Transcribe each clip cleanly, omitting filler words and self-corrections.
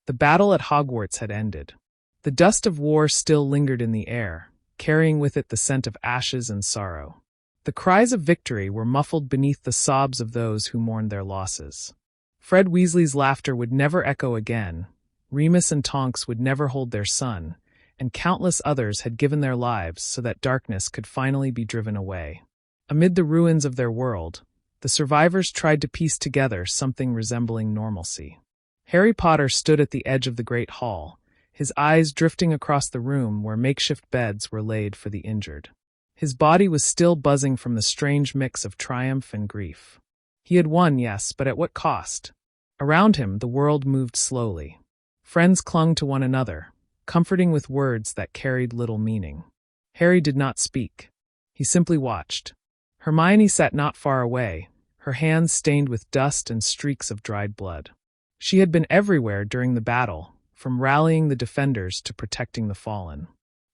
The battle at Hogwarts had ended. The dust of war still lingered in the air, carrying with it the scent of ashes and sorrow. The cries of victory were muffled beneath the sobs of those who mourned their losses. Fred Weasley's laughter would never echo again, Remus and Tonks would never hold their son, and countless others had given their lives so that darkness could finally be driven away. Amid the ruins of their world, the survivors tried to piece together something resembling normalcy. Harry Potter stood at the edge of the Great Hall, his eyes drifting across the room where makeshift beds were laid for the injured. His body was still buzzing from the strange mix of triumph and grief. He had won, yes, but at what cost? Around him, the world moved slowly. Friends clung to one another, comforting with words that carried little meaning. Harry did not speak. He simply watched. Hermione sat not far away, her hands stained with dust and streaks of dried blood. She had been everywhere during the battle, from rallying the defenders to protecting the fallen.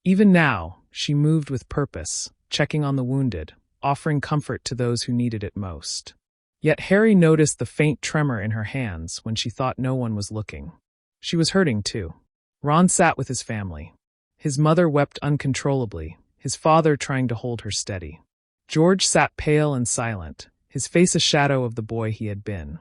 Even now, she moved with purpose, checking on the wounded, offering comfort to those who needed it most. Yet Harry noticed the faint tremor in her hands when she thought no one was looking. She was hurting too. Ron sat with his family. His mother wept uncontrollably, his father trying to hold her steady. George sat pale and silent, his face a shadow of the boy he had been.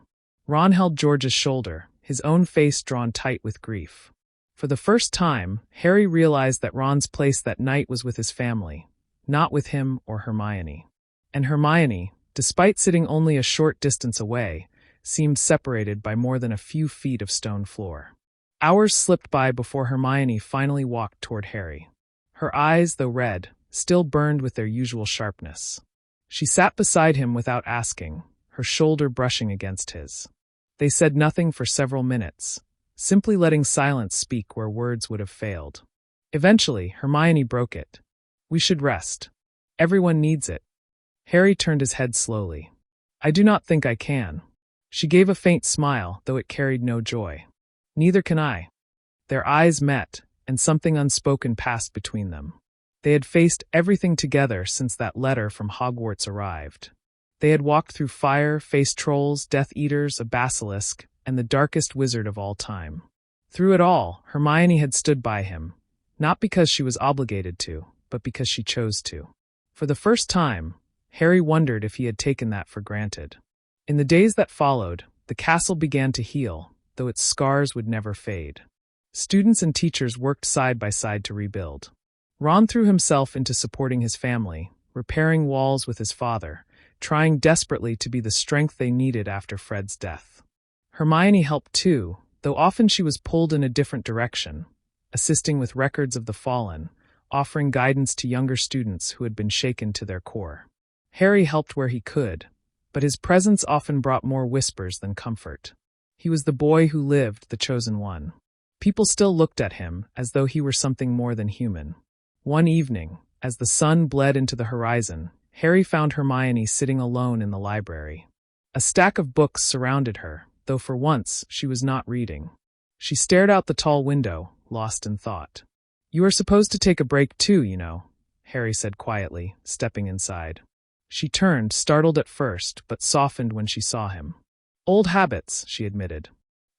Ron held George's shoulder, his own face drawn tight with grief. For the first time, Harry realized that Ron's place that night was with his family, not with him or Hermione. And Hermione, despite sitting only a short distance away, seemed separated by more than a few feet of stone floor. Hours slipped by before Hermione finally walked toward Harry. Her eyes, though red, still burned with their usual sharpness. She sat beside him without asking, her shoulder brushing against his. They said nothing for several minutes, simply letting silence speak where words would have failed. Eventually, Hermione broke it. "We should rest. Everyone needs it." Harry turned his head slowly. "I do not think I can." She gave a faint smile, though it carried no joy. "Neither can I." Their eyes met, and something unspoken passed between them. They had faced everything together since that letter from Hogwarts arrived. They had walked through fire, faced trolls, Death Eaters, a basilisk, and the darkest wizard of all time. Through it all, Hermione had stood by him, not because she was obligated to, but because she chose to. For the first time, Harry wondered if he had taken that for granted. In the days that followed, the castle began to heal, though its scars would never fade. Students and teachers worked side by side to rebuild. Ron threw himself into supporting his family, repairing walls with his father, trying desperately to be the strength they needed after Fred's death. Hermione helped too, though often she was pulled in a different direction, assisting with records of the fallen, offering guidance to younger students who had been shaken to their core. Harry helped where he could, but his presence often brought more whispers than comfort. He was the boy who lived, the chosen one. People still looked at him as though he were something more than human. One evening, as the sun bled into the horizon, Harry found Hermione sitting alone in the library. A stack of books surrounded her, though for once she was not reading. She stared out the tall window, lost in thought. "You are supposed to take a break too, you know," Harry said quietly, stepping inside. She turned, startled at first, but softened when she saw him. "Old habits," she admitted.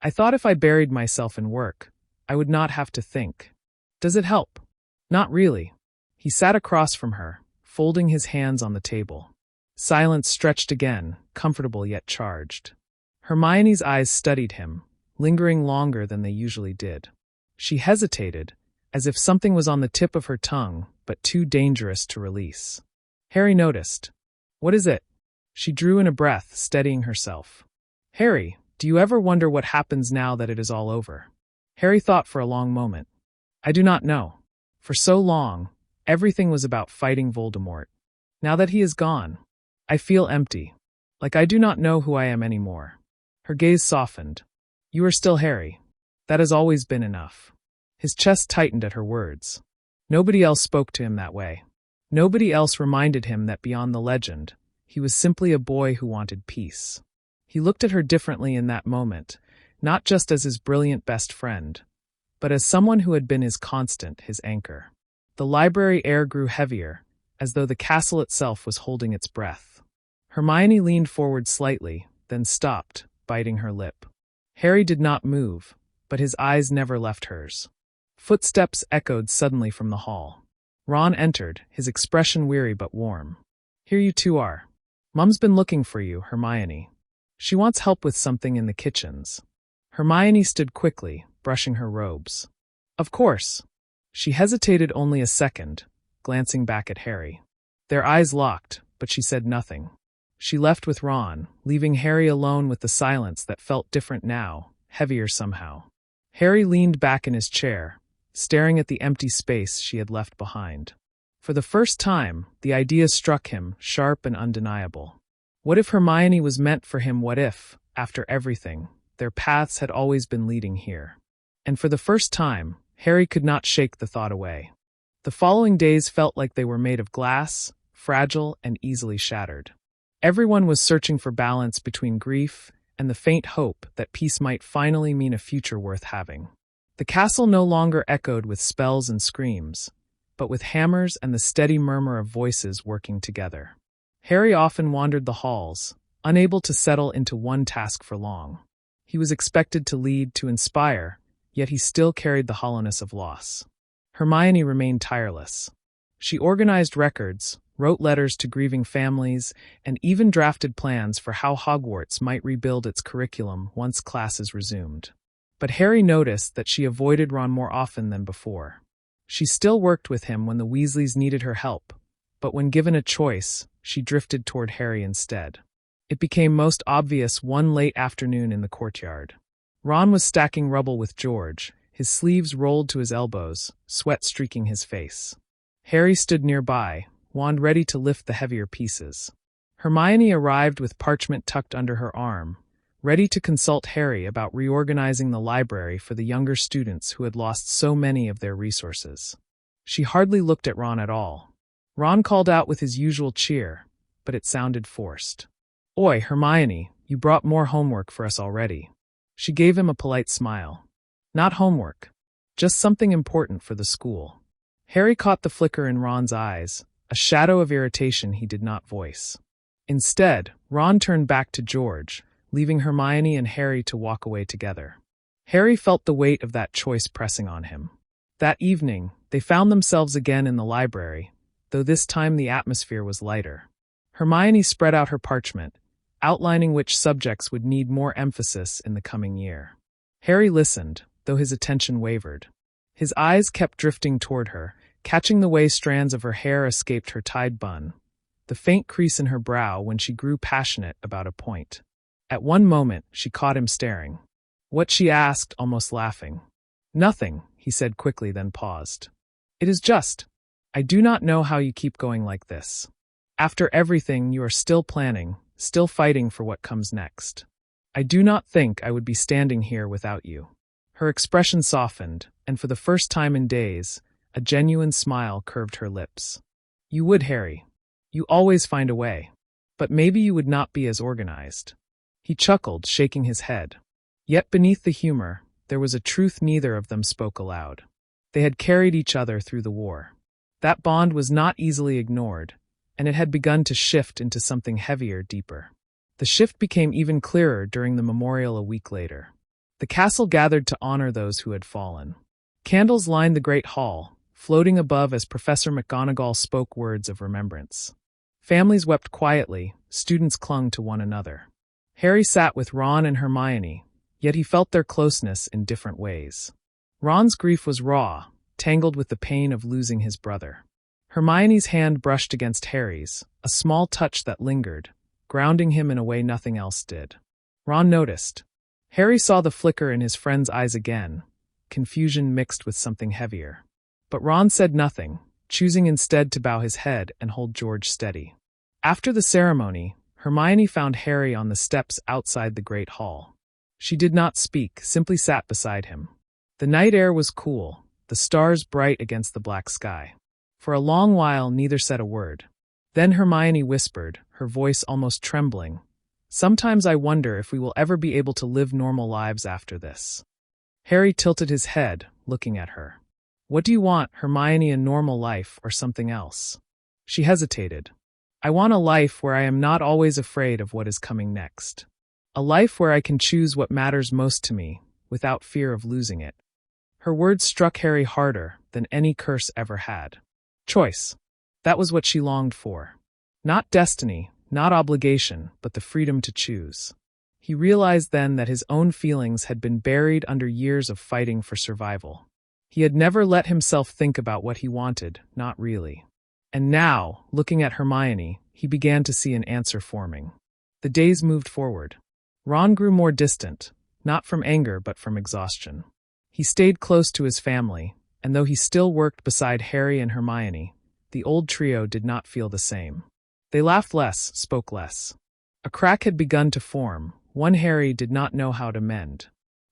"I thought if I buried myself in work, I would not have to think. Does it help?" "Not really." He sat across from her, folding his hands on the table. Silence stretched again, comfortable yet charged. Hermione's eyes studied him, lingering longer than they usually did. She hesitated, as if something was on the tip of her tongue, but too dangerous to release. Harry noticed. "What is it?" She drew in a breath, steadying herself. "Harry, do you ever wonder what happens now that it is all over?" Harry thought for a long moment. "I do not know. For so long, everything was about fighting Voldemort. Now that he is gone, I feel empty, like I do not know who I am anymore." Her gaze softened. "You are still Harry. That has always been enough." His chest tightened at her words. Nobody else spoke to him that way. Nobody else reminded him that beyond the legend, he was simply a boy who wanted peace. He looked at her differently in that moment, not just as his brilliant best friend, but as someone who had been his constant, his anchor. The library air grew heavier, as though the castle itself was holding its breath. Hermione leaned forward slightly, then stopped, biting her lip. Harry did not move, but his eyes never left hers. Footsteps echoed suddenly from the hall. Ron entered, his expression weary but warm. "Here you two are. Mum's been looking for you, Hermione. She wants help with something in the kitchens." Hermione stood quickly, brushing her robes. "Of course." She hesitated only a second, glancing back at Harry. Their eyes locked, but she said nothing. She left with Ron, leaving Harry alone with the silence that felt different now, heavier somehow. Harry leaned back in his chair, staring at the empty space she had left behind. For the first time, the idea struck him, sharp and undeniable. What if Hermione was meant for him? What if, after everything, their paths had always been leading here? And for the first time, Harry could not shake the thought away. The following days felt like they were made of glass, fragile and easily shattered. Everyone was searching for balance between grief and the faint hope that peace might finally mean a future worth having. The castle no longer echoed with spells and screams, but with hammers and the steady murmur of voices working together. Harry often wandered the halls, unable to settle into one task for long. He was expected to lead, to inspire, yet he still carried the hollowness of loss. Hermione remained tireless. She organized records, wrote letters to grieving families, and even drafted plans for how Hogwarts might rebuild its curriculum once classes resumed. But Harry noticed that she avoided Ron more often than before. She still worked with him when the Weasleys needed her help, but when given a choice, she drifted toward Harry instead. It became most obvious one late afternoon in the courtyard. Ron was stacking rubble with George, his sleeves rolled to his elbows, sweat streaking his face. Harry stood nearby, wand ready to lift the heavier pieces. Hermione arrived with parchment tucked under her arm, ready to consult Harry about reorganizing the library for the younger students who had lost so many of their resources. She hardly looked at Ron at all. Ron called out with his usual cheer, but it sounded forced. "Oi, Hermione, you brought more homework for us already." She gave him a polite smile. "Not homework. Just something important for the school." Harry caught the flicker in Ron's eyes, a shadow of irritation he did not voice. Instead, Ron turned back to George, leaving Hermione and Harry to walk away together. Harry felt the weight of that choice pressing on him. That evening, they found themselves again in the library, though this time the atmosphere was lighter. Hermione spread out her parchment, outlining which subjects would need more emphasis in the coming year. Harry listened, though his attention wavered. His eyes kept drifting toward her, catching the way strands of her hair escaped her tied bun, the faint crease in her brow when she grew passionate about a point. At one moment, she caught him staring. "What?" she asked, almost laughing. "Nothing," he said quickly, then paused. "It is just, I do not know how you keep going like this. After everything, you are still planning, still fighting for what comes next. I do not think I would be standing here without you." Her expression softened, and for the first time in days, a genuine smile curved her lips. "You would, Harry. You always find a way. But maybe you would not be as organized." He chuckled, shaking his head. Yet beneath the humor, there was a truth neither of them spoke aloud. They had carried each other through the war. That bond was not easily ignored, and it had begun to shift into something heavier, deeper. The shift became even clearer during the memorial a week later. The castle gathered to honor those who had fallen. Candles lined the great hall, floating above as Professor McGonagall spoke words of remembrance. Families wept quietly, students clung to one another. Harry sat with Ron and Hermione, yet he felt their closeness in different ways. Ron's grief was raw, tangled with the pain of losing his brother. Hermione's hand brushed against Harry's, a small touch that lingered, grounding him in a way nothing else did. Ron noticed. Harry saw the flicker in his friend's eyes again, confusion mixed with something heavier. But Ron said nothing, choosing instead to bow his head and hold George steady. After the ceremony, Hermione found Harry on the steps outside the great hall. She did not speak, simply sat beside him. The night air was cool, the stars bright against the black sky. For a long while neither said a word. Then Hermione whispered, her voice almost trembling, "Sometimes I wonder if we will ever be able to live normal lives after this." Harry tilted his head, looking at her. "What do you want, Hermione, a normal life or something else?" She hesitated. "I want a life where I am not always afraid of what is coming next. A life where I can choose what matters most to me, without fear of losing it. Her words struck Harry harder than any curse ever had. Choice. That was what she longed for. Not destiny, not obligation, but the freedom to choose. He realized then that his own feelings had been buried under years of fighting for survival. He had never let himself think about what he wanted, not really. And now, looking at Hermione, he began to see an answer forming. The days moved forward. Ron grew more distant, not from anger but from exhaustion. He stayed close to his family, and though he still worked beside Harry and Hermione, the old trio did not feel the same. They laughed less, spoke less. A crack had begun to form, one Harry did not know how to mend.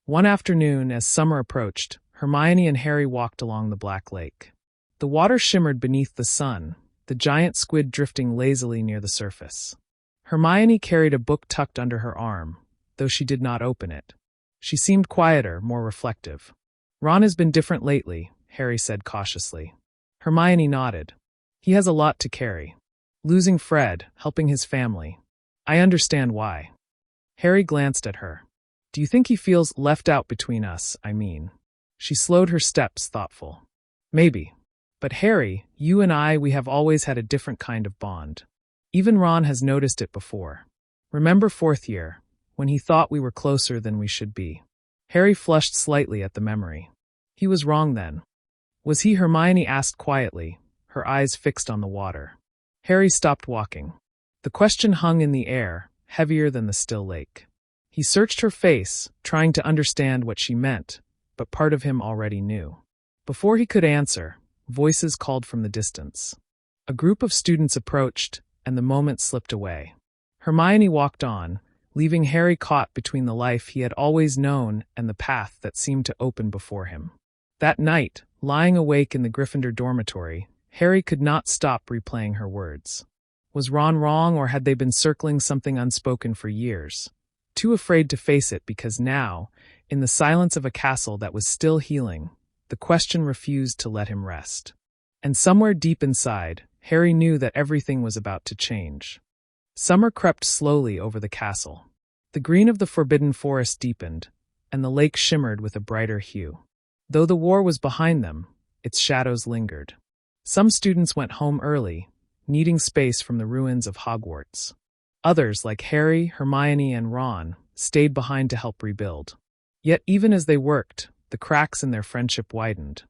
One afternoon, as summer approached, Hermione and Harry walked along the black lake. The water shimmered beneath the sun, the giant squid drifting lazily near the surface. Hermione carried a book tucked under her arm, though she did not open it. She seemed quieter, more reflective. "Ron has been different lately," Harry said cautiously. Hermione nodded. "He has a lot to carry. Losing Fred, helping his family. I understand why." Harry glanced at her. "Do you think he feels left out between us, I mean?" She slowed her steps, thoughtful. "Maybe. But Harry, you and I, we have always had a different kind of bond. Even Ron has noticed it before. Remember fourth year, when he thought we were closer than we should be?" Harry flushed slightly at the memory. He was wrong then. Was he? Hermione asked quietly, her eyes fixed on the water. Harry stopped walking. The question hung in the air, heavier than the still lake. He searched her face, trying to understand what she meant, but part of him already knew. Before he could answer, voices called from the distance. A group of students approached, and the moment slipped away. Hermione walked on, leaving Harry caught between the life he had always known and the path that seemed to open before him. That night, lying awake in the Gryffindor dormitory, Harry could not stop replaying her words. Was Ron wrong, or had they been circling something unspoken for years? Too afraid to face it because now, in the silence of a castle that was still healing, the question refused to let him rest. And somewhere deep inside, Harry knew that everything was about to change. Summer crept slowly over the castle. The green of the forbidden forest deepened, and the lake shimmered with a brighter hue. Though the war was behind them, its shadows lingered. Some students went home early, needing space from the ruins of Hogwarts. Others, like Harry, Hermione, and Ron, stayed behind to help rebuild. Yet even as they worked, the cracks in their friendship widened.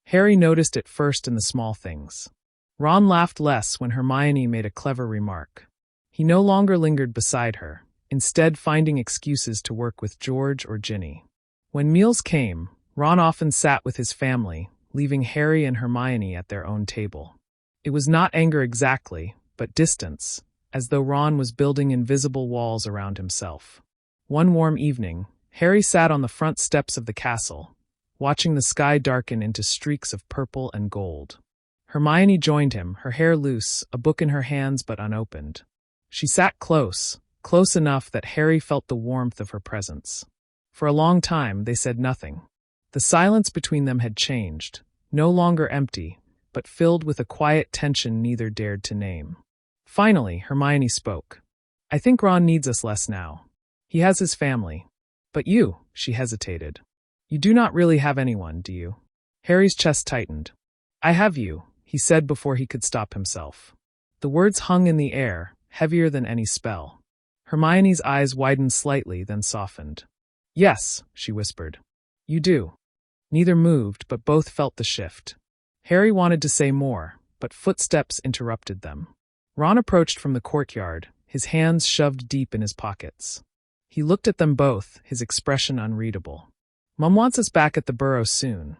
Harry noticed it first in the small things. Ron laughed less when Hermione made a clever remark. He no longer lingered beside her, instead finding excuses to work with George or Ginny. When meals came, Ron often sat with his family, leaving Harry and Hermione at their own table. It was not anger exactly, but distance, as though Ron was building invisible walls around himself. One warm evening, Harry sat on the front steps of the castle, watching the sky darken into streaks of purple and gold. Hermione joined him, her hair loose, a book in her hands but unopened. She sat close, close enough that Harry felt the warmth of her presence. For a long time, they said nothing. The silence between them had changed, no longer empty, but filled with a quiet tension neither dared to name. Finally, Hermione spoke. "I think Ron needs us less now. He has his family. But you," she hesitated. "You do not really have anyone, do you?" Harry's chest tightened. "I have you," he said before he could stop himself. The words hung in the air, heavier than any spell. Hermione's eyes widened slightly, then softened. "Yes," she whispered. "You do." Neither moved, but both felt the shift. Harry wanted to say more, but footsteps interrupted them. Ron approached from the courtyard, his hands shoved deep in his pockets. He looked at them both, his expression unreadable. "Mum wants us back at the burrow soon,"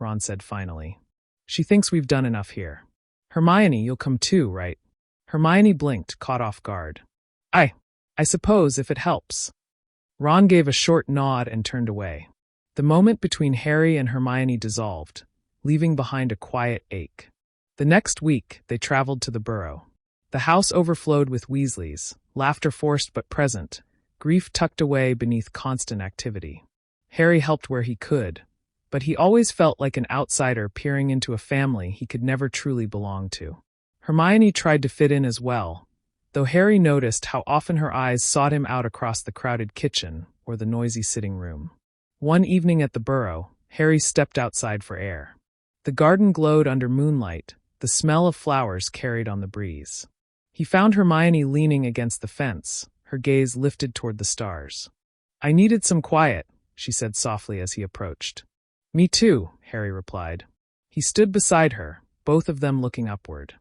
Ron said finally. "She thinks we've done enough here." "Hermione, you'll come too, right?" Hermione blinked, caught off guard. I suppose, if it helps." Ron gave a short nod and turned away. The moment between Harry and Hermione dissolved, leaving behind a quiet ache. The next week, they traveled to the burrow. The house overflowed with Weasleys, laughter forced but present, grief tucked away beneath constant activity. Harry helped where he could, but he always felt like an outsider peering into a family he could never truly belong to. Hermione tried to fit in as well, though Harry noticed how often her eyes sought him out across the crowded kitchen or the noisy sitting room. One evening at the Burrow, Harry stepped outside for air. The garden glowed under moonlight, the smell of flowers carried on the breeze. He found Hermione leaning against the fence, her gaze lifted toward the stars. "I needed some quiet," she said softly as he approached. "Me too," Harry replied. He stood beside her, both of them looking upward.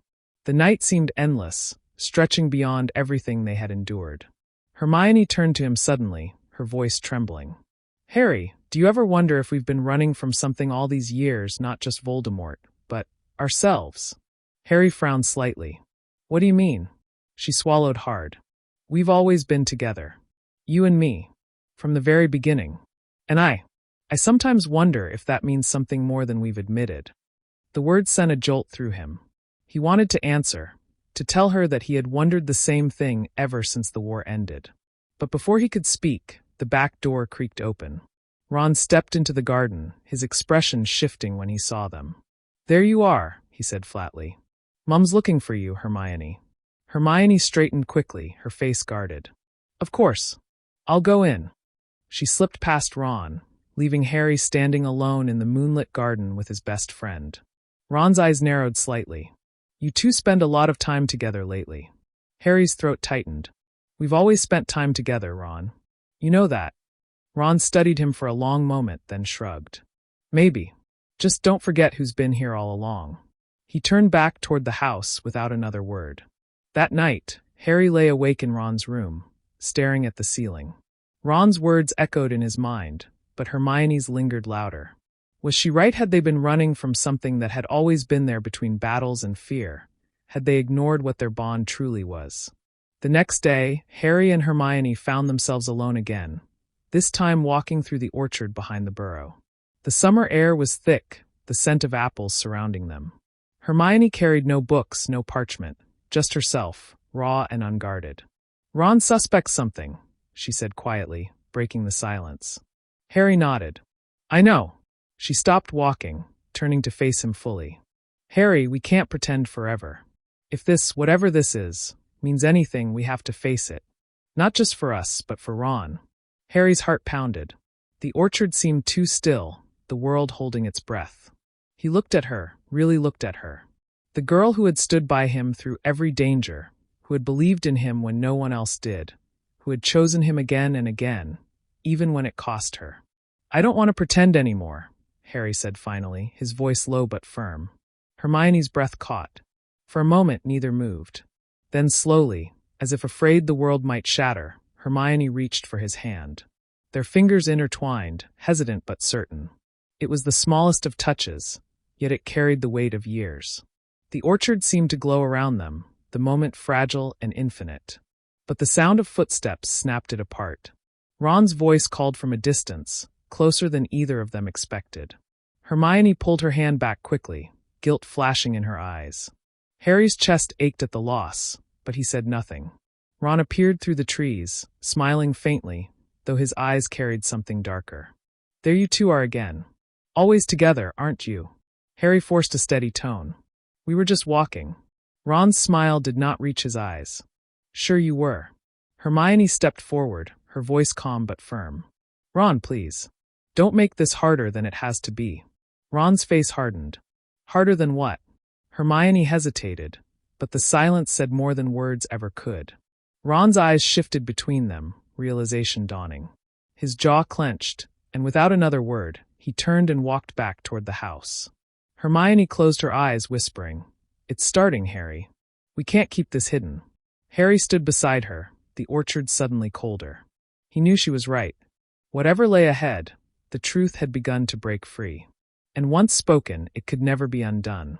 The night seemed endless, stretching beyond everything they had endured. Hermione turned to him suddenly, her voice trembling. "Harry, do you ever wonder if we've been running from something all these years, not just Voldemort, but ourselves?" Harry frowned slightly. "What do you mean?" She swallowed hard. "We've always been together. You and me. From the very beginning. And I sometimes wonder if that means something more than we've admitted." The words sent a jolt through him. He wanted to answer, to tell her that he had wondered the same thing ever since the war ended. But before he could speak, the back door creaked open. Ron stepped into the garden, his expression shifting when he saw them. "There you are," he said flatly. "Mum's looking for you, Hermione." Hermione straightened quickly, her face guarded. "Of course. I'll go in." She slipped past Ron, leaving Harry standing alone in the moonlit garden with his best friend. Ron's eyes narrowed slightly. "You two spend a lot of time together lately." Harry's throat tightened. "We've always spent time together, Ron. You know that." Ron studied him for a long moment, then shrugged. "Maybe. Just don't forget who's been here all along." He turned back toward the house without another word. That night, Harry lay awake in Ron's room, staring at the ceiling. Ron's words echoed in his mind, but Hermione's lingered louder. Was she right? Had they been running from something that had always been there between battles and fear? Had they ignored what their bond truly was? The next day, Harry and Hermione found themselves alone again, this time walking through the orchard behind the Burrow. The summer air was thick, the scent of apples surrounding them. Hermione carried no books, no parchment, just herself, raw and unguarded. "Ron suspects something," she said quietly, breaking the silence. Harry nodded. "I know." She stopped walking, turning to face him fully. "Harry, we can't pretend forever. If this, whatever this is, means anything, we have to face it. Not just for us, but for Ron." Harry's heart pounded. The orchard seemed too still, the world holding its breath. He looked at her, really looked at her. The girl who had stood by him through every danger, who had believed in him when no one else did, who had chosen him again and again, even when it cost her. "I don't want to pretend anymore," Harry said finally, his voice low but firm. Hermione's breath caught. For a moment, neither moved. Then slowly, as if afraid the world might shatter, Hermione reached for his hand. Their fingers intertwined, hesitant but certain. It was the smallest of touches, yet it carried the weight of years. The orchard seemed to glow around them, the moment fragile and infinite. But the sound of footsteps snapped it apart. Ron's voice called from a distance, closer than either of them expected. Hermione pulled her hand back quickly, guilt flashing in her eyes. Harry's chest ached at the loss, but he said nothing. Ron appeared through the trees, smiling faintly, though his eyes carried something darker. "There you two are again. Always together, aren't you?" Harry forced a steady tone. "We were just walking." Ron's smile did not reach his eyes. "Sure you were." Hermione stepped forward, her voice calm but firm. "Ron, please. Don't make this harder than it has to be." Ron's face hardened. "Harder than what?" Hermione hesitated, but the silence said more than words ever could. Ron's eyes shifted between them, realization dawning. His jaw clenched, and without another word, he turned and walked back toward the house. Hermione closed her eyes, whispering, "It's starting, Harry. We can't keep this hidden." Harry stood beside her, the orchard suddenly colder. He knew she was right. Whatever lay ahead, the truth had begun to break free. And once spoken, it could never be undone.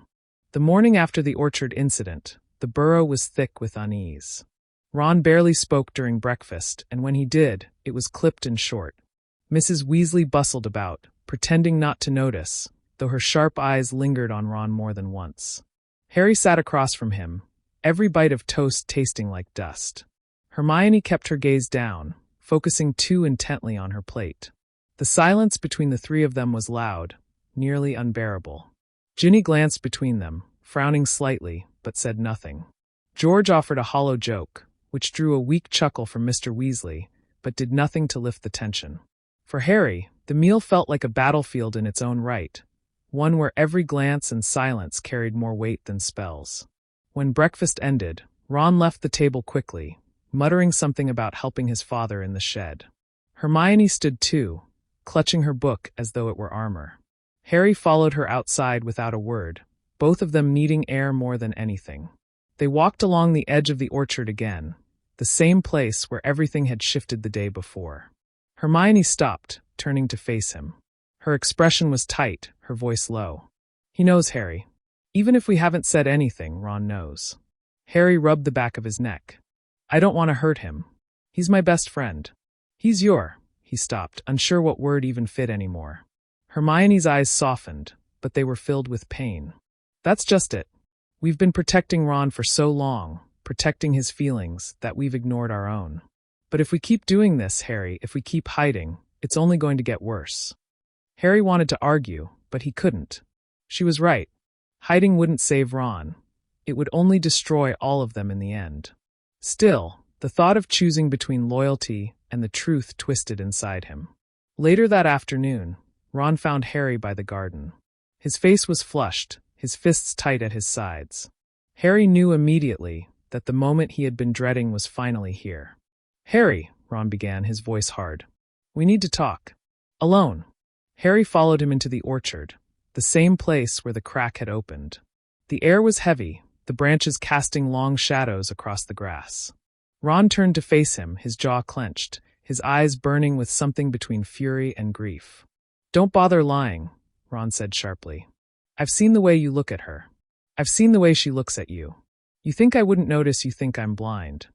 The morning after the orchard incident, the Burrow was thick with unease. Ron barely spoke during breakfast, and when he did, it was clipped and short. Mrs. Weasley bustled about, pretending not to notice, though her sharp eyes lingered on Ron more than once. Harry sat across from him, every bite of toast tasting like dust. Hermione kept her gaze down, focusing too intently on her plate. The silence between the three of them was loud, nearly unbearable. Ginny glanced between them, frowning slightly, but said nothing. George offered a hollow joke, which drew a weak chuckle from Mr. Weasley, but did nothing to lift the tension. For Harry, the meal felt like a battlefield in its own right, one where every glance and silence carried more weight than spells. When breakfast ended, Ron left the table quickly, muttering something about helping his father in the shed. Hermione stood too, clutching her book as though it were armor. Harry followed her outside without a word, both of them needing air more than anything. They walked along the edge of the orchard again, the same place where everything had shifted the day before. Hermione stopped, turning to face him. Her expression was tight, her voice low. He knows, Harry. Even if we haven't said anything, Ron knows. Harry rubbed the back of his neck. I don't want to hurt him. He's my best friend. He's your... He stopped, unsure what word even fit anymore. Hermione's eyes softened, but they were filled with pain. That's just it. We've been protecting Ron for so long, protecting his feelings, that we've ignored our own. But if we keep doing this, Harry, if we keep hiding, it's only going to get worse. Harry wanted to argue, but he couldn't. She was right. Hiding wouldn't save Ron. It would only destroy all of them in the end. Still, the thought of choosing between loyalty and the truth twisted inside him. Later that afternoon, Ron found Harry by the garden. His face was flushed, his fists tight at his sides. Harry knew immediately that the moment he had been dreading was finally here. Harry, Ron began, his voice hard. We need to talk. Alone. Harry followed him into the orchard, the same place where the crack had opened. The air was heavy, the branches casting long shadows across the grass. Ron turned to face him, his jaw clenched, his eyes burning with something between fury and grief. Don't bother lying, Ron said sharply. I've seen the way you look at her. I've seen the way she looks at you. You think I wouldn't notice, you think I'm blind.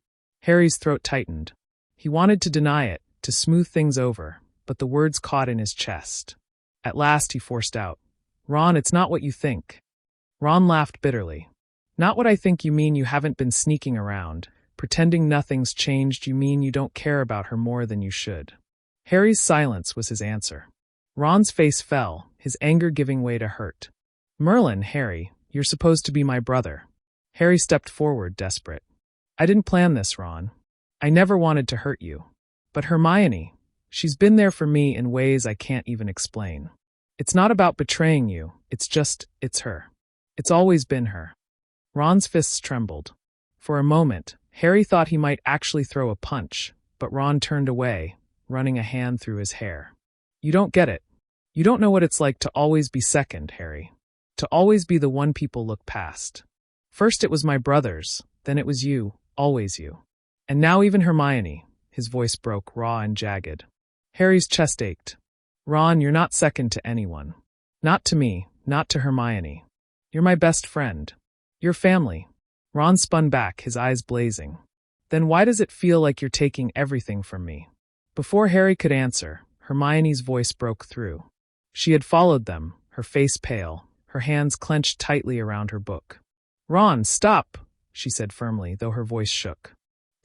Harry's throat tightened. He wanted to deny it, to smooth things over, but the words caught in his chest. At last he forced out, Ron, it's not what you think. Ron laughed bitterly. Not what I think. You mean you haven't been sneaking around, pretending nothing's changed. You mean you don't care about her more than you should. Harry's silence was his answer. Ron's face fell, his anger giving way to hurt. Merlin, Harry, you're supposed to be my brother. Harry stepped forward, desperate. I didn't plan this, Ron. I never wanted to hurt you. But Hermione, she's been there for me in ways I can't even explain. It's not about betraying you, it's her. It's always been her. Ron's fists trembled. For a moment, Harry thought he might actually throw a punch, but Ron turned away, running a hand through his hair. You don't get it. You don't know what it's like to always be second, Harry. To always be the one people look past. First it was my brothers, then it was you, always you. And now even Hermione. His voice broke, raw and jagged. Harry's chest ached. Ron, you're not second to anyone. Not to me, not to Hermione. You're my best friend. You're family. Ron spun back, his eyes blazing. Then why does it feel like you're taking everything from me? Before Harry could answer, Hermione's voice broke through. She had followed them, her face pale, her hands clenched tightly around her book. Ron, stop, she said firmly, though her voice shook.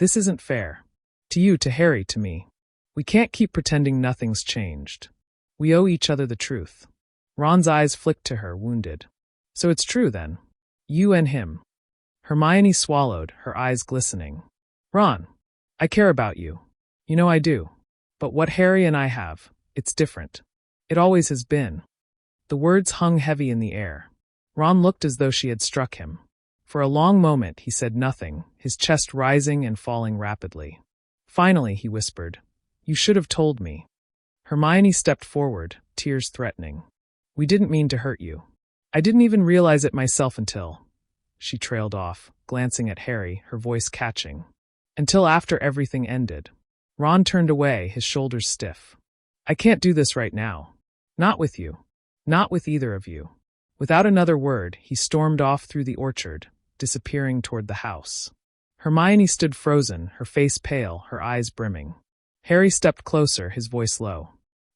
This isn't fair. To you, to Harry, to me. We can't keep pretending nothing's changed. We owe each other the truth. Ron's eyes flicked to her, wounded. So it's true then. You and him. Hermione swallowed, her eyes glistening. Ron, I care about you. You know I do. But what Harry and I have, it's different. It always has been. The words hung heavy in the air. Ron looked as though she had struck him. For a long moment he said nothing, his chest rising and falling rapidly. Finally he whispered, You should have told me. Hermione stepped forward, tears threatening. We didn't mean to hurt you. I didn't even realize it myself until... She trailed off, glancing at Harry, her voice catching. Until after everything ended. Ron turned away, his shoulders stiff. I can't do this right now. Not with you. Not with either of you. Without another word, he stormed off through the orchard, disappearing toward the house. Hermione stood frozen, her face pale, her eyes brimming. Harry stepped closer, his voice low.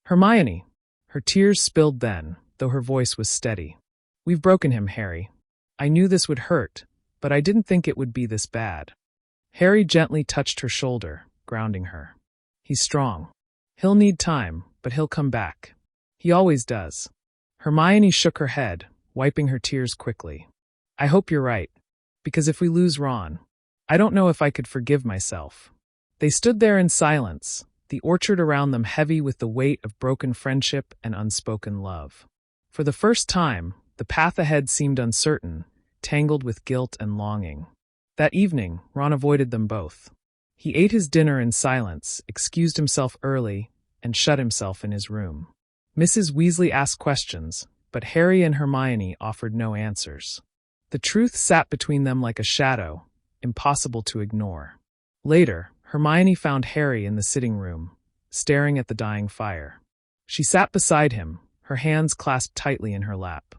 Hermione! Her tears spilled then, though her voice was steady. We've broken him, Harry. I knew this would hurt, but I didn't think it would be this bad. Harry gently touched her shoulder, grounding her. He's strong. He'll need time, but he'll come back. He always does. Hermione shook her head, wiping her tears quickly. I hope you're right, because if we lose Ron, I don't know if I could forgive myself. They stood there in silence, the orchard around them heavy with the weight of broken friendship and unspoken love. For the first time, the path ahead seemed uncertain, tangled with guilt and longing. That evening, Ron avoided them both. He ate his dinner in silence, excused himself early, and shut himself in his room. Mrs. Weasley asked questions, but Harry and Hermione offered no answers. The truth sat between them like a shadow, impossible to ignore. Later, Hermione found Harry in the sitting room, staring at the dying fire. She sat beside him, her hands clasped tightly in her lap.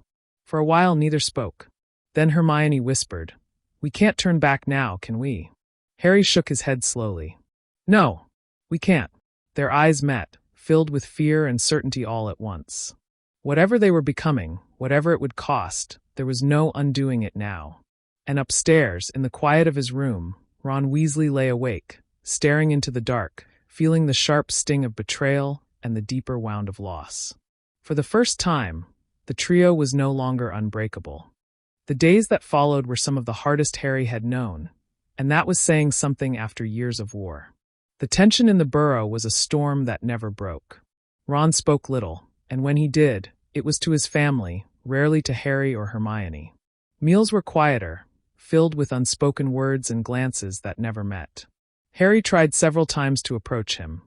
For a while neither spoke. Then Hermione whispered, "We can't turn back now, can we?" Harry shook his head slowly. "No, we can't." Their eyes met, filled with fear and certainty all at once. Whatever they were becoming, whatever it would cost, there was no undoing it now. And upstairs, in the quiet of his room, Ron Weasley lay awake, staring into the dark, feeling the sharp sting of betrayal and the deeper wound of loss. For the first time, the trio was no longer unbreakable. The days that followed were some of the hardest Harry had known, and that was saying something after years of war. The tension in the burrow was a storm that never broke. Ron spoke little, and when he did, it was to his family, rarely to Harry or Hermione. Meals were quieter, filled with unspoken words and glances that never met. Harry tried several times to approach him,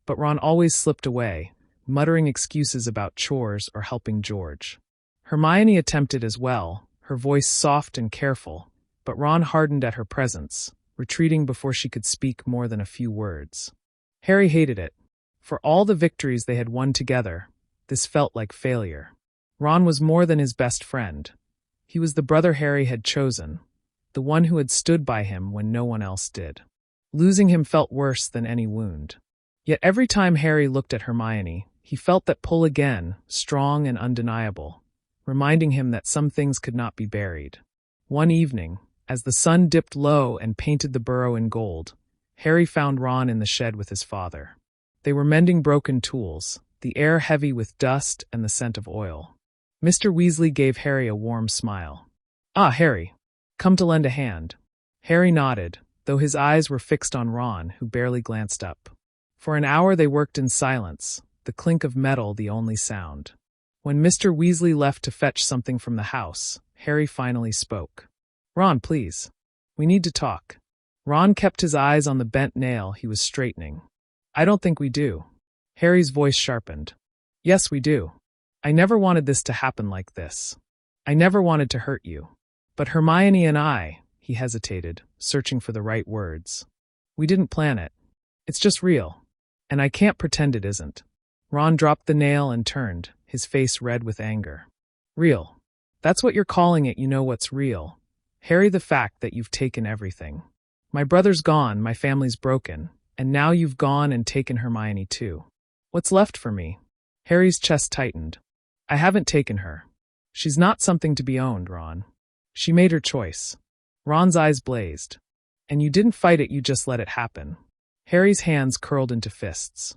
but Ron always slipped away, muttering excuses about chores or helping George. Hermione attempted as well, her voice soft and careful, but Ron hardened at her presence, retreating before she could speak more than a few words. Harry hated it. For all the victories they had won together, this felt like failure. Ron was more than his best friend. He was the brother Harry had chosen, the one who had stood by him when no one else did. Losing him felt worse than any wound. Yet every time Harry looked at Hermione, he felt that pull again, strong and undeniable, reminding him that some things could not be buried. One evening, as the sun dipped low and painted the burrow in gold, Harry found Ron in the shed with his father. They were mending broken tools, the air heavy with dust and the scent of oil. Mr. Weasley gave Harry a warm smile. "Ah, Harry, come to lend a hand." Harry nodded, though his eyes were fixed on Ron, who barely glanced up. For an hour they worked in silence, the clink of metal the only sound. When Mr. Weasley left to fetch something from the house, Harry finally spoke. "Ron, please. We need to talk." Ron kept his eyes on the bent nail he was straightening. "I don't think we do." Harry's voice sharpened. "Yes, we do. I never wanted this to happen like this. I never wanted to hurt you. But Hermione and I," he hesitated, searching for the right words. "We didn't plan it. It's just real. And I can't pretend it isn't." Ron dropped the nail and turned, his face red with anger. "Real. That's what you're calling it, you know what's real. Harry, the fact that you've taken everything. My brother's gone, my family's broken, and now you've gone and taken Hermione too. What's left for me?" Harry's chest tightened. "I haven't taken her. She's not something to be owned, Ron. She made her choice." Ron's eyes blazed. "And you didn't fight it, you just let it happen." Harry's hands curled into fists.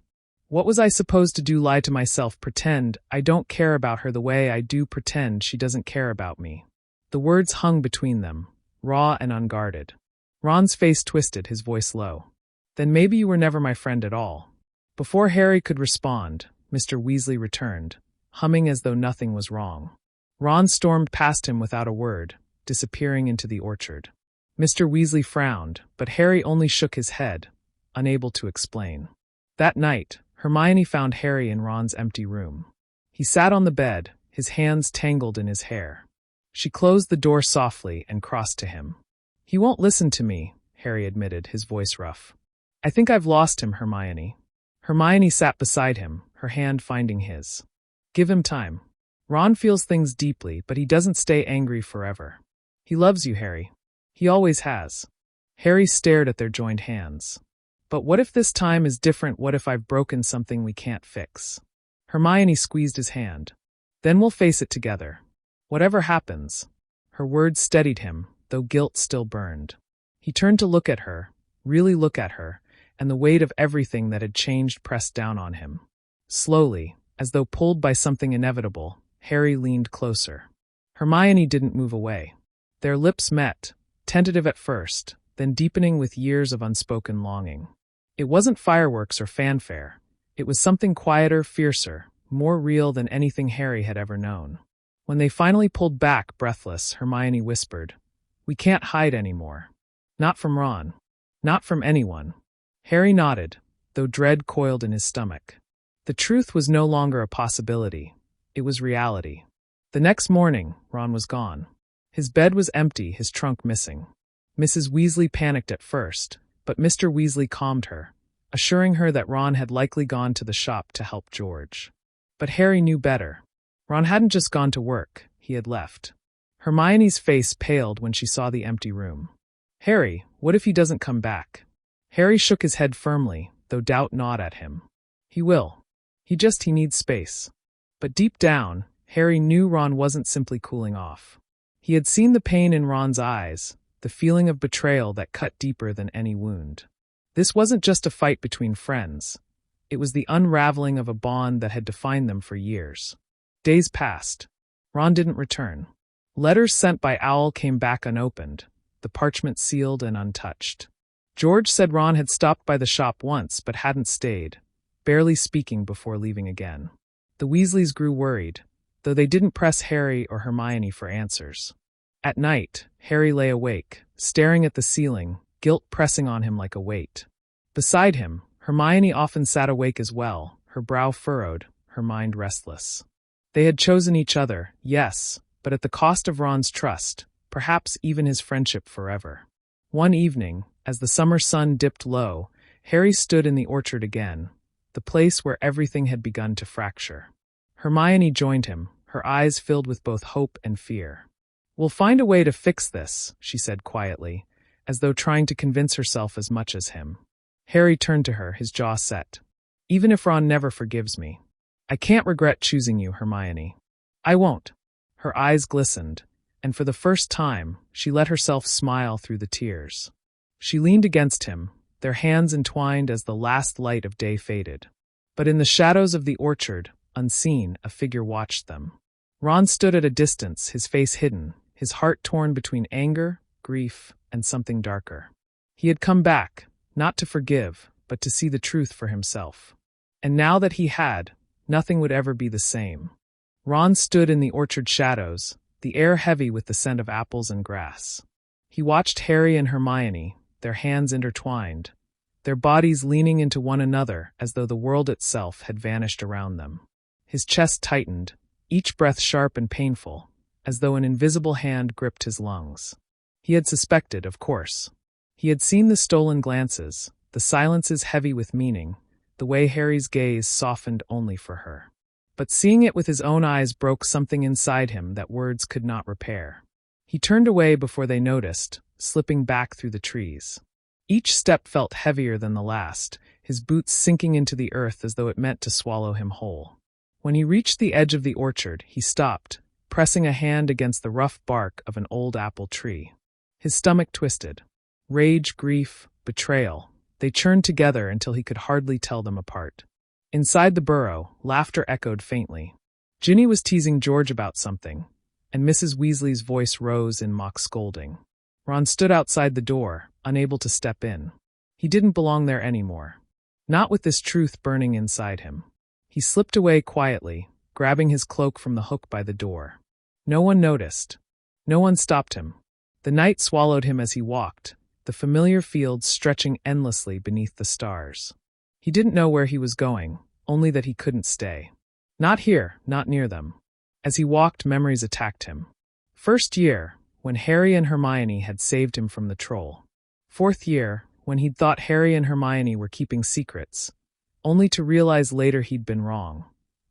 "What was I supposed to do, lie to myself, pretend I don't care about her the way I do pretend she doesn't care about me?" The words hung between them, raw and unguarded. Ron's face twisted, his voice low. "Then maybe you were never my friend at all." Before Harry could respond, Mr. Weasley returned, humming as though nothing was wrong. Ron stormed past him without a word, disappearing into the orchard. Mr. Weasley frowned, but Harry only shook his head, unable to explain. That night, Hermione found Harry in Ron's empty room. He sat on the bed, his hands tangled in his hair. She closed the door softly and crossed to him. "He won't listen to me," Harry admitted, his voice rough. "I think I've lost him, Hermione." Hermione sat beside him, her hand finding his. "Give him time. Ron feels things deeply, but he doesn't stay angry forever. He loves you, Harry. He always has." Harry stared at their joined hands. "But what if this time is different? What if I've broken something we can't fix?" Hermione squeezed his hand. "Then we'll face it together. Whatever happens." Her words steadied him, though guilt still burned. He turned to look at her, really look at her, and the weight of everything that had changed pressed down on him. Slowly, as though pulled by something inevitable, Harry leaned closer. Hermione didn't move away. Their lips met, tentative at first, then deepening with years of unspoken longing. It wasn't fireworks or fanfare. It was something quieter, fiercer, more real than anything Harry had ever known. When they finally pulled back, breathless, Hermione whispered, "We can't hide anymore. Not from Ron. Not from anyone." Harry nodded, though dread coiled in his stomach. The truth was no longer a possibility. It was reality. The next morning, Ron was gone. His bed was empty, his trunk missing. Mrs. Weasley panicked at first, but Mr. Weasley calmed her, assuring her that Ron had likely gone to the shop to help George. But Harry knew better. Ron hadn't just gone to work, he had left. Hermione's face paled when she saw the empty room. "Harry, what if he doesn't come back?" Harry shook his head firmly, though doubt gnawed at him. "He will. He needs space." But deep down, Harry knew Ron wasn't simply cooling off. He had seen the pain in Ron's eyes, the feeling of betrayal that cut deeper than any wound. This wasn't just a fight between friends. It was the unraveling of a bond that had defined them for years. Days passed. Ron didn't return. Letters sent by Owl came back unopened, the parchment sealed and untouched. George said Ron had stopped by the shop once but hadn't stayed, barely speaking before leaving again. The Weasleys grew worried, though they didn't press Harry or Hermione for answers. At night, Harry lay awake, staring at the ceiling, guilt pressing on him like a weight. Beside him, Hermione often sat awake as well, her brow furrowed, her mind restless. They had chosen each other, yes, but at the cost of Ron's trust, perhaps even his friendship forever. One evening, as the summer sun dipped low, Harry stood in the orchard again, the place where everything had begun to fracture. Hermione joined him, her eyes filled with both hope and fear. "We'll find a way to fix this," she said quietly, as though trying to convince herself as much as him. Harry turned to her, his jaw set. "Even if Ron never forgives me, I can't regret choosing you, Hermione." "I won't." Her eyes glistened, and for the first time, she let herself smile through the tears. She leaned against him, their hands entwined as the last light of day faded. But in the shadows of the orchard, unseen, a figure watched them. Ron stood at a distance, his face hidden, his heart torn between anger, grief, and something darker. He had come back, not to forgive, but to see the truth for himself. And now that he had, nothing would ever be the same. Ron stood in the orchard shadows, the air heavy with the scent of apples and grass. He watched Harry and Hermione, their hands intertwined, their bodies leaning into one another as though the world itself had vanished around them. His chest tightened, each breath sharp and painful, as though an invisible hand gripped his lungs. He had suspected, of course. He had seen the stolen glances, the silences heavy with meaning, the way Harry's gaze softened only for her. But seeing it with his own eyes broke something inside him that words could not repair. He turned away before they noticed, slipping back through the trees. Each step felt heavier than the last, his boots sinking into the earth as though it meant to swallow him whole. When he reached the edge of the orchard, he stopped, pressing a hand against the rough bark of an old apple tree. His stomach twisted. Rage, grief, betrayal, they churned together until he could hardly tell them apart. Inside the burrow, laughter echoed faintly. Ginny was teasing George about something, and Mrs. Weasley's voice rose in mock scolding. Ron stood outside the door, unable to step in. He didn't belong there anymore. Not with this truth burning inside him. He slipped away quietly, grabbing his cloak from the hook by the door. No one noticed. No one stopped him. The night swallowed him as he walked, the familiar fields stretching endlessly beneath the stars. He didn't know where he was going, only that he couldn't stay. Not here, not near them. As he walked, memories attacked him. First year, when Harry and Hermione had saved him from the troll. Fourth year, when he'd thought Harry and Hermione were keeping secrets, only to realize later he'd been wrong.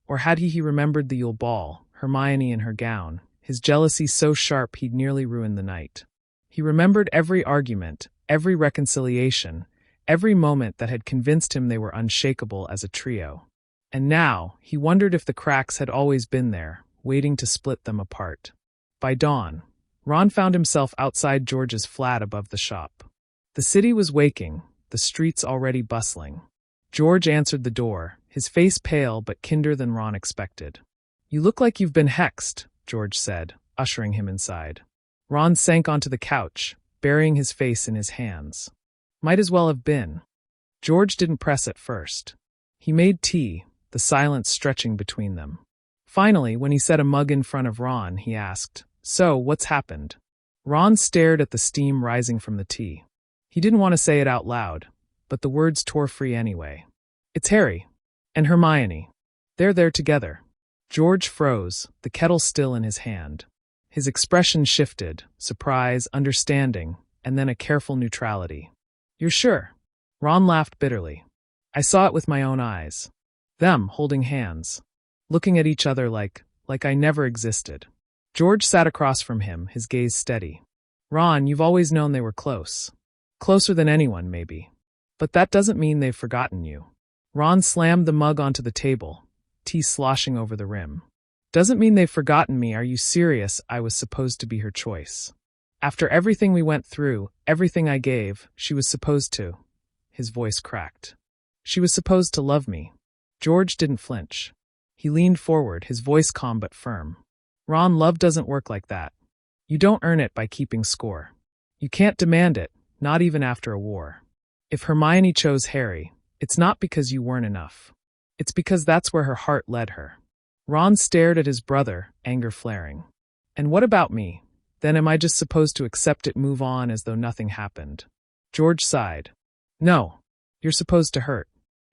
Or had he remembered the Yule Ball, Hermione in her gown, his jealousy so sharp he'd nearly ruined the night. He remembered every argument, every reconciliation, every moment that had convinced him they were unshakable as a trio. And now, he wondered if the cracks had always been there, waiting to split them apart. By dawn, Ron found himself outside George's flat above the shop. The city was waking, the streets already bustling. George answered the door, his face pale but kinder than Ron expected. "You look like you've been hexed," George said, ushering him inside. Ron sank onto the couch, burying his face in his hands. "Might as well have been." George didn't press at first. He made tea, the silence stretching between them. Finally, when he set a mug in front of Ron, he asked, "So, what's happened?" Ron stared at the steam rising from the tea. He didn't want to say it out loud, but the words tore free anyway. "It's Harry. And Hermione. They're there together." George froze, the kettle still in his hand. His expression shifted, surprise, understanding, and then a careful neutrality. "You're sure?" Ron laughed bitterly. "I saw it with my own eyes. Them holding hands. Looking at each other like I never existed." George sat across from him, his gaze steady. "Ron, you've always known they were close. Closer than anyone, maybe. But that doesn't mean they've forgotten you." Ron slammed the mug onto the table, tea sloshing over the rim. "Doesn't mean they've forgotten me. Are you serious? I was supposed to be her choice. After everything we went through, everything I gave, she was supposed to." His voice cracked. "She was supposed to love me." George didn't flinch. He leaned forward, his voice calm but firm. "Ron, love doesn't work like that. You don't earn it by keeping score. You can't demand it, not even after a war. If Hermione chose Harry, it's not because you weren't enough. It's because that's where her heart led her." Ron stared at his brother, anger flaring. "And what about me? Then am I just supposed to accept it, move on as though nothing happened?" George sighed. "No. You're supposed to hurt.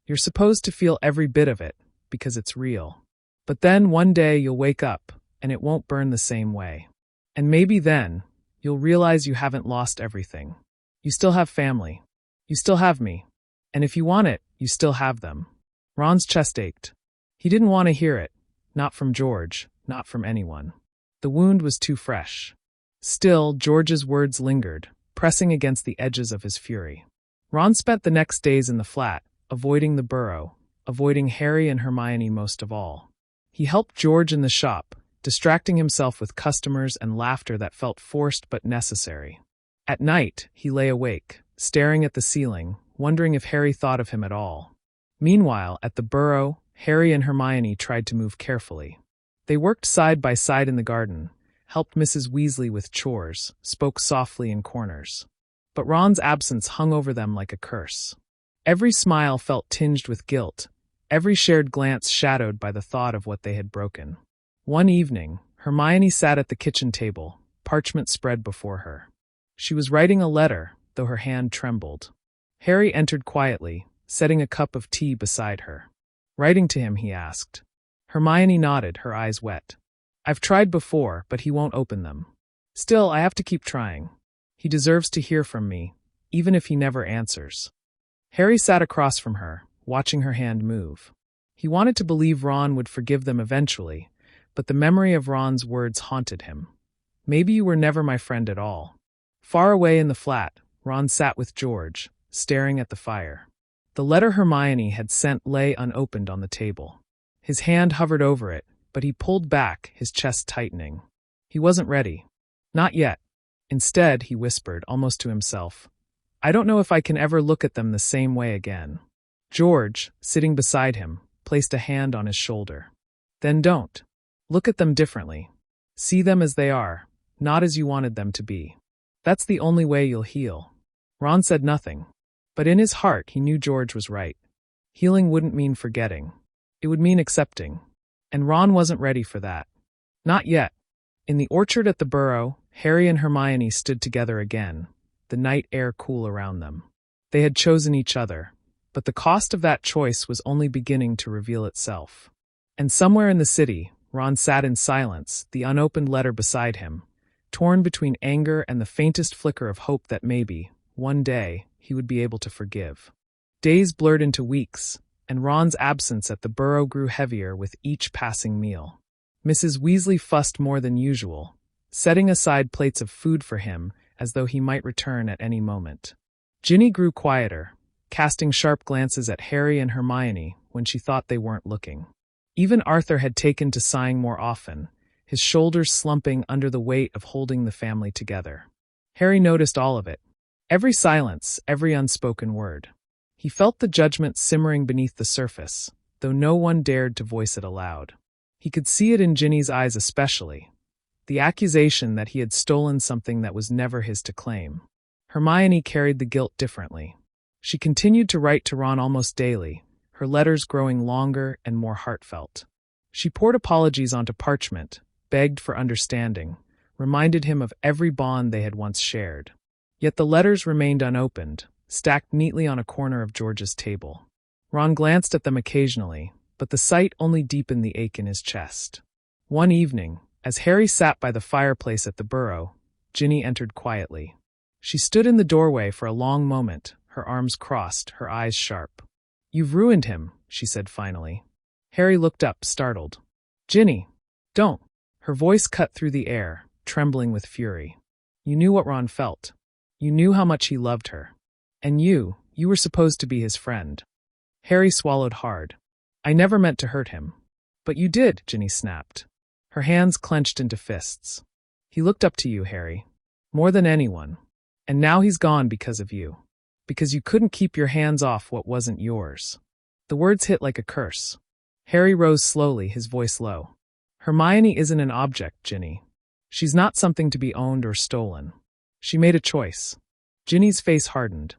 You're supposed to feel every bit of it, because it's real. But then one day you'll wake up, and it won't burn the same way. And maybe then, you'll realize you haven't lost everything. You still have family. You still have me. And if you want it, you still have them." Ron's chest ached. He didn't want to hear it. Not from George, not from anyone. The wound was too fresh. Still, George's words lingered, pressing against the edges of his fury. Ron spent the next days in the flat, avoiding the burrow, avoiding Harry and Hermione most of all. He helped George in the shop, distracting himself with customers and laughter that felt forced but necessary. At night, he lay awake, staring at the ceiling, wondering if Harry thought of him at all. Meanwhile, at the burrow, Harry and Hermione tried to move carefully. They worked side by side in the garden, helped Mrs. Weasley with chores, spoke softly in corners. But Ron's absence hung over them like a curse. Every smile felt tinged with guilt, every shared glance shadowed by the thought of what they had broken. One evening, Hermione sat at the kitchen table, parchment spread before her. She was writing a letter, though her hand trembled. Harry entered quietly, setting a cup of tea beside her. "Writing to him?" he asked. Hermione nodded, her eyes wet. "I've tried before, but he won't open them. Still, I have to keep trying. He deserves to hear from me, even if he never answers." Harry sat across from her, watching her hand move. He wanted to believe Ron would forgive them eventually, but the memory of Ron's words haunted him. "Maybe you were never my friend at all." Far away in the flat, Ron sat with George, staring at the fire. The letter Hermione had sent lay unopened on the table. His hand hovered over it, but he pulled back, his chest tightening. He wasn't ready. Not yet. Instead, he whispered, almost to himself, "I don't know if I can ever look at them the same way again." George, sitting beside him, placed a hand on his shoulder. "Then don't. Look at them differently. See them as they are, not as you wanted them to be. That's the only way you'll heal." Ron said nothing, but in his heart he knew George was right. Healing wouldn't mean forgetting. It would mean accepting. And Ron wasn't ready for that. Not yet. In the orchard at the burrow, Harry and Hermione stood together again, the night air cool around them. They had chosen each other, but the cost of that choice was only beginning to reveal itself. And somewhere in the city, Ron sat in silence, the unopened letter beside him, torn between anger and the faintest flicker of hope that maybe, one day, he would be able to forgive. Days blurred into weeks, and Ron's absence at the burrow grew heavier with each passing meal. Mrs. Weasley fussed more than usual, setting aside plates of food for him as though he might return at any moment. Ginny grew quieter, casting sharp glances at Harry and Hermione when she thought they weren't looking. Even Arthur had taken to sighing more often, his shoulders slumping under the weight of holding the family together. Harry noticed all of it. Every silence, every unspoken word. He felt the judgment simmering beneath the surface, though no one dared to voice it aloud. He could see it in Ginny's eyes especially, the accusation that he had stolen something that was never his to claim. Hermione carried the guilt differently. She continued to write to Ron almost daily, her letters growing longer and more heartfelt. She poured apologies onto parchment, begged for understanding, reminded him of every bond they had once shared. Yet the letters remained unopened, stacked neatly on a corner of George's table. Ron glanced at them occasionally, but the sight only deepened the ache in his chest. One evening, as Harry sat by the fireplace at the burrow, Ginny entered quietly. She stood in the doorway for a long moment, her arms crossed, her eyes sharp. "You've ruined him," she said finally. Harry looked up, startled. "Ginny, don't." Her voice cut through the air, trembling with fury. "You knew what Ron felt. You knew how much he loved her. And you were supposed to be his friend." Harry swallowed hard. "I never meant to hurt him." "But you did," Ginny snapped. Her hands clenched into fists. "He looked up to you, Harry. More than anyone. And now he's gone because of you. Because you couldn't keep your hands off what wasn't yours." The words hit like a curse. Harry rose slowly, his voice low. "Hermione isn't an object, Ginny. She's not something to be owned or stolen. She made a choice." Ginny's face hardened.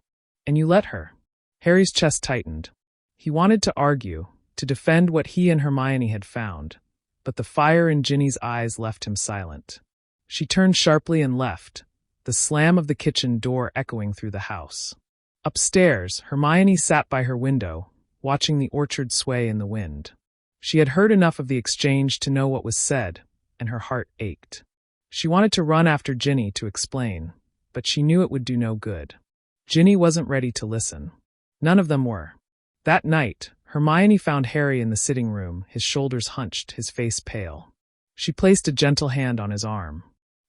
"And you let her." Harry's chest tightened. He wanted to argue, to defend what he and Hermione had found, but the fire in Ginny's eyes left him silent. She turned sharply and left, the slam of the kitchen door echoing through the house. Upstairs, Hermione sat by her window, watching the orchard sway in the wind. She had heard enough of the exchange to know what was said, and her heart ached. She wanted to run after Ginny to explain, but she knew it would do no good. Ginny wasn't ready to listen. None of them were. That night, Hermione found Harry in the sitting room, his shoulders hunched, his face pale. She placed a gentle hand on his arm.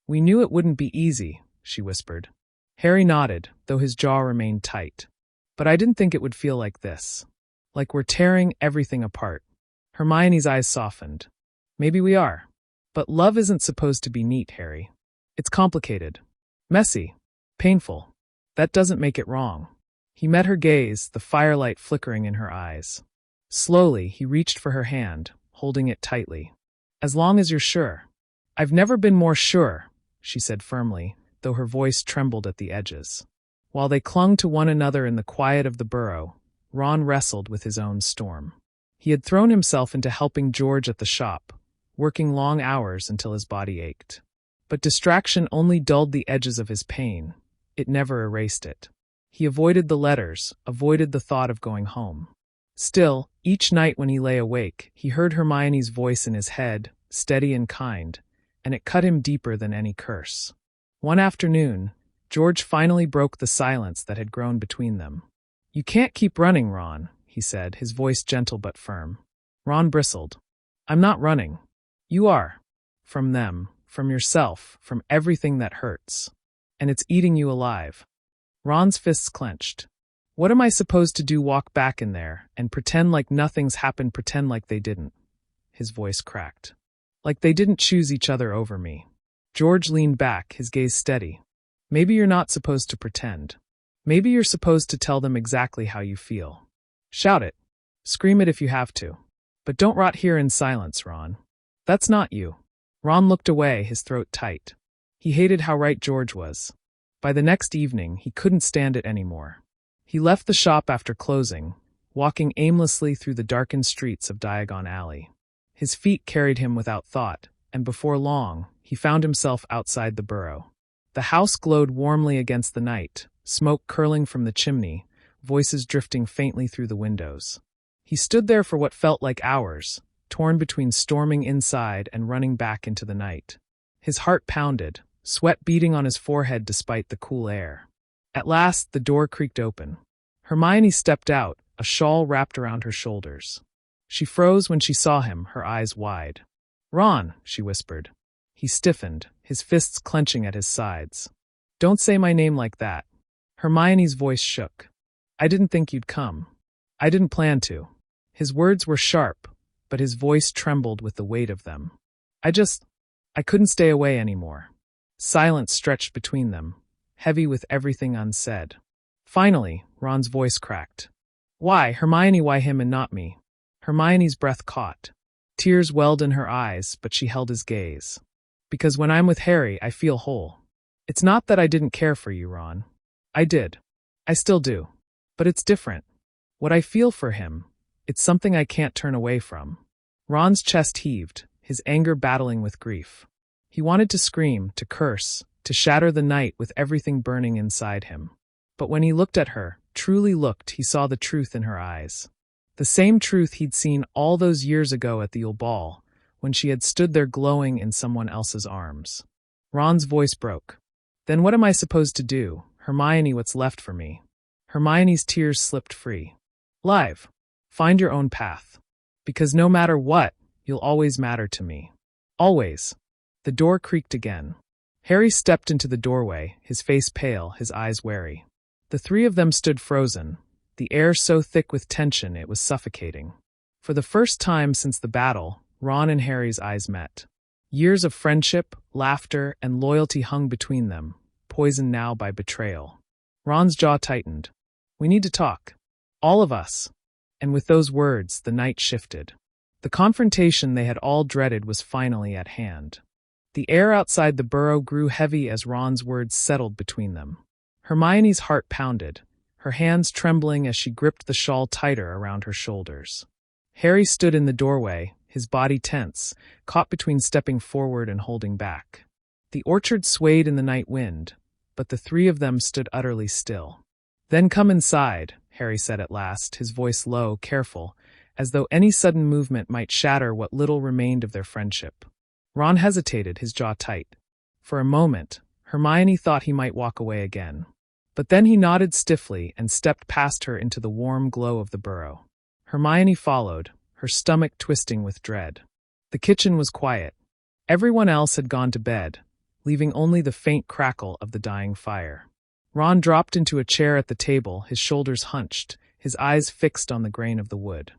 "We knew it wouldn't be easy," she whispered. Harry nodded, though his jaw remained tight. "But I didn't think it would feel like this. Like we're tearing everything apart." Hermione's eyes softened. "Maybe we are. But love isn't supposed to be neat, Harry. It's complicated. Messy. Painful. That doesn't make it wrong." He met her gaze, the firelight flickering in her eyes. Slowly, he reached for her hand, holding it tightly. "As long as you're sure." "I've never been more sure," she said firmly, though her voice trembled at the edges. While they clung to one another in the quiet of the burrow, Ron wrestled with his own storm. He had thrown himself into helping George at the shop, working long hours until his body ached. But distraction only dulled the edges of his pain. It never erased it. He avoided the letters, avoided the thought of going home. Still, each night when he lay awake, he heard Hermione's voice in his head, steady and kind, and it cut him deeper than any curse. One afternoon, George finally broke the silence that had grown between them. "You can't keep running, Ron," he said, his voice gentle but firm. Ron bristled. "I'm not running. You are. From them, from yourself, from everything that hurts. And it's eating you alive." Ron's fists clenched. "What am I supposed to do, walk back in there and pretend like nothing's happened, pretend like they didn't?" His voice cracked. "Like they didn't choose each other over me." George leaned back, his gaze steady. "Maybe you're not supposed to pretend. Maybe you're supposed to tell them exactly how you feel. Shout it. Scream it if you have to. But don't rot here in silence, Ron. That's not you." Ron looked away, his throat tight. He hated how right George was. By the next evening, he couldn't stand it anymore. He left the shop after closing, walking aimlessly through the darkened streets of Diagon Alley. His feet carried him without thought, and before long, he found himself outside the burrow. The house glowed warmly against the night, smoke curling from the chimney, voices drifting faintly through the windows. He stood there for what felt like hours, torn between storming inside and running back into the night. His heart pounded, sweat beading on his forehead despite the cool air. At last, the door creaked open. Hermione stepped out, a shawl wrapped around her shoulders. She froze when she saw him, her eyes wide. "Ron," she whispered. He stiffened, his fists clenching at his sides. "Don't say my name like that." Hermione's voice shook. "I didn't think you'd come. I didn't plan to." His words were sharp, but his voice trembled with the weight of them. I couldn't stay away anymore." Silence stretched between them, heavy with everything unsaid. Finally, Ron's voice cracked. "Why, Hermione, why him and not me?" Hermione's breath caught. Tears welled in her eyes, but she held his gaze. "Because when I'm with Harry, I feel whole. It's not that I didn't care for you, Ron. I did. I still do. But it's different. What I feel for him, it's something I can't turn away from. Ron's chest heaved, his anger battling with grief. He wanted to scream, to curse, to shatter the night with everything burning inside him. But when he looked at her, truly looked, he saw the truth in her eyes. The same truth he'd seen all those years ago at the Yule Ball, when she had stood there glowing in someone else's arms. Ron's voice broke. Then what am I supposed to do, Hermione? What's left for me? Hermione's tears slipped free. Live. Find your own path. Because no matter what, you'll always matter to me. Always. The door creaked again. Harry stepped into the doorway, his face pale, his eyes wary. The three of them stood frozen, the air so thick with tension it was suffocating. For the first time since the battle, Ron and Harry's eyes met. Years of friendship, laughter, and loyalty hung between them, poisoned now by betrayal. Ron's jaw tightened. We need to talk. All of us. And with those words, the night shifted. The confrontation they had all dreaded was finally at hand. The air outside the burrow grew heavy as Ron's words settled between them. Hermione's heart pounded, her hands trembling as she gripped the shawl tighter around her shoulders. Harry stood in the doorway, his body tense, caught between stepping forward and holding back. The orchard swayed in the night wind, but the three of them stood utterly still. Then come inside, Harry said at last, his voice low, careful, as though any sudden movement might shatter what little remained of their friendship. Ron hesitated, his jaw tight. For a moment, Hermione thought he might walk away again. But then he nodded stiffly and stepped past her into the warm glow of the burrow. Hermione followed, her stomach twisting with dread. The kitchen was quiet. Everyone else had gone to bed, leaving only the faint crackle of the dying fire. Ron dropped into a chair at the table, his shoulders hunched, his eyes fixed on the grain of the wood.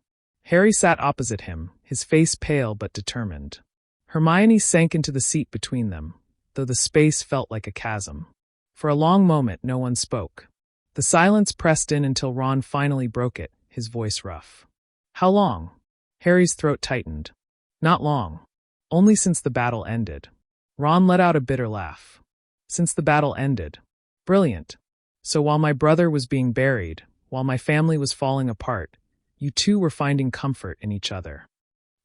Harry sat opposite him, his face pale but determined. Hermione sank into the seat between them, though the space felt like a chasm. For a long moment, no one spoke. The silence pressed in until Ron finally broke it, his voice rough. How long? Harry's throat tightened. Not long. Only since the battle ended. Ron let out a bitter laugh. Since the battle ended. Brilliant. So while my brother was being buried, while my family was falling apart, you two were finding comfort in each other.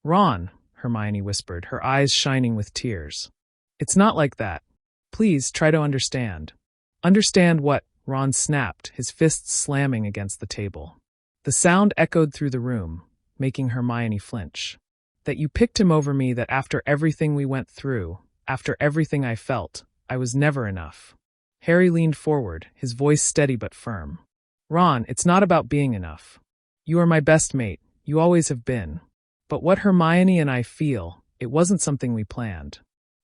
Ron, Hermione whispered, her eyes shining with tears. It's not like that. Please try to understand. Understand what? Ron snapped, his fists slamming against the table. The sound echoed through the room, making Hermione flinch. That you picked him over me, that after everything we went through, after everything I felt, I was never enough. Harry leaned forward, his voice steady but firm. Ron, it's not about being enough. You are my best mate, you always have been. But what Hermione and I feel, it wasn't something we planned.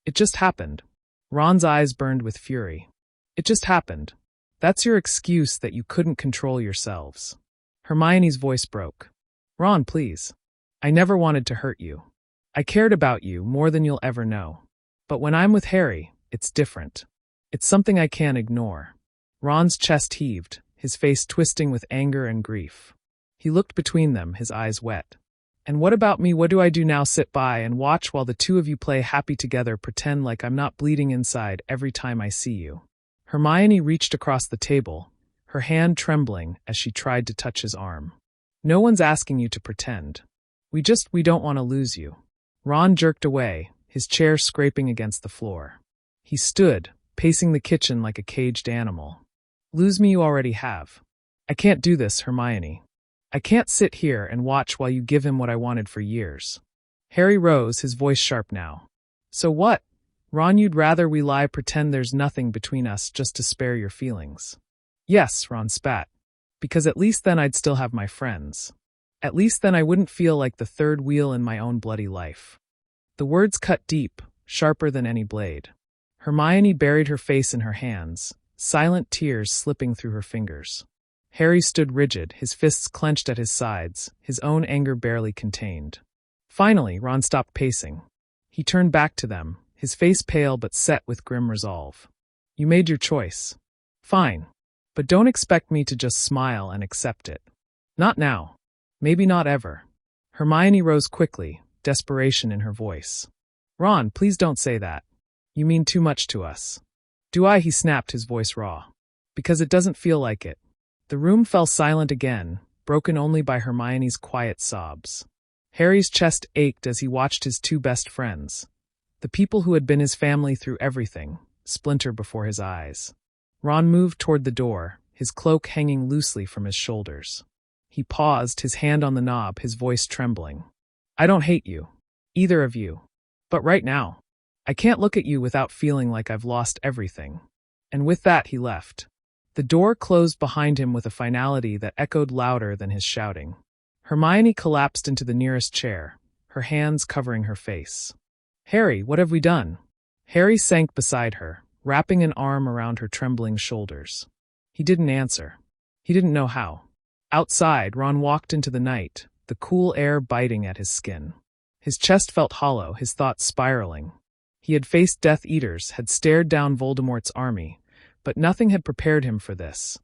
It just happened. Ron's eyes burned with fury. It just happened. That's your excuse that you couldn't control yourselves. Hermione's voice broke. Ron, please. I never wanted to hurt you. I cared about you more than you'll ever know. But when I'm with Harry, it's different. It's something I can't ignore. Ron's chest heaved, his face twisting with anger and grief. He looked between them, his eyes wet. And what about me? What do I do now? Sit by and watch while the two of you play happy together, pretend like I'm not bleeding inside every time I see you. Hermione reached across the table, her hand trembling as she tried to touch his arm. No one's asking you to pretend. We don't want to lose you. Ron jerked away, his chair scraping against the floor. He stood, pacing the kitchen like a caged animal. Lose me you already have. I can't do this, Hermione. I can't sit here and watch while you give him what I wanted for years. Harry rose, his voice sharp now. So what? Ron, you'd rather we lie, pretend there's nothing between us just to spare your feelings. Yes, Ron spat. Because at least then I'd still have my friends. At least then I wouldn't feel like the third wheel in my own bloody life. The words cut deep, sharper than any blade. Hermione buried her face in her hands, silent tears slipping through her fingers. Harry stood rigid, his fists clenched at his sides, his own anger barely contained. Finally, Ron stopped pacing. He turned back to them, his face pale but set with grim resolve. You made your choice. Fine. But don't expect me to just smile and accept it. Not now. Maybe not ever. Hermione rose quickly, desperation in her voice. Ron, please don't say that. You mean too much to us. Do I? He snapped, his voice raw. Because it doesn't feel like it. The room fell silent again, broken only by Hermione's quiet sobs. Harry's chest ached as he watched his two best friends, the people who had been his family through everything, splinter before his eyes. Ron moved toward the door, his cloak hanging loosely from his shoulders. He paused, his hand on the knob, his voice trembling. I don't hate you. Either of you. But right now, I can't look at you without feeling like I've lost everything. And with that, he left. The door closed behind him with a finality that echoed louder than his shouting. Hermione collapsed into the nearest chair, her hands covering her face. Harry, what have we done? Harry sank beside her, wrapping an arm around her trembling shoulders. He didn't answer. He didn't know how. Outside, Ron walked into the night, the cool air biting at his skin. His chest felt hollow, his thoughts spiraling. He had faced Death Eaters, had stared down Voldemort's army, but nothing had prepared him for this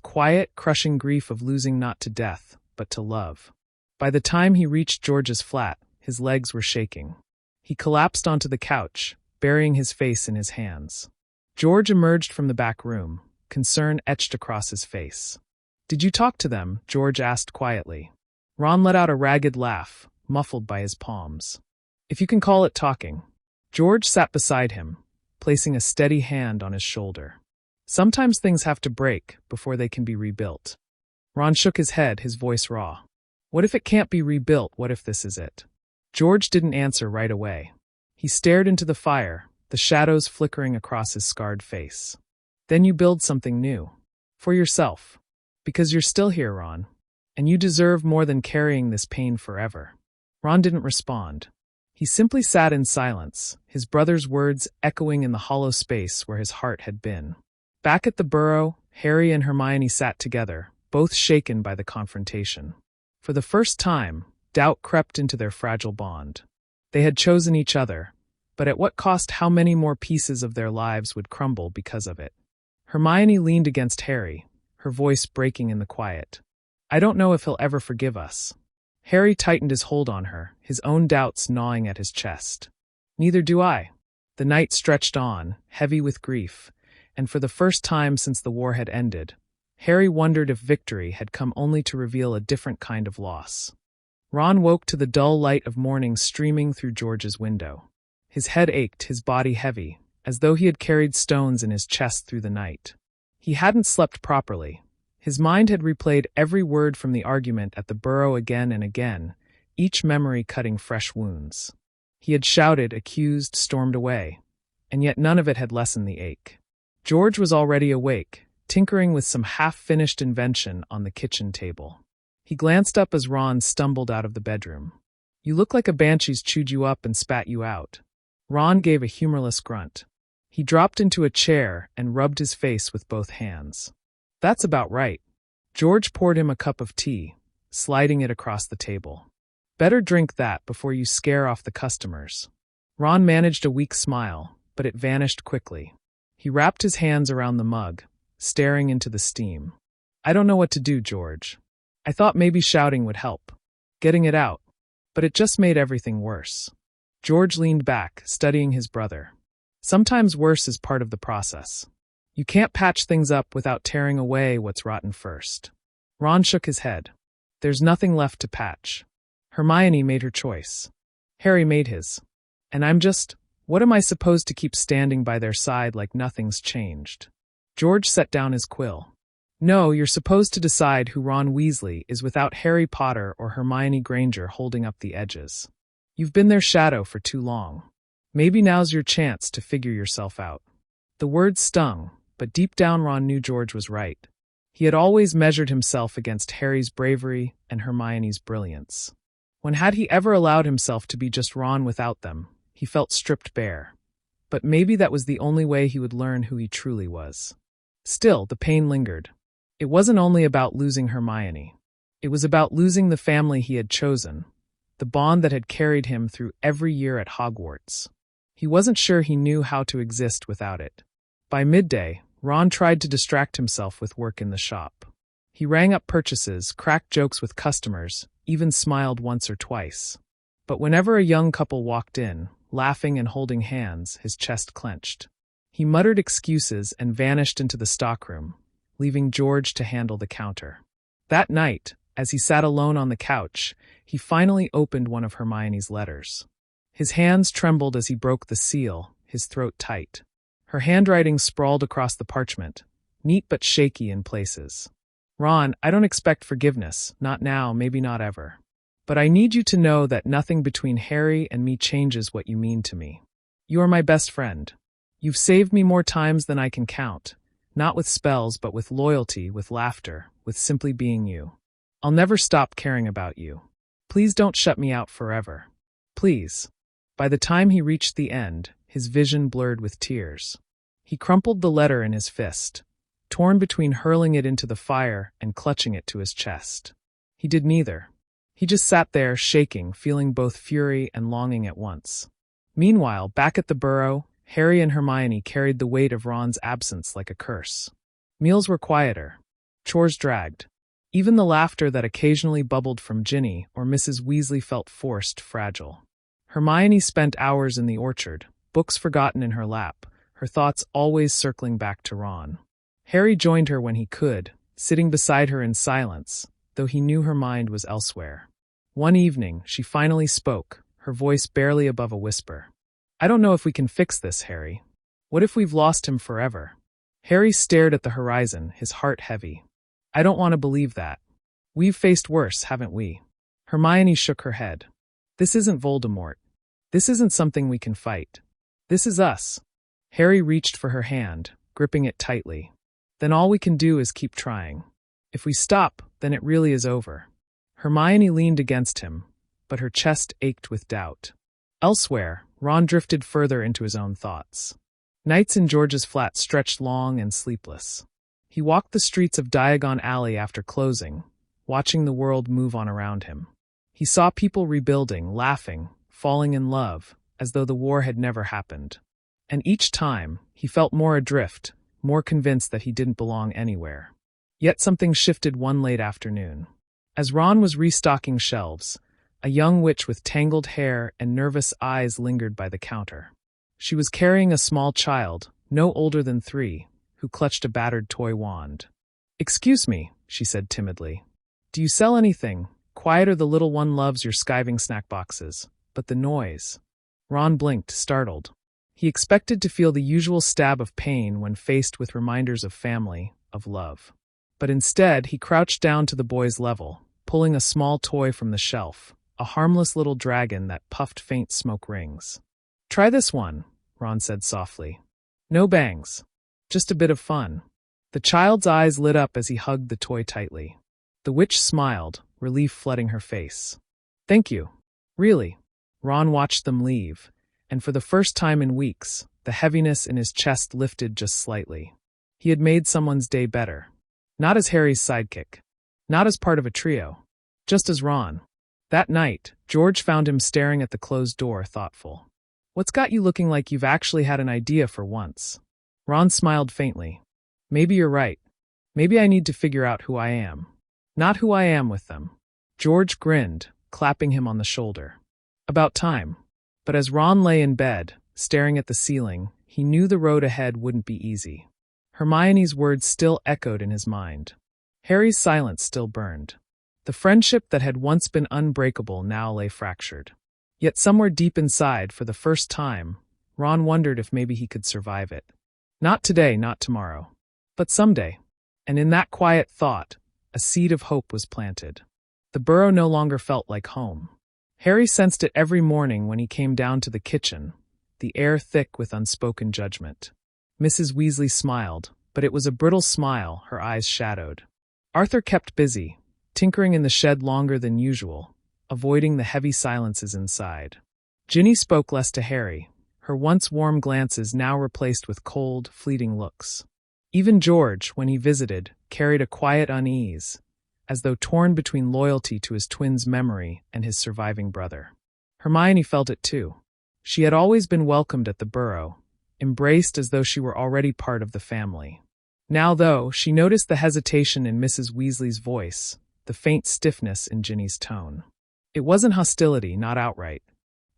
quiet, crushing grief of losing not to death, but to love. By the time he reached George's flat, his legs were shaking. He collapsed onto the couch, burying his face in his hands. George emerged from the back room, concern etched across his face. Did you talk to them? George asked quietly. Ron let out a ragged laugh, muffled by his palms. If you can call it talking. George sat beside him, placing a steady hand on his shoulder. Sometimes things have to break before they can be rebuilt. Ron shook his head, his voice raw. What if it can't be rebuilt? What if this is it? George didn't answer right away. He stared into the fire, the shadows flickering across his scarred face. Then you build something new. For yourself. Because you're still here, Ron. And you deserve more than carrying this pain forever. Ron didn't respond. He simply sat in silence, his brother's words echoing in the hollow space where his heart had been. Back at the burrow, Harry and Hermione sat together, both shaken by the confrontation. For the first time, doubt crept into their fragile bond. They had chosen each other, but at what cost? How many more pieces of their lives would crumble because of it? Hermione leaned against Harry, her voice breaking in the quiet. I don't know if he'll ever forgive us. Harry tightened his hold on her, his own doubts gnawing at his chest. Neither do I. The night stretched on, heavy with grief, and for the first time since the war had ended, Harry wondered if victory had come only to reveal a different kind of loss. Ron woke to the dull light of morning streaming through George's window. His head ached, his body heavy, as though he had carried stones in his chest through the night. He hadn't slept properly. His mind had replayed every word from the argument at the burrow again and again, each memory cutting fresh wounds. He had shouted, accused, stormed away, and yet none of it had lessened the ache. George was already awake, tinkering with some half-finished invention on the kitchen table. He glanced up as Ron stumbled out of the bedroom. You look like a banshee's chewed you up and spat you out. Ron gave a humorless grunt. He dropped into a chair and rubbed his face with both hands. That's about right. George poured him a cup of tea, sliding it across the table. Better drink that before you scare off the customers. Ron managed a weak smile, but it vanished quickly. He wrapped his hands around the mug, staring into the steam. I don't know what to do, George. I thought maybe shouting would help. Getting it out. But it just made everything worse. George leaned back, studying his brother. Sometimes worse is part of the process. You can't patch things up without tearing away what's rotten first. Ron shook his head. There's nothing left to patch. Hermione made her choice. Harry made his. And what am I supposed to keep standing by their side like nothing's changed? George set down his quill. No, you're supposed to decide who Ron Weasley is without Harry Potter or Hermione Granger holding up the edges. You've been their shadow for too long. Maybe now's your chance to figure yourself out. The words stung, but deep down Ron knew George was right. He had always measured himself against Harry's bravery and Hermione's brilliance. When had he ever allowed himself to be just Ron without them, he felt stripped bare. But maybe that was the only way he would learn who he truly was. Still, the pain lingered. It wasn't only about losing Hermione. It was about losing the family he had chosen, the bond that had carried him through every year at Hogwarts. He wasn't sure he knew how to exist without it. By midday, Ron tried to distract himself with work in the shop. He rang up purchases, cracked jokes with customers, even smiled once or twice. But whenever a young couple walked in, laughing and holding hands, his chest clenched. He muttered excuses and vanished into the stockroom, leaving George to handle the counter. That night, as he sat alone on the couch, he finally opened one of Hermione's letters. His hands trembled as he broke the seal, his throat tight. Her handwriting sprawled across the parchment, neat but shaky in places. Ron, I don't expect forgiveness, not now, maybe not ever. But I need you to know that nothing between Harry and me changes what you mean to me. You are my best friend. You've saved me more times than I can count, not with spells but with loyalty, with laughter, with simply being you. I'll never stop caring about you. Please don't shut me out forever. Please. By the time he reached the end, his vision blurred with tears. He crumpled the letter in his fist, torn between hurling it into the fire and clutching it to his chest. He did neither. He just sat there, shaking, feeling both fury and longing at once. Meanwhile, back at the burrow, Harry and Hermione carried the weight of Ron's absence like a curse. Meals were quieter. Chores dragged. Even the laughter that occasionally bubbled from Ginny or Mrs. Weasley felt forced, fragile. Hermione spent hours in the orchard, books forgotten in her lap, her thoughts always circling back to Ron. Harry joined her when he could, sitting beside her in silence, though he knew her mind was elsewhere. One evening, she finally spoke, her voice barely above a whisper. I don't know if we can fix this, Harry. What if we've lost him forever? Harry stared at the horizon, his heart heavy. I don't want to believe that. We've faced worse, haven't we? Hermione shook her head. This isn't Voldemort. This isn't something we can fight. This is us. Harry reached for her hand, gripping it tightly. Then all we can do is keep trying. If we stop, then it really is over. Hermione leaned against him, but her chest ached with doubt. Elsewhere, Ron drifted further into his own thoughts. Nights in George's flat stretched long and sleepless. He walked the streets of Diagon Alley after closing, watching the world move on around him. He saw people rebuilding, laughing, falling in love, as though the war had never happened. And each time, he felt more adrift, more convinced that he didn't belong anywhere. Yet something shifted one late afternoon. As Ron was restocking shelves, a young witch with tangled hair and nervous eyes lingered by the counter. She was carrying a small child, no older than 3, who clutched a battered toy wand. Excuse me, she said timidly. Do you sell anything? Quieter, the little one loves your skiving snack boxes. But the noise. Ron blinked, startled. He expected to feel the usual stab of pain when faced with reminders of family, of love. But instead, he crouched down to the boy's level, pulling a small toy from the shelf, a harmless little dragon that puffed faint smoke rings. Try this one, Ron said softly. No bangs. Just a bit of fun. The child's eyes lit up as he hugged the toy tightly. The witch smiled, relief flooding her face. Thank you. Really. Ron watched them leave, and for the first time in weeks, the heaviness in his chest lifted just slightly. He had made someone's day better. Not as Harry's sidekick. Not as part of a trio. Just as Ron. That night, George found him staring at the closed door, thoughtful. What's got you looking like you've actually had an idea for once? Ron smiled faintly. Maybe you're right. Maybe I need to figure out who I am. Not who I am with them. George grinned, clapping him on the shoulder. About time. But as Ron lay in bed, staring at the ceiling, he knew the road ahead wouldn't be easy. Hermione's words still echoed in his mind. Harry's silence still burned. The friendship that had once been unbreakable now lay fractured. Yet somewhere deep inside, for the first time, Ron wondered if maybe he could survive it. Not today, not tomorrow. But someday. And in that quiet thought, a seed of hope was planted. The burrow no longer felt like home. Harry sensed it every morning when he came down to the kitchen, the air thick with unspoken judgment. Mrs. Weasley smiled, but it was a brittle smile, her eyes shadowed. Arthur kept busy, tinkering in the shed longer than usual, avoiding the heavy silences inside. Ginny spoke less to Harry, her once warm glances now replaced with cold, fleeting looks. Even George, when he visited, carried a quiet unease, as though torn between loyalty to his twin's memory and his surviving brother. Hermione felt it too. She had always been welcomed at the burrow, embraced as though she were already part of the family. Now, though, she noticed the hesitation in Mrs. Weasley's voice, the faint stiffness in Ginny's tone. It wasn't hostility, not outright.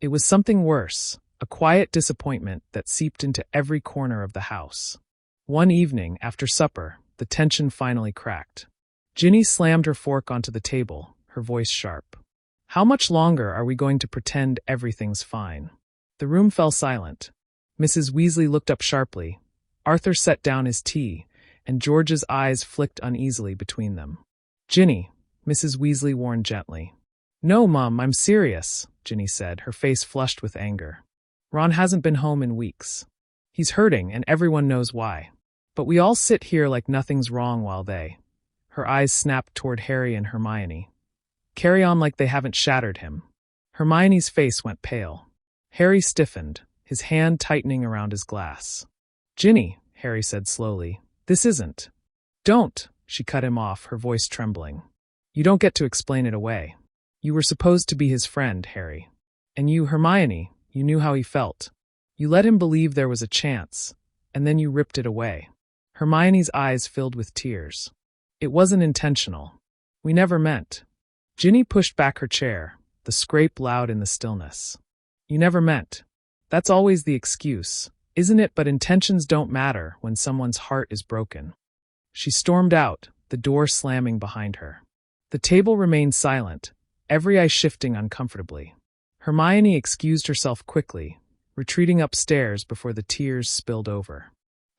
It was something worse, a quiet disappointment that seeped into every corner of the house. One evening, after supper, the the tension finally cracked. Ginny slammed her fork onto the table, her voice sharp. How much longer are we going to pretend everything's fine? The room fell silent. Mrs. Weasley looked up sharply. Arthur set down his tea, and George's eyes flicked uneasily between them. Ginny, Mrs. Weasley warned gently. No, Mum, I'm serious, Ginny said, her face flushed with anger. Ron hasn't been home in weeks. He's hurting, and everyone knows why. But we all sit here like nothing's wrong while they— Her eyes snapped toward Harry and Hermione. Carry on like they haven't shattered him. Hermione's face went pale. Harry stiffened, his hand tightening around his glass. Ginny, Harry said slowly, this isn't. Don't, she cut him off, her voice trembling. You don't get to explain it away. You were supposed to be his friend, Harry. And you, Hermione, you knew how he felt. You let him believe there was a chance, and then you ripped it away. Hermione's eyes filled with tears. It wasn't intentional. We never meant. Ginny pushed back her chair, the scrape loud in the stillness. You never meant. That's always the excuse, isn't it? But intentions don't matter when someone's heart is broken. She stormed out, the door slamming behind her. The table remained silent, every eye shifting uncomfortably. Hermione excused herself quickly, retreating upstairs before the tears spilled over.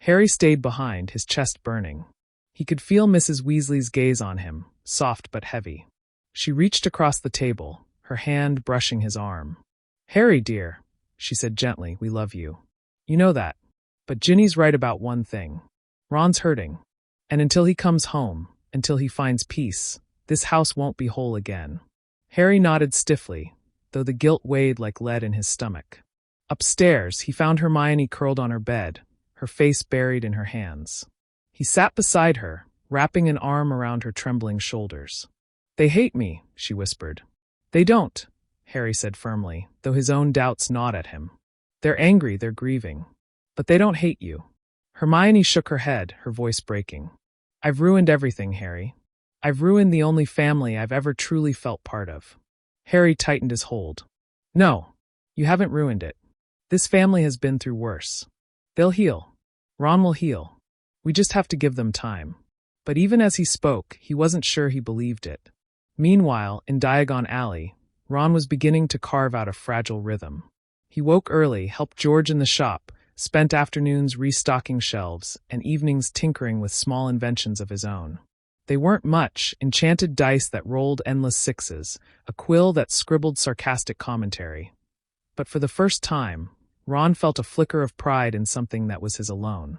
Harry stayed behind, his chest burning. He could feel Mrs. Weasley's gaze on him, soft but heavy. She reached across the table, her hand brushing his arm. Harry, dear, she said gently, we love you. You know that. But Ginny's right about one thing. Ron's hurting. And until he comes home, until he finds peace, this house won't be whole again. Harry nodded stiffly, though the guilt weighed like lead in his stomach. Upstairs, he found Hermione curled on her bed, her face buried in her hands. He sat beside her, wrapping an arm around her trembling shoulders. They hate me, she whispered. They don't, Harry said firmly, though his own doubts gnawed at him. They're angry, they're grieving. But they don't hate you. Hermione shook her head, her voice breaking. I've ruined everything, Harry. I've ruined the only family I've ever truly felt part of. Harry tightened his hold. No, you haven't ruined it. This family has been through worse. They'll heal. Ron will heal. We just have to give them time. But even as he spoke, he wasn't sure he believed it. Meanwhile, in Diagon Alley, Ron was beginning to carve out a fragile rhythm. He woke early, helped George in the shop, spent afternoons restocking shelves, and evenings tinkering with small inventions of his own. They weren't much, enchanted dice that rolled endless sixes, a quill that scribbled sarcastic commentary. But for the first time, Ron felt a flicker of pride in something that was his alone.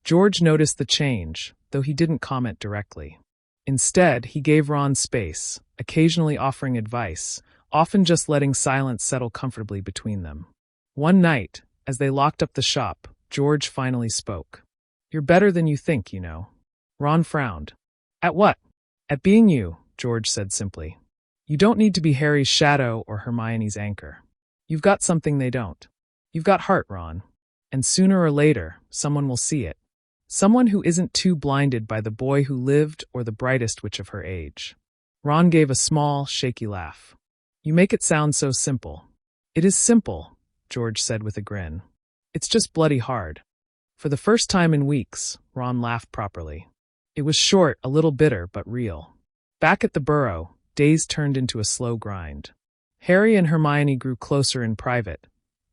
George noticed the change, though he didn't comment directly. Instead, he gave Ron space, occasionally offering advice, often just letting silence settle comfortably between them. One night, as they locked up the shop, George finally spoke. You're better than you think, you know. Ron frowned. At what? At being you, George said simply. You don't need to be Harry's shadow or Hermione's anchor. You've got something they don't. You've got heart, Ron. And sooner or later, someone will see it. Someone who isn't too blinded by the boy who lived or the brightest witch of her age. Ron gave a small, shaky laugh. You make it sound so simple. It is simple, George said with a grin. It's just bloody hard. For the first time in weeks, Ron laughed properly. It was short, a little bitter, but real. Back at the Burrow, days turned into a slow grind. Harry and Hermione grew closer in private,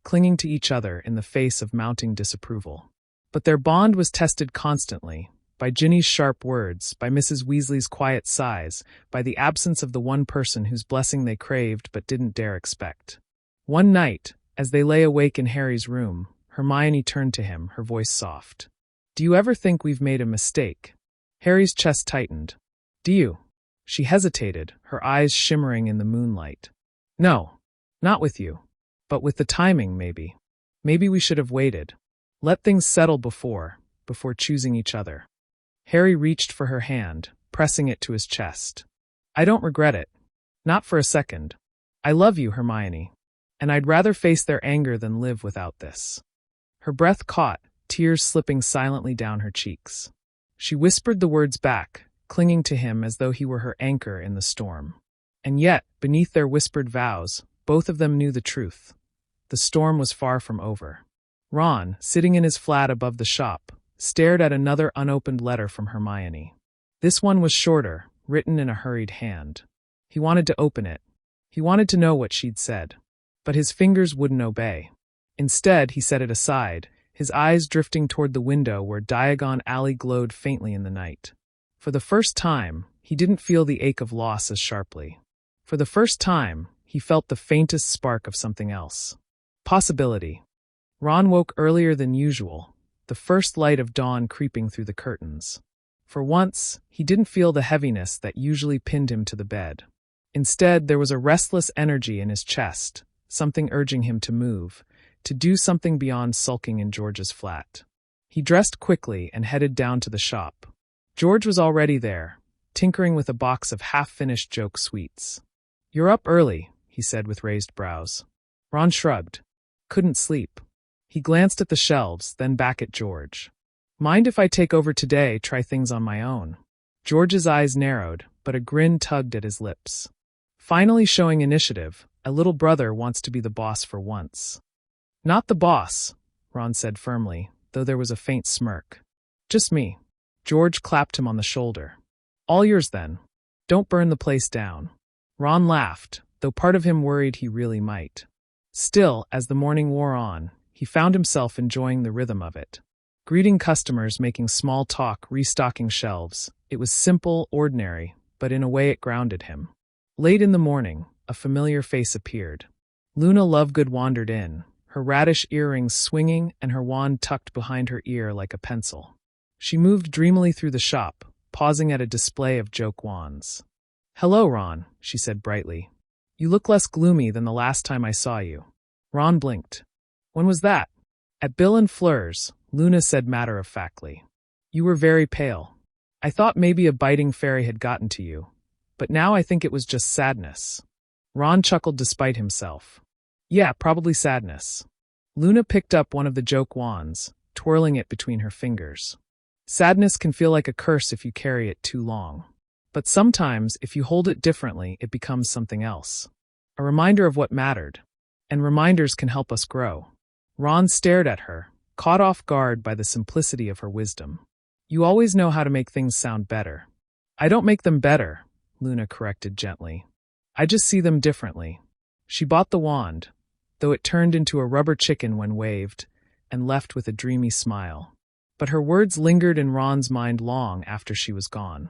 clinging to each other in the face of mounting disapproval. But their bond was tested constantly, by Ginny's sharp words, by Mrs. Weasley's quiet sighs, by the absence of the one person whose blessing they craved but didn't dare expect. One night, as they lay awake in Harry's room, Hermione turned to him, her voice soft. Do you ever think we've made a mistake? Harry's chest tightened. Do you? She hesitated, her eyes shimmering in the moonlight. No, not with you. But with the timing, maybe. Maybe we should have waited. Let things settle before choosing each other. Harry reached for her hand, pressing it to his chest. I don't regret it. Not for a second. I love you, Hermione. And I'd rather face their anger than live without this. Her breath caught, tears slipping silently down her cheeks. She whispered the words back, clinging to him as though he were her anchor in the storm. And yet, beneath their whispered vows, both of them knew the truth. The storm was far from over. Ron, sitting in his flat above the shop, stared at another unopened letter from Hermione. This one was shorter, written in a hurried hand. He wanted to open it. He wanted to know what she'd said. But his fingers wouldn't obey. Instead, he set it aside, his eyes drifting toward the window where Diagon Alley glowed faintly in the night. For the first time, he didn't feel the ache of loss as sharply. For the first time, he felt the faintest spark of something else. Possibility. Ron woke earlier than usual, the first light of dawn creeping through the curtains. For once, he didn't feel the heaviness that usually pinned him to the bed. Instead, there was a restless energy in his chest, something urging him to move, to do something beyond sulking in George's flat. He dressed quickly and headed down to the shop. George was already there, tinkering with a box of half-finished joke sweets. "You're up early," he said with raised brows. Ron shrugged. Couldn't sleep. He glanced at the shelves, then back at George. "Mind if I take over today, try things on my own?" George's eyes narrowed, but a grin tugged at his lips. Finally showing initiative, a little brother wants to be the boss for once. "Not the boss," Ron said firmly, though there was a faint smirk. "Just me." George clapped him on the shoulder. "All yours then. Don't burn the place down." Ron laughed, though part of him worried he really might. Still, as the morning wore on, he found himself enjoying the rhythm of it. Greeting customers, making small talk, restocking shelves. It was simple, ordinary, but in a way it grounded him. Late in the morning, a familiar face appeared. Luna Lovegood wandered in, her radish earrings swinging and her wand tucked behind her ear like a pencil. She moved dreamily through the shop, pausing at a display of joke wands. "Hello, Ron," she said brightly. "You look less gloomy than the last time I saw you." Ron blinked. "When was that?" "At Bill and Fleur's," Luna said matter-of-factly. "You were very pale. I thought maybe a biting fairy had gotten to you, but now I think it was just sadness." Ron chuckled despite himself. "Yeah, probably sadness." Luna picked up one of the joke wands, twirling it between her fingers. "Sadness can feel like a curse if you carry it too long. But sometimes, if you hold it differently, it becomes something else. A reminder of what mattered. And reminders can help us grow." Ron stared at her, caught off guard by the simplicity of her wisdom. "You always know how to make things sound better." "I don't make them better," Luna corrected gently. "I just see them differently." She bought the wand, though it turned into a rubber chicken when waved, and left with a dreamy smile. But her words lingered in Ron's mind long after she was gone.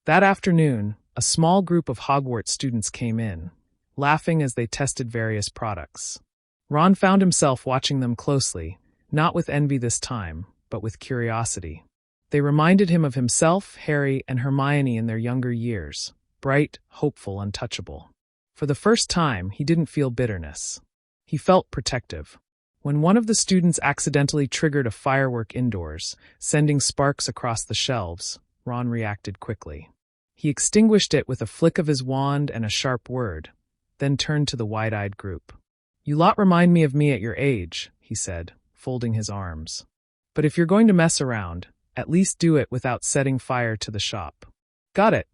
That afternoon, a small group of Hogwarts students came in, laughing as they tested various products. Ron found himself watching them closely, not with envy this time, but with curiosity. They reminded him of himself, Harry, and Hermione in their younger years, bright, hopeful, untouchable. For the first time, he didn't feel bitterness. He felt protective. When one of the students accidentally triggered a firework indoors, sending sparks across the shelves, Ron reacted quickly. He extinguished it with a flick of his wand and a sharp word, then turned to the wide-eyed group. "You lot remind me of me at your age," he said, folding his arms. "But if you're going to mess around, at least do it without setting fire to the shop." "Got it."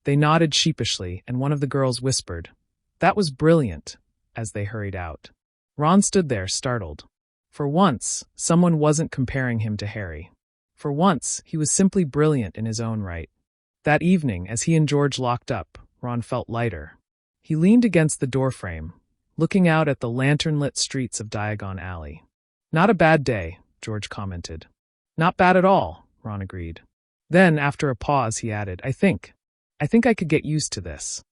They nodded sheepishly, and one of the girls whispered, "That was brilliant," as they hurried out. Ron stood there, startled. For once, someone wasn't comparing him to Harry. For once, he was simply brilliant in his own right. That evening, as he and George locked up, Ron felt lighter. He leaned against the doorframe, looking out at the lantern-lit streets of Diagon Alley. "Not a bad day," George commented. "Not bad at all," Ron agreed. Then, after a pause, he added, I think I could get used to this."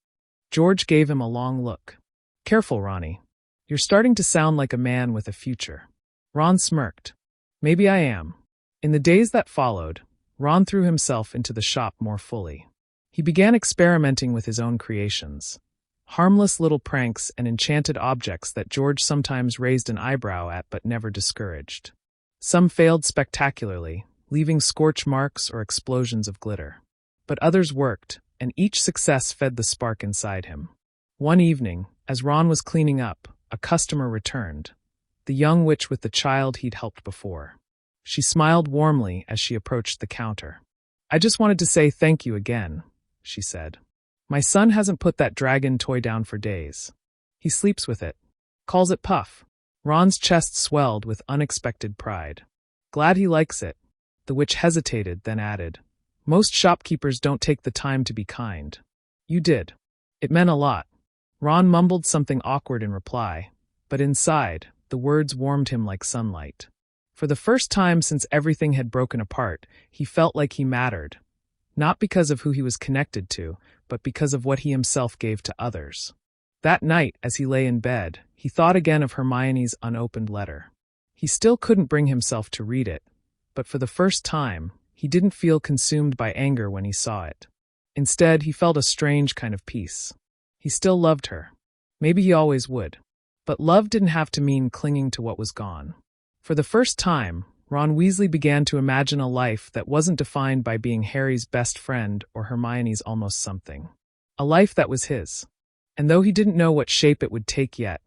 George gave him a long look. "Careful, Ronnie. You're starting to sound like a man with a future." Ron smirked. "Maybe I am." In the days that followed, Ron threw himself into the shop more fully. He began experimenting with his own creations. Harmless little pranks and enchanted objects that George sometimes raised an eyebrow at but never discouraged. Some failed spectacularly, leaving scorch marks or explosions of glitter. But others worked, and each success fed the spark inside him. One evening, as Ron was cleaning up, a customer returned, the young witch with the child he'd helped before. She smiled warmly as she approached the counter. "I just wanted to say thank you again," she said. "My son hasn't put that dragon toy down for days. He sleeps with it. Calls it Puff." Ron's chest swelled with unexpected pride. "Glad he likes it. The witch hesitated, then added, "Most shopkeepers don't take the time to be kind. You did. It meant a lot." Ron mumbled something awkward in reply, but inside, the words warmed him like sunlight. For the first time since everything had broken apart, he felt like he mattered, not because of who he was connected to, but because of what he himself gave to others. That night, as he lay in bed, he thought again of Hermione's unopened letter. He still couldn't bring himself to read it, but for the first time, he didn't feel consumed by anger when he saw it. Instead, he felt a strange kind of peace. He still loved her. Maybe he always would. But love didn't have to mean clinging to what was gone. For the first time, Ron Weasley began to imagine a life that wasn't defined by being Harry's best friend or Hermione's almost something. A life that was his. And though he didn't know what shape it would take yet,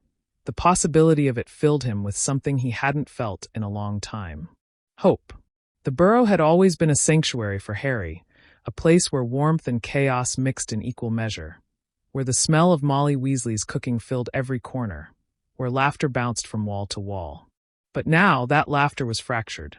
the possibility of it filled him with something he hadn't felt in a long time. Hope. The burrow had always been a sanctuary for Harry, a place where warmth and chaos mixed in equal measure, where the smell of Molly Weasley's cooking filled every corner, where laughter bounced from wall to wall. But now that laughter was fractured.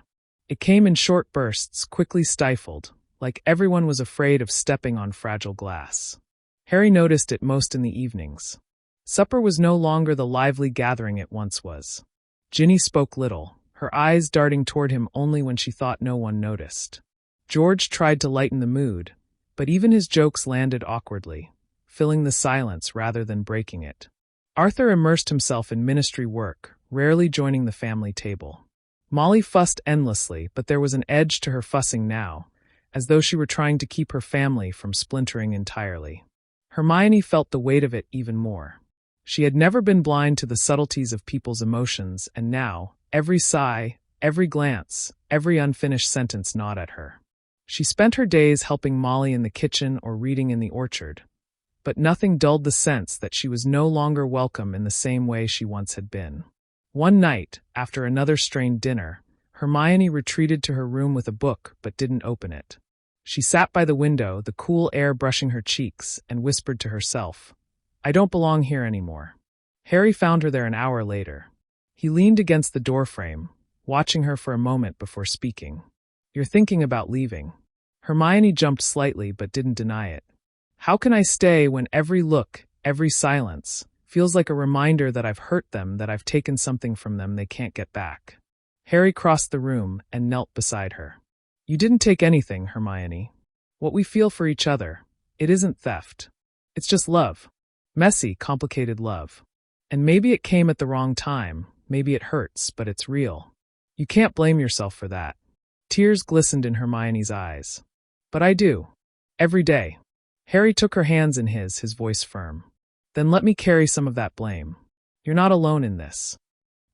It came in short bursts, quickly stifled, like everyone was afraid of stepping on fragile glass. Harry noticed it most in the evenings. Supper was no longer the lively gathering it once was. Ginny spoke little, her eyes darting toward him only when she thought no one noticed. George tried to lighten the mood, but even his jokes landed awkwardly, filling the silence rather than breaking it. Arthur immersed himself in ministry work, rarely joining the family table. Molly fussed endlessly, but there was an edge to her fussing now, as though she were trying to keep her family from splintering entirely. Hermione felt the weight of it even more. She had never been blind to the subtleties of people's emotions, and now, every sigh, every glance, every unfinished sentence gnawed at her. She spent her days helping Molly in the kitchen or reading in the orchard, but nothing dulled the sense that she was no longer welcome in the same way she once had been. One night, after another strained dinner, Hermione retreated to her room with a book but didn't open it. She sat by the window, the cool air brushing her cheeks, and whispered to herself, "I don't belong here anymore." Harry found her there an hour later. He leaned against the doorframe, watching her for a moment before speaking. "You're thinking about leaving." Hermione jumped slightly but didn't deny it. "How can I stay when every look, every silence, feels like a reminder that I've hurt them, that I've taken something from them they can't get back?" Harry crossed the room and knelt beside her. "You didn't take anything, Hermione. What we feel for each other, it isn't theft. It's just love. Messy, complicated love. And maybe it came at the wrong time, maybe it hurts, but it's real. You can't blame yourself for that." Tears glistened in Hermione's eyes. "But I do. Every day." Harry took her hands in his voice firm. "Then let me carry some of that blame. You're not alone in this."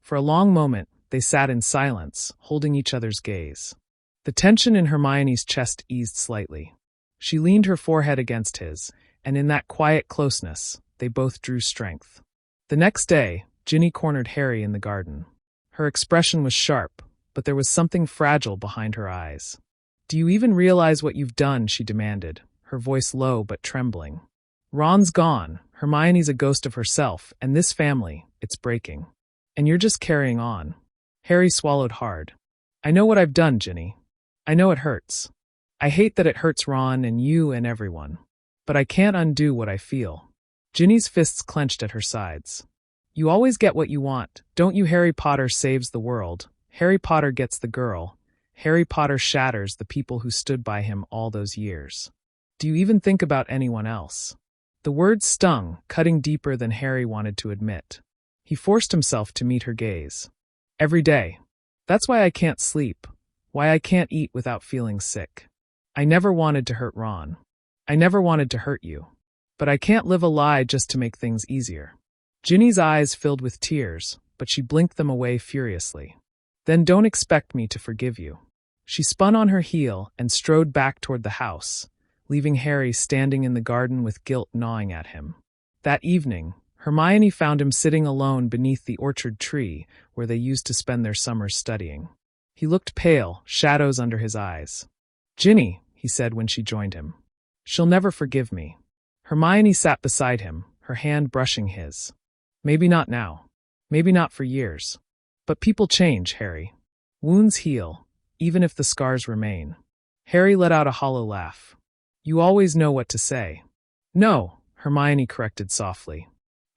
For a long moment, they sat in silence, holding each other's gaze. The tension in Hermione's chest eased slightly. She leaned her forehead against his, and in that quiet closeness, they both drew strength. The next day, Ginny cornered Harry in the garden. Her expression was sharp, but there was something fragile behind her eyes. "Do you even realize what you've done?" she demanded, her voice low but trembling. "Ron's gone, Hermione's a ghost of herself, and this family, it's breaking. And you're just carrying on." Harry swallowed hard. "I know what I've done, Ginny. I know it hurts. I hate that it hurts Ron and you and everyone. But I can't undo what I feel." Ginny's fists clenched at her sides. "You always get what you want, don't you? Harry Potter saves the world. Harry Potter gets the girl. Harry Potter shatters the people who stood by him all those years. Do you even think about anyone else?" The words stung, cutting deeper than Harry wanted to admit. He forced himself to meet her gaze. "Every day. That's why I can't sleep. Why I can't eat without feeling sick. I never wanted to hurt Ron. I never wanted to hurt you. But I can't live a lie just to make things easier." Ginny's eyes filled with tears, but she blinked them away furiously. "Then don't expect me to forgive you." She spun on her heel and strode back toward the house, leaving Harry standing in the garden with guilt gnawing at him. That evening, Hermione found him sitting alone beneath the orchard tree where they used to spend their summers studying. He looked pale, shadows under his eyes. "Ginny," he said when she joined him. "She'll never forgive me." Hermione sat beside him, her hand brushing his. "Maybe not now. Maybe not for years. But people change, Harry. Wounds heal. even if the scars remain. Harry let out a hollow laugh. You always know what to say. No, Hermione corrected softly.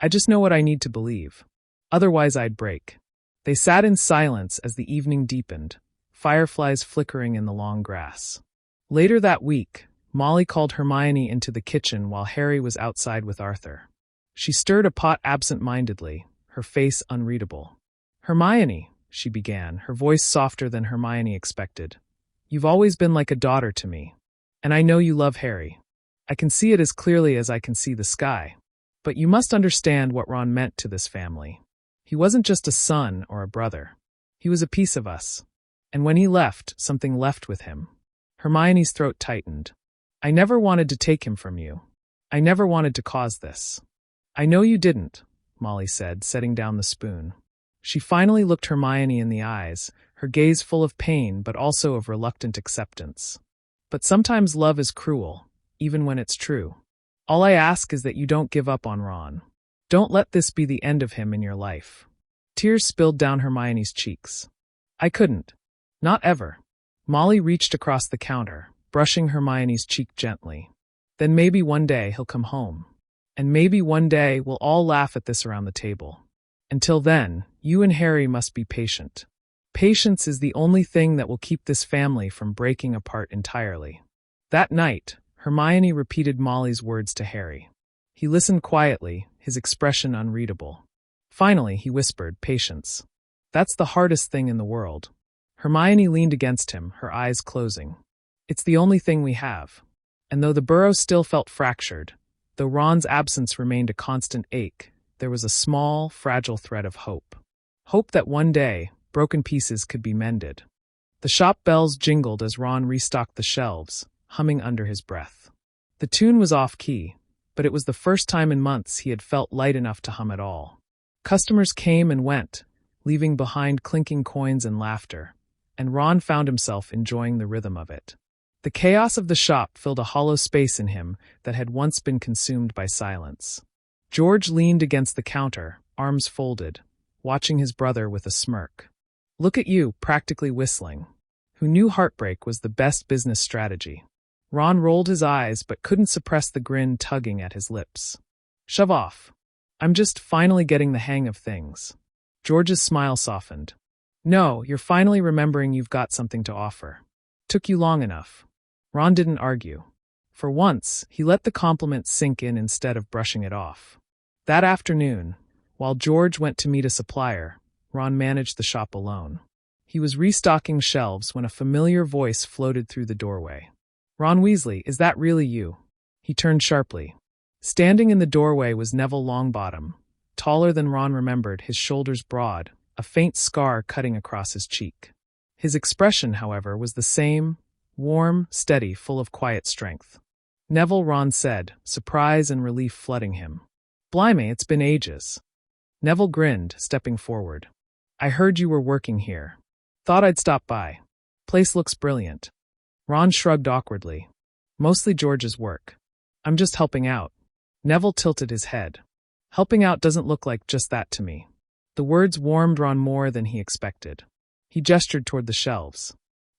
I just know what I need to believe. Otherwise I'd break. They sat in silence as the evening deepened, fireflies flickering in the long grass. Later that week, Molly called Hermione into the kitchen while Harry was outside with Arthur. She stirred a pot absent-mindedly, her face unreadable. Hermione, she began, her voice softer than Hermione expected. You've always been like a daughter to me. And I know you love Harry. I can see it as clearly as I can see the sky. But you must understand what Ron meant to this family. He wasn't just a son or a brother. He was a piece of us. And when he left, something left with him. Hermione's throat tightened. I never wanted to take him from you. I never wanted to cause this. I know you didn't, Molly said, setting down the spoon. She finally looked Hermione in the eyes, her gaze full of pain but also of reluctant acceptance. But sometimes love is cruel, even when it's true. All I ask is that you don't give up on Ron. Don't let this be the end of him in your life. Tears spilled down Hermione's cheeks. I couldn't. Not ever. Molly reached across the counter, brushing Hermione's cheek gently. Then maybe one day he'll come home. And maybe one day we'll all laugh at this around the table. Until then, you and Harry must be patient. Patience is the only thing that will keep this family from breaking apart entirely. That night, Hermione repeated Molly's words to Harry. He listened quietly, his expression unreadable. Finally, he whispered, patience. That's the hardest thing in the world. Hermione leaned against him, her eyes closing. It's the only thing we have. And though the burrow still felt fractured, though Ron's absence remained a constant ache, there was a small, fragile thread of hope. Hope that one day, broken pieces could be mended. The shop bells jingled as Ron restocked the shelves, humming under his breath. The tune was off-key, but it was the first time in months he had felt light enough to hum at all. Customers came and went, leaving behind clinking coins and laughter, and Ron found himself enjoying the rhythm of it. The chaos of the shop filled a hollow space in him that had once been consumed by silence. George leaned against the counter, arms folded, watching his brother with a smirk. Look at you, practically whistling. Who knew heartbreak was the best business strategy? Ron rolled his eyes but couldn't suppress the grin tugging at his lips. Shove off. I'm just finally getting the hang of things. George's smile softened. No, you're finally remembering you've got something to offer. Took you long enough. Ron didn't argue. For once, he let the compliment sink in instead of brushing it off. That afternoon, while George went to meet a supplier, Ron managed the shop alone. He was restocking shelves when a familiar voice floated through the doorway. Ron Weasley, is that really you? He turned sharply. Standing in the doorway was Neville Longbottom, taller than Ron remembered, his shoulders broad, a faint scar cutting across his cheek. His expression, however, was the same, warm, steady, full of quiet strength. Neville, Ron said, surprise and relief flooding him. Blimey, it's been ages. Neville grinned, stepping forward. I heard you were working here. Thought I'd stop by. Place looks brilliant. Ron shrugged awkwardly. Mostly George's work. I'm just helping out. Neville tilted his head. Helping out doesn't look like just that to me. The words warmed Ron more than he expected. He gestured toward the shelves.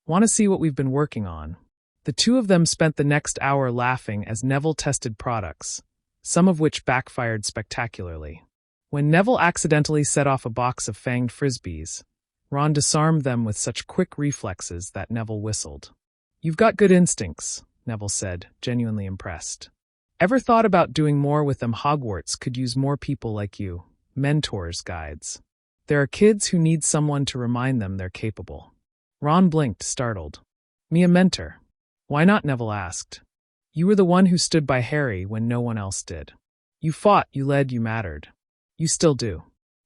Want to see what we've been working on? The two of them spent the next hour laughing as Neville tested products, some of which backfired spectacularly. When Neville accidentally set off a box of fanged frisbees, Ron disarmed them with such quick reflexes that Neville whistled. You've got good instincts, Neville said, genuinely impressed. Ever thought about doing more with them? Hogwarts could use more people like you, mentors, guides. There are kids who need someone to remind them they're capable. Ron blinked, startled. Me a mentor? Why not? Neville asked. You were the one who stood by Harry when no one else did. You fought, you led, you mattered. You still do.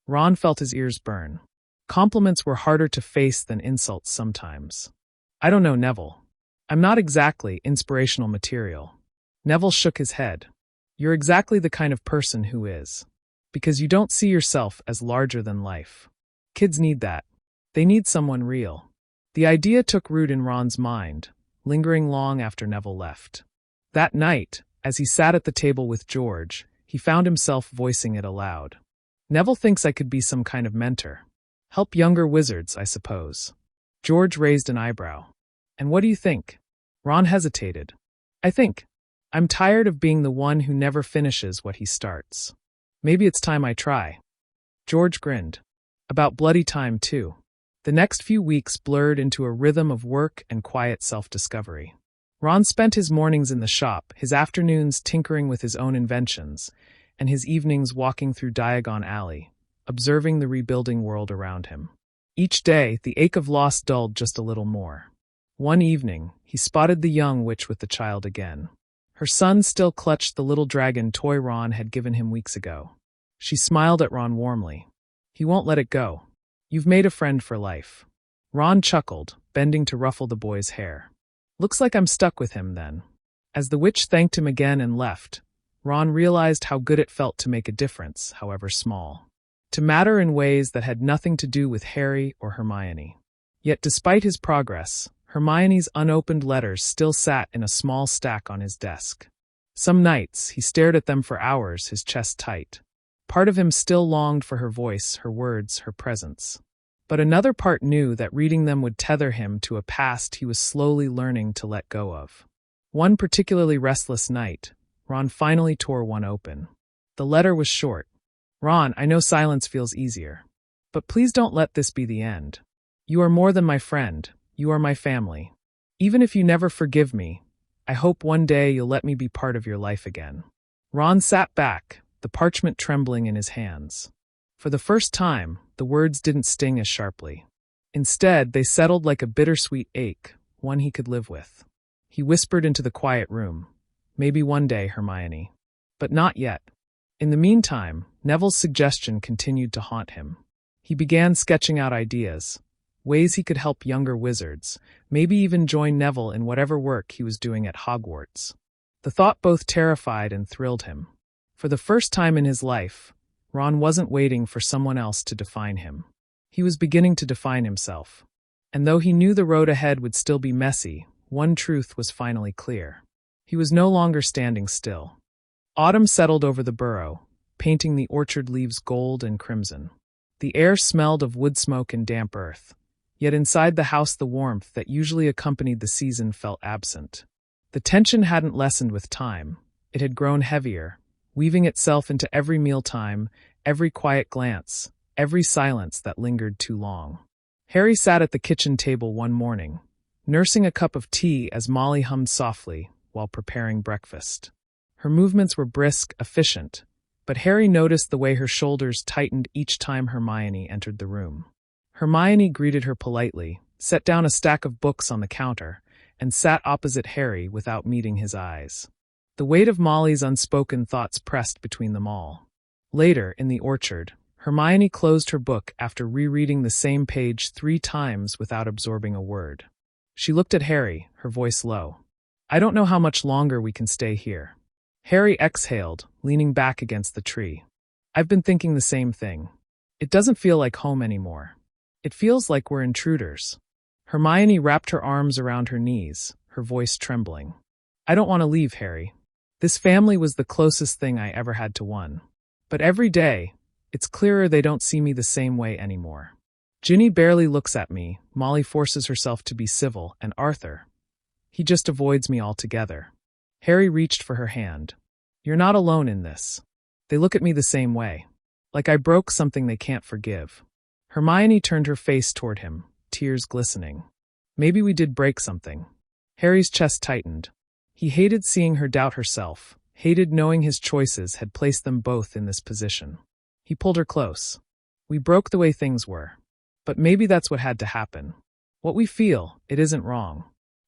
Ron felt his ears burn. Compliments were harder to face than insults sometimes. I don't know, Neville. I'm not exactly inspirational material. Neville shook his head. You're exactly the kind of person who is. Because you don't see yourself as larger than life. Kids need that. They need someone real. The idea took root in Ron's mind, lingering long after Neville left. That night, as he sat at the table with George, he found himself voicing it aloud. Neville thinks I could be some kind of mentor. Help younger wizards, I suppose. George raised an eyebrow. And what do you think? Ron hesitated. I'm tired of being the one who never finishes what he starts. Maybe it's time I try. George grinned. About bloody time, too. The next few weeks blurred into a rhythm of work and quiet self-discovery. Ron spent his mornings in the shop, his afternoons tinkering with his own inventions, and his evenings walking through Diagon Alley, observing the rebuilding world around him. Each day, the ache of loss dulled just a little more. One evening, he spotted the young witch with the child again. Her son still clutched the little dragon toy Ron had given him weeks ago. She smiled at Ron warmly. He won't let it go. You've made a friend for life. Ron chuckled, bending to ruffle the boy's hair. Looks like I'm stuck with him then. As the witch thanked him again and left, Ron realized how good it felt to make a difference, however small. To matter in ways that had nothing to do with Harry or Hermione. Yet despite his progress, Hermione's unopened letters still sat in a small stack on his desk. Some nights, he stared at them for hours, his chest tight. Part of him still longed for her voice, her words, her presence. But another part knew that reading them would tether him to a past he was slowly learning to let go of. One particularly restless night, Ron finally tore one open. The letter was short. Ron, I know silence feels easier. But please don't let this be the end. You are more than my friend. You are my family. Even if you never forgive me, I hope one day you'll let me be part of your life again. Ron sat back, the parchment trembling in his hands. For the first time, the words didn't sting as sharply. Instead, they settled like a bittersweet ache, one he could live with. He whispered into the quiet room, maybe one day, Hermione. But not yet. In the meantime, Neville's suggestion continued to haunt him. He began sketching out ideas, ways he could help younger wizards, maybe even join Neville in whatever work he was doing at Hogwarts. The thought both terrified and thrilled him. For the first time in his life, Ron wasn't waiting for someone else to define him. He was beginning to define himself. And though he knew the road ahead would still be messy, one truth was finally clear. He was no longer standing still. Autumn settled over the burrow, painting the orchard leaves gold and crimson. The air smelled of wood smoke and damp earth, yet inside the house the warmth that usually accompanied the season felt absent. The tension hadn't lessened with time. It had grown heavier, weaving itself into every mealtime, every quiet glance, every silence that lingered too long. Harry sat at the kitchen table one morning, nursing a cup of tea as Molly hummed softly while preparing breakfast. Her movements were brisk, efficient, but Harry noticed the way her shoulders tightened each time Hermione entered the room. Hermione greeted her politely, set down a stack of books on the counter, and sat opposite Harry without meeting his eyes. The weight of Molly's unspoken thoughts pressed between them all. Later, in the orchard, Hermione closed her book after rereading the same page 3 times without absorbing a word. She looked at Harry, her voice low. I don't know how much longer we can stay here. Harry exhaled, leaning back against the tree. I've been thinking the same thing. It doesn't feel like home anymore. It feels like we're intruders. Hermione wrapped her arms around her knees, her voice trembling. I don't want to leave, Harry. This family was the closest thing I ever had to one. But every day, it's clearer they don't see me the same way anymore. Ginny barely looks at me, Molly forces herself to be civil, and Arthur. He just avoids me altogether. Harry reached for her hand. You're not alone in this. They look at me the same way. Like I broke something they can't forgive. Hermione turned her face toward him, tears glistening. Maybe we did break something. Harry's chest tightened. He hated seeing her doubt herself, hated knowing his choices had placed them both in this position. He pulled her close. We broke the way things were. But maybe that's what had to happen. What we feel, it isn't wrong.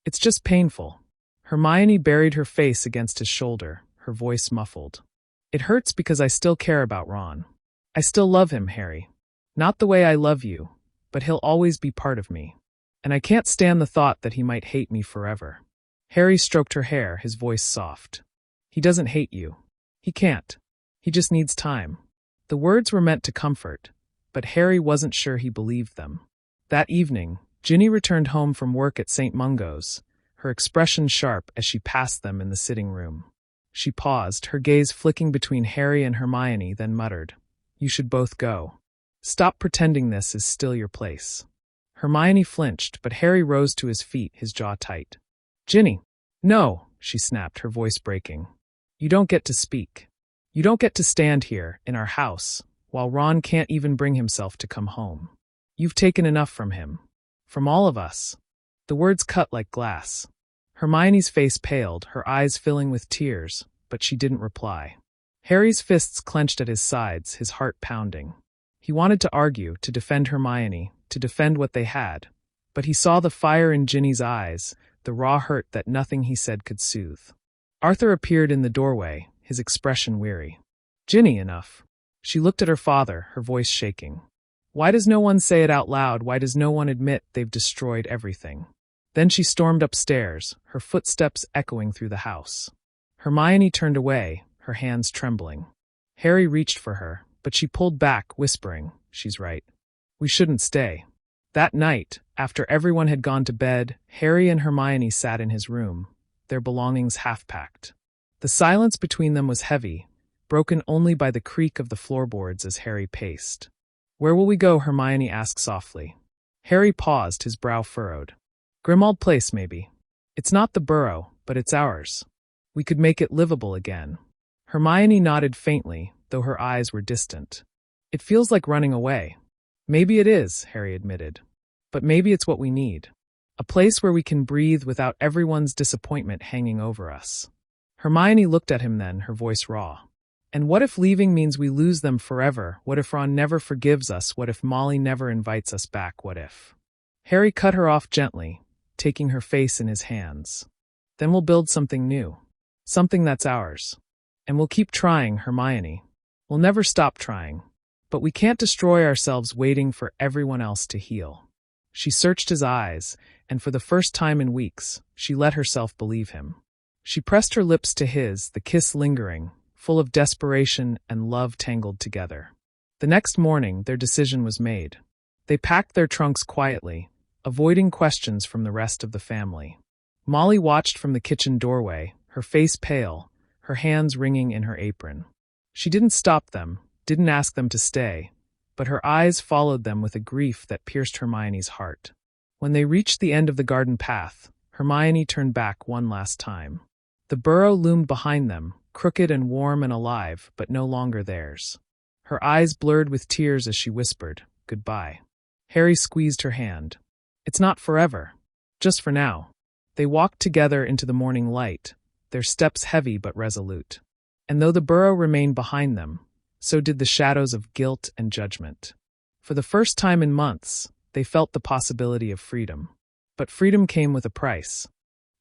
It's just painful. Hermione buried her face against his shoulder, her voice muffled. It hurts because I still care about Ron. I still love him, Harry. Not the way I love you, but he'll always be part of me. And I can't stand the thought that he might hate me forever. Harry stroked her hair, his voice soft. He doesn't hate you. He can't. He just needs time. The words were meant to comfort, but Harry wasn't sure he believed them. That evening, Ginny returned home from work at St. Mungo's, her expression sharp as she passed them in the sitting room. She paused, her gaze flicking between Harry and Hermione, then muttered, You should both go. Stop pretending this is still your place. Hermione flinched, but Harry rose to his feet, his jaw tight. "Ginny!" "No," she snapped, her voice breaking. "You don't get to speak. You don't get to stand here, in our house, while Ron can't even bring himself to come home. You've taken enough from him. From all of us." The words cut like glass. Hermione's face paled, her eyes filling with tears, but she didn't reply. Harry's fists clenched at his sides, his heart pounding. He wanted to argue, to defend Hermione, to defend what they had, but he saw the fire in Ginny's eyes, the raw hurt that nothing he said could soothe. Arthur appeared in the doorway, his expression weary. "Ginny, enough." She looked at her father, her voice shaking. "Why does no one say it out loud? Why does no one admit they've destroyed everything?" Then she stormed upstairs, her footsteps echoing through the house. Hermione turned away, her hands trembling. Harry reached for her, but she pulled back, whispering, "She's right. We shouldn't stay." That night, after everyone had gone to bed, Harry and Hermione sat in his room, their belongings half-packed. The silence between them was heavy, broken only by the creak of the floorboards as Harry paced. "Where will we go?" Hermione asked softly. Harry paused, his brow furrowed. "Grimmauld Place, maybe. It's not the Burrow, but it's ours. We could make it livable again." Hermione nodded faintly, though her eyes were distant. "It feels like running away." "Maybe it is," Harry admitted. "But maybe it's what we need. A place where we can breathe without everyone's disappointment hanging over us." Hermione looked at him then, her voice raw. "And what if leaving means we lose them forever? What if Ron never forgives us? What if Molly never invites us back? What if—" Harry cut her off gently, taking her face in his hands. "Then we'll build something new. Something that's ours. And we'll keep trying, Hermione. We'll never stop trying. But we can't destroy ourselves waiting for everyone else to heal." She searched his eyes, and for the first time in weeks, she let herself believe him. She pressed her lips to his, the kiss lingering, full of desperation and love tangled together. The next morning, their decision was made. They packed their trunks quietly, avoiding questions from the rest of the family. Molly watched from the kitchen doorway, her face pale, her hands wringing in her apron. She didn't stop them, didn't ask them to stay, but her eyes followed them with a grief that pierced Hermione's heart. When they reached the end of the garden path, Hermione turned back one last time. The Burrow loomed behind them, crooked and warm and alive, but no longer theirs. Her eyes blurred with tears as she whispered, "Goodbye." Harry squeezed her hand. "It's not forever. Just for now." They walked together into the morning light, their steps heavy but resolute. And though the Burrow remained behind them, so did the shadows of guilt and judgment. For the first time in months, they felt the possibility of freedom. But freedom came with a price.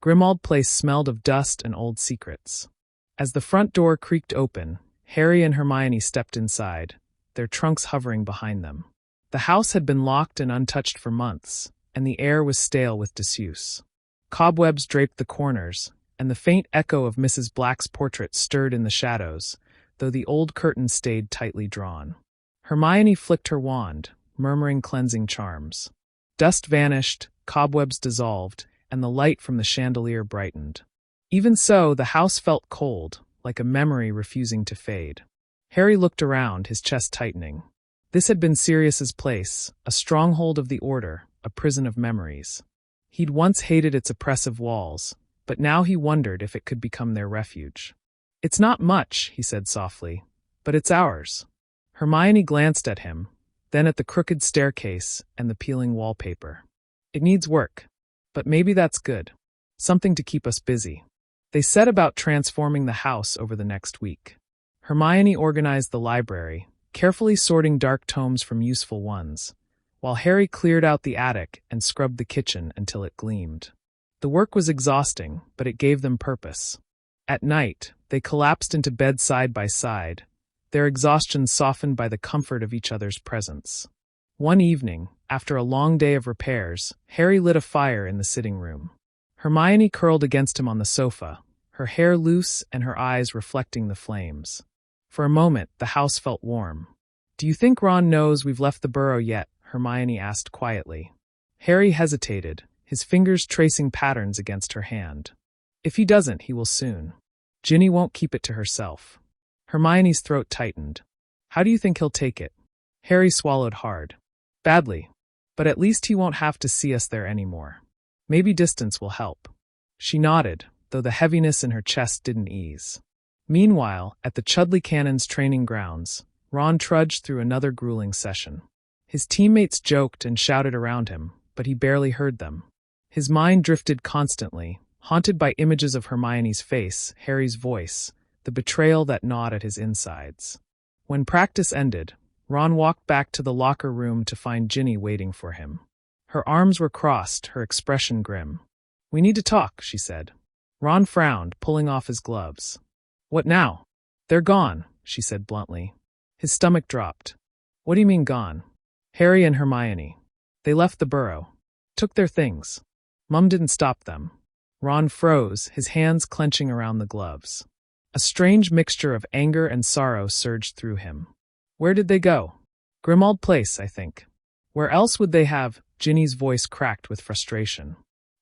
Grimmauld Place smelled of dust and old secrets. As the front door creaked open, Harry and Hermione stepped inside, their trunks hovering behind them. The house had been locked and untouched for months, and the air was stale with disuse. Cobwebs draped the corners, and the faint echo of Mrs. Black's portrait stirred in the shadows, though the old curtains stayed tightly drawn. Hermione flicked her wand, murmuring cleansing charms. Dust vanished, cobwebs dissolved, and the light from the chandelier brightened. Even so, the house felt cold, like a memory refusing to fade. Harry looked around, his chest tightening. This had been Sirius's place, a stronghold of the Order, a prison of memories. He'd once hated its oppressive walls, but now he wondered if it could become their refuge. "It's not much," he said softly, "but it's ours." Hermione glanced at him, then at the crooked staircase and the peeling wallpaper. "It needs work, but maybe that's good. Something to keep us busy." They set about transforming the house over the next week. Hermione organized the library, carefully sorting dark tomes from useful ones, while Harry cleared out the attic and scrubbed the kitchen until it gleamed. The work was exhausting, but it gave them purpose. At night, they collapsed into bed side by side, their exhaustion softened by the comfort of each other's presence. One evening, after a long day of repairs, Harry lit a fire in the sitting room. Hermione curled against him on the sofa, her hair loose and her eyes reflecting the flames. For a moment, the house felt warm. "Do you think Ron knows we've left the Burrow yet?" Hermione asked quietly. Harry hesitated, his fingers tracing patterns against her hand. "If he doesn't, he will soon. Ginny won't keep it to herself." Hermione's throat tightened. "How do you think he'll take it?" Harry swallowed hard. "Badly. But at least he won't have to see us there anymore. Maybe distance will help. She nodded, though the heaviness in her chest didn't ease. Meanwhile, at the Chudley Cannon's training grounds, Ron trudged through another grueling session. His teammates joked and shouted around him, but he barely heard them. His mind drifted constantly, haunted by images of Hermione's face, Harry's voice, the betrayal that gnawed at his insides. When practice ended, Ron walked back to the locker room to find Ginny waiting for him. Her arms were crossed, her expression grim. "We need to talk," she said. Ron frowned, pulling off his gloves. "What now?" "They're gone," she said bluntly. His stomach dropped. "What do you mean gone?" "Harry and Hermione. They left the burrow. Took their things. Mum didn't stop them." Ron froze, his hands clenching around the gloves. A strange mixture of anger and sorrow surged through him. "Where did they go?" "Grimmauld Place, I think." "Where else would they have?" Ginny's voice cracked with frustration.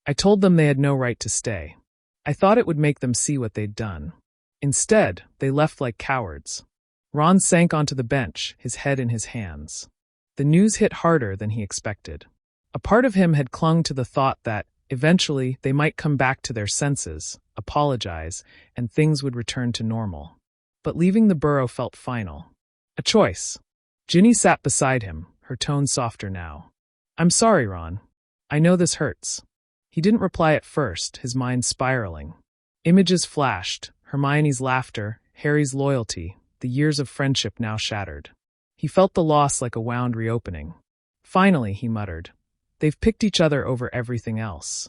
"I told them they had no right to stay. I thought it would make them see what they'd done. Instead, they left like cowards." Ron sank onto the bench, his head in his hands. The news hit harder than he expected. A part of him had clung to the thought that, eventually, they might come back to their senses, apologize, and things would return to normal. But leaving the burrow felt final. A choice. Ginny sat beside him, her tone softer now. "I'm sorry, Ron. I know this hurts." He didn't reply at first, his mind spiraling. Images flashed, Hermione's laughter, Harry's loyalty, the years of friendship now shattered. He felt the loss like a wound reopening. Finally, he muttered, "They've picked each other over everything else.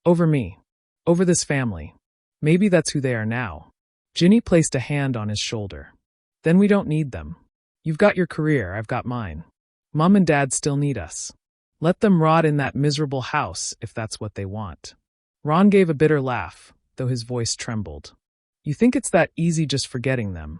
Over me. Over this family. Maybe that's who they are now." Ginny placed a hand on his shoulder. "Then we don't need them. You've got your career, I've got mine. Mum and Dad still need us. Let them rot in that miserable house if that's what they want." Ron gave a bitter laugh, though his voice trembled. "You think it's that easy just forgetting them?"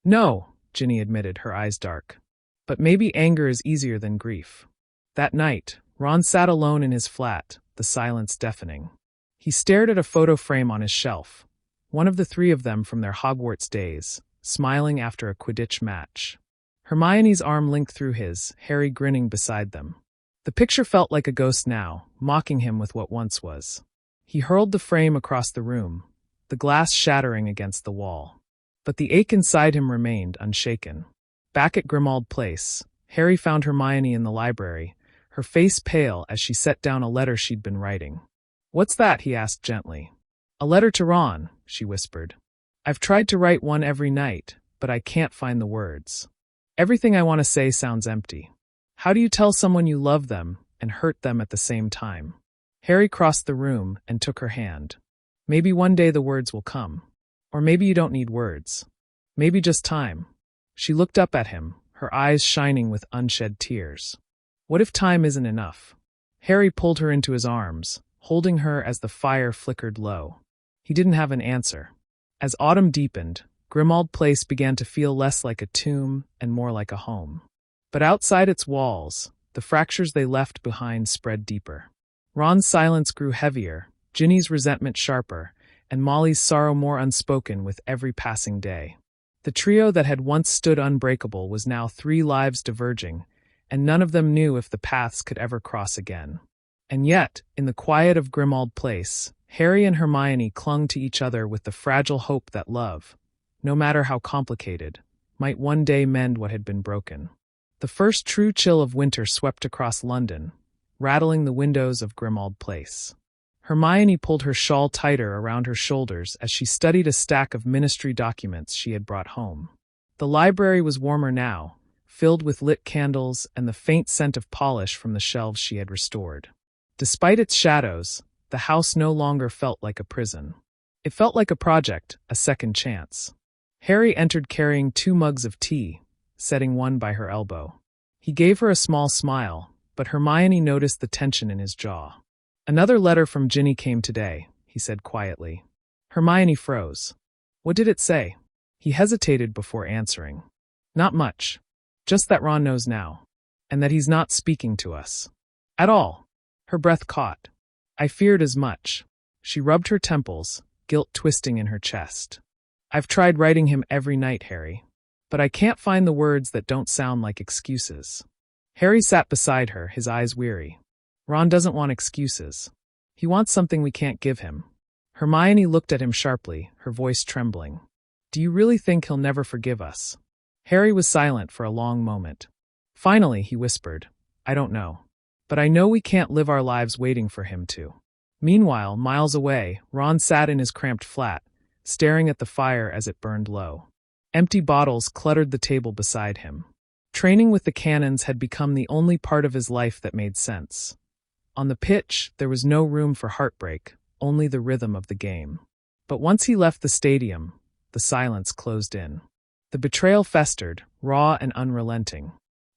"No," Ginny admitted, her eyes dark. "But maybe anger is easier than grief." That night, Ron sat alone in his flat, the silence deafening. He stared at a photo frame on his shelf, one of the three of them from their Hogwarts days, smiling after a Quidditch match. Hermione's arm linked through his, Harry grinning beside them. The picture felt like a ghost now, mocking him with what once was. He hurled the frame across the room, the glass shattering against the wall. But the ache inside him remained unshaken. Back at Grimmauld Place, Harry found Hermione in the library, her face pale as she set down a letter she'd been writing. "What's that?" he asked gently. "A letter to Ron," she whispered. "I've tried to write one every night, but I can't find the words. Everything I want to say sounds empty. How do you tell someone you love them and hurt them at the same time?" Harry crossed the room and took her hand. "Maybe one day the words will come. Or maybe you don't need words. Maybe just time." She looked up at him, her eyes shining with unshed tears. "What if time isn't enough?" Harry pulled her into his arms, holding her as the fire flickered low. He didn't have an answer. As autumn deepened, Grimmauld Place began to feel less like a tomb and more like a home. But outside its walls, the fractures they left behind spread deeper. Ron's silence grew heavier, Ginny's resentment sharper, and Molly's sorrow more unspoken with every passing day. The trio that had once stood unbreakable was now 3 lives diverging, and none of them knew if the paths could ever cross again. And yet, in the quiet of Grimmauld Place, Harry and Hermione clung to each other with the fragile hope that love, no matter how complicated, might one day mend what had been broken. The first true chill of winter swept across London, rattling the windows of Grimmauld Place. Hermione pulled her shawl tighter around her shoulders as she studied a stack of ministry documents she had brought home. The library was warmer now, filled with lit candles and the faint scent of polish from the shelves she had restored. Despite its shadows, the house no longer felt like a prison. It felt like a project, a second chance. Harry entered carrying 2 mugs of tea, setting one by her elbow. He gave her a small smile, but Hermione noticed the tension in his jaw. "Another letter from Ginny came today," he said quietly. Hermione froze. "What did it say?" He hesitated before answering. "Not much. Just that Ron knows now. And that he's not speaking to us. At all." Her breath caught. "I feared as much." She rubbed her temples, guilt twisting in her chest. "I've tried writing him every night, Harry. But I can't find the words that don't sound like excuses. Harry sat beside her, his eyes weary. Ron doesn't want excuses. He wants something we can't give him. Hermione looked at him sharply, her voice trembling. Do you really think he'll never forgive us? Harry was silent for a long moment. Finally, he whispered, I don't know. But I know we can't live our lives waiting for him to. Meanwhile, miles away, Ron sat in his cramped flat, staring at the fire as it burned low. Empty bottles cluttered the table beside him. Training with the cannons had become the only part of his life that made sense. On the pitch, there was no room for heartbreak, only the rhythm of the game. But once he left the stadium, the silence closed in. The betrayal festered, raw and unrelenting.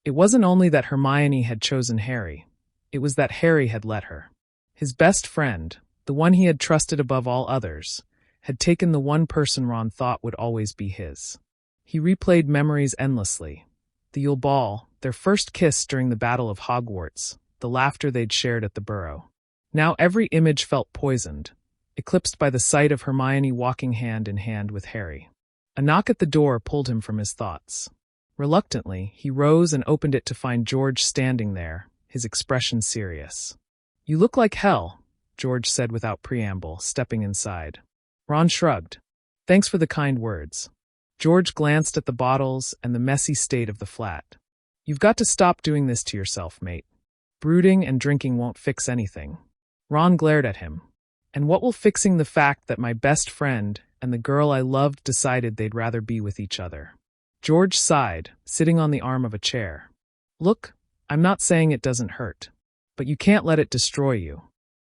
It wasn't only that Hermione had chosen Harry, it was that Harry had let her. His best friend, the one he had trusted above all others, had taken the one person Ron thought would always be his. He replayed memories endlessly. The Yule Ball, their first kiss during the Battle of Hogwarts, the laughter they'd shared at the Burrow. Now every image felt poisoned, eclipsed by the sight of Hermione walking hand in hand with Harry. A knock at the door pulled him from his thoughts. Reluctantly, he rose and opened it to find George standing there, his expression serious. You look like hell, George said without preamble, stepping inside. Ron shrugged. Thanks for the kind words. George glanced at the bottles and the messy state of the flat. You've got to stop doing this to yourself, mate. Brooding and drinking won't fix anything. Ron glared at him. And what will fixing the fact that my best friend and the girl I loved decided they'd rather be with each other? George sighed, sitting on the arm of a chair. Look, I'm not saying it doesn't hurt, but you can't let it destroy you.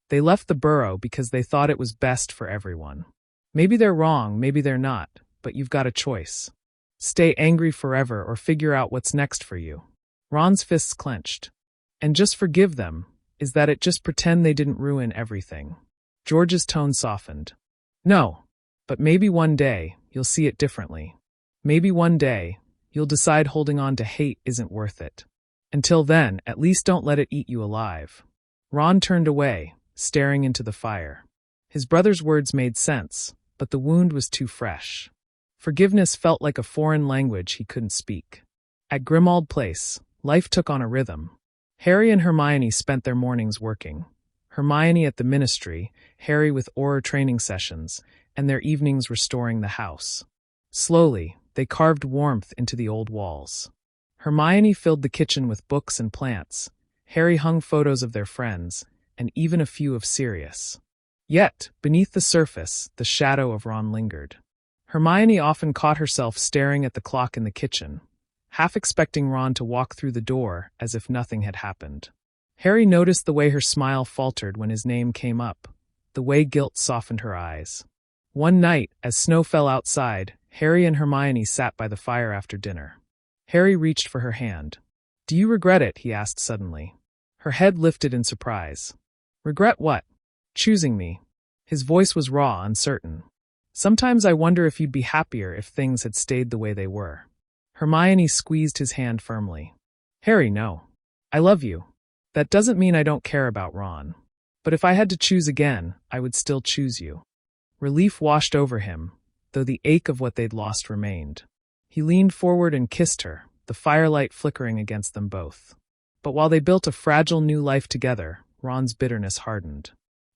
They left the Burrow because they thought it was best for everyone. Maybe they're wrong, maybe they're not, but you've got a choice. Stay angry forever or figure out what's next for you. Ron's fists clenched. And just forgive them, is that it? Just pretend they didn't ruin everything. George's tone softened. No, but maybe one day you'll see it differently. Maybe one day you'll decide holding on to hate isn't worth it. Until then, at least don't let it eat you alive. Ron turned away, staring into the fire. His brother's words made sense, but the wound was too fresh. Forgiveness felt like a foreign language he couldn't speak. At Grimmauld Place, life took on a rhythm. Harry and Hermione spent their mornings working. Hermione at the ministry, Harry with Auror training sessions, and their evenings restoring the house. Slowly, they carved warmth into the old walls. Hermione filled the kitchen with books and plants. Harry hung photos of their friends, and even a few of Sirius. Yet, beneath the surface, the shadow of Ron lingered. Hermione often caught herself staring at the clock in the kitchen, half expecting Ron to walk through the door as if nothing had happened. Harry noticed the way her smile faltered when his name came up, the way guilt softened her eyes. One night, as snow fell outside, Harry and Hermione sat by the fire after dinner. Harry reached for her hand. Do you regret it? He asked suddenly. Her head lifted in surprise. Regret what? Choosing me. His voice was raw, uncertain. Sometimes I wonder if you'd be happier if things had stayed the way they were. Hermione squeezed his hand firmly. Harry, no. I love you. That doesn't mean I don't care about Ron. But if I had to choose again, I would still choose you. Relief washed over him, though the ache of what they'd lost remained. He leaned forward and kissed her, the firelight flickering against them both. But while they built a fragile new life together, Ron's bitterness hardened.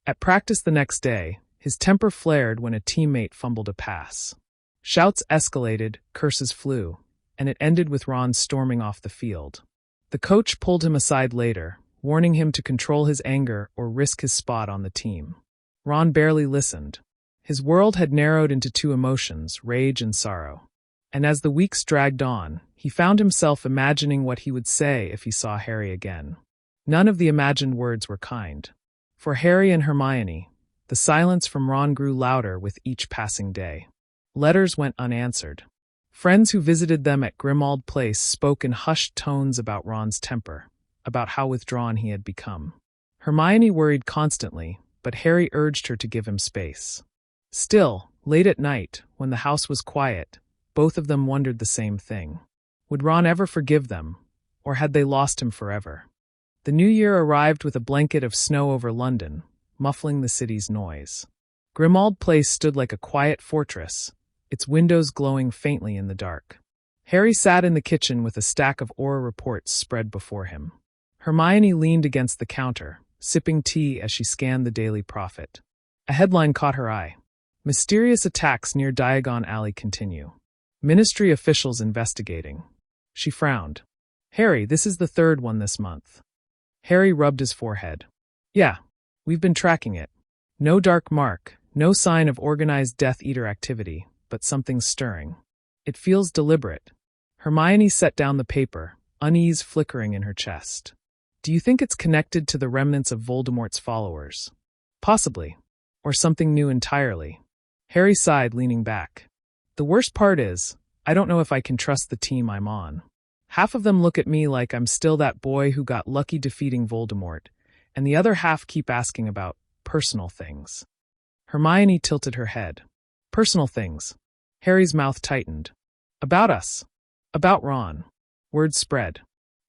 At practice the next day, his temper flared when a teammate fumbled a pass. Shouts escalated, curses flew, and it ended with Ron storming off the field. The coach pulled him aside later, warning him to control his anger or risk his spot on the team. Ron barely listened. His world had narrowed into two emotions, rage and sorrow. And as the weeks dragged on, he found himself imagining what he would say if he saw Harry again. None of the imagined words were kind. For Harry and Hermione, the silence from Ron grew louder with each passing day. Letters went unanswered. Friends who visited them at Grimmauld Place spoke in hushed tones about Ron's temper, about how withdrawn he had become. Hermione worried constantly, but Harry urged her to give him space. Still, late at night, when the house was quiet, both of them wondered the same thing. Would Ron ever forgive them, or had they lost him forever? The new year arrived with a blanket of snow over London, muffling the city's noise. Grimmauld Place stood like a quiet fortress, its windows glowing faintly in the dark. Harry sat in the kitchen with a stack of Auror reports spread before him. Hermione leaned against the counter, sipping tea as she scanned the Daily Prophet. A headline caught her eye. Mysterious attacks near Diagon Alley continue. Ministry officials investigating. She frowned. Harry, this is the third one this month. Harry rubbed his forehead. Yeah, we've been tracking it. No dark mark, no sign of organized Death Eater activity, but something's stirring. It feels deliberate. Hermione set down the paper, unease flickering in her chest. Do you think it's connected to the remnants of Voldemort's followers? Possibly. Or something new entirely. Harry sighed, leaning back. The worst part is, I don't know if I can trust the team I'm on. Half of them look at me like I'm still that boy who got lucky defeating Voldemort, and the other half keep asking about personal things. Hermione tilted her head. Personal things. Harry's mouth tightened. About us. About Ron. Word spread.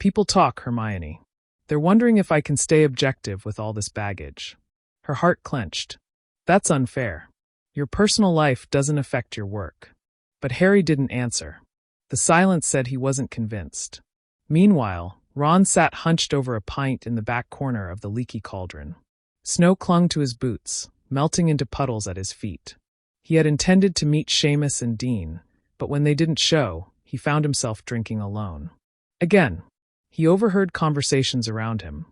People talk, Hermione. They're wondering if I can stay objective with all this baggage. Her heart clenched. That's unfair. Your personal life doesn't affect your work. But Harry didn't answer. The silence said he wasn't convinced. Meanwhile, Ron sat hunched over a pint in the back corner of the leaky cauldron. Snow clung to his boots, melting into puddles at his feet. He had intended to meet Seamus and Dean, but when they didn't show, he found himself drinking alone. Again, he overheard conversations around him.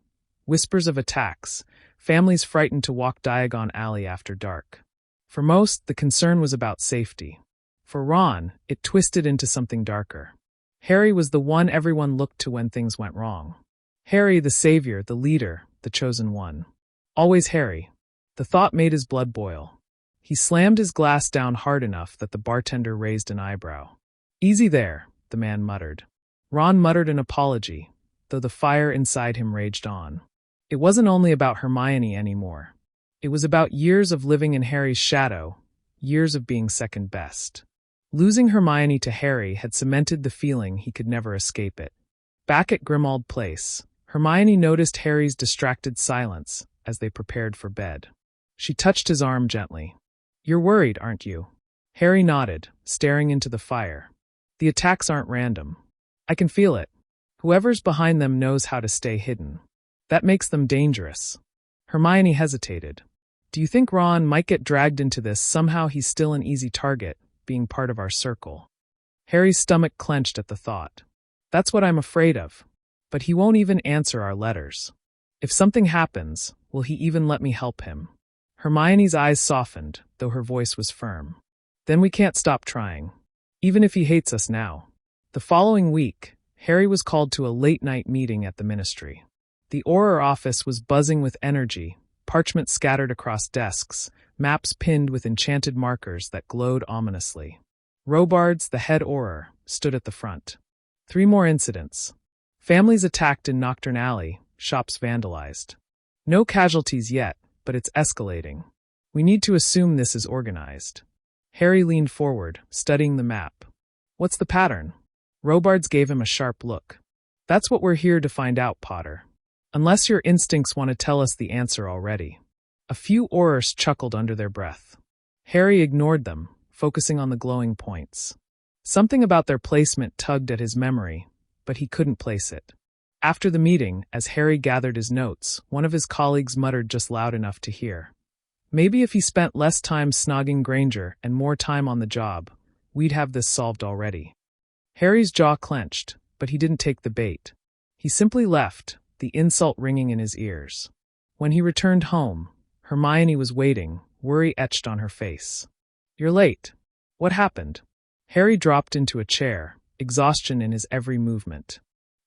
Whispers of attacks, families frightened to walk Diagon Alley after dark. For most, the concern was about safety. For Ron, it twisted into something darker. Harry was the one everyone looked to when things went wrong. Harry, the savior, the leader, the chosen one. Always Harry. The thought made his blood boil. He slammed his glass down hard enough that the bartender raised an eyebrow. Easy there, the man muttered. Ron muttered an apology, though the fire inside him raged on. It wasn't only about Hermione anymore. It was about years of living in Harry's shadow, years of being second best. Losing Hermione to Harry had cemented the feeling he could never escape it. Back at Grimmauld Place, Hermione noticed Harry's distracted silence as they prepared for bed. She touched his arm gently. You're worried, aren't you? Harry nodded, staring into the fire. The attacks aren't random. I can feel it. Whoever's behind them knows how to stay hidden. That makes them dangerous. Hermione hesitated. Do you think Ron might get dragged into this? Somehow he's still an easy target, being part of our circle. Harry's stomach clenched at the thought. That's what I'm afraid of. But he won't even answer our letters. If something happens, will he even let me help him? Hermione's eyes softened, though her voice was firm. Then we can't stop trying. Even if he hates us now. The following week, Harry was called to a late-night meeting at the ministry. The Auror office was buzzing with energy, parchment scattered across desks, maps pinned with enchanted markers that glowed ominously. Robards, the head Auror, stood at the front. 3 more incidents. Families attacked in Nocturne Alley, shops vandalized. No casualties yet, but it's escalating. We need to assume this is organized. Harry leaned forward, studying the map. What's the pattern? Robards gave him a sharp look. That's what we're here to find out, Potter. Unless your instincts want to tell us the answer already. A few Aurors chuckled under their breath. Harry ignored them, focusing on the glowing points. Something about their placement tugged at his memory, but he couldn't place it. After the meeting, as Harry gathered his notes, one of his colleagues muttered just loud enough to hear. Maybe if he spent less time snogging Granger and more time on the job, we'd have this solved already. Harry's jaw clenched, but he didn't take the bait. He simply left, the insult ringing in his ears. When he returned home, Hermione was waiting, worry etched on her face. You're late. What happened? Harry dropped into a chair, exhaustion in his every movement.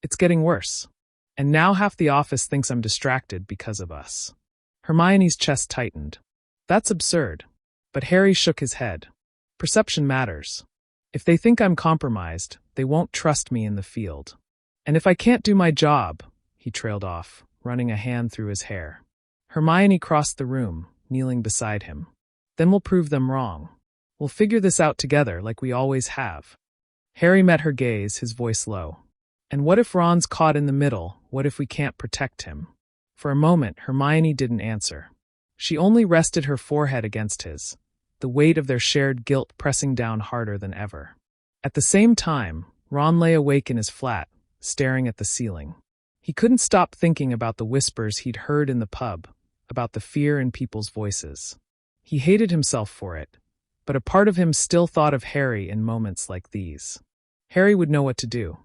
It's getting worse. And now half the office thinks I'm distracted because of us. Hermione's chest tightened. That's absurd. But Harry shook his head. Perception matters. If they think I'm compromised, they won't trust me in the field. And if I can't do my job, he trailed off, running a hand through his hair. Hermione crossed the room, kneeling beside him. Then we'll prove them wrong. We'll figure this out together like we always have. Harry met her gaze, his voice low. And what if Ron's caught in the middle? What if we can't protect him? For a moment, Hermione didn't answer. She only rested her forehead against his, the weight of their shared guilt pressing down harder than ever. At the same time, Ron lay awake in his flat, staring at the ceiling. He couldn't stop thinking about the whispers he'd heard in the pub, about the fear in people's voices. He hated himself for it, but a part of him still thought of Harry in moments like these. Harry would know what to do.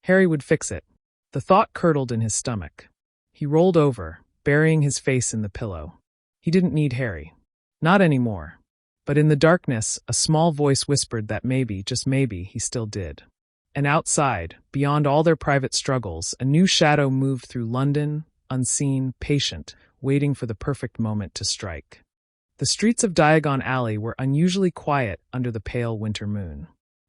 Harry would fix it. The thought curdled in his stomach. He rolled over, burying his face in the pillow. He didn't need Harry. Not anymore. But in the darkness, a small voice whispered that maybe, just maybe, he still did. And outside, beyond all their private struggles, a new shadow moved through London, unseen, patient, waiting for the perfect moment to strike. The streets of Diagon Alley were unusually quiet under the pale winter moon.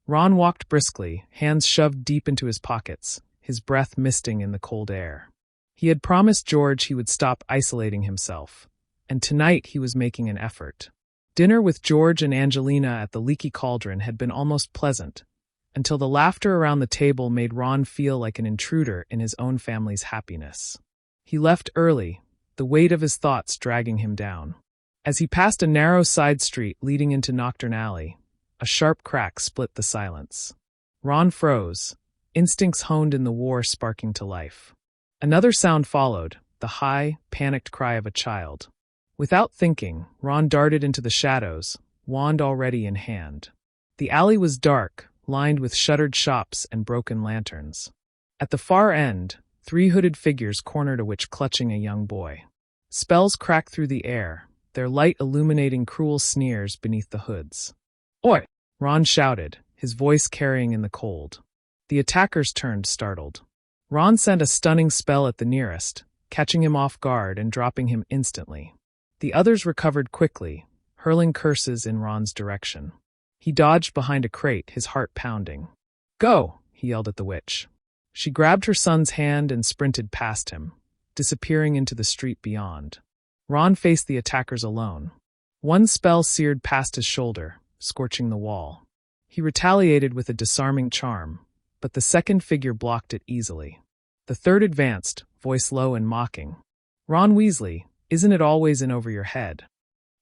Ron walked briskly, hands shoved deep into his pockets, his breath misting in the cold air. He had promised George he would stop isolating himself, and tonight he was making an effort. Dinner with George and Angelina at the Leaky Cauldron had been almost pleasant, until the laughter around the table made Ron feel like an intruder in his own family's happiness. He left early, the weight of his thoughts dragging him down. As he passed a narrow side street leading into Nocturne Alley, a sharp crack split the silence. Ron froze, instincts honed in the war sparking to life. Another sound followed, the high, panicked cry of a child. Without thinking, Ron darted into the shadows, wand already in hand. The alley was dark, lined with shuttered shops and broken lanterns. At the far end, 3 hooded figures cornered a witch clutching a young boy. Spells cracked through the air, their light illuminating cruel sneers beneath the hoods. "Oi!" Ron shouted, his voice carrying in the cold. The attackers turned, startled. Ron sent a stunning spell at the nearest, catching him off guard and dropping him instantly. The others recovered quickly, hurling curses in Ron's direction. He dodged behind a crate, his heart pounding. "Go!" he yelled at the witch. She grabbed her son's hand and sprinted past him, disappearing into the street beyond. Ron faced the attackers alone. One spell seared past his shoulder, scorching the wall. He retaliated with a disarming charm, but the second figure blocked it easily. The third advanced, voice low and mocking. "Ron Weasley, isn't it always in over your head?"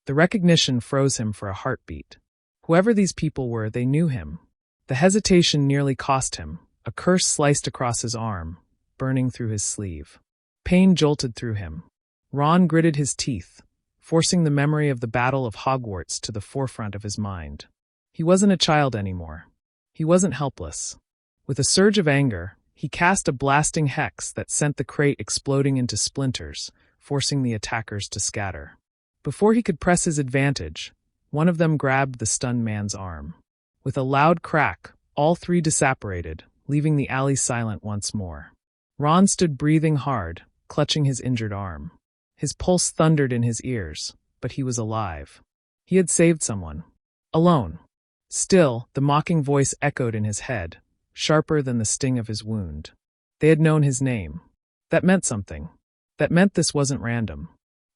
The recognition froze him for a heartbeat. Whoever these people were, they knew him. The hesitation nearly cost him. A curse sliced across his arm, burning through his sleeve. Pain jolted through him. Ron gritted his teeth, forcing the memory of the Battle of Hogwarts to the forefront of his mind. He wasn't a child anymore. He wasn't helpless. With a surge of anger, he cast a blasting hex that sent the crate exploding into splinters, forcing the attackers to scatter. Before he could press his advantage, one of them grabbed the stunned man's arm. With a loud crack, all 3 disapparated, leaving the alley silent once more. Ron stood breathing hard, clutching his injured arm. His pulse thundered in his ears, but he was alive. He had saved someone. Alone. Still, the mocking voice echoed in his head, sharper than the sting of his wound. They had known his name. That meant something. That meant this wasn't random.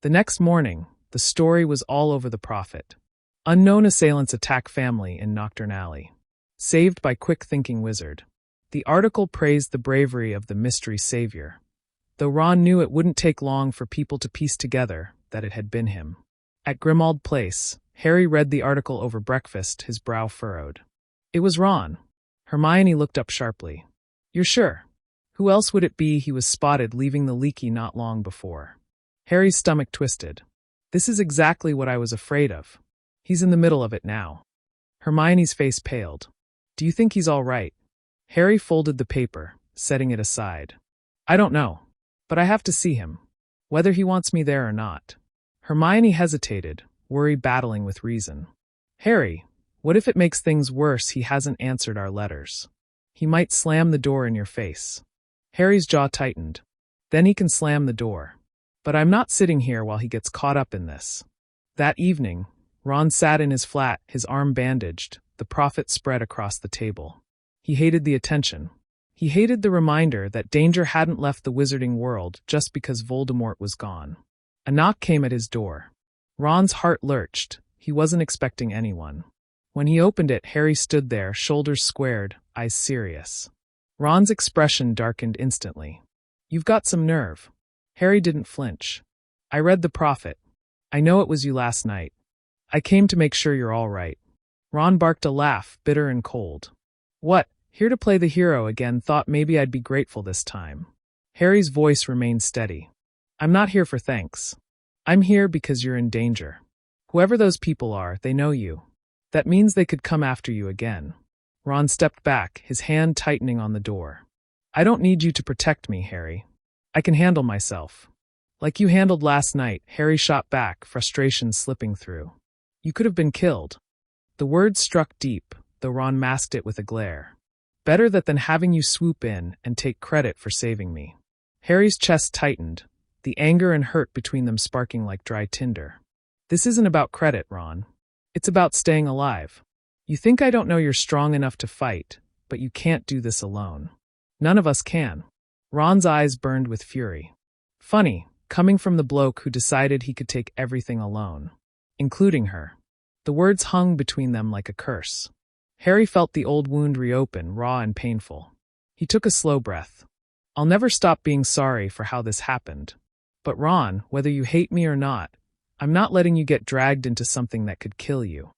The next morning, the story was all over the Prophet. Unknown assailants attack family in Nocturne Alley. Saved by quick-thinking wizard. The article praised the bravery of the mystery savior, though Ron knew it wouldn't take long for people to piece together that it had been him. At Grimmauld Place, Harry read the article over breakfast, his brow furrowed. It was Ron. Hermione looked up sharply. "You're sure? Who else would it be?" He was spotted leaving the Leaky not long before. Harry's stomach twisted. "This is exactly what I was afraid of. He's in the middle of it now." Hermione's face paled. "Do you think he's all right?" Harry folded the paper, setting it aside. "I don't know. But I have to see him. Whether he wants me there or not." Hermione hesitated, worry battling with reason. "Harry, what if it makes things worse he hasn't answered our letters? He might slam the door in your face." Harry's jaw tightened. "Then he can slam the door. But I'm not sitting here while he gets caught up in this." That evening, Ron sat in his flat, his arm bandaged, the Prophet spread across the table. He hated the attention. He hated the reminder that danger hadn't left the wizarding world just because Voldemort was gone. A knock came at his door. Ron's heart lurched. He wasn't expecting anyone. When he opened it, Harry stood there, shoulders squared, eyes serious. Ron's expression darkened instantly. "You've got some nerve." Harry didn't flinch. "I read the Prophet. I know it was you last night. I came to make sure you're all right." Ron barked a laugh, bitter and cold. "What?" Here to play the hero again, thought maybe I'd be grateful this time. Harry's voice remained steady. I'm not here for thanks. I'm here because you're in danger. Whoever those people are, they know you. That means they could come after you again. Ron stepped back, his hand tightening on the door. I don't need you to protect me, Harry. I can handle myself. Like you handled last night, Harry shot back, frustration slipping through. You could have been killed. The words struck deep, though Ron masked it with a glare. Better that than having you swoop in and take credit for saving me. Harry's chest tightened, the anger and hurt between them sparking like dry tinder. This isn't about credit, Ron. It's about staying alive. You think I don't know you're strong enough to fight, but you can't do this alone. None of us can. Ron's eyes burned with fury. Funny, coming from the bloke who decided he could take everything alone. Including her. The words hung between them like a curse. Harry felt the old wound reopen, raw and painful. He took a slow breath. I'll never stop being sorry for how this happened. But Ron, whether you hate me or not, I'm not letting you get dragged into something that could kill you.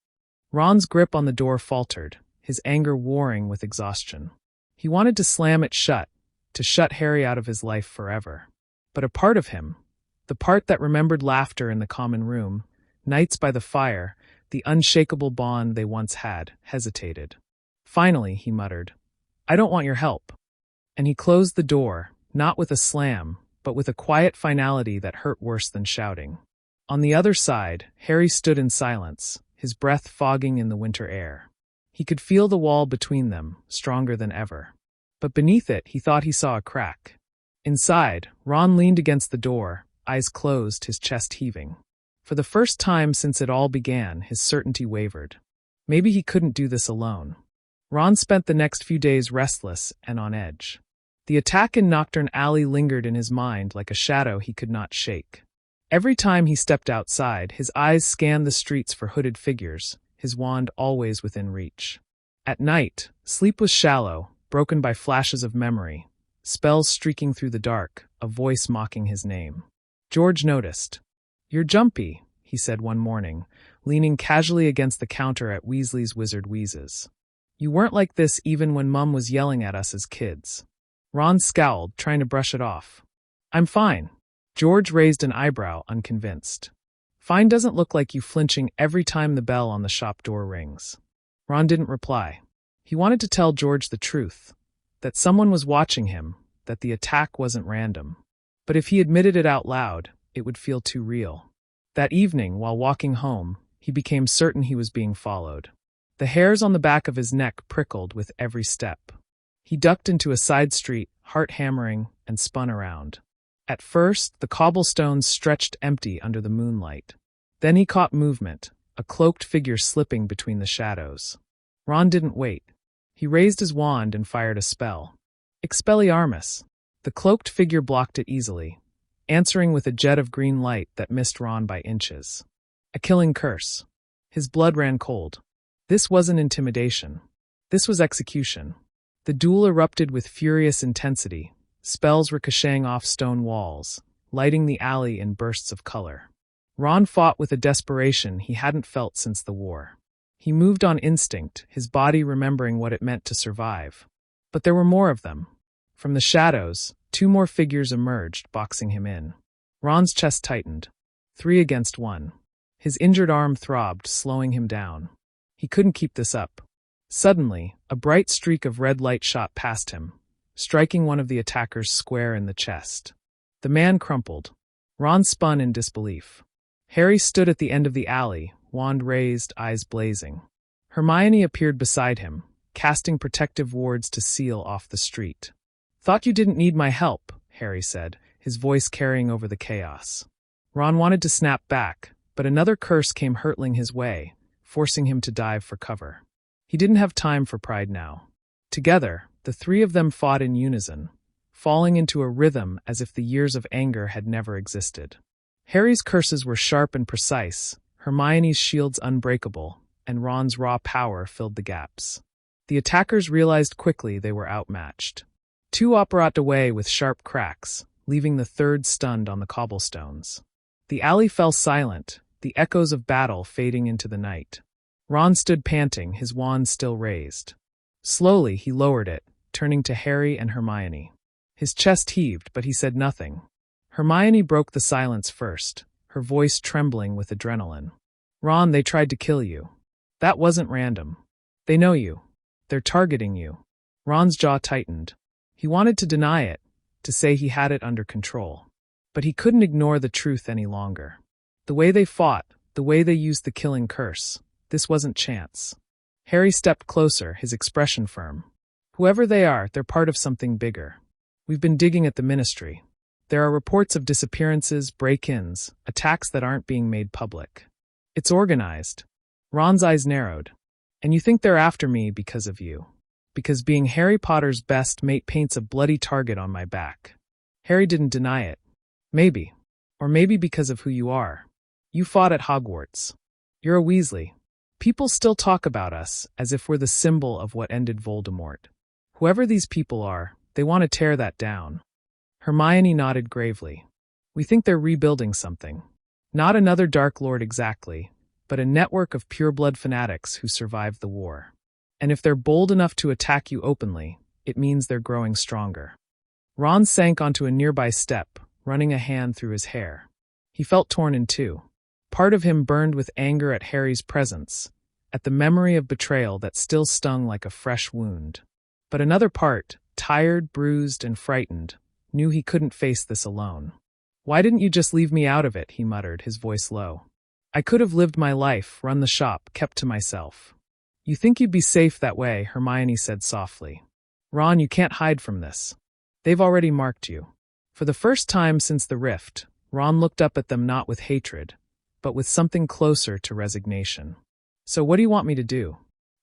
Ron's grip on the door faltered, his anger warring with exhaustion. He wanted to slam it shut, to shut Harry out of his life forever. But a part of him, the part that remembered laughter in the common room, nights by the fire, the unshakable bond they once had, hesitated. Finally, he muttered, I don't want your help. And he closed the door, not with a slam, but with a quiet finality that hurt worse than shouting. On the other side, Harry stood in silence, his breath fogging in the winter air. He could feel the wall between them, stronger than ever. But beneath it, he thought he saw a crack. Inside, Ron leaned against the door, eyes closed, his chest heaving. For the first time since it all began, his certainty wavered. Maybe he couldn't do this alone. Ron spent the next few days restless and on edge. The attack in Nocturne Alley lingered in his mind like a shadow he could not shake. Every time he stepped outside, his eyes scanned the streets for hooded figures, his wand always within reach. At night, sleep was shallow, broken by flashes of memory, spells streaking through the dark, a voice mocking his name. George noticed. You're jumpy, he said one morning, leaning casually against the counter at Weasley's Wizard Wheezes. You weren't like this even when Mum was yelling at us as kids. Ron scowled, trying to brush it off. I'm fine. George raised an eyebrow, unconvinced. Fine doesn't look like you flinching every time the bell on the shop door rings. Ron didn't reply. He wanted to tell George the truth, that someone was watching him, that the attack wasn't random. But if he admitted it out loud, it would feel too real. That evening, while walking home, he became certain he was being followed. The hairs on the back of his neck prickled with every step. He ducked into a side street, heart hammering, and spun around. At first, the cobblestones stretched empty under the moonlight. Then he caught movement, a cloaked figure slipping between the shadows. Ron didn't wait. He raised his wand and fired a spell. Expelliarmus. The cloaked figure blocked it easily, answering with a jet of green light that missed Ron by inches. A killing curse. His blood ran cold. This wasn't intimidation. This was execution. The duel erupted with furious intensity, spells ricocheting off stone walls, lighting the alley in bursts of color. Ron fought with a desperation he hadn't felt since the war. He moved on instinct, his body remembering what it meant to survive. But there were more of them. From the shadows, 2 more figures emerged, boxing him in. Ron's chest tightened. 3 against 1. His injured arm throbbed, slowing him down. He couldn't keep this up. Suddenly, a bright streak of red light shot past him, striking one of the attackers square in the chest. The man crumpled. Ron spun in disbelief. Harry stood at the end of the alley, wand raised, eyes blazing. Hermione appeared beside him, casting protective wards to seal off the street. Thought you didn't need my help, Harry said, his voice carrying over the chaos. Ron wanted to snap back, but another curse came hurtling his way, forcing him to dive for cover. He didn't have time for pride now. Together, the 3 of them fought in unison, falling into a rhythm as if the years of anger had never existed. Harry's curses were sharp and precise, Hermione's shields unbreakable, and Ron's raw power filled the gaps. The attackers realized quickly they were outmatched. 2 operated away with sharp cracks, leaving the 3rd stunned on the cobblestones. The alley fell silent, the echoes of battle fading into the night. Ron stood panting, his wand still raised. Slowly, he lowered it, turning to Harry and Hermione. His chest heaved, but he said nothing. Hermione broke the silence first, her voice trembling with adrenaline. Ron, they tried to kill you. That wasn't random. They know you. They're targeting you. Ron's jaw tightened. He wanted to deny it, to say he had it under control. But he couldn't ignore the truth any longer. The way they fought, the way they used the killing curse, this wasn't chance. Harry stepped closer, his expression firm. Whoever they are, they're part of something bigger. We've been digging at the Ministry. There are reports of disappearances, break-ins, attacks that aren't being made public. It's organized. Ron's eyes narrowed. And you think they're after me because of you. Because being Harry Potter's best mate paints a bloody target on my back. Harry didn't deny it. Maybe. Or maybe because of who you are. You fought at Hogwarts. You're a Weasley. People still talk about us as if we're the symbol of what ended Voldemort. Whoever these people are, they want to tear that down. Hermione nodded gravely. We think they're rebuilding something. Not another Dark Lord exactly, but a network of pureblood fanatics who survived the war. And if they're bold enough to attack you openly, it means they're growing stronger. Ron sank onto a nearby step, running a hand through his hair. He felt torn in two. Part of him burned with anger at Harry's presence, at the memory of betrayal that still stung like a fresh wound. But another part, tired, bruised, and frightened, knew he couldn't face this alone. Why didn't you just leave me out of it, he muttered, his voice low. I could have lived my life, run the shop, kept to myself. You think you'd be safe that way, Hermione said softly. Ron, you can't hide from this. They've already marked you. For the first time since the rift, Ron looked up at them not with hatred, but with something closer to resignation. So what do you want me to do?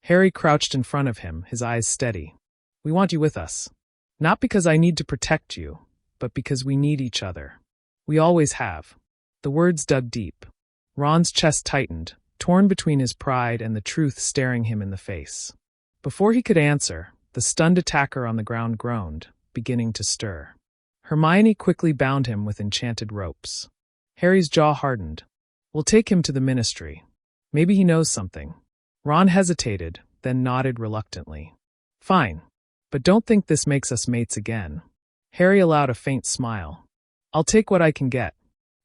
Harry crouched in front of him, his eyes steady. We want you with us. Not because I need to protect you, but because we need each other. We always have. The words dug deep. Ron's chest tightened, torn between his pride and the truth staring him in the face. Before he could answer, the stunned attacker on the ground groaned, beginning to stir. Hermione quickly bound him with enchanted ropes. Harry's jaw hardened. We'll take him to the Ministry. Maybe he knows something. Ron hesitated, then nodded reluctantly. Fine. But don't think this makes us mates again. Harry allowed a faint smile. I'll take what I can get.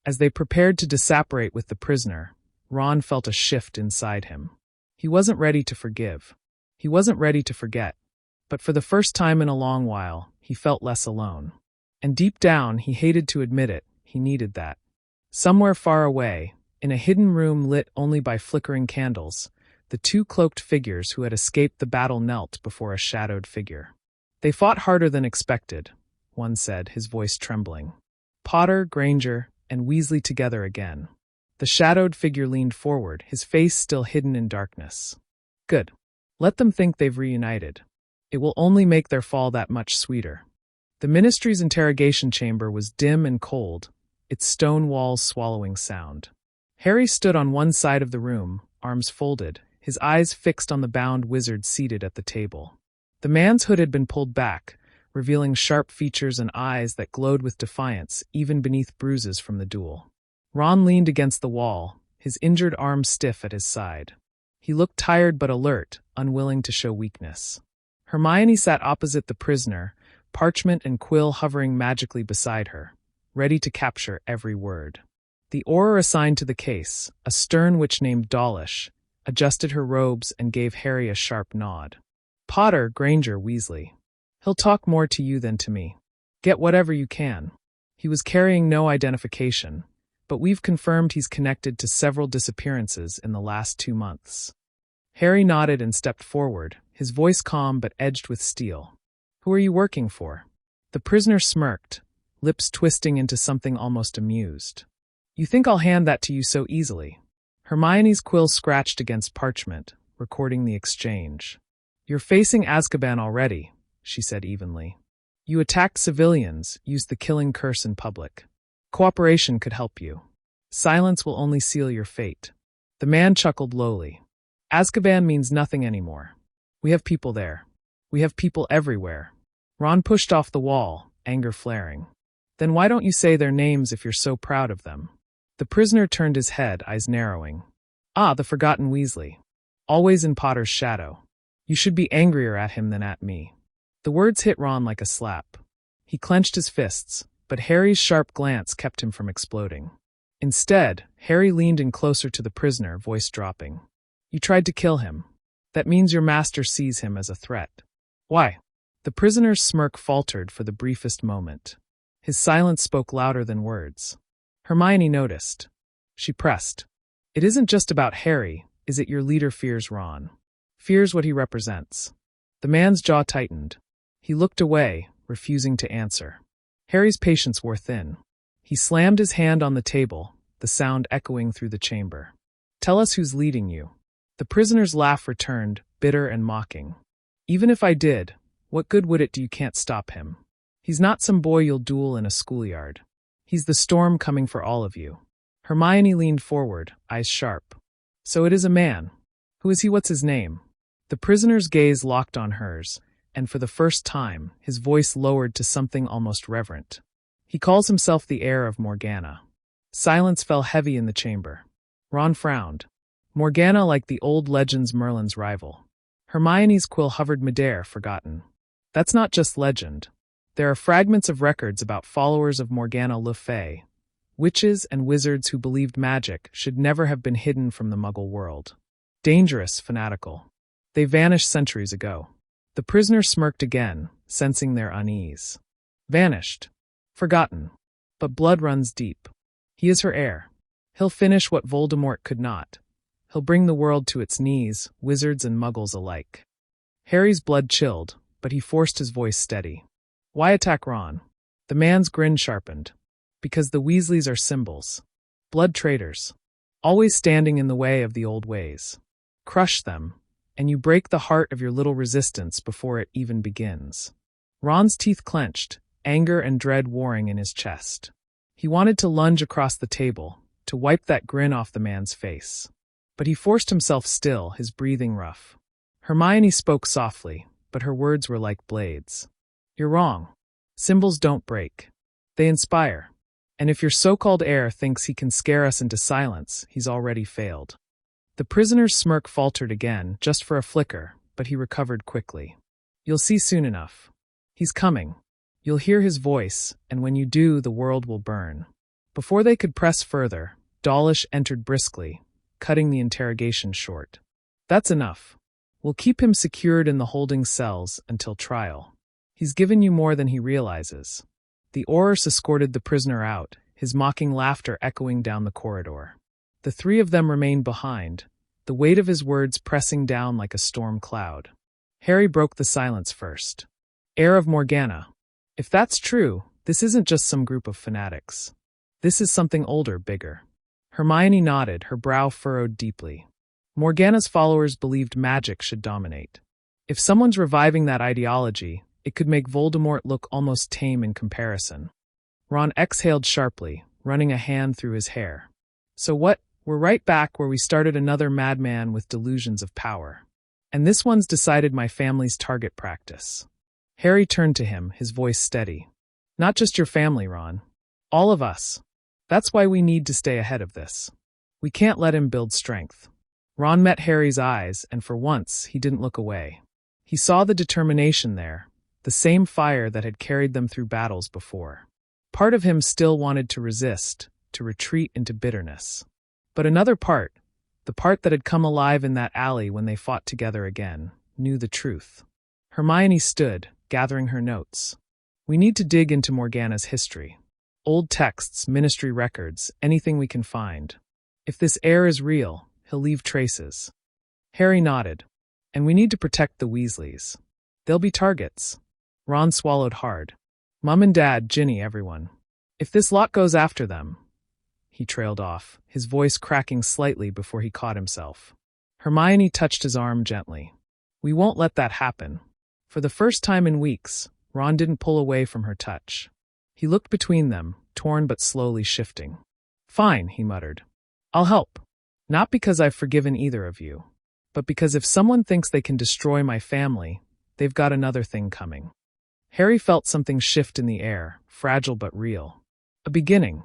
As they prepared to disapparate with the prisoner, Ron felt a shift inside him. He wasn't ready to forgive. He wasn't ready to forget. But for the first time in a long while, he felt less alone. And deep down, he hated to admit it, he needed that. Somewhere far away, in a hidden room lit only by flickering candles, the two cloaked figures who had escaped the battle knelt before a shadowed figure. They fought harder than expected, one said, his voice trembling. Potter, Granger, and Weasley together again. The shadowed figure leaned forward, his face still hidden in darkness. Good. Let them think they've reunited. It will only make their fall that much sweeter. The Ministry's interrogation chamber was dim and cold, its stone walls swallowing sound. Harry stood on one side of the room, arms folded, his eyes fixed on the bound wizard seated at the table. The man's hood had been pulled back, revealing sharp features and eyes that glowed with defiance even beneath bruises from the duel. Ron leaned against the wall, his injured arm stiff at his side. He looked tired but alert, unwilling to show weakness. Hermione sat opposite the prisoner, parchment and quill hovering magically beside her, ready to capture every word. The auror assigned to the case, a stern witch named Dawlish, adjusted her robes and gave Harry a sharp nod. Potter, Granger, Weasley. He'll talk more to you than to me. Get whatever you can. He was carrying no identification, but we've confirmed he's connected to several disappearances in the last 2 months. Harry nodded and stepped forward, his voice calm but edged with steel. Who are you working for? The prisoner smirked, lips twisting into something almost amused. You think I'll hand that to you so easily? Hermione's quill scratched against parchment, recording the exchange. You're facing Azkaban already, she said evenly. You attacked civilians, used the killing curse in public. Cooperation could help you. Silence will only seal your fate. The man chuckled lowly. Azkaban means nothing anymore. We have people there. We have people everywhere. Ron pushed off the wall, anger flaring. Then why don't you say their names if you're so proud of them? The prisoner turned his head, eyes narrowing. Ah, the forgotten Weasley. Always in Potter's shadow. You should be angrier at him than at me." The words hit Ron like a slap. He clenched his fists, but Harry's sharp glance kept him from exploding. Instead, Harry leaned in closer to the prisoner, voice dropping. "You tried to kill him. That means your master sees him as a threat." "Why?" The prisoner's smirk faltered for the briefest moment. His silence spoke louder than words. Hermione noticed. She pressed. "It isn't just about Harry, is it? Your leader fears Ron. Fears what he represents." The man's jaw tightened. He looked away, refusing to answer. Harry's patience wore thin. He slammed his hand on the table, the sound echoing through the chamber. "Tell us who's leading you." The prisoner's laugh returned, bitter and mocking. "Even if I did, what good would it do? You can't stop him. He's not some boy you'll duel in a schoolyard. He's the storm coming for all of you." Hermione leaned forward, eyes sharp. "So it is a man. Who is he? What's his name?" The prisoner's gaze locked on hers, and for the first time, his voice lowered to something almost reverent. "He calls himself the heir of Morgana." Silence fell heavy in the chamber. Ron frowned. Morgana, like the old legends, Merlin's rival. Hermione's quill hovered midair, forgotten. That's not just legend. There are fragments of records about followers of Morgana le Fay, witches and wizards who believed magic should never have been hidden from the Muggle world. Dangerous, fanatical. They vanished centuries ago. The prisoner smirked again, sensing their unease. Vanished. Forgotten. But blood runs deep. He is her heir. He'll finish what Voldemort could not. He'll bring the world to its knees, wizards and muggles alike. Harry's blood chilled, but he forced his voice steady. "Why attack Ron?" The man's grin sharpened. "Because the Weasleys are symbols. Blood traitors. Always standing in the way of the old ways. Crush them, and you break the heart of your little resistance before it even begins." Ron's teeth clenched, anger and dread warring in his chest. He wanted to lunge across the table, to wipe that grin off the man's face. But he forced himself still, his breathing rough. Hermione spoke softly, but her words were like blades. "You're wrong. Symbols don't break. They inspire. And if your so-called heir thinks he can scare us into silence, he's already failed." The prisoner's smirk faltered again, just for a flicker, but he recovered quickly. "You'll see soon enough. He's coming. You'll hear his voice, and when you do, the world will burn." Before they could press further, Dawlish entered briskly, cutting the interrogation short. "That's enough. We'll keep him secured in the holding cells until trial. He's given you more than he realizes." The Aurors escorted the prisoner out, his mocking laughter echoing down the corridor. The three of them remained behind, the weight of his words pressing down like a storm cloud. Harry broke the silence first. "Heir of Morgana. If that's true, this isn't just some group of fanatics. This is something older, bigger." Hermione nodded, her brow furrowed deeply. Morgana's followers believed magic should dominate. If someone's reviving that ideology, it could make Voldemort look almost tame in comparison. Ron exhaled sharply, running a hand through his hair. "So what? We're right back where we started, another madman with delusions of power. And this one's decided my family's target practice." Harry turned to him, his voice steady. "Not just your family, Ron. All of us. That's why we need to stay ahead of this. We can't let him build strength." Ron met Harry's eyes, and for once, he didn't look away. He saw the determination there, the same fire that had carried them through battles before. Part of him still wanted to resist, to retreat into bitterness. But another part, the part that had come alive in that alley when they fought together again, knew the truth. Hermione stood, gathering her notes. "We need to dig into Morgana's history. Old texts, ministry records, anything we can find. If this heir is real, he'll leave traces." Harry nodded. "And we need to protect the Weasleys. They'll be targets." Ron swallowed hard. "Mum and Dad, Ginny, everyone. If this lot goes after them—" He trailed off, his voice cracking slightly before he caught himself. Hermione touched his arm gently. "We won't let that happen." For the first time in weeks, Ron didn't pull away from her touch. He looked between them, torn but slowly shifting. "Fine," he muttered. "I'll help. Not because I've forgiven either of you, but because if someone thinks they can destroy my family, they've got another thing coming." Harry felt something shift in the air, fragile but real. A beginning.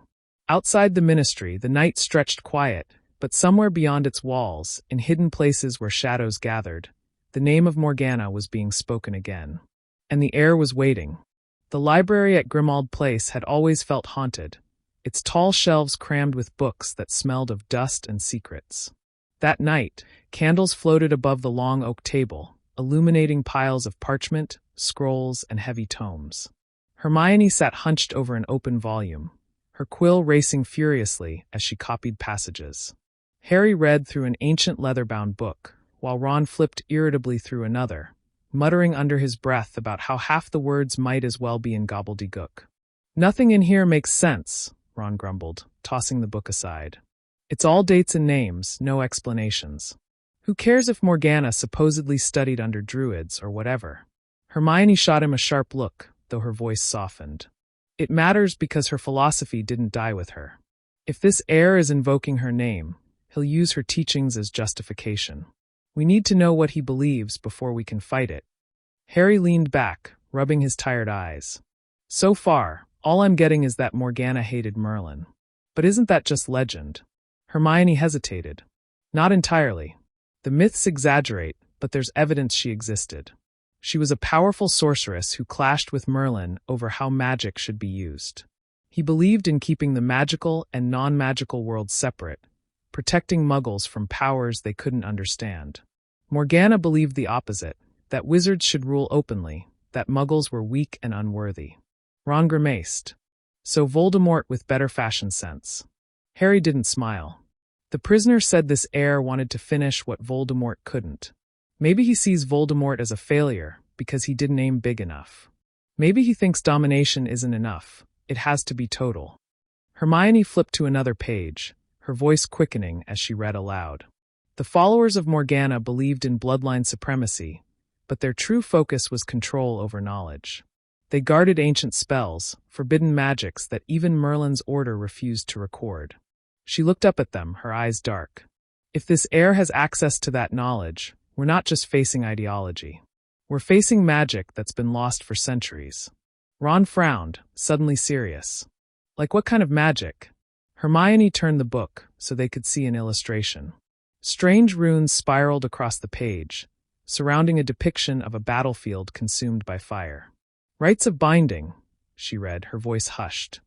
Outside the ministry, the night stretched quiet, but somewhere beyond its walls, in hidden places where shadows gathered, The name of Morgana was being spoken again. And the heir was waiting. The library at Grimmauld Place had always felt haunted, its tall shelves crammed with books that smelled of dust and secrets. That night, candles floated above the long oak table, illuminating piles of parchment, scrolls, and heavy tomes. Hermione sat hunched over an open volume, her quill racing furiously as she copied passages. Harry read through an ancient leather-bound book, while Ron flipped irritably through another, muttering under his breath about how half the words might as well be in gobbledygook. "Nothing in here makes sense," Ron grumbled, tossing the book aside. "It's all dates and names, no explanations. Who cares if Morgana supposedly studied under druids or whatever?" Hermione shot him a sharp look, though her voice softened. "It matters because her philosophy didn't die with her. If this heir is invoking her name, he'll use her teachings as justification. We need to know what he believes before we can fight it." Harry leaned back, rubbing his tired eyes. "So far, all I'm getting is that Morgana hated Merlin. But isn't that just legend?" Hermione hesitated. "Not entirely. The myths exaggerate, but there's evidence she existed. She was a powerful sorceress who clashed with Merlin over how magic should be used. He believed in keeping the magical and non-magical worlds separate, protecting Muggles from powers they couldn't understand. Morgana believed the opposite, that wizards should rule openly, that Muggles were weak and unworthy." Ron grimaced. "So Voldemort with better fashion sense." Harry didn't smile. The prisoner said this heir wanted to finish what Voldemort couldn't. Maybe he sees Voldemort as a failure because he didn't aim big enough. Maybe he thinks domination isn't enough, it has to be total. Hermione flipped to another page, her voice quickening as she read aloud. "The followers of Morgana believed in bloodline supremacy, but their true focus was control over knowledge. They guarded ancient spells, forbidden magics that even Merlin's order refused to record." She looked up at them, her eyes dark. "If this heir has access to that knowledge, we're not just facing ideology. We're facing magic that's been lost for centuries." Ron frowned, suddenly serious. "Like what kind of magic?" Hermione turned the book so they could see an illustration. Strange runes spiraled across the page, surrounding a depiction of a battlefield consumed by fire. "Rites of binding," she read, her voice hushed.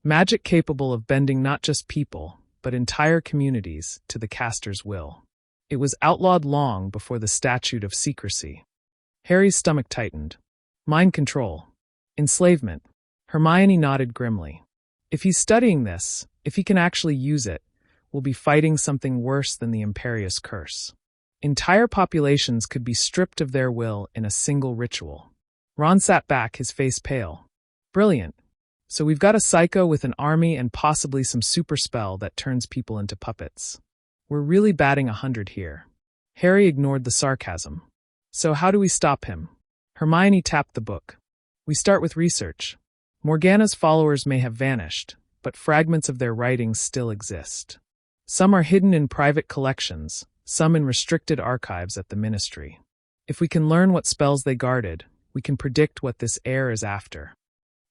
"Magic capable of bending not just people, but entire communities to the caster's will. It was outlawed long before the Statute of Secrecy." Harry's stomach tightened. "Mind control. Enslavement." Hermione nodded grimly. "If he's studying this, if he can actually use it, we'll be fighting something worse than the Imperious Curse. Entire populations could be stripped of their will in a single ritual." Ron sat back, his face pale. "Brilliant. So we've got a psycho with an army and possibly some super spell that turns people into puppets. We're really batting 100 here." Harry ignored the sarcasm. "So how do we stop him?" Hermione tapped the book. "We start with research. Morgana's followers may have vanished, but fragments of their writings still exist. Some are hidden in private collections, some in restricted archives at the Ministry. If we can learn what spells they guarded, we can predict what this heir is after."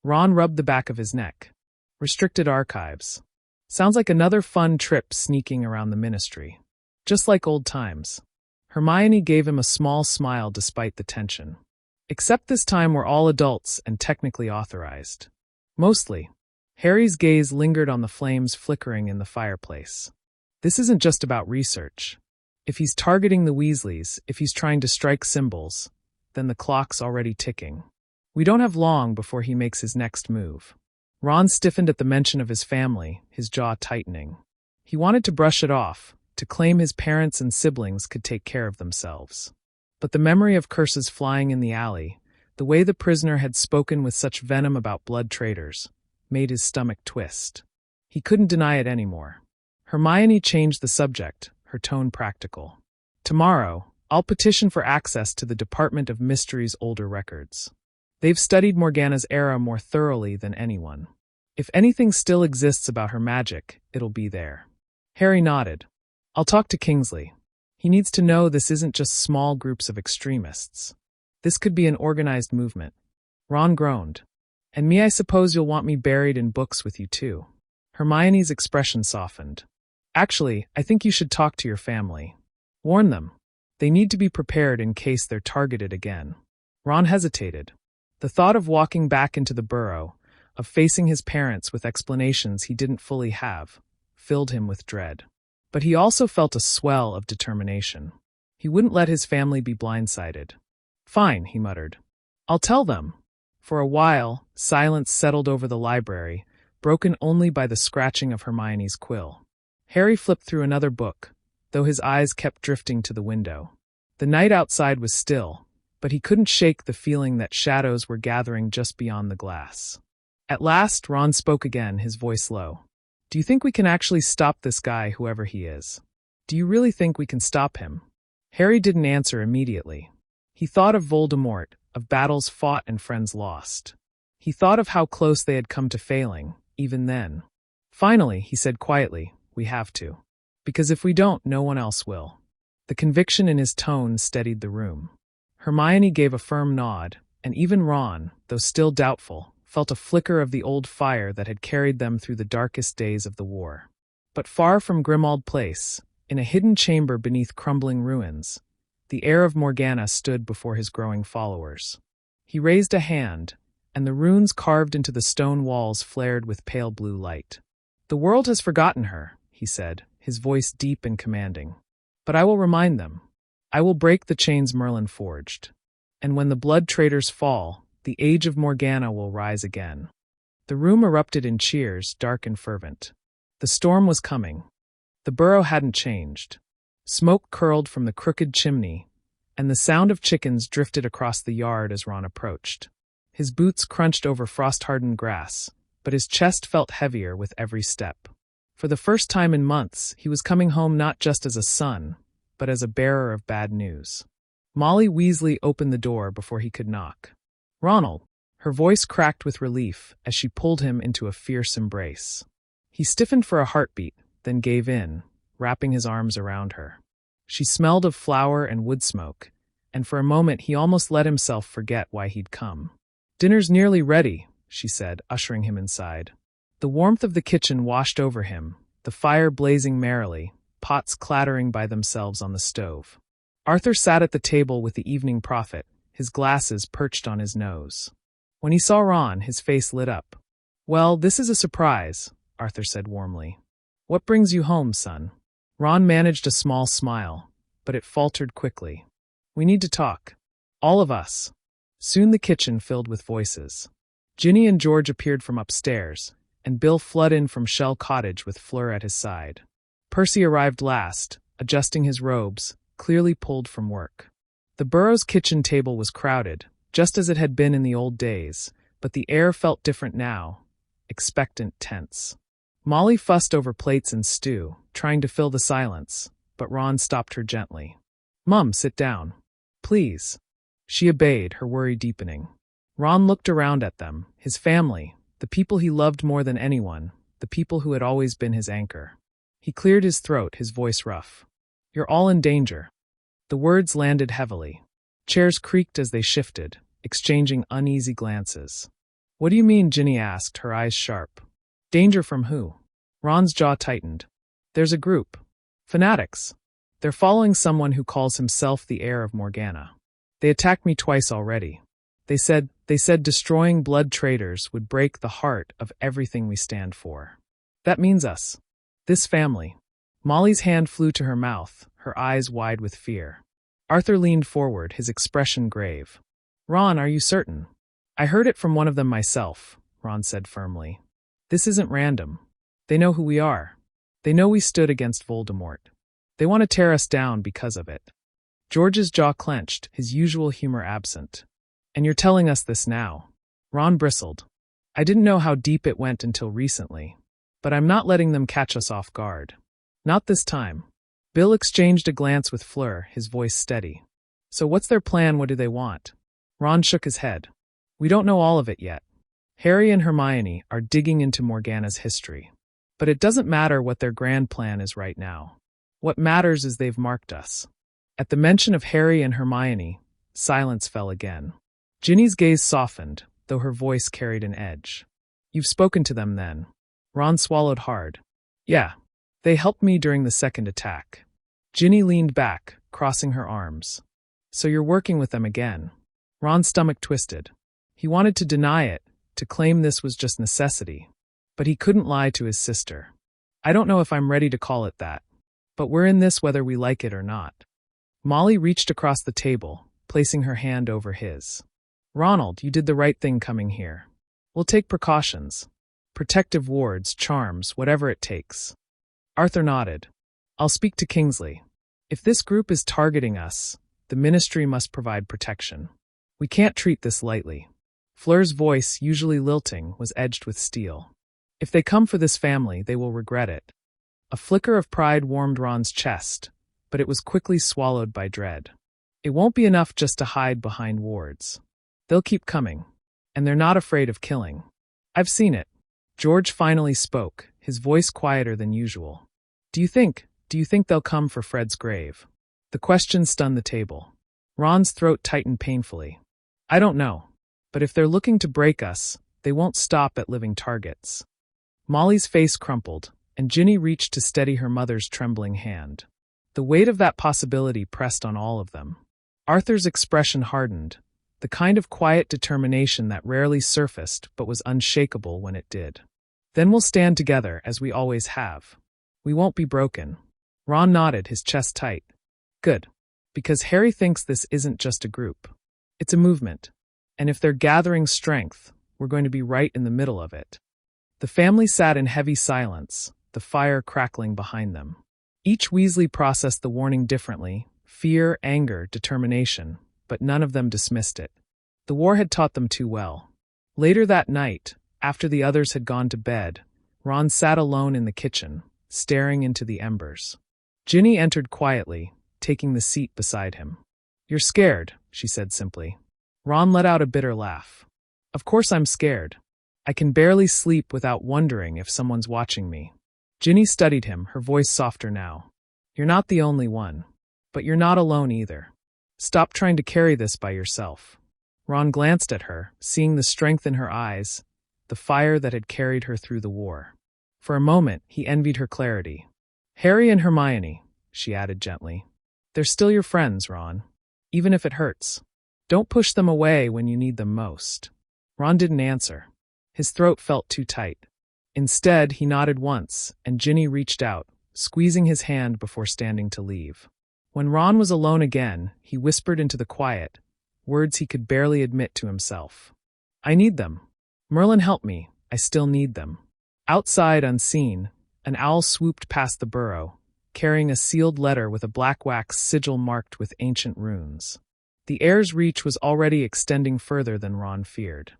Ron rubbed the back of his neck. "Restricted archives. Sounds like another fun trip sneaking around the Ministry. Just like old times." Hermione gave him a small smile despite the tension. "Except this time we're all adults and technically authorized." "Mostly." Harry's gaze lingered on the flames flickering in the fireplace. "This isn't just about research. If he's targeting the Weasleys, if he's trying to strike symbols, then the clock's already ticking. We don't have long before he makes his next move." Ron stiffened at the mention of his family, his jaw tightening. He wanted to brush it off, to claim his parents and siblings could take care of themselves. But the memory of curses flying in the alley, the way the prisoner had spoken with such venom about blood traitors, made his stomach twist. He couldn't deny it anymore. Hermione changed the subject, her tone practical. "Tomorrow, I'll petition for access to the Department of Mystery's older records. They've studied Morgana's era more thoroughly than anyone. If anything still exists about her magic, it'll be there." Harry nodded. "I'll talk to Kingsley. He needs to know this isn't just small groups of extremists. This could be an organized movement." Ron groaned. "And me, I suppose you'll want me buried in books with you too." Hermione's expression softened. "Actually, I think you should talk to your family. Warn them. They need to be prepared in case they're targeted again. Ron hesitated. The thought of walking back into the burrow, of facing his parents with explanations he didn't fully have, filled him with dread. But he also felt a swell of determination. He wouldn't let his family be blindsided. "Fine," he muttered. "I'll tell them." For a while, silence settled over the library, broken only by the scratching of Hermione's quill. Harry flipped through another book, though his eyes kept drifting to the window. The night outside was still, but he couldn't shake the feeling that shadows were gathering just beyond the glass. At last, Ron spoke again, his voice low. "Do you think we can actually stop this guy, whoever he is? Do you really think we can stop him?" Harry didn't answer immediately. He thought of Voldemort, of battles fought and friends lost. He thought of how close they had come to failing, even then. Finally, he said quietly, "We have to. Because if we don't, no one else will." The conviction in his tone steadied the room. Hermione gave a firm nod, and even Ron, though still doubtful, felt a flicker of the old fire that had carried them through the darkest days of the war. But far from Grimmauld Place, in a hidden chamber beneath crumbling ruins, the heir of Morgana stood before his growing followers. He raised a hand, and the runes carved into the stone walls flared with pale blue light. "The world has forgotten her," he said, his voice deep and commanding. "But I will remind them. I will break the chains Merlin forged. And when the blood traitors fall, the age of Morgana will rise again." The room erupted in cheers, dark and fervent. The storm was coming. The burrow hadn't changed. Smoke curled from the crooked chimney, and the sound of chickens drifted across the yard as Ron approached. His boots crunched over frost-hardened grass, but his chest felt heavier with every step. For the first time in months, he was coming home not just as a son, but as a bearer of bad news. Molly Weasley opened the door before he could knock. "Ronald," her voice cracked with relief as she pulled him into a fierce embrace. He stiffened for a heartbeat, then gave in, wrapping his arms around her. She smelled of flour and wood smoke, and for a moment he almost let himself forget why he'd come. "Dinner's nearly ready," she said, ushering him inside. The warmth of the kitchen washed over him, the fire blazing merrily, pots clattering by themselves on the stove. Arthur sat at the table with the Evening Prophet, his glasses perched on his nose. When he saw Ron, his face lit up. "Well, this is a surprise," Arthur said warmly. "What brings you home, son?" Ron managed a small smile, but it faltered quickly. "We need to talk. All of us." Soon the kitchen filled with voices. Ginny and George appeared from upstairs, and Bill flooded in from Shell Cottage with Fleur at his side. Percy arrived last, adjusting his robes, clearly pulled from work. The Burrow's kitchen table was crowded, just as it had been in the old days, but the air felt different now, expectant, tense. Molly fussed over plates and stew, trying to fill the silence, but Ron stopped her gently. "Mum, sit down. Please." She obeyed, her worry deepening. Ron looked around at them, his family, the people he loved more than anyone, the people who had always been his anchor. He cleared his throat, his voice rough. "You're all in danger." The words landed heavily. Chairs creaked as they shifted, exchanging uneasy glances. "What do you mean?" Ginny asked, her eyes sharp. "Danger from who?" Ron's jaw tightened. "There's a group. Fanatics. They're following someone who calls himself the heir of Morgana. They attacked me twice already. They said destroying blood traitors would break the heart of everything we stand for. That means us. This family." Molly's hand flew to her mouth, her eyes wide with fear. Arthur leaned forward, his expression grave. "Ron, are you certain?" "I heard it from one of them myself," Ron said firmly. "This isn't random. They know who we are. They know we stood against Voldemort. They want to tear us down because of it." George's jaw clenched, his usual humor absent. "And you're telling us this now?" Ron bristled. "I didn't know how deep it went until recently. But I'm not letting them catch us off guard. Not this time." Bill exchanged a glance with Fleur, his voice steady. "So what's their plan? What do they want?" Ron shook his head. "We don't know all of it yet. Harry and Hermione are digging into Morgana's history. But it doesn't matter what their grand plan is right now. What matters is they've marked us." At the mention of Harry and Hermione, silence fell again. Ginny's gaze softened, though her voice carried an edge. "You've spoken to them then?" Ron swallowed hard. "Yeah. They helped me during the second attack." Ginny leaned back, crossing her arms. So you're working with them again. Ron's stomach twisted. He wanted to deny it, to claim this was just necessity. But he couldn't lie to his sister. I don't know if I'm ready to call it that. But we're in this whether we like it or not. Molly reached across the table, placing her hand over his. Ronald, you did the right thing coming here. We'll take precautions. Protective wards, charms, whatever it takes. Arthur nodded. I'll speak to Kingsley. If this group is targeting us, the ministry must provide protection. We can't treat this lightly. Fleur's voice, usually lilting, was edged with steel. If they come for this family, they will regret it. A flicker of pride warmed Ron's chest, but it was quickly swallowed by dread. It won't be enough just to hide behind wards. They'll keep coming, and they're not afraid of killing. I've seen it. George finally spoke, his voice quieter than usual. Do you think they'll come for Fred's grave? The question stunned the table. Ron's throat tightened painfully. I don't know, but if they're looking to break us, they won't stop at living targets. Molly's face crumpled, and Ginny reached to steady her mother's trembling hand. The weight of that possibility pressed on all of them. Arthur's expression hardened, the kind of quiet determination that rarely surfaced but was unshakable when it did. Then we'll stand together as we always have. We won't be broken. Ron nodded, his chest tight. Good. Because Harry thinks this isn't just a group. It's a movement. And if they're gathering strength, we're going to be right in the middle of it. The family sat in heavy silence, the fire crackling behind them. Each Weasley processed the warning differently, fear, anger, determination, but none of them dismissed it. The war had taught them too well. Later that night, after the others had gone to bed, Ron sat alone in the kitchen, staring into the embers. Ginny entered quietly, taking the seat beside him. You're scared, she said simply. Ron let out a bitter laugh. Of course I'm scared. I can barely sleep without wondering if someone's watching me. Ginny studied him, her voice softer now. You're not the only one. But you're not alone either. Stop trying to carry this by yourself. Ron glanced at her, seeing the strength in her eyes, the fire that had carried her through the war. For a moment, he envied her clarity. Harry and Hermione, she added gently. They're still your friends, Ron. Even if it hurts. Don't push them away when you need them most. Ron didn't answer. His throat felt too tight. Instead, he nodded once, and Ginny reached out, squeezing his hand before standing to leave. When Ron was alone again, he whispered into the quiet, words he could barely admit to himself. I need them. Merlin help me, I still need them. Outside, unseen, an owl swooped past the burrow, carrying a sealed letter with a black wax sigil marked with ancient runes. The heir's reach was already extending further than Ron feared.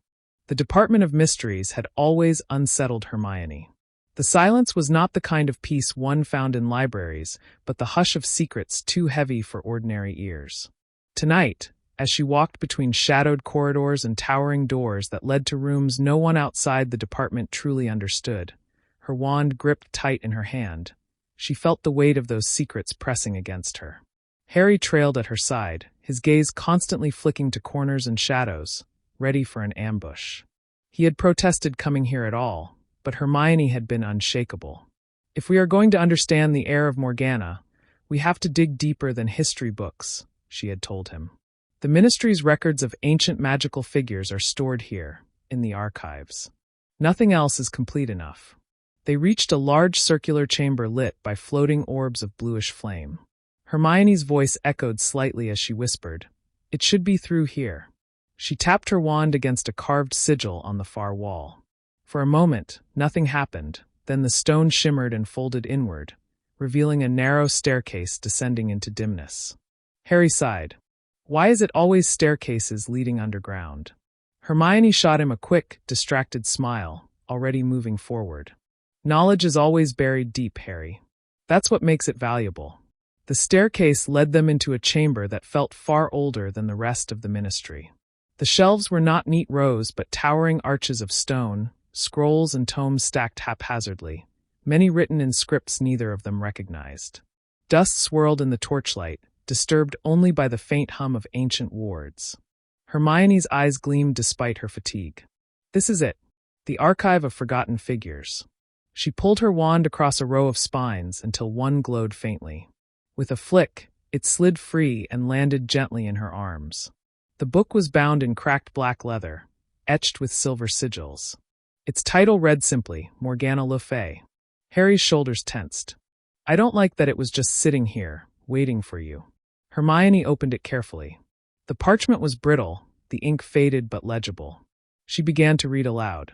The Department of Mysteries had always unsettled Hermione. The silence was not the kind of peace one found in libraries, but the hush of secrets too heavy for ordinary ears. Tonight, as she walked between shadowed corridors and towering doors that led to rooms no one outside the department truly understood, her wand gripped tight in her hand, she felt the weight of those secrets pressing against her. Harry trailed at her side, his gaze constantly flicking to corners and shadows, ready for an ambush. He had protested coming here at all, but Hermione had been unshakable. If we are going to understand the heir of Morgana, we have to dig deeper than history books, she had told him. The Ministry's records of ancient magical figures are stored here, in the archives. Nothing else is complete enough. They reached a large circular chamber lit by floating orbs of bluish flame. Hermione's voice echoed slightly as she whispered, "It should be through here." She tapped her wand against a carved sigil on the far wall. For a moment, nothing happened, then the stone shimmered and folded inward, revealing a narrow staircase descending into dimness. Harry sighed. Why is it always staircases leading underground? Hermione shot him a quick, distracted smile, already moving forward. Knowledge is always buried deep, Harry. That's what makes it valuable. The staircase led them into a chamber that felt far older than the rest of the Ministry. The shelves were not neat rows but towering arches of stone, scrolls and tomes stacked haphazardly, many written in scripts neither of them recognized. Dust swirled in the torchlight, disturbed only by the faint hum of ancient wards. Hermione's eyes gleamed despite her fatigue. This is it, the archive of forgotten figures. She pulled her wand across a row of spines until one glowed faintly. With a flick, It slid free and landed gently in her arms. The book was bound in cracked black leather, etched with silver sigils. Its title read simply, Morgana Le Fay. Harry's shoulders tensed. I don't like that it was just sitting here, waiting for you. Hermione opened it carefully. The parchment was brittle, the ink faded but legible. She began to read aloud.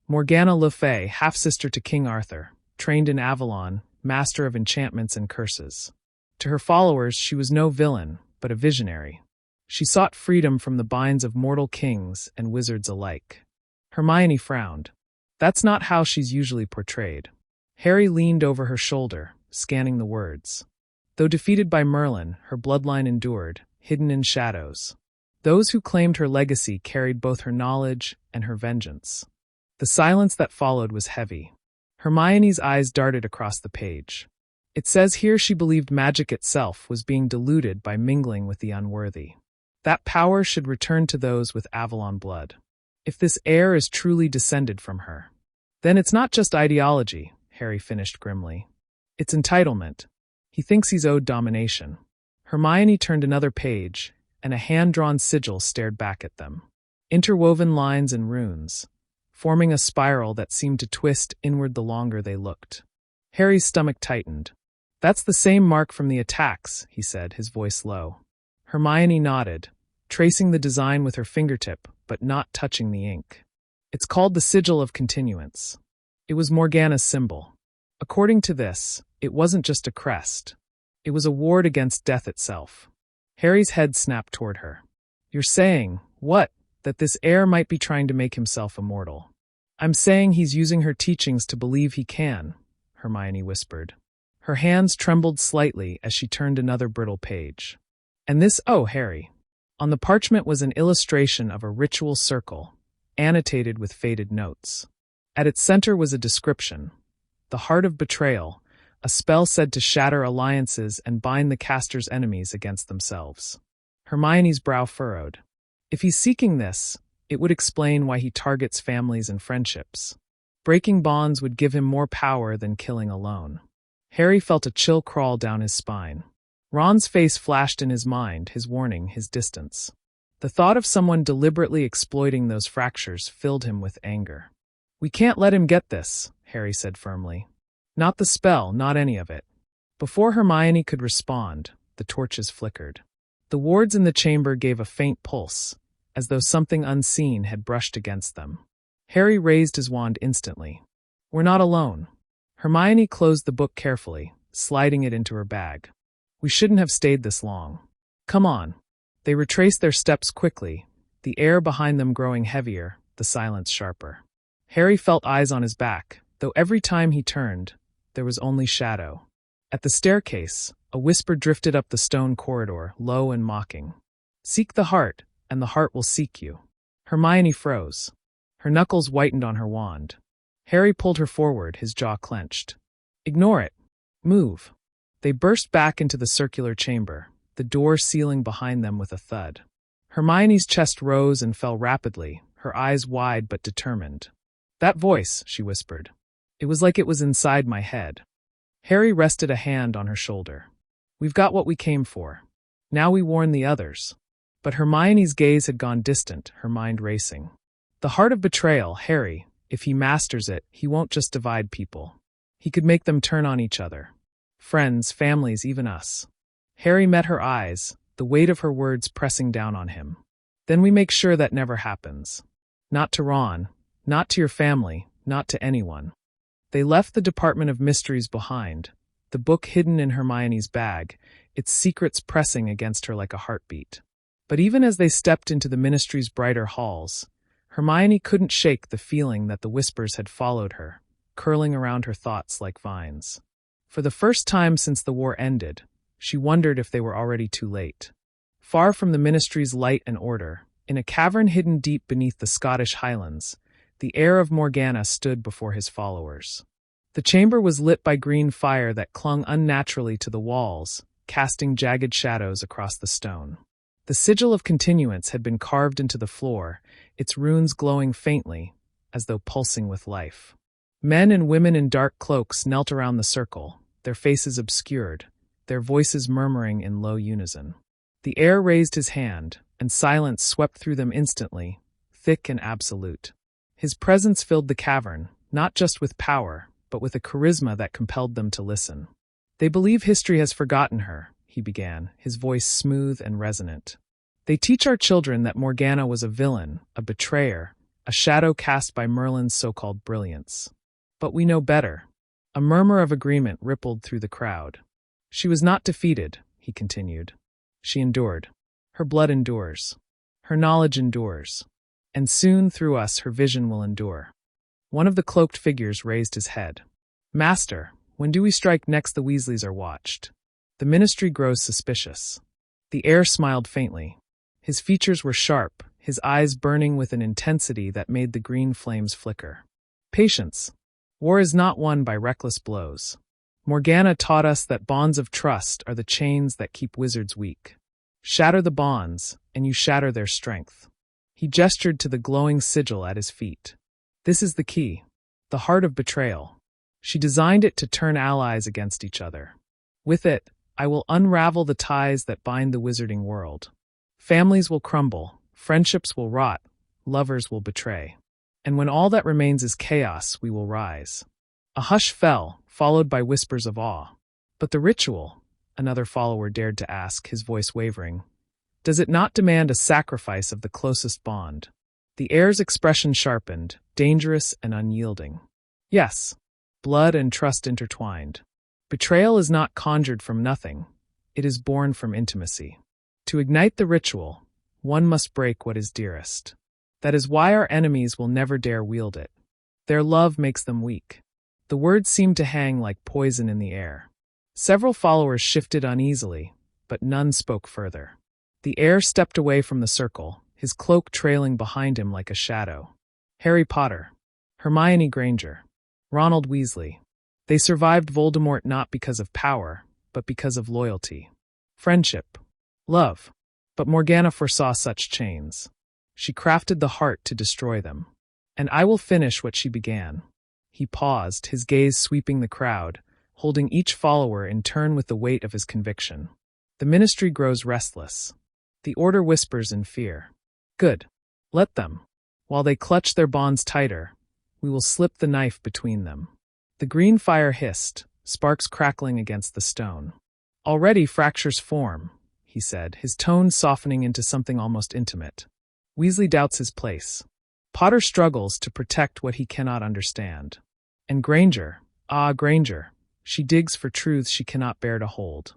Morgana Le Fay, half-sister to King Arthur, trained in Avalon, master of enchantments and curses. To her followers, she was no villain, but a visionary. She sought freedom from the binds of mortal kings and wizards alike. Hermione frowned. That's not how she's usually portrayed. Harry leaned over her shoulder, scanning the words. Though defeated by Merlin, her bloodline endured, hidden in shadows. Those who claimed her legacy carried both her knowledge and her vengeance. The silence that followed was heavy. Hermione's eyes darted across the page. It says here she believed magic itself was being diluted by mingling with the unworthy. That power should return to those with Avalon blood. If this heir is truly descended from her, then it's not just ideology, Harry finished grimly. It's entitlement. He thinks he's owed domination. Hermione turned another page, and a hand-drawn sigil stared back at them. Interwoven lines and runes, forming a spiral that seemed to twist inward the longer they looked. Harry's stomach tightened. That's the same mark from the attacks, he said, his voice low. Hermione nodded, tracing the design with her fingertip, but not touching the ink. It's called the Sigil of Continuance. It was Morgana's symbol. According to this, it wasn't just a crest. It was a ward against death itself. Harry's head snapped toward her. You're saying, what? That this heir might be trying to make himself immortal. I'm saying he's using her teachings to believe he can, Hermione whispered. Her hands trembled slightly as she turned another brittle page. And this, oh, Harry. On the parchment was an illustration of a ritual circle, annotated with faded notes. At its center was a description. The heart of betrayal, a spell said to shatter alliances and bind the caster's enemies against themselves. Hermione's brow furrowed. If he's seeking this, it would explain why he targets families and friendships. Breaking bonds would give him more power than killing alone. Harry felt a chill crawl down his spine. Ron's face flashed in his mind, his warning, his distance. The thought of someone deliberately exploiting those fractures filled him with anger. We can't let him get this, Harry said firmly. Not the spell, not any of it. Before Hermione could respond, the torches flickered. The wards in the chamber gave a faint pulse, as though something unseen had brushed against them. Harry raised his wand instantly. We're not alone. Hermione closed the book carefully, sliding it into her bag. We shouldn't have stayed this long. Come on. They retraced their steps quickly, the air behind them growing heavier, the silence sharper. Harry felt eyes on his back, though every time he turned, there was only shadow. At the staircase, a whisper drifted up the stone corridor, low and mocking. Seek the heart, and the heart will seek you. Hermione froze. Her knuckles whitened on her wand. Harry pulled her forward, his jaw clenched. Ignore it. Move. They burst back into the circular chamber, the door sealing behind them with a thud. Hermione's chest rose and fell rapidly, her eyes wide but determined. That voice, she whispered. It was like it was inside my head. Harry rested a hand on her shoulder. We've got what we came for. Now we warn the others. But Hermione's gaze had gone distant, her mind racing. The heart of betrayal, Harry, if he masters it, he won't just divide people. He could make them turn on each other. Friends, families, even us. Harry met her eyes, the weight of her words pressing down on him. Then we make sure that never happens. Not to Ron, not to your family, not to anyone. They left the Department of Mysteries behind, the book hidden in Hermione's bag, its secrets pressing against her like a heartbeat. But even as they stepped into the Ministry's brighter halls, Hermione couldn't shake the feeling that the whispers had followed her, curling around her thoughts like vines. For the first time since the war ended, she wondered if they were already too late. Far from the Ministry's light and order, in a cavern hidden deep beneath the Scottish Highlands, the heir of Morgana stood before his followers. The chamber was lit by green fire that clung unnaturally to the walls, casting jagged shadows across the stone. The sigil of continuance had been carved into the floor, its runes glowing faintly, as though pulsing with life. Men and women in dark cloaks knelt around the circle, their faces obscured, their voices murmuring in low unison. The heir raised his hand, and silence swept through them instantly, thick and absolute. His presence filled the cavern, not just with power, but with a charisma that compelled them to listen. "They believe history has forgotten her," he began, his voice smooth and resonant. "They teach our children that Morgana was a villain, a betrayer, a shadow cast by Merlin's so-called brilliance. But we know better." A murmur of agreement rippled through the crowd. "She was not defeated," he continued. "She endured. Her blood endures. Her knowledge endures. And soon, through us, her vision will endure." One of the cloaked figures raised his head. "Master, when do we strike next? The Weasleys are watched. The ministry grows suspicious." The heir smiled faintly. His features were sharp, his eyes burning with an intensity that made the green flames flicker. "Patience. War is not won by reckless blows. Morgana taught us that bonds of trust are the chains that keep wizards weak. Shatter the bonds, and you shatter their strength." He gestured to the glowing sigil at his feet. "This is the key, the heart of betrayal. She designed it to turn allies against each other. With it, I will unravel the ties that bind the wizarding world. Families will crumble, friendships will rot, lovers will betray. And when all that remains is chaos, we will rise." A hush fell, followed by whispers of awe. "But the ritual," another follower dared to ask, his voice wavering, "does it not demand a sacrifice of the closest bond?" The heir's expression sharpened, dangerous and unyielding. "Yes, blood and trust intertwined. Betrayal is not conjured from nothing, it is born from intimacy. To ignite the ritual, one must break what is dearest. That is why our enemies will never dare wield it. Their love makes them weak." The words seemed to hang like poison in the air. Several followers shifted uneasily, but none spoke further. The heir stepped away from the circle, his cloak trailing behind him like a shadow. Harry Potter, Hermione Granger, Ronald Weasley. They survived Voldemort not because of power, but because of loyalty. Friendship. Love. But Morgana foresaw such chains. She crafted the heart to destroy them. "And I will finish what she began." He paused, his gaze sweeping the crowd, holding each follower in turn with the weight of his conviction. The ministry grows restless. The order whispers in fear. "Good. Let them. While they clutch their bonds tighter, we will slip the knife between them." The green fire hissed, sparks crackling against the stone. "Already fractures form," he said, his tone softening into something almost intimate. "Weasley doubts his place. Potter struggles to protect what he cannot understand. And Granger, Granger, she digs for truths she cannot bear to hold.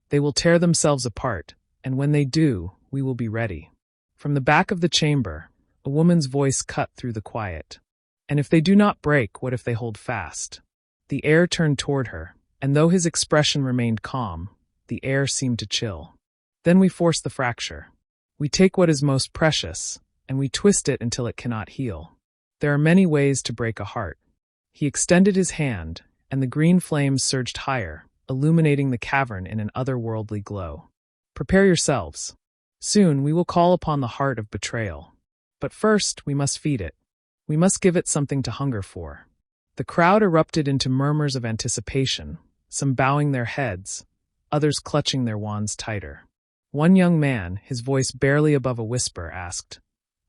They will tear themselves apart, and when they do, we will be ready." From the back of the chamber, a woman's voice cut through the quiet. "And if they do not break, what if they hold fast?" The heir turned toward her, and though his expression remained calm, the air seemed to chill. "Then we force the fracture. We take what is most precious, and we twist it until it cannot heal. There are many ways to break a heart." He extended his hand, and the green flames surged higher, illuminating the cavern in an otherworldly glow. "Prepare yourselves. Soon we will call upon the heart of betrayal. But first, we must feed it. We must give it something to hunger for." The crowd erupted into murmurs of anticipation, some bowing their heads, others clutching their wands tighter. One young man, his voice barely above a whisper, asked,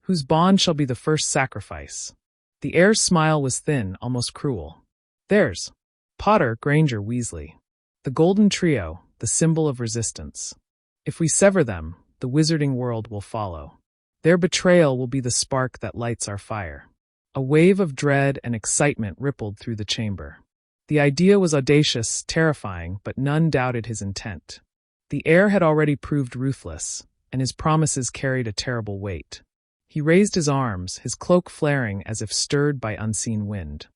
"Whose bond shall be the first sacrifice?" The heir's smile was thin, almost cruel. "Theirs. Potter, Granger, Weasley. The golden trio, the symbol of resistance. If we sever them, the wizarding world will follow. Their betrayal will be the spark that lights our fire." A wave of dread and excitement rippled through the chamber. The idea was audacious, terrifying, but none doubted his intent. The heir had already proved ruthless, and his promises carried a terrible weight. He raised his arms, his cloak flaring as if stirred by unseen wind.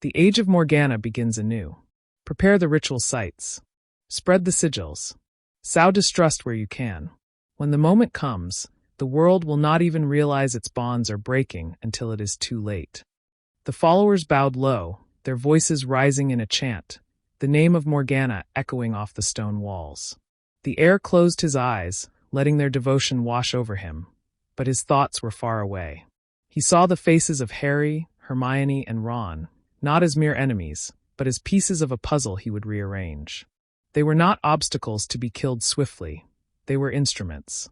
"The age of Morgana begins anew. Prepare the ritual sites. Spread the sigils. Sow distrust where you can. When the moment comes, the world will not even realize its bonds are breaking until it is too late." The followers bowed low, their voices rising in a chant, the name of Morgana echoing off the stone walls. The heir closed his eyes, letting their devotion wash over him, but his thoughts were far away. He saw the faces of Harry, Hermione, and Ron, not as mere enemies, but as pieces of a puzzle he would rearrange. They were not obstacles to be killed swiftly. They were instruments.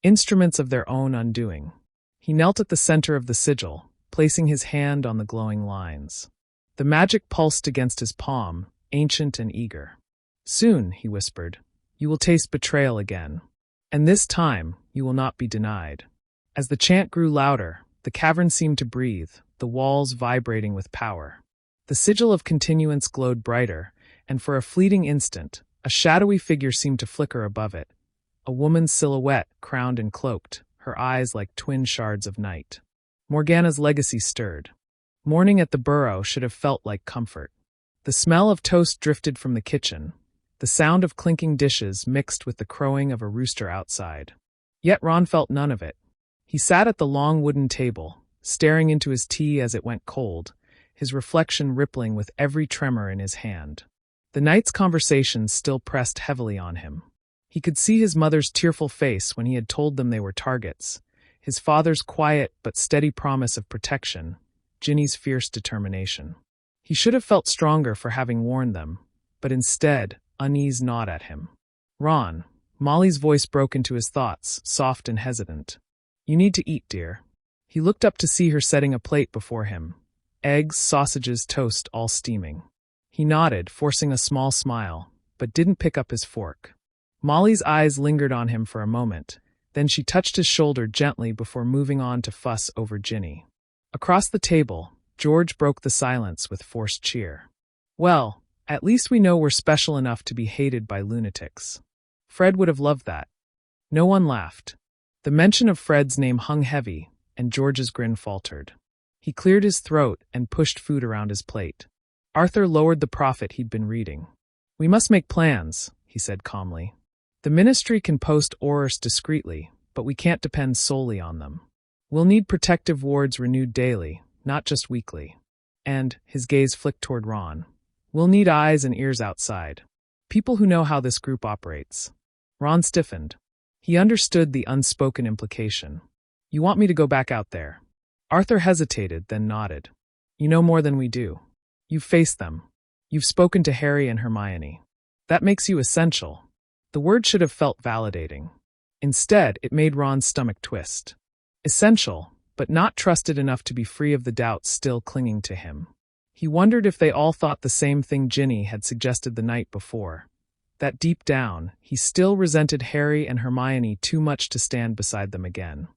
Instruments of their own undoing. He knelt at the center of the sigil, placing his hand on the glowing lines. The magic pulsed against his palm, ancient and eager. "Soon," he whispered, "you will taste betrayal again. And this time, you will not be denied." As the chant grew louder, the cavern seemed to breathe, the walls vibrating with power. The sigil of continuance glowed brighter, and for a fleeting instant, a shadowy figure seemed to flicker above it. A woman's silhouette, crowned and cloaked, her eyes like twin shards of night. Morgana's legacy stirred. Morning at the burrow should have felt like comfort. The smell of toast drifted from the kitchen, the sound of clinking dishes mixed with the crowing of a rooster outside. Yet Ron felt none of it. He sat at the long wooden table, staring into his tea as it went cold, his reflection rippling with every tremor in his hand. The night's conversations still pressed heavily on him. He could see his mother's tearful face when he had told them they were targets, his father's quiet but steady promise of protection, Ginny's fierce determination. He should have felt stronger for having warned them, but instead, unease gnawed at him. "Ron," Molly's voice broke into his thoughts, soft and hesitant. "You need to eat, dear." He looked up to see her setting a plate before him. Eggs, sausages, toast, all steaming. He nodded, forcing a small smile, but didn't pick up his fork. Molly's eyes lingered on him for a moment, then she touched his shoulder gently before moving on to fuss over Ginny. Across the table, George broke the silence with forced cheer. "Well, at least we know we're special enough to be hated by lunatics." Fred would have loved that. No one laughed. The mention of Fred's name hung heavy, and George's grin faltered. He cleared his throat and pushed food around his plate. Arthur lowered the prophet he'd been reading. "We must make plans," he said calmly. "The ministry can post orders discreetly, but we can't depend solely on them. We'll need protective wards renewed daily, not just weekly. And," his gaze flicked toward Ron, "we'll need eyes and ears outside. People who know how this group operates." Ron stiffened. He understood the unspoken implication. "You want me to go back out there?" Arthur hesitated, then nodded. "You know more than we do. You've faced them. You've spoken to Harry and Hermione. That makes you essential." The word should have felt validating. Instead, it made Ron's stomach twist. Essential, but not trusted enough to be free of the doubts still clinging to him. He wondered if they all thought the same thing Ginny had suggested the night before. That deep down, he still resented Harry and Hermione too much to stand beside them again.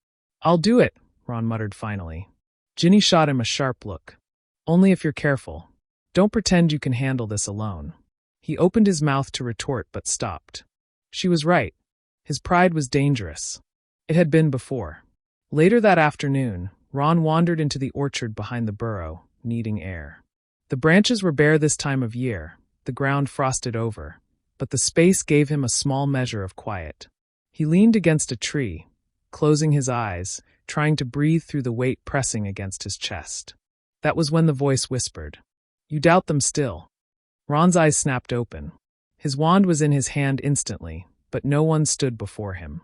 "I'll do it," Ron muttered finally. Ginny shot him a sharp look. "Only if you're careful. Don't pretend you can handle this alone." He opened his mouth to retort but stopped. She was right. His pride was dangerous. It had been before. Later that afternoon, Ron wandered into the orchard behind the burrow, needing air. The branches were bare this time of year, the ground frosted over, but the space gave him a small measure of quiet. He leaned against a tree, closing his eyes, trying to breathe through the weight pressing against his chest. That was when the voice whispered, "You doubt them still." Ron's eyes snapped open. His wand was in his hand instantly, but no one stood before him.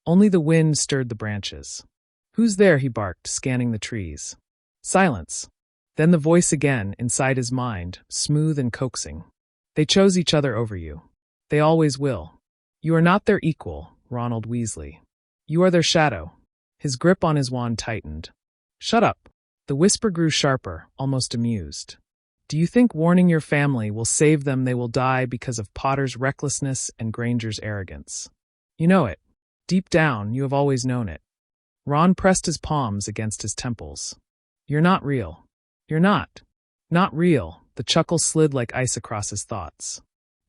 Only the wind stirred the branches. "Who's there?" he barked, scanning the trees. Silence. Then the voice again, inside his mind, smooth and coaxing. "They chose each other over you. They always will. You are not their equal, Ronald Weasley. You are their shadow." His grip on his wand tightened. "Shut up." The whisper grew sharper, almost amused. "Do you think warning your family will save them? They will die because of Potter's recklessness and Granger's arrogance. You know it. Deep down, you have always known it." Ron pressed his palms against his temples. "You're not real. You're not. Not real." The chuckle slid like ice across his thoughts.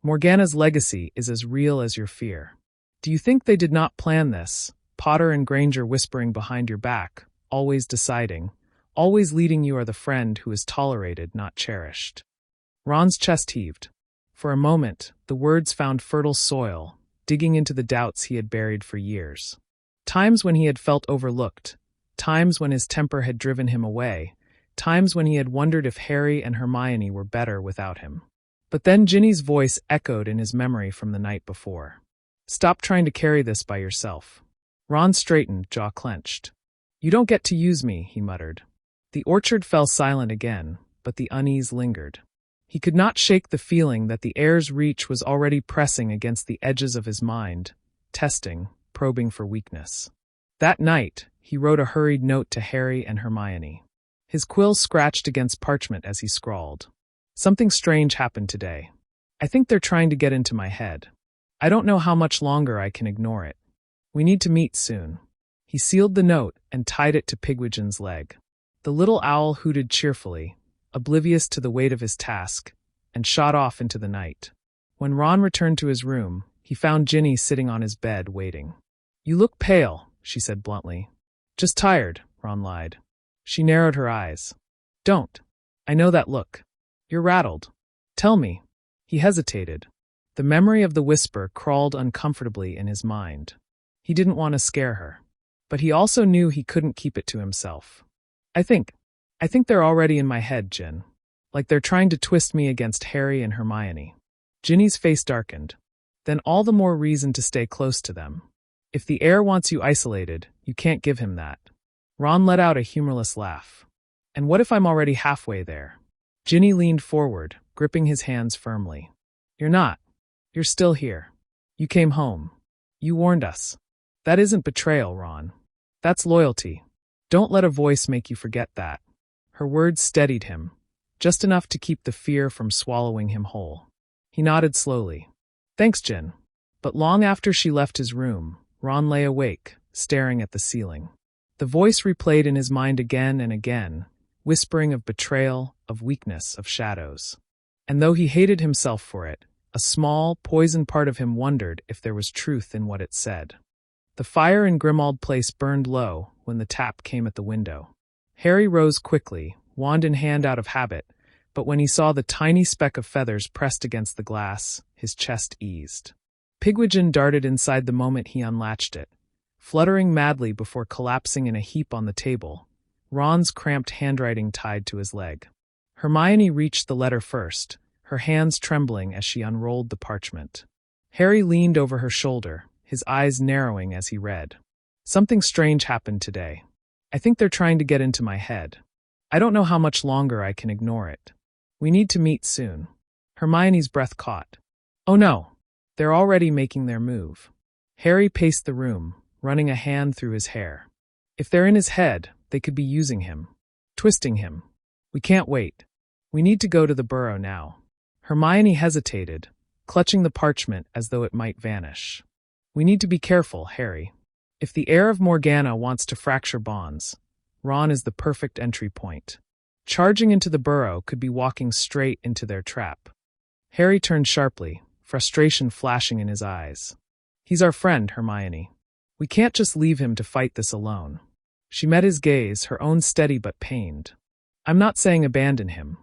"Morgana's legacy is as real as your fear. Do you think they did not plan this? Potter and Granger whispering behind your back, always deciding, always leading you are the friend who is tolerated, not cherished." Ron's chest heaved. For a moment, the words found fertile soil, digging into the doubts he had buried for years. Times when he had felt overlooked, times when his temper had driven him away, times when he had wondered if Harry and Hermione were better without him. But then Ginny's voice echoed in his memory from the night before. "Stop trying to carry this by yourself." Ron straightened, jaw clenched. "You don't get to use me," he muttered. The orchard fell silent again, but the unease lingered. He could not shake the feeling that the heir's reach was already pressing against the edges of his mind, testing, probing for weakness. That night, he wrote a hurried note to Harry and Hermione. His quill scratched against parchment as he scrawled. Something strange happened today. I think they're trying to get into my head. I don't know how much longer I can ignore it. We need to meet soon. He sealed the note and tied it to Pigwidgeon's leg. The little owl hooted cheerfully, oblivious to the weight of his task, and shot off into the night. When Ron returned to his room, he found Ginny sitting on his bed waiting. "You look pale," she said bluntly. "Just tired," Ron lied. She narrowed her eyes. "Don't. I know that look. You're rattled. Tell me." He hesitated. The memory of the whisper crawled uncomfortably in his mind. He didn't want to scare her. But he also knew he couldn't keep it to himself. I think they're already in my head, Gin. Like they're trying to twist me against Harry and Hermione." Ginny's face darkened. "Then all the more reason to stay close to them. If the heir wants you isolated, you can't give him that." Ron let out a humorless laugh. "And what if I'm already halfway there?" Ginny leaned forward, gripping his hands firmly. "You're not. You're still here. You came home. You warned us. That isn't betrayal, Ron. That's loyalty. Don't let a voice make you forget that." Her words steadied him, just enough to keep the fear from swallowing him whole. He nodded slowly. "Thanks, Gin." But long after she left his room, Ron lay awake, staring at the ceiling. The voice replayed in his mind again and again, whispering of betrayal, of weakness, of shadows. And though he hated himself for it, a small, poisoned part of him wondered if there was truth in what it said. The fire in Grimmauld Place burned low when the tap came at the window. Harry rose quickly, wand in hand out of habit, but when he saw the tiny speck of feathers pressed against the glass, his chest eased. Pigwidgeon darted inside the moment he unlatched it, fluttering madly before collapsing in a heap on the table, Ron's cramped handwriting tied to his leg. Hermione reached the letter first, her hands trembling as she unrolled the parchment. Harry leaned over her shoulder, his eyes narrowing as he read. "Something strange happened today. I think they're trying to get into my head. I don't know how much longer I can ignore it. We need to meet soon." Hermione's breath caught. "Oh no, they're already making their move." Harry paced the room, running a hand through his hair. If they're in his head, they could be using him, twisting him. We can't wait. We need to go to the burrow now. Hermione hesitated, clutching the parchment as though it might vanish. "We need to be careful, Harry. If the heir of Morgana wants to fracture bonds, Ron is the perfect entry point. Charging into the burrow could be walking straight into their trap." Harry turned sharply, frustration flashing in his eyes. "He's our friend, Hermione. We can't just leave him to fight this alone." She met his gaze, her own steady but pained. "I'm not saying abandon him.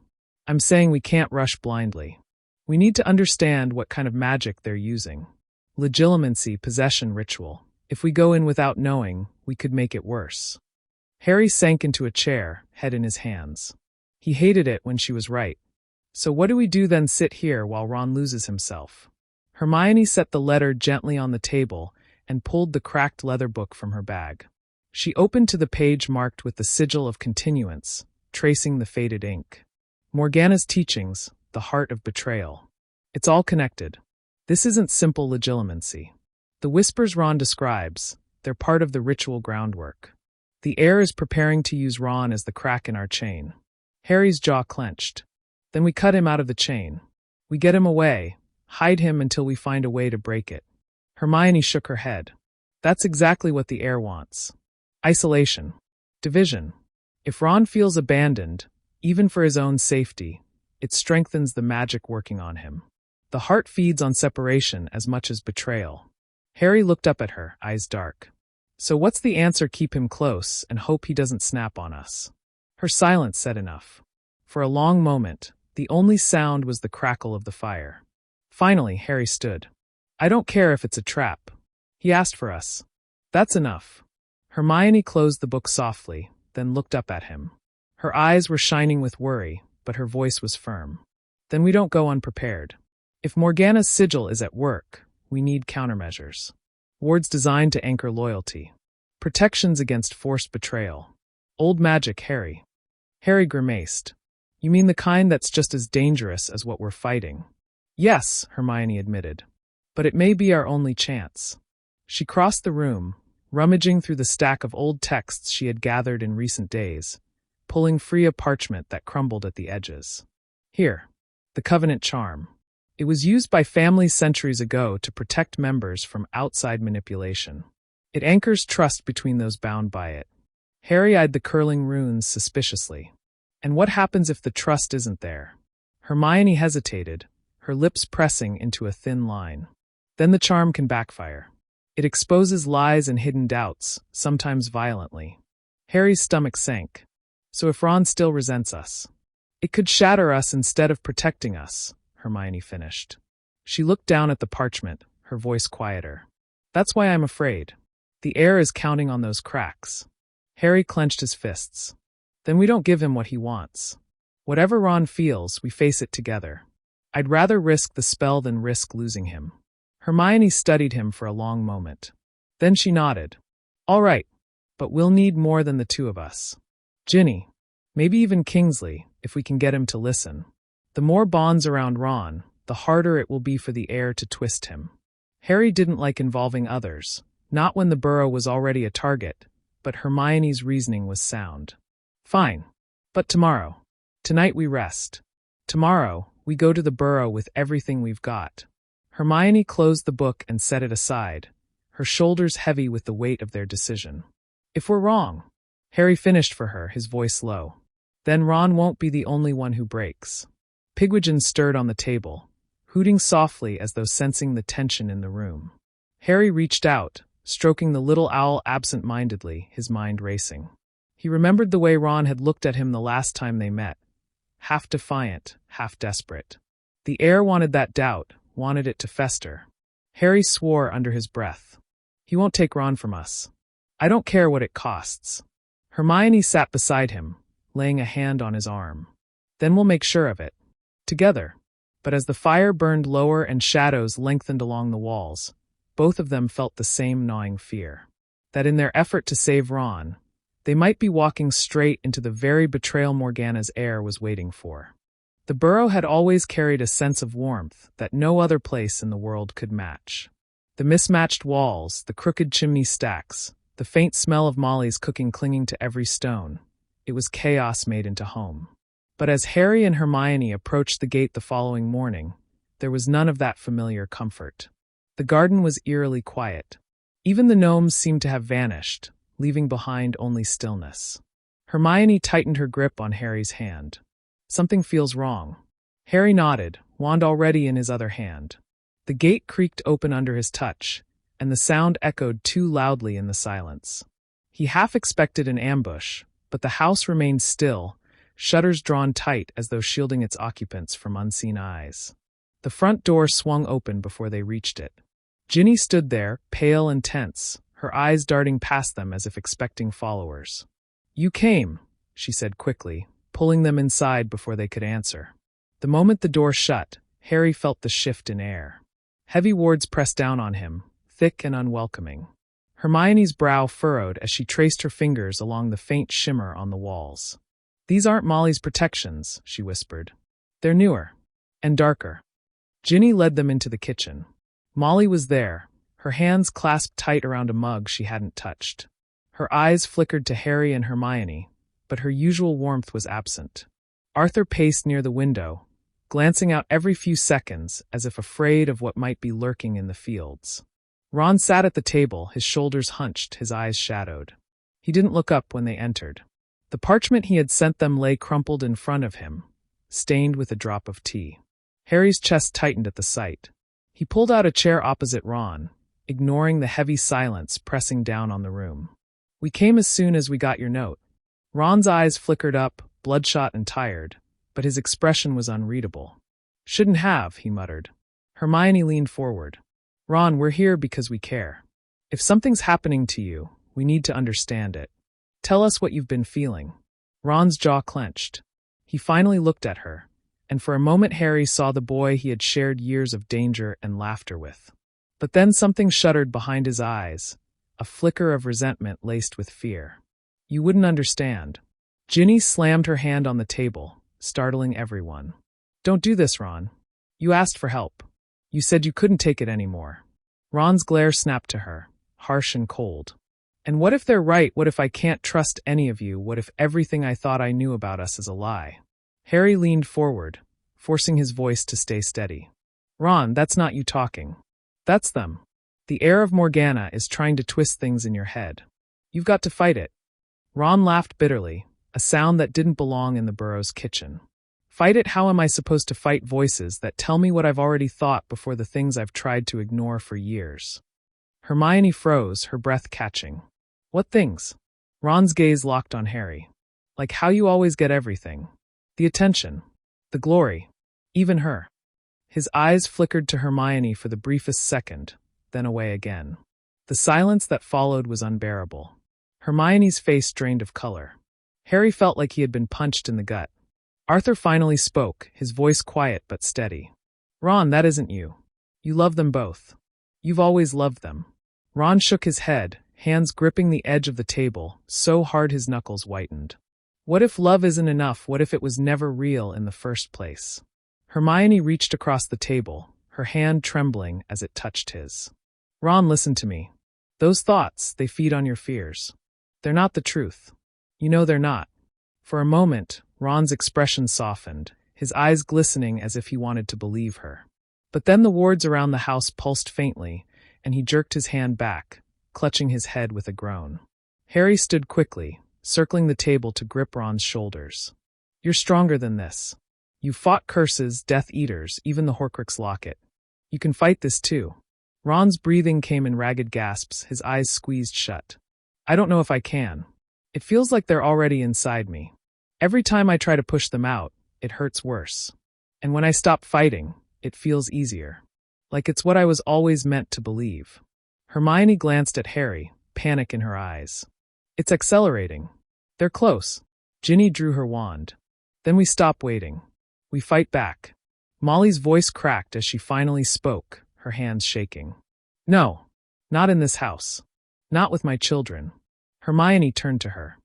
I'm saying we can't rush blindly. We need to understand what kind of magic they're using. Legilimency, possession, ritual. If we go in without knowing, we could make it worse." Harry sank into a chair, head in his hands. He hated it when she was right. "So what do we do then? Sit here while Ron loses himself?" Hermione set the letter gently on the table and pulled the cracked leather book from her bag. She opened to the page marked with the sigil of continuance, tracing the faded ink. Morgana's teachings, the heart of betrayal. It's all connected. This isn't simple legilimency. The whispers Ron describes, they're part of the ritual groundwork. The heir is preparing to use Ron as the crack in our chain. Harry's jaw clenched. Then we cut him out of the chain. We get him away, hide him until we find a way to break it. Hermione shook her head. That's exactly what the heir wants. Isolation. Division. If Ron feels abandoned, even for his own safety, it strengthens the magic working on him. The heart feeds on separation as much as betrayal. Harry looked up at her, eyes dark. "So what's the answer? Keep him close and hope he doesn't snap on us." Her silence said enough. For a long moment, the only sound was the crackle of the fire. Finally, Harry stood. "I don't care if it's a trap. He asked for us. That's enough." Hermione closed the book softly, then looked up at him. Her eyes were shining with worry, but her voice was firm. "Then we don't go unprepared. If Morgana's sigil is at work, we need countermeasures. Wards designed to anchor loyalty. Protections against forced betrayal. Old magic, Harry." Harry grimaced. You mean the kind that's just as dangerous as what we're fighting? Yes, Hermione admitted. But it may be our only chance. She crossed the room, rummaging through the stack of old texts she had gathered in recent days, pulling free a parchment that crumbled at the edges. Here, the Covenant Charm. It was used by families centuries ago to protect members from outside manipulation. It anchors trust between those bound by it. Harry eyed the curling runes suspiciously. And what happens if the trust isn't there? Hermione hesitated, her lips pressing into a thin line. Then the charm can backfire. It exposes lies and hidden doubts, sometimes violently. Harry's stomach sank. So if Ron still resents us, it could shatter us instead of protecting us, Hermione finished. She looked down at the parchment, her voice quieter. That's why I'm afraid. The Heir is counting on those cracks. Harry clenched his fists. Then we don't give him what he wants. Whatever Ron feels, we face it together. I'd rather risk the spell than risk losing him. Hermione studied him for a long moment. Then she nodded. All right, but we'll need more than the two of us. Ginny, maybe even Kingsley, if we can get him to listen. The more bonds around Ron, the harder it will be for the Heir to twist him. Harry didn't like involving others, not when the burrow was already a target, but Hermione's reasoning was sound. Fine. But tomorrow. Tonight we rest. Tomorrow, we go to the burrow with everything we've got. Hermione closed the book and set it aside, her shoulders heavy with the weight of their decision. If we're wrong, Harry finished for her, his voice low. Then Ron won't be the only one who breaks. Pigwidgeon stirred on the table, hooting softly as though sensing the tension in the room. Harry reached out, stroking the little owl absent-mindedly, his mind racing. He remembered the way Ron had looked at him the last time they met, half defiant, half desperate. The Heir wanted that doubt, wanted it to fester. Harry swore under his breath. He won't take Ron from us. I don't care what it costs. Hermione sat beside him, laying a hand on his arm. Then we'll make sure of it. Together. But as the fire burned lower and shadows lengthened along the walls, both of them felt the same gnawing fear. That in their effort to save Ron, they might be walking straight into the very betrayal Morgana's Heir was waiting for. The burrow had always carried a sense of warmth that no other place in the world could match. The mismatched walls, the crooked chimney stacks, the faint smell of Molly's cooking clinging to every stone. It was chaos made into home. But as Harry and Hermione approached the gate the following morning, there was none of that familiar comfort. The garden was eerily quiet. Even the gnomes seemed to have vanished, leaving behind only stillness. Hermione tightened her grip on Harry's hand. Something feels wrong. Harry nodded, wand already in his other hand. The gate creaked open under his touch, and the sound echoed too loudly in the silence. He half expected an ambush, but the house remained still, shutters drawn tight as though shielding its occupants from unseen eyes. The front door swung open before they reached it. Ginny stood there, pale and tense, her eyes darting past them as if expecting followers. You came, she said quickly, pulling them inside before they could answer. The moment the door shut, Harry felt the shift in air. Heavy wards pressed down on him, thick and unwelcoming. Hermione's brow furrowed as she traced her fingers along the faint shimmer on the walls. These aren't Molly's protections, she whispered. They're newer. And darker. Ginny led them into the kitchen. Molly was there, her hands clasped tight around a mug she hadn't touched. Her eyes flickered to Harry and Hermione, but her usual warmth was absent. Arthur paced near the window, glancing out every few seconds as if afraid of what might be lurking in the fields. Ron sat at the table, his shoulders hunched, his eyes shadowed. He didn't look up when they entered. The parchment he had sent them lay crumpled in front of him, stained with a drop of tea. Harry's chest tightened at the sight. He pulled out a chair opposite Ron, ignoring the heavy silence pressing down on the room. We came as soon as we got your note. Ron's eyes flickered up, bloodshot and tired, but his expression was unreadable. Shouldn't have, he muttered. Hermione leaned forward. Ron, we're here because we care. If something's happening to you, we need to understand it. Tell us what you've been feeling. Ron's jaw clenched. He finally looked at her, and for a moment Harry saw the boy he had shared years of danger and laughter with. But then something shuddered behind his eyes, a flicker of resentment laced with fear. You wouldn't understand. Ginny slammed her hand on the table, startling everyone. Don't do this, Ron. You asked for help. You said you couldn't take it anymore. Ron's glare snapped to her, harsh and cold. And what if they're right? What if I can't trust any of you? What if everything I thought I knew about us is a lie? Harry leaned forward, forcing his voice to stay steady. Ron, that's not you talking. That's them. The heir of Morgana is trying to twist things in your head. You've got to fight it. Ron laughed bitterly, a sound that didn't belong in the Burrow's kitchen. Fight it? How am I supposed to fight voices that tell me what I've already thought before the things I've tried to ignore for years? Hermione froze, her breath catching. What things? Ron's gaze locked on Harry. Like how you always get everything. The attention. The glory. Even her. His eyes flickered to Hermione for the briefest second, then away again. The silence that followed was unbearable. Hermione's face drained of color. Harry felt like he had been punched in the gut. Arthur finally spoke, his voice quiet but steady. Ron, that isn't you. You love them both. You've always loved them. Ron shook his head, hands gripping the edge of the table, so hard his knuckles whitened. What if love isn't enough? What if it was never real in the first place? Hermione reached across the table, her hand trembling as it touched his. Ron, listen to me. Those thoughts, they feed on your fears. They're not the truth. You know they're not. For a moment, Ron's expression softened, his eyes glistening as if he wanted to believe her. But then the wards around the house pulsed faintly, and he jerked his hand back, clutching his head with a groan. Harry stood quickly, circling the table to grip Ron's shoulders. You're stronger than this. You fought curses, Death Eaters, even the Horcrux locket. You can fight this too. Ron's breathing came in ragged gasps, his eyes squeezed shut. I don't know if I can. It feels like they're already inside me. Every time I try to push them out, it hurts worse. And when I stop fighting, it feels easier. Like it's what I was always meant to believe. Hermione glanced at Harry, panic in her eyes. It's accelerating. They're close. Ginny drew her wand. Then we stop waiting. We fight back. Molly's voice cracked as she finally spoke, her hands shaking. No, not in this house. Not with my children. Hermione turned to her.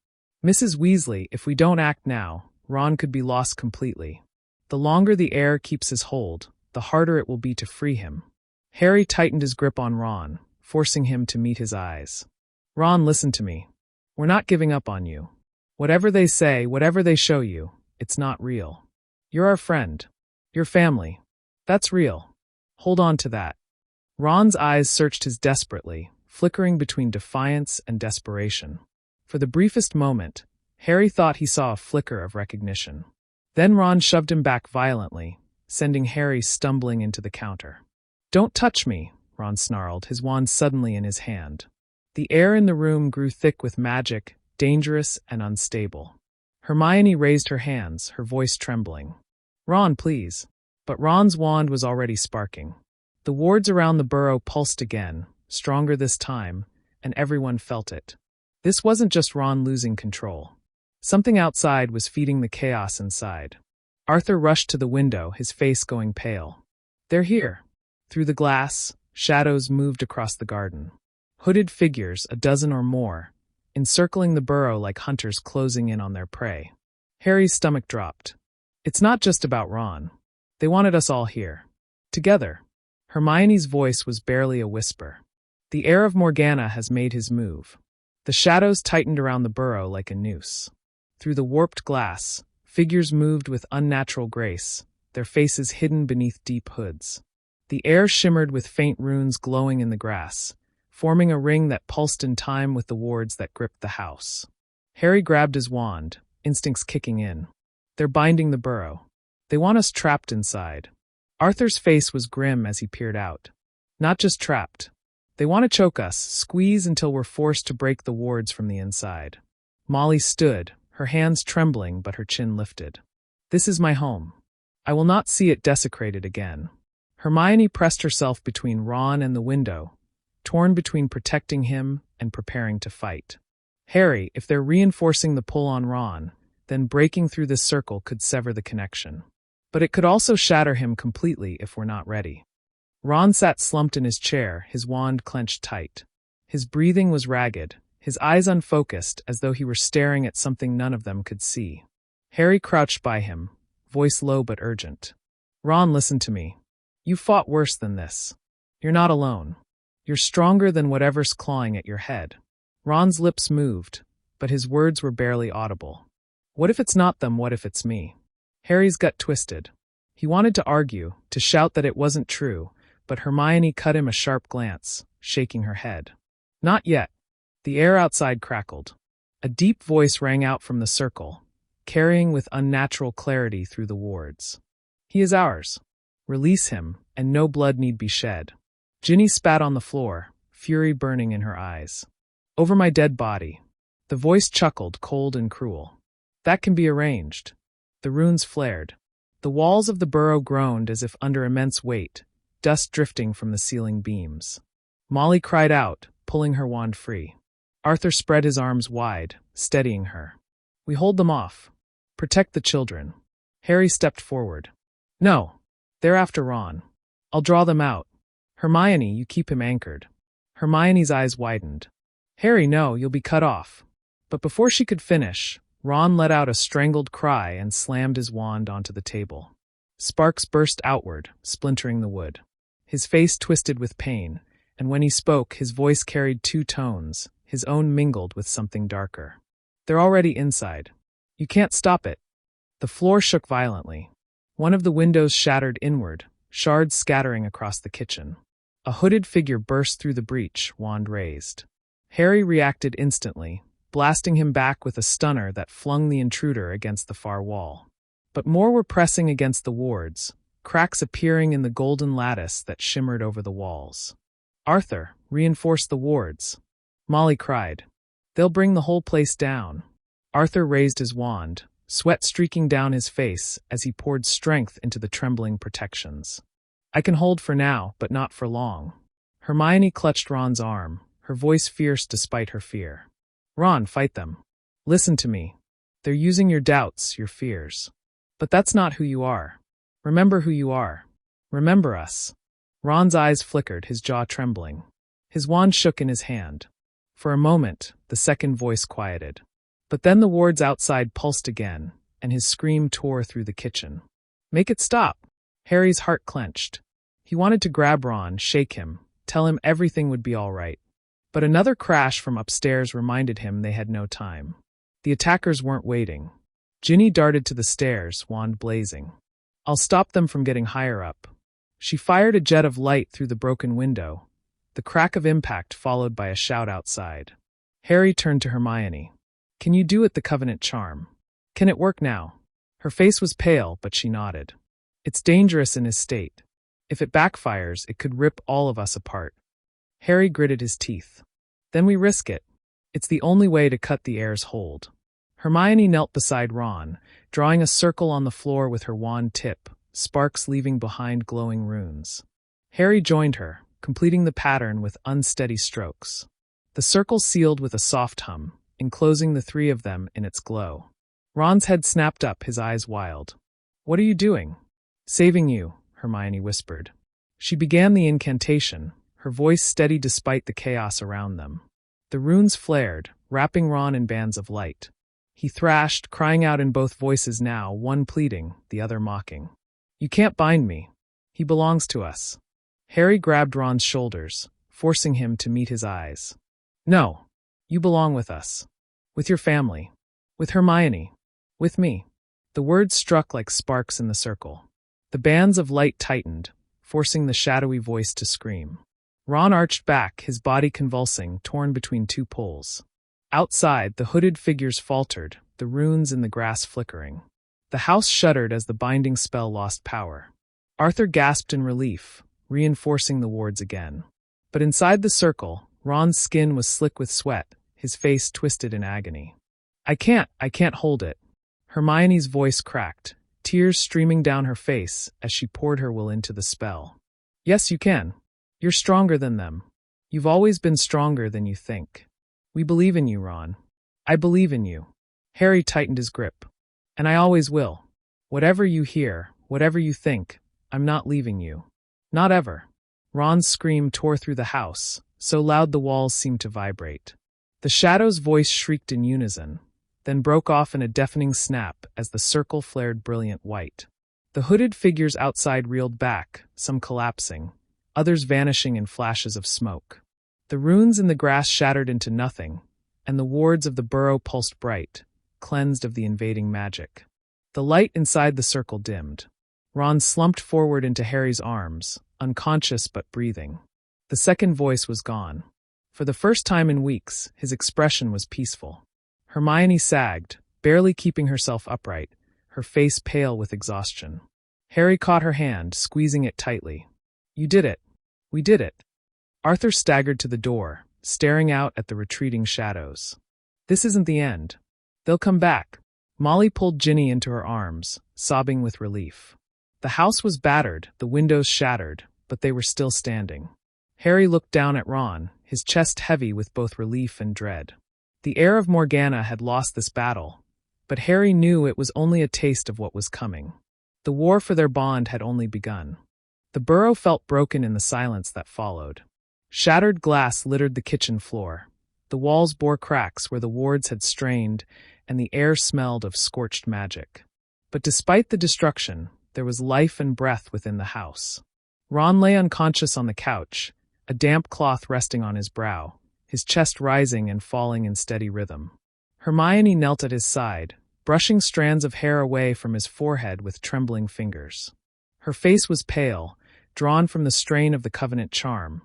Mrs. Weasley, if we don't act now, Ron could be lost completely. The longer the heir keeps his hold, the harder it will be to free him. Harry tightened his grip on Ron, forcing him to meet his eyes. Ron, listen to me. We're not giving up on you. Whatever they say, whatever they show you, it's not real. You're our friend. Your family. That's real. Hold on to that. Ron's eyes searched his desperately, flickering between defiance and desperation. For the briefest moment, Harry thought he saw a flicker of recognition. Then Ron shoved him back violently, sending Harry stumbling into the counter. Don't touch me, Ron snarled, his wand suddenly in his hand. The air in the room grew thick with magic, dangerous and unstable. Hermione raised her hands, her voice trembling. Ron, please. But Ron's wand was already sparking. The wards around the burrow pulsed again, stronger this time, and everyone felt it. This wasn't just Ron losing control. Something outside was feeding the chaos inside. Arthur rushed to the window, his face going pale. They're here. Through the glass, shadows moved across the garden. Hooded figures, a dozen or more, encircling the burrow like hunters closing in on their prey. Harry's stomach dropped. It's not just about Ron. They wanted us all here. Together. Hermione's voice was barely a whisper. The heir of Morgana has made his move. The shadows tightened around the burrow like a noose. Through the warped glass, figures moved with unnatural grace, their faces hidden beneath deep hoods. The air shimmered with faint runes glowing in the grass, forming a ring that pulsed in time with the wards that gripped the house. Harry grabbed his wand, instincts kicking in. They're binding the burrow. They want us trapped inside. Arthur's face was grim as he peered out. Not just trapped. They want to choke us, squeeze until we're forced to break the wards from the inside. Molly stood, her hands trembling but her chin lifted. This is my home. I will not see it desecrated again. Hermione pressed herself between Ron and the window, torn between protecting him and preparing to fight. Harry, if they're reinforcing the pull on Ron, then breaking through this circle could sever the connection. But it could also shatter him completely if we're not ready. Ron sat slumped in his chair, his wand clenched tight. His breathing was ragged, his eyes unfocused as though he were staring at something none of them could see. Harry crouched by him, voice low but urgent. Ron, listen to me. You fought worse than this. You're not alone. You're stronger than whatever's clawing at your head. Ron's lips moved, but his words were barely audible. What if it's not them, what if it's me? Harry's gut twisted. He wanted to argue, to shout that it wasn't true, but Hermione cut him a sharp glance, shaking her head. Not yet. The air outside crackled. A deep voice rang out from the circle, carrying with unnatural clarity through the wards. He is ours. Release him, and no blood need be shed. Ginny spat on the floor, fury burning in her eyes. Over my dead body. The voice chuckled, cold and cruel. That can be arranged. The runes flared. The walls of the burrow groaned as if under immense weight, dust drifting from the ceiling beams. Molly cried out, pulling her wand free. Arthur spread his arms wide, steadying her. We hold them off. Protect the children. Harry stepped forward. No. They're after Ron. I'll draw them out. Hermione, you keep him anchored. Hermione's eyes widened. Harry, no, you'll be cut off. But before she could finish, Ron let out a strangled cry and slammed his wand onto the table. Sparks burst outward, splintering the wood. His face twisted with pain, and when he spoke, his voice carried two tones, his own mingled with something darker. They're already inside. You can't stop it. The floor shook violently. One of the windows shattered inward, shards scattering across the kitchen. A hooded figure burst through the breach, wand raised. Harry reacted instantly, blasting him back with a stunner that flung the intruder against the far wall. But more were pressing against the wards, cracks appearing in the golden lattice that shimmered over the walls. Arthur, reinforce the wards. Molly cried. They'll bring the whole place down. Arthur raised his wand, sweat streaking down his face as he poured strength into the trembling protections. I can hold for now, but not for long. Hermione clutched Ron's arm, her voice fierce despite her fear. Ron, fight them. Listen to me. They're using your doubts, your fears. But that's not who you are. Remember who you are. Remember us. Ron's eyes flickered, his jaw trembling. His wand shook in his hand. For a moment, the second voice quieted. But then the wards outside pulsed again, and his scream tore through the kitchen. Make it stop. Harry's heart clenched. He wanted to grab Ron, shake him, tell him everything would be all right. But another crash from upstairs reminded him they had no time. The attackers weren't waiting. Ginny darted to the stairs, wand blazing. I'll stop them from getting higher up. She fired a jet of light through the broken window, the crack of impact followed by a shout outside. Harry turned to Hermione. Can you do it, the Covenant charm? Can it work now? Her face was pale, but she nodded. It's dangerous in his state. If it backfires, it could rip all of us apart. Harry gritted his teeth. Then we risk it. It's the only way to cut the air's hold. Hermione knelt beside Ron, drawing a circle on the floor with her wand tip, sparks leaving behind glowing runes. Harry joined her, completing the pattern with unsteady strokes. The circle sealed with a soft hum, enclosing the three of them in its glow. Ron's head snapped up, his eyes wild. What are you doing? Saving you, Hermione whispered. She began the incantation, her voice steady despite the chaos around them. The runes flared, wrapping Ron in bands of light. He thrashed, crying out in both voices now, one pleading, the other mocking. You can't bind me. He belongs to us. Harry grabbed Ron's shoulders, forcing him to meet his eyes. No. You belong with us. With your family. With Hermione. With me. The words struck like sparks in the circle. The bands of light tightened, forcing the shadowy voice to scream. Ron arched back, his body convulsing, torn between two poles. Outside, the hooded figures faltered, the runes in the grass flickering. The house shuddered as the binding spell lost power. Arthur gasped in relief, reinforcing the wards again. But inside the circle, Ron's skin was slick with sweat, his face twisted in agony. I can't hold it. Hermione's voice cracked, tears streaming down her face as she poured her will into the spell. Yes, you can. You're stronger than them. You've always been stronger than you think. We believe in you, Ron. I believe in you. Harry tightened his grip. And I always will. Whatever you hear, whatever you think, I'm not leaving you. Not ever. Ron's scream tore through the house, so loud the walls seemed to vibrate. The shadow's voice shrieked in unison. then broke off in a deafening snap as the circle flared brilliant white. The hooded figures outside reeled back, some collapsing, others vanishing in flashes of smoke. The runes in the grass shattered into nothing, and the wards of the burrow pulsed bright, cleansed of the invading magic. The light inside the circle dimmed. Ron slumped forward into Harry's arms, unconscious but breathing. The second voice was gone. For the first time in weeks, his expression was peaceful. Hermione sagged, barely keeping herself upright, her face pale with exhaustion. Harry caught her hand, squeezing it tightly. "You did it. We did it." Arthur staggered to the door, staring out at the retreating shadows. "This isn't the end. They'll come back." Molly pulled Ginny into her arms, sobbing with relief. The house was battered, the windows shattered, but they were still standing. Harry looked down at Ron, his chest heavy with both relief and dread. The heir of Morgana had lost this battle, but Harry knew it was only a taste of what was coming. The war for their bond had only begun. The burrow felt broken in the silence that followed. Shattered glass littered the kitchen floor. The walls bore cracks where the wards had strained, and the air smelled of scorched magic. But despite the destruction, there was life and breath within the house. Ron lay unconscious on the couch, a damp cloth resting on his brow, his chest rising and falling in steady rhythm. Hermione knelt at his side, brushing strands of hair away from his forehead with trembling fingers. Her face was pale, drawn from the strain of the Covenant charm,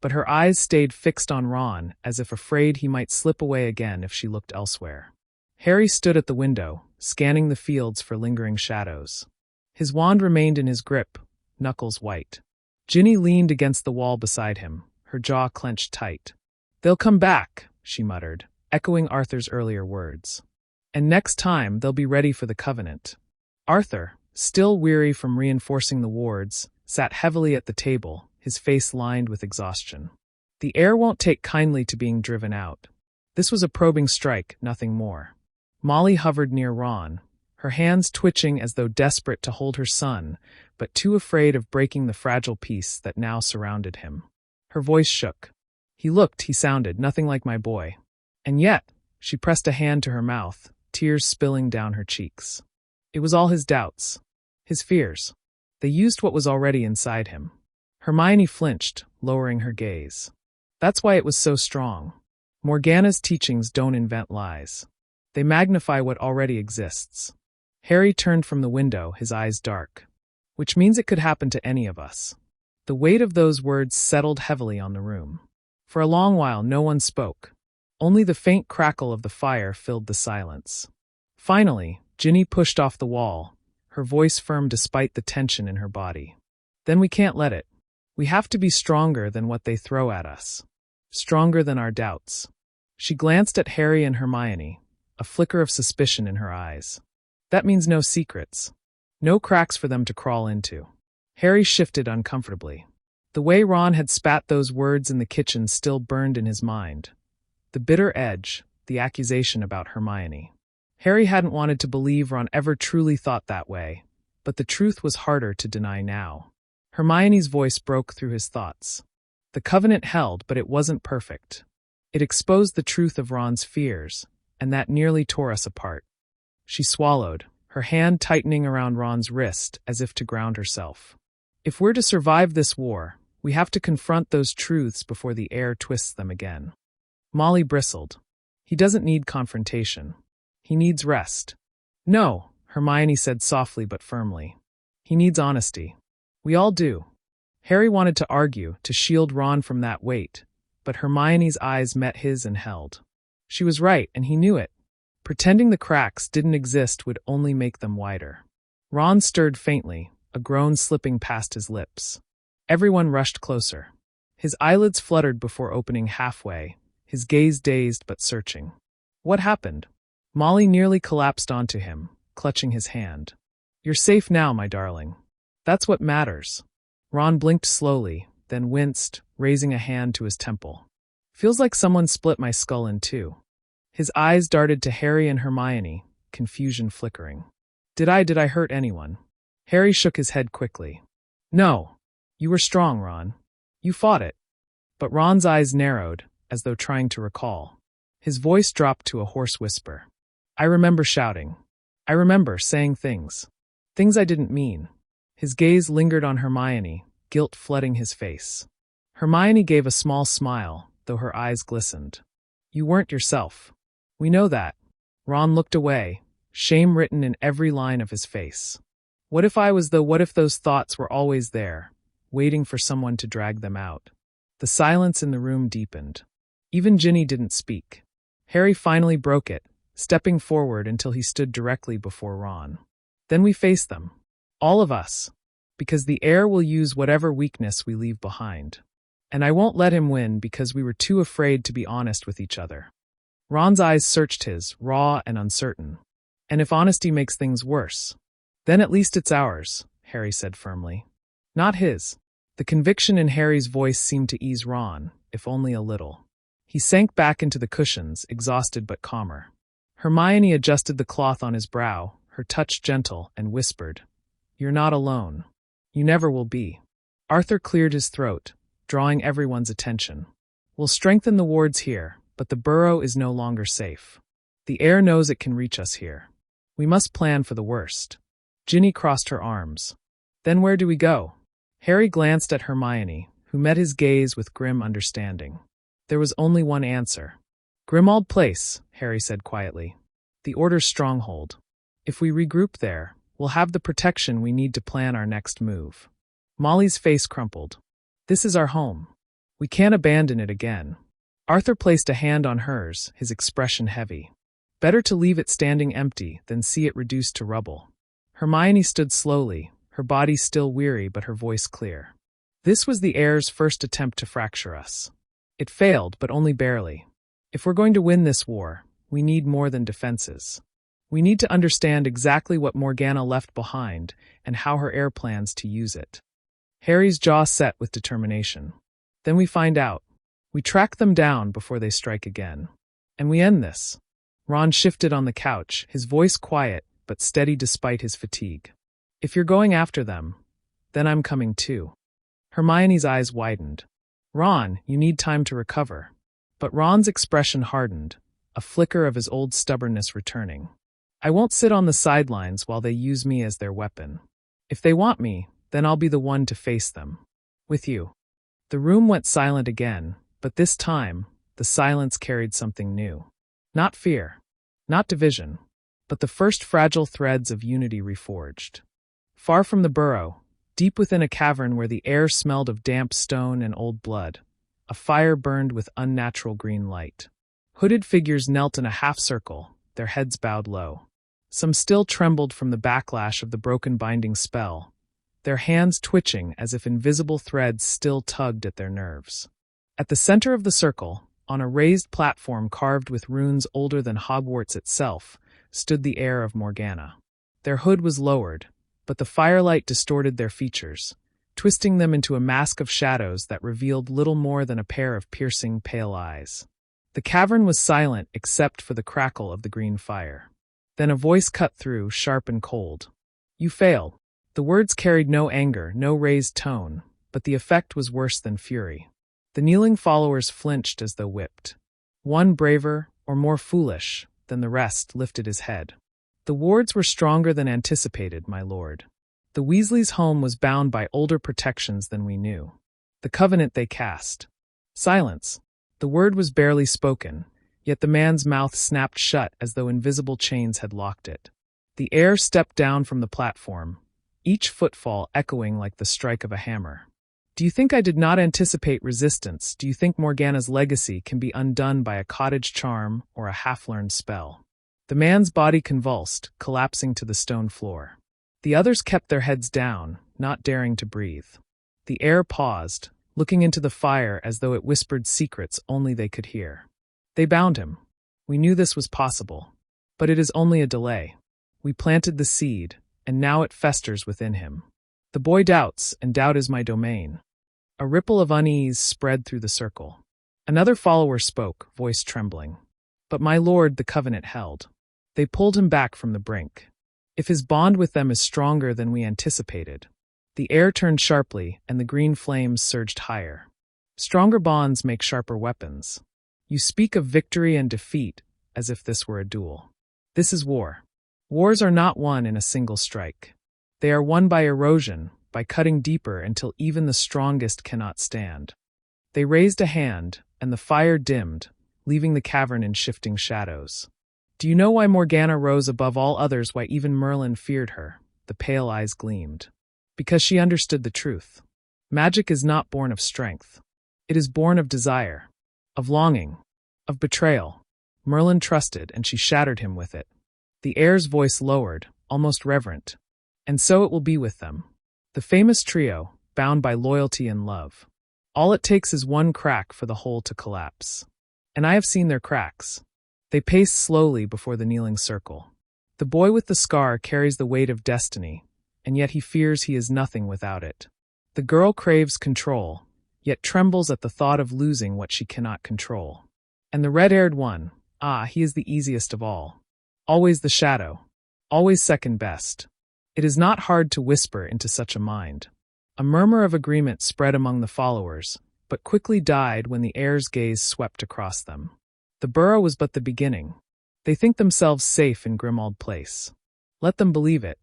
but her eyes stayed fixed on Ron as if afraid he might slip away again if she looked elsewhere. Harry stood at the window, scanning the fields for lingering shadows. His wand remained in his grip, knuckles white. Ginny leaned against the wall beside him, her jaw clenched tight. "They'll come back," she muttered, echoing Arthur's earlier words. "And next time they'll be ready for the Covenant." Arthur, still weary from reinforcing the wards, sat heavily at the table, his face lined with exhaustion. The heir won't take kindly to being driven out. This was a probing strike, nothing more. Molly hovered near Ron, her hands twitching as though desperate to hold her son, but too afraid of breaking the fragile peace that now surrounded him. Her voice shook. He sounded nothing like my boy. And yet, she pressed a hand to her mouth, tears spilling down her cheeks. It was all his doubts, his fears. They used what was already inside him. Hermione flinched, lowering her gaze. That's why it was so strong. Morgana's teachings don't invent lies. They magnify what already exists. Harry turned from the window, his eyes dark. Which means it could happen to any of us. The weight of those words settled heavily on the room. For a long while no one spoke. Only the faint crackle of the fire filled the silence. Finally, Ginny pushed off the wall, her voice firm despite the tension in her body. "Then we can't let it. We have to be stronger than what they throw at us. Stronger than our doubts." She glanced at Harry and Hermione, a flicker of suspicion in her eyes. "That means no secrets. No cracks for them to crawl into." Harry shifted uncomfortably. The way Ron had spat those words in the kitchen still burned in his mind. The bitter edge, the accusation about Hermione. Harry hadn't wanted to believe Ron ever truly thought that way, but the truth was harder to deny now. Hermione's voice broke through his thoughts. The Covenant held, but it wasn't perfect. It exposed the truth of Ron's fears, and that nearly tore us apart. She swallowed, her hand tightening around Ron's wrist as if to ground herself. If we're to survive this war, we have to confront those truths before the heir twists them again. Molly bristled. He doesn't need confrontation. He needs rest. No, Hermione said softly but firmly. He needs honesty. We all do. Harry wanted to argue, to shield Ron from that weight, but Hermione's eyes met his and held. She was right, and he knew it. Pretending the cracks didn't exist would only make them wider. Ron stirred faintly, a groan slipping past his lips. Everyone rushed closer. His eyelids fluttered before opening halfway, his gaze dazed but searching. What happened? Molly nearly collapsed onto him, clutching his hand. You're safe now, my darling. That's what matters. Ron blinked slowly, then winced, raising a hand to his temple. Feels like someone split my skull in two. His eyes darted to Harry and Hermione, confusion flickering. Did I hurt anyone? Harry shook his head quickly. No. You were strong, Ron. You fought it. But Ron's eyes narrowed, as though trying to recall. His voice dropped to a hoarse whisper. I remember shouting. I remember saying things. Things I didn't mean. His gaze lingered on Hermione, guilt flooding his face. Hermione gave a small smile, though her eyes glistened. You weren't yourself. We know that. Ron looked away, shame written in every line of his face. What if those thoughts were always there, waiting for someone to drag them out? The silence in the room deepened. Even Ginny didn't speak. Harry finally broke it, stepping forward until he stood directly before Ron. Then we face them. All of us. Because the heir will use whatever weakness we leave behind. And I won't let him win because we were too afraid to be honest with each other. Ron's eyes searched his, raw and uncertain. And if honesty makes things worse, then at least it's ours, Harry said firmly. Not his. The conviction in Harry's voice seemed to ease Ron, if only a little. He sank back into the cushions, exhausted but calmer. Hermione adjusted the cloth on his brow, her touch gentle, and whispered, You're not alone. You never will be. Arthur cleared his throat, drawing everyone's attention. We'll strengthen the wards here, but the burrow is no longer safe. The heir knows it can reach us here. We must plan for the worst. Ginny crossed her arms. Then where do we go? Harry glanced at Hermione, who met his gaze with grim understanding. There was only one answer. Grimmauld Place, Harry said quietly. The Order's stronghold. If we regroup there, we'll have the protection we need to plan our next move. Molly's face crumpled. This is our home. We can't abandon it again. Arthur placed a hand on hers, his expression heavy. Better to leave it standing empty than see it reduced to rubble. Hermione stood slowly, her body still weary but her voice clear. This was the heir's first attempt to fracture us. It failed, but only barely. If we're going to win this war, we need more than defenses. We need to understand exactly what Morgana left behind and how her heir plans to use it. Harry's jaw set with determination. Then we find out. We track them down before they strike again. And we end this. Ron shifted on the couch, his voice quiet but steady despite his fatigue. If you're going after them, then I'm coming too. Hermione's eyes widened. Ron, you need time to recover. But Ron's expression hardened, a flicker of his old stubbornness returning. I won't sit on the sidelines while they use me as their weapon. If they want me, then I'll be the one to face them. With you. The room went silent again, but this time, the silence carried something new. Not fear, not division, but the first fragile threads of unity reforged. Far from the burrow, deep within a cavern where the air smelled of damp stone and old blood, a fire burned with unnatural green light. Hooded figures knelt in a half-circle, their heads bowed low. Some still trembled from the backlash of the broken binding spell, their hands twitching as if invisible threads still tugged at their nerves. At the center of the circle, on a raised platform carved with runes older than Hogwarts itself, stood the heir of Morgana. Their hood was lowered, but the firelight distorted their features, twisting them into a mask of shadows that revealed little more than a pair of piercing, pale eyes. The cavern was silent except for the crackle of the green fire. Then a voice cut through, sharp and cold. You failed. The words carried no anger, no raised tone, but the effect was worse than fury. The kneeling followers flinched as though whipped. One braver, or more foolish, than the rest lifted his head. The wards were stronger than anticipated, my lord. The Weasleys' home was bound by older protections than we knew. The covenant they cast. Silence. The word was barely spoken, yet the man's mouth snapped shut as though invisible chains had locked it. The heir stepped down from the platform, each footfall echoing like the strike of a hammer. Do you think I did not anticipate resistance? Do you think Morgana's legacy can be undone by a cottage charm or a half-learned spell? The man's body convulsed, collapsing to the stone floor. The others kept their heads down, not daring to breathe. The heir paused, looking into the fire as though it whispered secrets only they could hear. They bound him. We knew this was possible. But it is only a delay. We planted the seed, and now it festers within him. The boy doubts, and doubt is my domain. A ripple of unease spread through the circle. Another follower spoke, voice trembling. But my lord, the covenant held. They pulled him back from the brink. If his bond with them is stronger than we anticipated. The air turned sharply, and the green flames surged higher. Stronger bonds make sharper weapons. You speak of victory and defeat, as if this were a duel. This is war. Wars are not won in a single strike. They are won by erosion, by cutting deeper until even the strongest cannot stand. They raised a hand, and the fire dimmed, leaving the cavern in shifting shadows. Do you know why Morgana rose above all others, why even Merlin feared her? The pale eyes gleamed. Because she understood the truth. Magic is not born of strength. It is born of desire, of longing, of betrayal. Merlin trusted, and she shattered him with it. The heir's voice lowered, almost reverent. And so it will be with them. The famous trio, bound by loyalty and love. All it takes is one crack for the whole to collapse. And I have seen their cracks. They pace slowly before the kneeling circle. The boy with the scar carries the weight of destiny, and yet he fears he is nothing without it. The girl craves control, yet trembles at the thought of losing what she cannot control. And the red-haired one, he is the easiest of all. Always the shadow. Always second best. It is not hard to whisper into such a mind. A murmur of agreement spread among the followers, but quickly died when the heir's gaze swept across them. The burrow was but the beginning. They think themselves safe in Grimmauld Place. Let them believe it.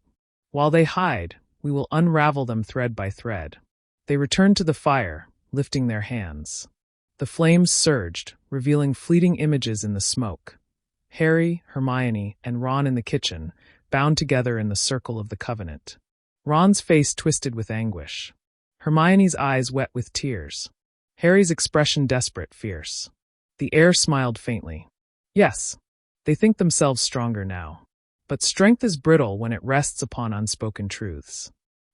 While they hide, we will unravel them thread by thread. They returned to the fire, lifting their hands. The flames surged, revealing fleeting images in the smoke. Harry, Hermione, and Ron in the kitchen, bound together in the circle of the covenant. Ron's face twisted with anguish. Hermione's eyes wet with tears. Harry's expression desperate, fierce. The heir smiled faintly. Yes, they think themselves stronger now. But strength is brittle when it rests upon unspoken truths.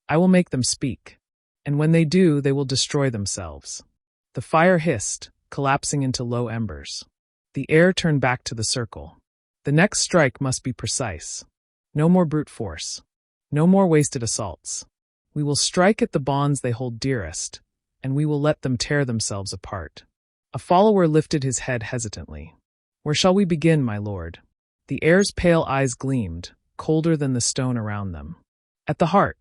I will make them speak. And when they do, they will destroy themselves. The fire hissed, collapsing into low embers. The heir turned back to the circle. The next strike must be precise. No more brute force. No more wasted assaults. We will strike at the bonds they hold dearest, and we will let them tear themselves apart. A follower lifted his head hesitantly. Where shall we begin, my lord? The heir's pale eyes gleamed, colder than the stone around them. At the heart.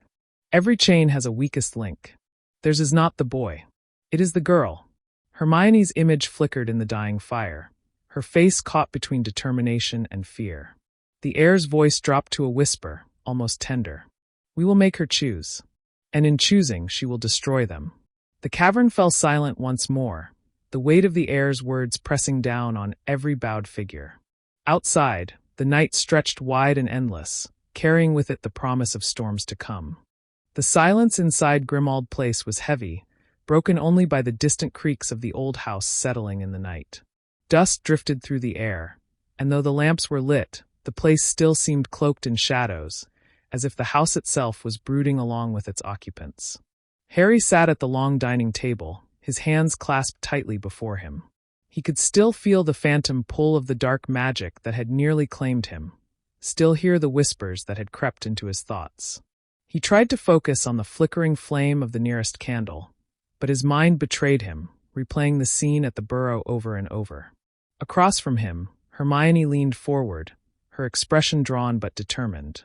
Every chain has a weakest link. Theirs is not the boy. It is the girl. Hermione's image flickered in the dying fire, her face caught between determination and fear. The heir's voice dropped to a whisper, almost tender. We will make her choose. And in choosing, she will destroy them. The cavern fell silent once more, the weight of the heir's words pressing down on every bowed figure. Outside, the night stretched wide and endless, carrying with it the promise of storms to come. The silence inside Grimmauld Place was heavy, broken only by the distant creaks of the old house settling in the night. Dust drifted through the air, and though the lamps were lit, the place still seemed cloaked in shadows, as if the house itself was brooding along with its occupants. Harry sat at the long dining table, his hands clasped tightly before him. He could still feel the phantom pull of the dark magic that had nearly claimed him, still hear the whispers that had crept into his thoughts. He tried to focus on the flickering flame of the nearest candle, but his mind betrayed him, replaying the scene at the burrow over and over. Across from him, Hermione leaned forward, her expression drawn but determined.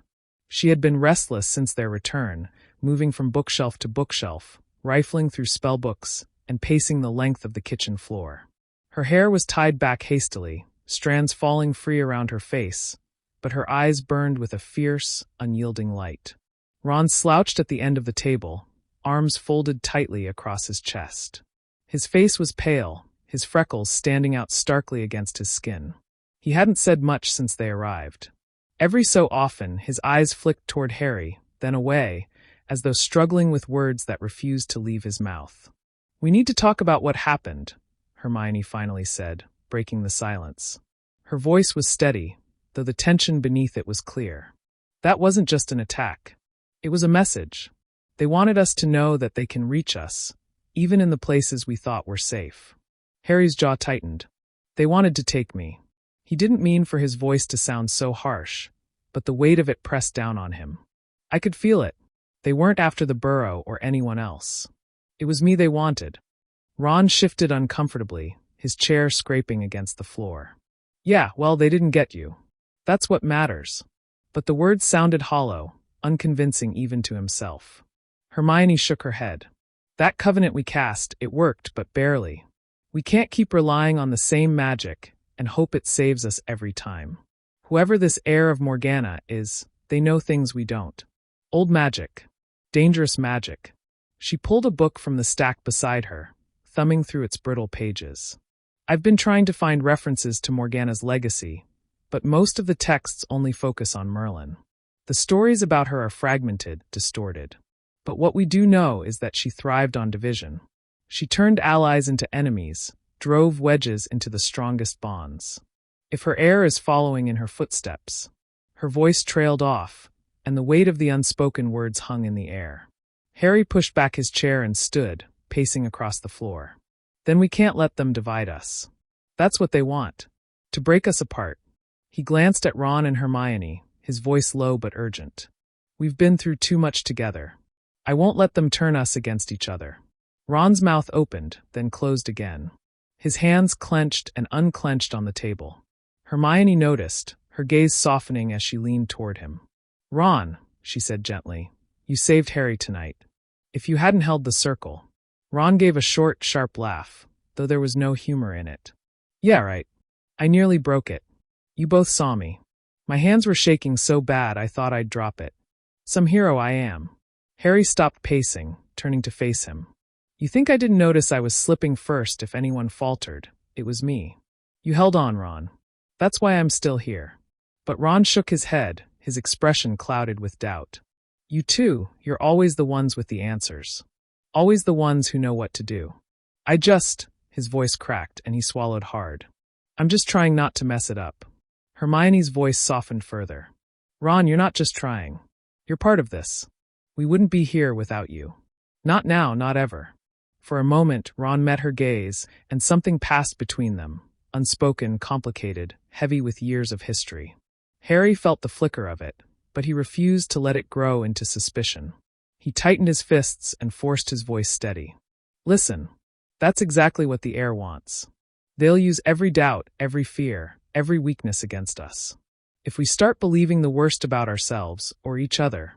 She had been restless since their return, moving from bookshelf to bookshelf, rifling through spellbooks, and pacing the length of the kitchen floor. Her hair was tied back hastily, strands falling free around her face, but her eyes burned with a fierce, unyielding light. Ron slouched at the end of the table, arms folded tightly across his chest. His face was pale, his freckles standing out starkly against his skin. He hadn't said much since they arrived. Every so often, his eyes flicked toward Harry, then away, as though struggling with words that refused to leave his mouth. "We need to talk about what happened," Hermione finally said, breaking the silence. Her voice was steady, though the tension beneath it was clear. That wasn't just an attack. It was a message. They wanted us to know that they can reach us, even in the places we thought were safe. Harry's jaw tightened. They wanted to take me. He didn't mean for his voice to sound so harsh, but the weight of it pressed down on him. I could feel it. They weren't after the burrow or anyone else. It was me they wanted. Ron shifted uncomfortably, his chair scraping against the floor. Yeah, well, they didn't get you. That's what matters. But the words sounded hollow, unconvincing even to himself. Hermione shook her head. That covenant we cast, it worked, but barely. We can't keep relying on the same magic and hope it saves us every time. Whoever this heir of Morgana is, they know things we don't. Old magic. Dangerous magic. She pulled a book from the stack beside her, thumbing through its brittle pages. I've been trying to find references to Morgana's legacy, but most of the texts only focus on Merlin. The stories about her are fragmented, distorted. But what we do know is that she thrived on division. She turned allies into enemies, drove wedges into the strongest bonds. If her heir is following in her footsteps, her voice trailed off, and the weight of the unspoken words hung in the air. Harry pushed back his chair and stood, pacing across the floor. Then we can't let them divide us. That's what they want. To break us apart. He glanced at Ron and Hermione, his voice low but urgent. We've been through too much together. I won't let them turn us against each other. Ron's mouth opened, then closed again. His hands clenched and unclenched on the table. Hermione noticed, her gaze softening as she leaned toward him. Ron, she said gently, you saved Harry tonight. If you hadn't held the circle. Ron gave a short, sharp laugh, though there was no humor in it. Yeah, right. I nearly broke it. You both saw me. My hands were shaking so bad I thought I'd drop it. Some hero I am. Harry stopped pacing, turning to face him. You think I didn't notice I was slipping first if anyone faltered? It was me. You held on, Ron. That's why I'm still here. But Ron shook his head, his expression clouded with doubt. You too, you're always the ones with the answers. Always the ones who know what to do. His voice cracked and he swallowed hard. I'm just trying not to mess it up. Hermione's voice softened further. Ron, you're not just trying. You're part of this. We wouldn't be here without you. Not now, not ever. For a moment, Ron met her gaze, and something passed between them, unspoken, complicated, heavy with years of history. Harry felt the flicker of it, but he refused to let it grow into suspicion. He tightened his fists and forced his voice steady. Listen, that's exactly what the heir wants. They'll use every doubt, every fear, every weakness against us. If we start believing the worst about ourselves, or each other,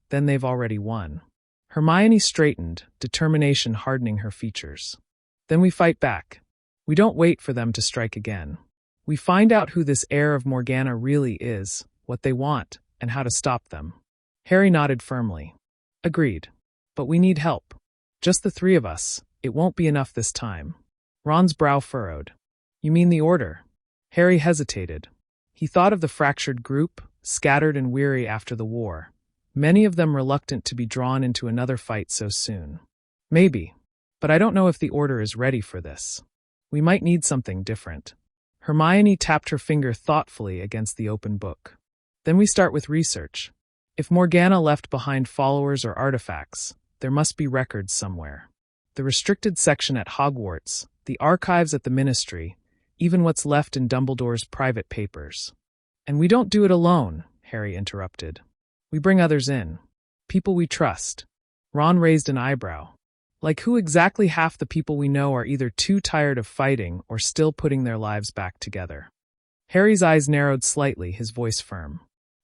then they've already won. Hermione straightened, determination hardening her features. Then we fight back. We don't wait for them to strike again. We find out who this heir of Morgana really is, what they want, and how to stop them. Harry nodded firmly. Agreed. But we need help. Just the three of us. It won't be enough this time. Ron's brow furrowed. You mean the Order? Harry hesitated. He thought of the fractured group, scattered and weary after the war. Many of them reluctant to be drawn into another fight so soon. Maybe. But I don't know if the Order is ready for this. We might need something different. Hermione tapped her finger thoughtfully against the open book. Then we start with research. If Morgana left behind followers or artifacts, there must be records somewhere. The restricted section at Hogwarts, the archives at the Ministry, even what's left in Dumbledore's private papers. And we don't do it alone, Harry interrupted. We bring others in. People we trust. Ron raised an eyebrow. Like who exactly? Half the people we know are either too tired of fighting or still putting their lives back together. Harry's eyes narrowed slightly, his voice firm.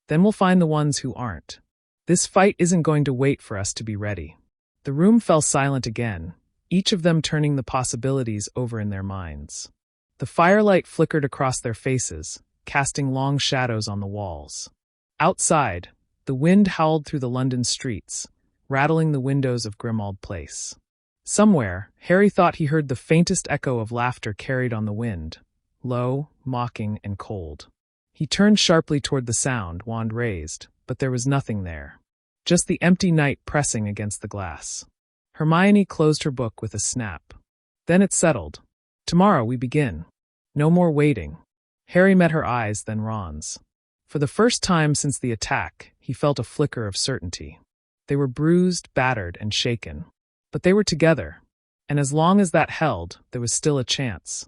Then we'll find the ones who aren't. This fight isn't going to wait for us to be ready. The room fell silent again, each of them turning the possibilities over in their minds. The firelight flickered across their faces, casting long shadows on the walls. Outside, the wind howled through the London streets, rattling the windows of Grimmauld Place. Somewhere, Harry thought he heard the faintest echo of laughter carried on the wind, low, mocking, and cold. He turned sharply toward the sound, wand raised, but there was nothing there. Just the empty night pressing against the glass. Hermione closed her book with a snap. Then it settled. Tomorrow we begin. No more waiting. Harry met her eyes, then Ron's. For the first time since the attack, he felt a flicker of certainty. They were bruised, battered, and shaken. But they were together, and as long as that held, there was still a chance.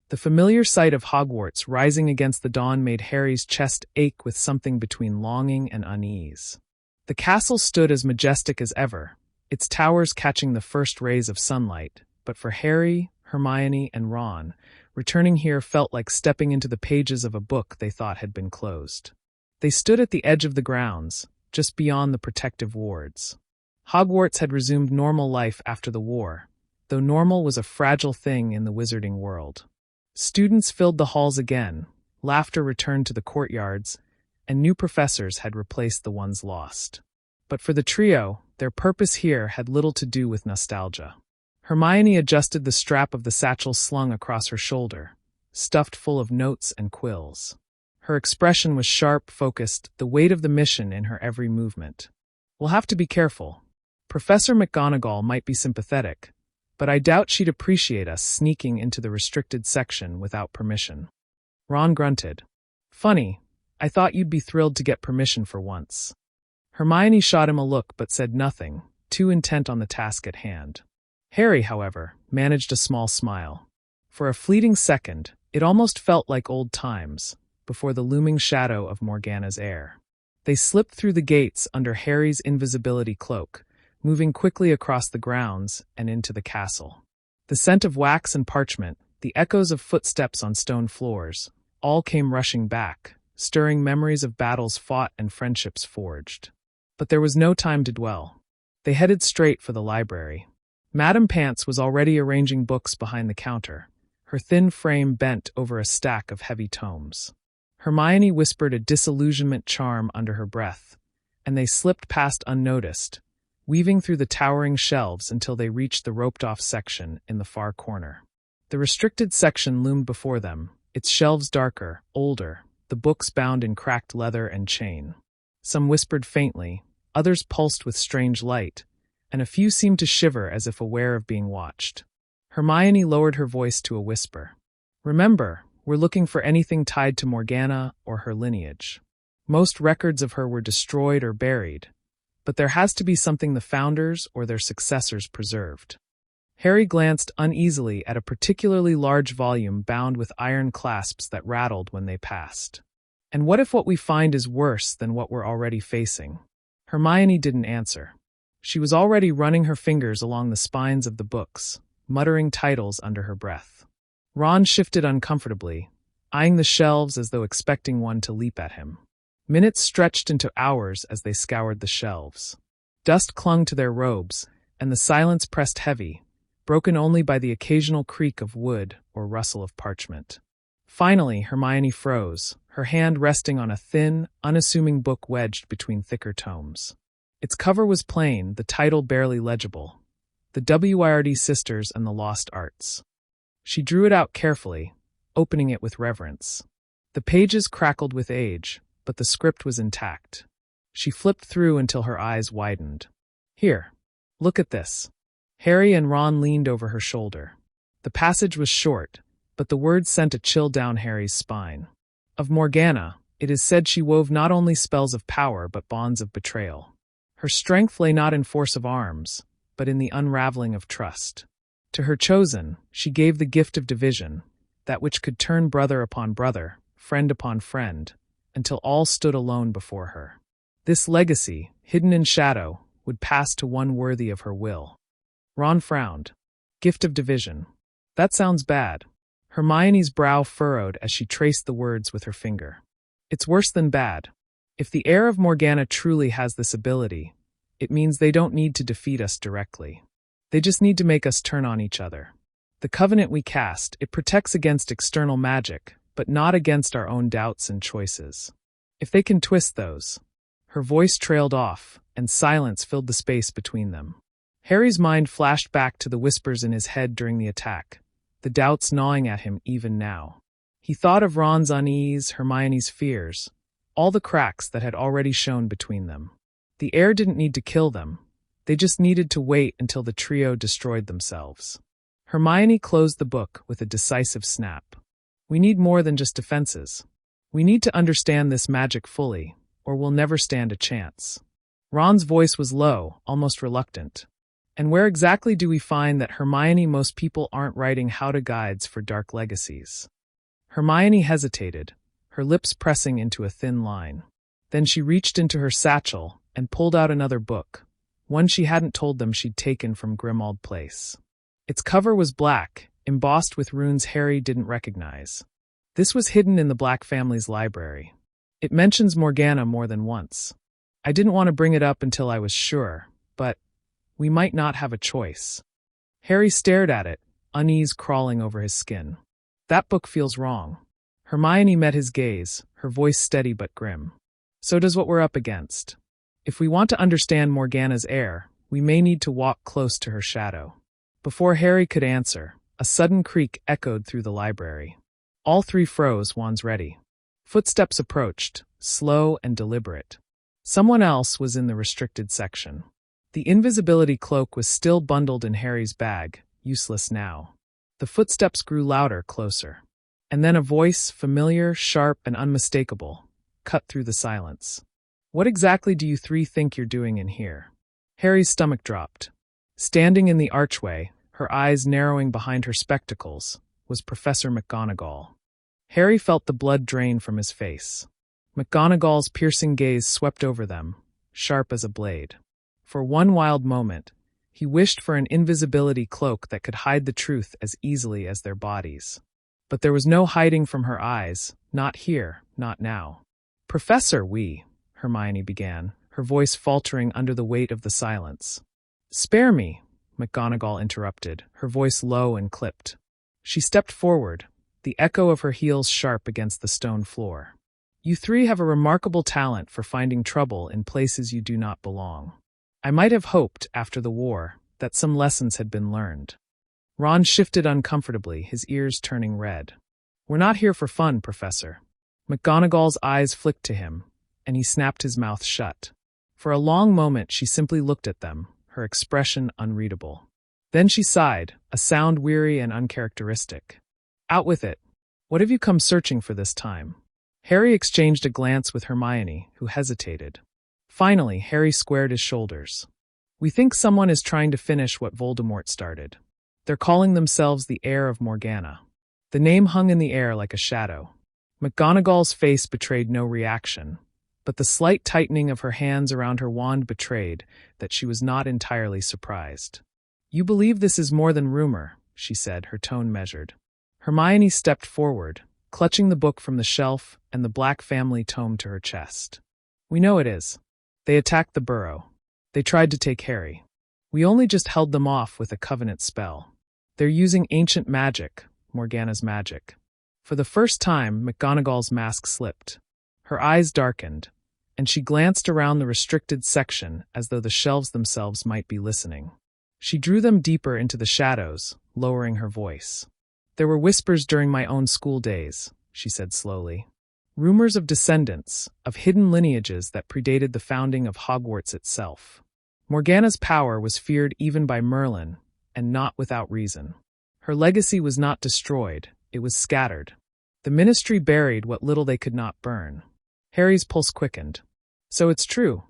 The familiar sight of Hogwarts rising against the dawn made Harry's chest ache with something between longing and unease. The castle stood as majestic as ever, its towers catching the first rays of sunlight, but for Harry, Hermione, and Ron, returning here felt like stepping into the pages of a book they thought had been closed. They stood at the edge of the grounds, just beyond the protective wards. Hogwarts had resumed normal life after the war, though normal was a fragile thing in the wizarding world. Students filled the halls again, Laughter returned to the courtyards, and new professors had replaced the ones lost. But for the trio, their purpose here had little to do with nostalgia. Hermione adjusted the strap of the satchel slung across her shoulder, stuffed full of notes and quills. Her expression was sharp, focused, the weight of the mission in her every movement. "We'll have to be careful. Professor McGonagall might be sympathetic, but I doubt she'd appreciate us sneaking into the restricted section without permission." Ron grunted. "Funny, I thought you'd be thrilled to get permission for once." Hermione shot him a look but said nothing, too intent on the task at hand. Harry, however, managed a small smile. For a fleeting second, it almost felt like old times, before the looming shadow of Morgana's heir. They slipped through the gates under Harry's invisibility cloak, moving quickly across the grounds and into the castle. The scent of wax and parchment, the echoes of footsteps on stone floors, all came rushing back, stirring memories of battles fought and friendships forged. But there was no time to dwell. They headed straight for the library. Madame Pants was already arranging books behind the counter, her thin frame bent over a stack of heavy tomes. Hermione whispered a disillusionment charm under her breath, and they slipped past unnoticed, weaving through the towering shelves until they reached the roped-off section in the far corner. The restricted section loomed before them, its shelves darker, older, the books bound in cracked leather and chain. Some whispered faintly, others pulsed with strange light, and a few seemed to shiver as if aware of being watched. Hermione lowered her voice to a whisper. "Remember, we're looking for anything tied to Morgana or her lineage. Most records of her were destroyed or buried, but there has to be something the founders or their successors preserved." Harry glanced uneasily at a particularly large volume bound with iron clasps that rattled when they passed. "And what if what we find is worse than what we're already facing?" Hermione didn't answer. She was already running her fingers along the spines of the books, muttering titles under her breath. Ron shifted uncomfortably, eyeing the shelves as though expecting one to leap at him. Minutes stretched into hours as they scoured the shelves. Dust clung to their robes, and the silence pressed heavy, broken only by the occasional creak of wood or rustle of parchment. Finally, Hermione froze, her hand resting on a thin, unassuming book wedged between thicker tomes. Its cover was plain, the title barely legible. The Wyrd Sisters and the Lost Arts. She drew it out carefully, opening it with reverence. The pages crackled with age, but the script was intact. She flipped through until her eyes widened. "Here, look at this." Harry and Ron leaned over her shoulder. The passage was short, but the words sent a chill down Harry's spine. Of Morgana, it is said she wove not only spells of power but bonds of betrayal. Her strength lay not in force of arms, but in the unraveling of trust. To her chosen, she gave the gift of division, that which could turn brother upon brother, friend upon friend, until all stood alone before her. This legacy, hidden in shadow, would pass to one worthy of her will. Ron frowned. Gift of division. That sounds bad. Hermione's brow furrowed as she traced the words with her finger. It's worse than bad. If the heir of Morgana truly has this ability, it means they don't need to defeat us directly. They just need to make us turn on each other. The covenant we cast, it protects against external magic, but not against our own doubts and choices. If they can twist those. Her voice trailed off, and silence filled the space between them. Harry's mind flashed back to the whispers in his head during the attack, the doubts gnawing at him even now. He thought of Ron's unease, Hermione's fears, all the cracks that had already shown between them. The heir didn't need to kill them. They just needed to wait until the trio destroyed themselves. Hermione closed the book with a decisive snap. We need more than just defenses. We need to understand this magic fully, or we'll never stand a chance. Ron's voice was low, almost reluctant. And where exactly do we find that Hermione most people aren't writing how-to guides for dark legacies? Hermione hesitated, her lips pressing into a thin line. Then she reached into her satchel and pulled out another book, one she hadn't told them she'd taken from Grimmauld Place. Its cover was black, embossed with runes Harry didn't recognize. This was hidden in the Black family's library. It mentions Morgana more than once. I didn't want to bring it up until I was sure, but we might not have a choice. Harry stared at it, unease crawling over his skin. That book feels wrong. Hermione met his gaze, her voice steady but grim. So does what we're up against. If we want to understand Morgana's heir, we may need to walk close to her shadow. Before Harry could answer, a sudden creak echoed through the library. All three froze, wands ready. Footsteps approached, slow and deliberate. Someone else was in the restricted section. The invisibility cloak was still bundled in Harry's bag, useless now. The footsteps grew louder, closer. And then a voice, familiar, sharp, and unmistakable, cut through the silence. What exactly do you three think you're doing in here? Harry's stomach dropped. Standing in the archway, her eyes narrowing behind her spectacles, was Professor McGonagall. Harry felt the blood drain from his face. McGonagall's piercing gaze swept over them, sharp as a blade. For one wild moment, he wished for an invisibility cloak that could hide the truth as easily as their bodies. But there was no hiding from her eyes, not here, not now. Professor, Hermione began, her voice faltering under the weight of the silence. Spare me, McGonagall interrupted, her voice low and clipped. She stepped forward, the echo of her heels sharp against the stone floor. You three have a remarkable talent for finding trouble in places you do not belong. I might have hoped, after the war, that some lessons had been learned. Ron shifted uncomfortably, his ears turning red. We're not here for fun, Professor. McGonagall's eyes flicked to him, and he snapped his mouth shut. For a long moment she simply looked at them, her expression unreadable. Then she sighed, a sound weary and uncharacteristic. Out with it. What have you come searching for this time? Harry exchanged a glance with Hermione, who hesitated. Finally, Harry squared his shoulders. We think someone is trying to finish what Voldemort started. They're calling themselves the heir of Morgana. The name hung in the air like a shadow. McGonagall's face betrayed no reaction, but the slight tightening of her hands around her wand betrayed that she was not entirely surprised. You believe this is more than rumor, she said, her tone measured. Hermione stepped forward, clutching the book from the shelf and the Black family tome to her chest. We know it is. They attacked the burrow. They tried to take Harry. We only just held them off with a covenant spell. They're using ancient magic, Morgana's magic. For the first time, McGonagall's mask slipped. Her eyes darkened, and she glanced around the restricted section as though the shelves themselves might be listening. She drew them deeper into the shadows, lowering her voice. There were whispers during my own school days, she said slowly. Rumors of descendants, of hidden lineages that predated the founding of Hogwarts itself. Morgana's power was feared even by Merlin, and not without reason. Her legacy was not destroyed, it was scattered. The Ministry buried what little they could not burn. Harry's pulse quickened. So it's true.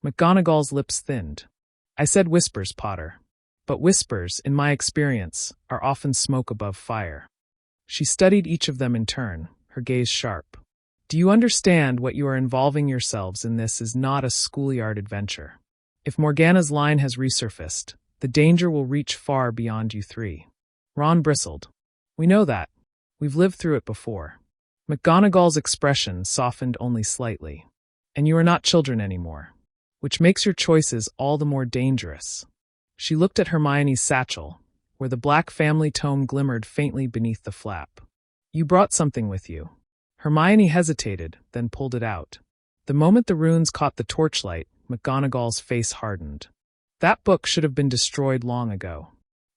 McGonagall's lips thinned. I said whispers, Potter. But whispers, in my experience, are often smoke above fire. She studied each of them in turn, her gaze sharp. Do you understand what you are involving yourselves in? This is not a schoolyard adventure. If Morgana's line has resurfaced, the danger will reach far beyond you three. Ron bristled. We know that. We've lived through it before. McGonagall's expression softened only slightly. And you are not children anymore, which makes your choices all the more dangerous. She looked at Hermione's satchel, where the Black family tome glimmered faintly beneath the flap. You brought something with you. Hermione hesitated, then pulled it out. The moment the runes caught the torchlight, McGonagall's face hardened. That book should have been destroyed long ago.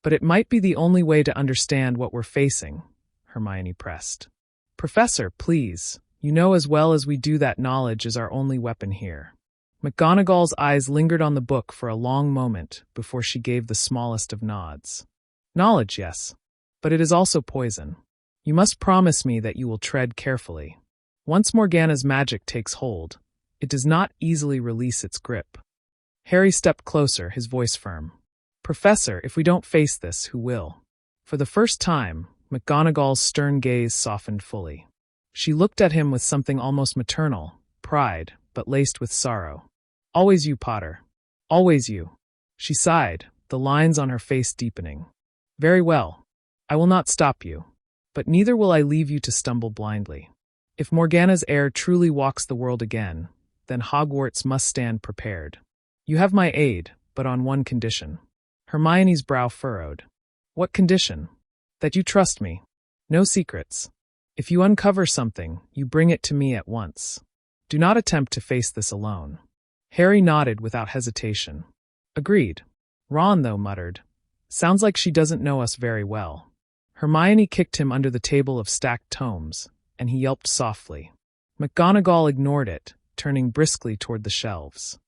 But it might be the only way to understand what we're facing, Hermione pressed. Professor, please, you know as well as we do that knowledge is our only weapon here. McGonagall's eyes lingered on the book for a long moment before she gave the smallest of nods. Knowledge, yes. But it is also poison. You must promise me that you will tread carefully. Once Morgana's magic takes hold, it does not easily release its grip. Harry stepped closer, his voice firm. Professor, if we don't face this, who will? For the first time, McGonagall's stern gaze softened fully. She looked at him with something almost maternal, pride, but laced with sorrow. Always you, Potter. Always you. She sighed, the lines on her face deepening. Very well. I will not stop you. But neither will I leave you to stumble blindly. If Morgana's heir truly walks the world again, then Hogwarts must stand prepared. You have my aid, but on one condition. Hermione's brow furrowed. What condition? That you trust me. No secrets. If you uncover something, you bring it to me at once. Do not attempt to face this alone. Harry nodded without hesitation. Agreed. Ron, though, muttered. Sounds like she doesn't know us very well. Hermione kicked him under the table of stacked tomes, and he yelped softly. McGonagall ignored it, turning briskly toward the shelves.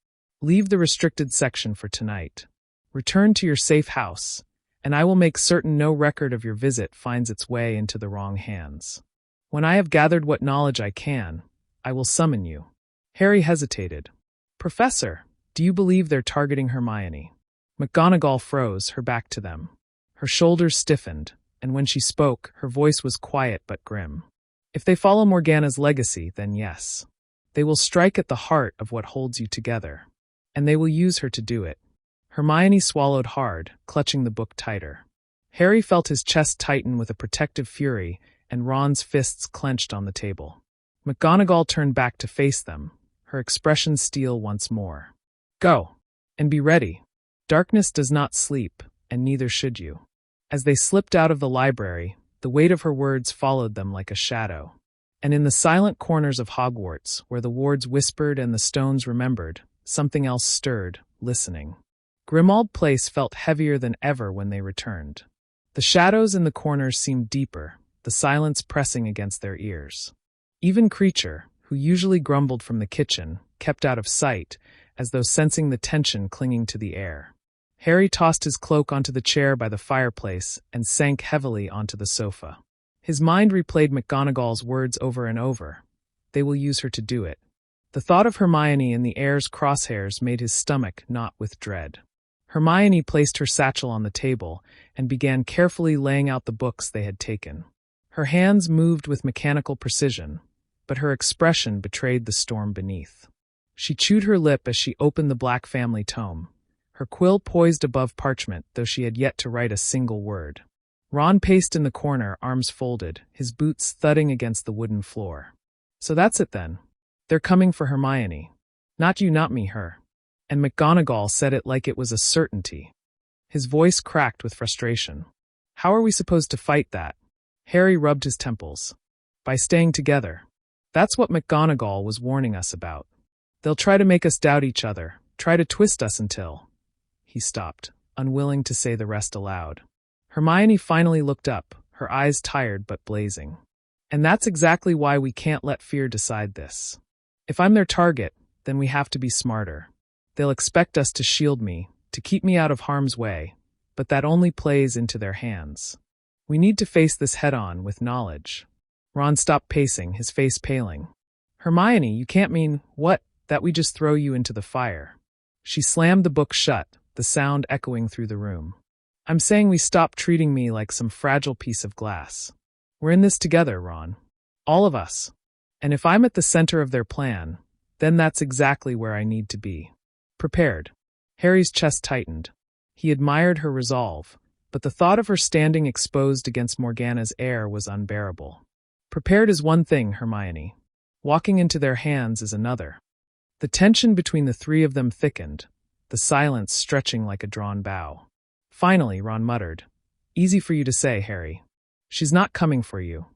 Leave the restricted section for tonight. Return to your safe house, and I will make certain no record of your visit finds its way into the wrong hands. When I have gathered what knowledge I can, I will summon you. Harry hesitated. Professor, do you believe they're targeting Hermione? McGonagall froze, her back to them. Her shoulders stiffened, and when she spoke, her voice was quiet but grim. If they follow Morgana's legacy, then yes. They will strike at the heart of what holds you together. And they will use her to do it. Hermione swallowed hard, clutching the book tighter. Harry felt his chest tighten with a protective fury, and Ron's fists clenched on the table. McGonagall turned back to face them, her expression steel once more. Go, and be ready. Darkness does not sleep, and neither should you. As they slipped out of the library, the weight of her words followed them like a shadow. And in the silent corners of Hogwarts, where the wards whispered and the stones remembered, something else stirred, listening. Grimmauld Place felt heavier than ever when they returned. The shadows in the corners seemed deeper, the silence pressing against their ears. Even Creature, who usually grumbled from the kitchen, kept out of sight, as though sensing the tension clinging to the air. Harry tossed his cloak onto the chair by the fireplace and sank heavily onto the sofa. His mind replayed McGonagall's words over and over. They will use her to do it. The thought of Hermione in the heir's crosshairs made his stomach knot with dread. Hermione placed her satchel on the table and began carefully laying out the books they had taken. Her hands moved with mechanical precision, but her expression betrayed the storm beneath. She chewed her lip as she opened the Black family tome, her quill poised above parchment, though she had yet to write a single word. Ron paced in the corner, arms folded, his boots thudding against the wooden floor. So that's it then. They're coming for Hermione. Not you, not me, her. And McGonagall said it like it was a certainty. His voice cracked with frustration. How are we supposed to fight that? Harry rubbed his temples. By staying together. That's what McGonagall was warning us about. They'll try to make us doubt each other, try to twist us until... He stopped, unwilling to say the rest aloud. Hermione finally looked up, her eyes tired but blazing. And that's exactly why we can't let fear decide this. If I'm their target, then we have to be smarter. They'll expect us to shield me, to keep me out of harm's way, but that only plays into their hands. We need to face this head-on with knowledge. Ron stopped pacing, his face paling. Hermione, you can't mean, what, that we just throw you into the fire. She slammed the book shut, the sound echoing through the room. I'm saying we stop treating me like some fragile piece of glass. We're in this together, Ron. All of us. And if I'm at the center of their plan, then that's exactly where I need to be. Prepared. Harry's chest tightened. He admired her resolve, but the thought of her standing exposed against Morgana's heir was unbearable. Prepared is one thing, Hermione. Walking into their hands is another. The tension between the three of them thickened, the silence stretching like a drawn bow. Finally, Ron muttered, Easy for you to say, Harry. She's not coming for you.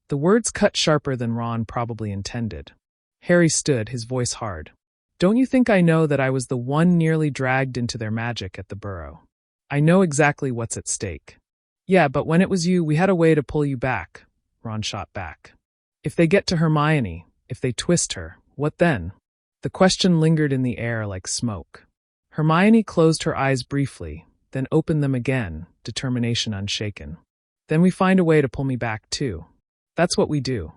The words cut sharper than Ron probably intended. Harry stood, his voice hard. Don't you think I know that I was the one nearly dragged into their magic at the Burrow? I know exactly what's at stake. Yeah, but when it was you, we had a way to pull you back, Ron shot back. If they get to Hermione, if they twist her, what then? The question lingered in the air like smoke. Hermione closed her eyes briefly, then opened them again, determination unshaken. Then we find a way to pull me back, too. That's what we do.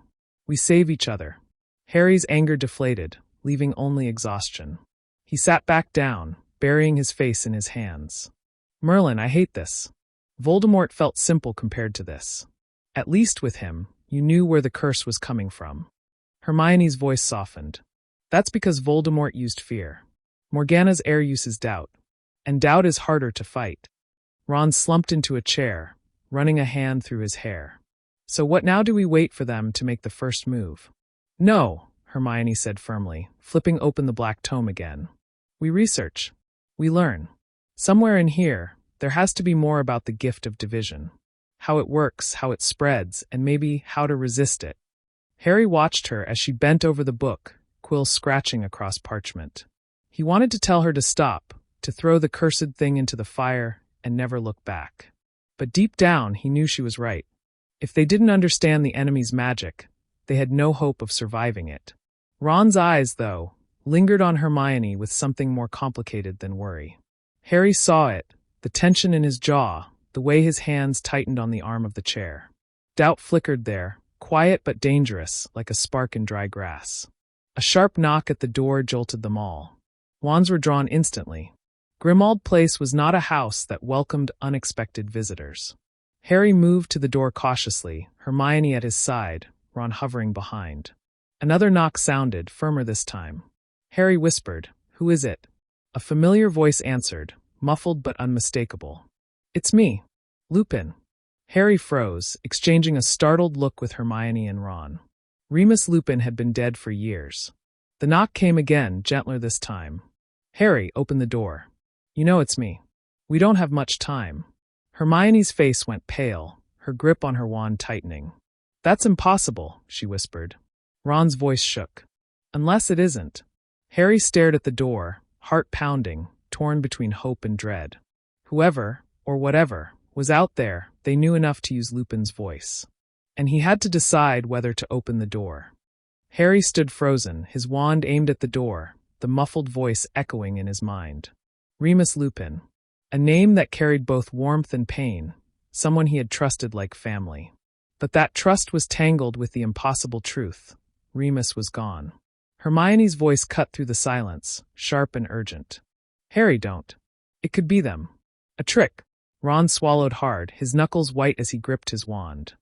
We save each other. Harry's anger deflated, leaving only exhaustion. He sat back down, burying his face in his hands. Merlin, I hate this. Voldemort felt simple compared to this. At least with him, you knew where the curse was coming from. Hermione's voice softened. That's because Voldemort used fear. Morgana's heir uses doubt. And doubt is harder to fight. Ron slumped into a chair, running a hand through his hair. So what now? Do we wait for them to make the first move? No, Hermione said firmly, flipping open the black tome again. We research. We learn. Somewhere in here, there has to be more about the gift of division. how it works, how it spreads, and maybe how to resist it. Harry watched her as she bent over the book, quill scratching across parchment. He wanted to tell her to stop, to throw the cursed thing into the fire, and never look back. But deep down, he knew she was right. If they didn't understand the enemy's magic, they had no hope of surviving it. Ron's eyes, though, lingered on Hermione with something more complicated than worry. Harry saw it, the tension in his jaw, the way his hands tightened on the arm of the chair. Doubt flickered there, quiet but dangerous, like a spark in dry grass. A sharp knock at the door jolted them all. Wands were drawn instantly. Grimmauld Place was not a house that welcomed unexpected visitors. Harry moved to the door cautiously, Hermione at his side, Ron hovering behind. Another knock sounded, firmer this time. Harry whispered, "Who is it?" A familiar voice answered, muffled but unmistakable. "It's me, Lupin." Harry froze, exchanging a startled look with Hermione and Ron. Remus Lupin had been dead for years. The knock came again, gentler this time. "Harry, open the door. You know it's me. We don't have much time." Hermione's face went pale, her grip on her wand tightening. "That's impossible," she whispered. Ron's voice shook. "Unless it isn't." Harry stared at the door, heart pounding, torn between hope and dread. Whoever, or whatever, was out there, they knew enough to use Lupin's voice. And he had to decide whether to open the door. Harry stood frozen, his wand aimed at the door, the muffled voice echoing in his mind. Remus Lupin. A name that carried both warmth and pain, someone he had trusted like family. But that trust was tangled with the impossible truth. Remus was gone. Hermione's voice cut through the silence, sharp and urgent. "Harry, don't. It could be them. A trick." Ron swallowed hard, his knuckles white as he gripped his wand.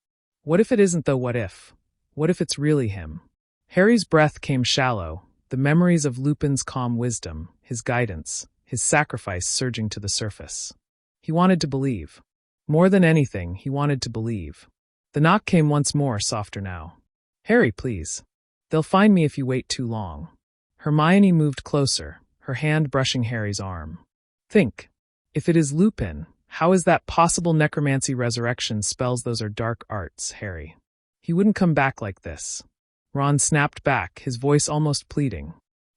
"What if it isn't though? What if? What if it's really him?" Harry's breath came shallow, the memories of Lupin's calm wisdom, his guidance, his sacrifice surging to the surface. He wanted to believe. More than anything, he wanted to believe. The knock came once more, softer now. "Harry, please. They'll find me if you wait too long." Hermione moved closer, her hand brushing Harry's arm. "Think. If it is Lupin, how is that possible? Necromancy resurrection spells, those are dark arts, Harry. He wouldn't come back like this." Ron snapped back, his voice almost pleading.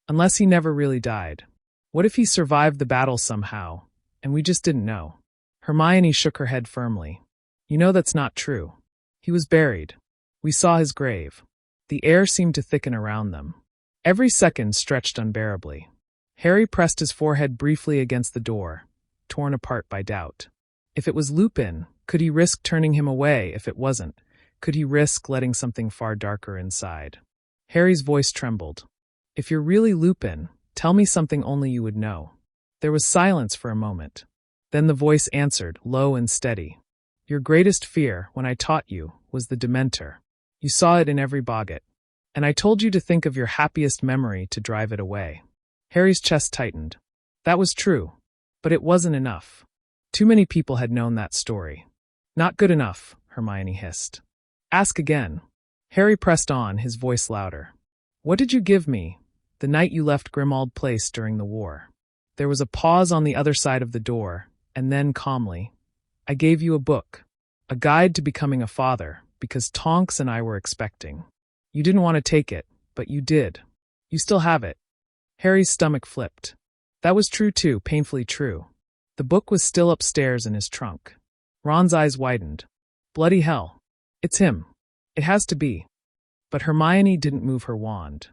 "Unless he never really died. What if he survived the battle somehow, and we just didn't know?" Hermione shook her head firmly. "You know that's not true. He was buried. We saw his grave." The air seemed to thicken around them. Every second stretched unbearably. Harry pressed his forehead briefly against the door, torn apart by doubt. If it was Lupin, could he risk turning him away? If it wasn't, could he risk letting something far darker inside? Harry's voice trembled. "If you're really Lupin, tell me something only you would know." There was silence for a moment. Then the voice answered, low and steady. "Your greatest fear, when I taught you, was the Dementor. You saw it in every boggart. And I told you to think of your happiest memory to drive it away." Harry's chest tightened. That was true. But it wasn't enough. Too many people had known that story. "Not good enough," Hermione hissed. "Ask again." Harry pressed on, his voice louder. "What did you give me, the night you left Grimmauld Place during the war?" There was a pause on the other side of the door, and then calmly, "I gave you a book. A guide to becoming a father, because Tonks and I were expecting. You didn't want to take it, but you did. You still have it." Harry's stomach flipped. That was true too, painfully true. The book was still upstairs in his trunk. Ron's eyes widened. "Bloody hell. It's him. It has to be." But Hermione didn't move her wand.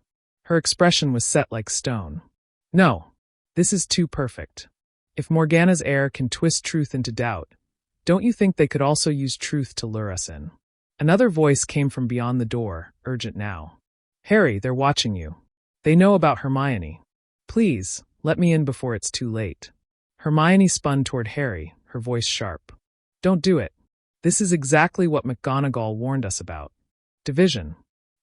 Her expression was set like stone. "No. This is too perfect. If Morgana's heir can twist truth into doubt, don't you think they could also use truth to lure us in?" Another voice came from beyond the door, urgent now. "Harry, they're watching you. They know about Hermione. Please, let me in before it's too late." Hermione spun toward Harry, her voice sharp. "Don't do it. This is exactly what McGonagall warned us about. Division.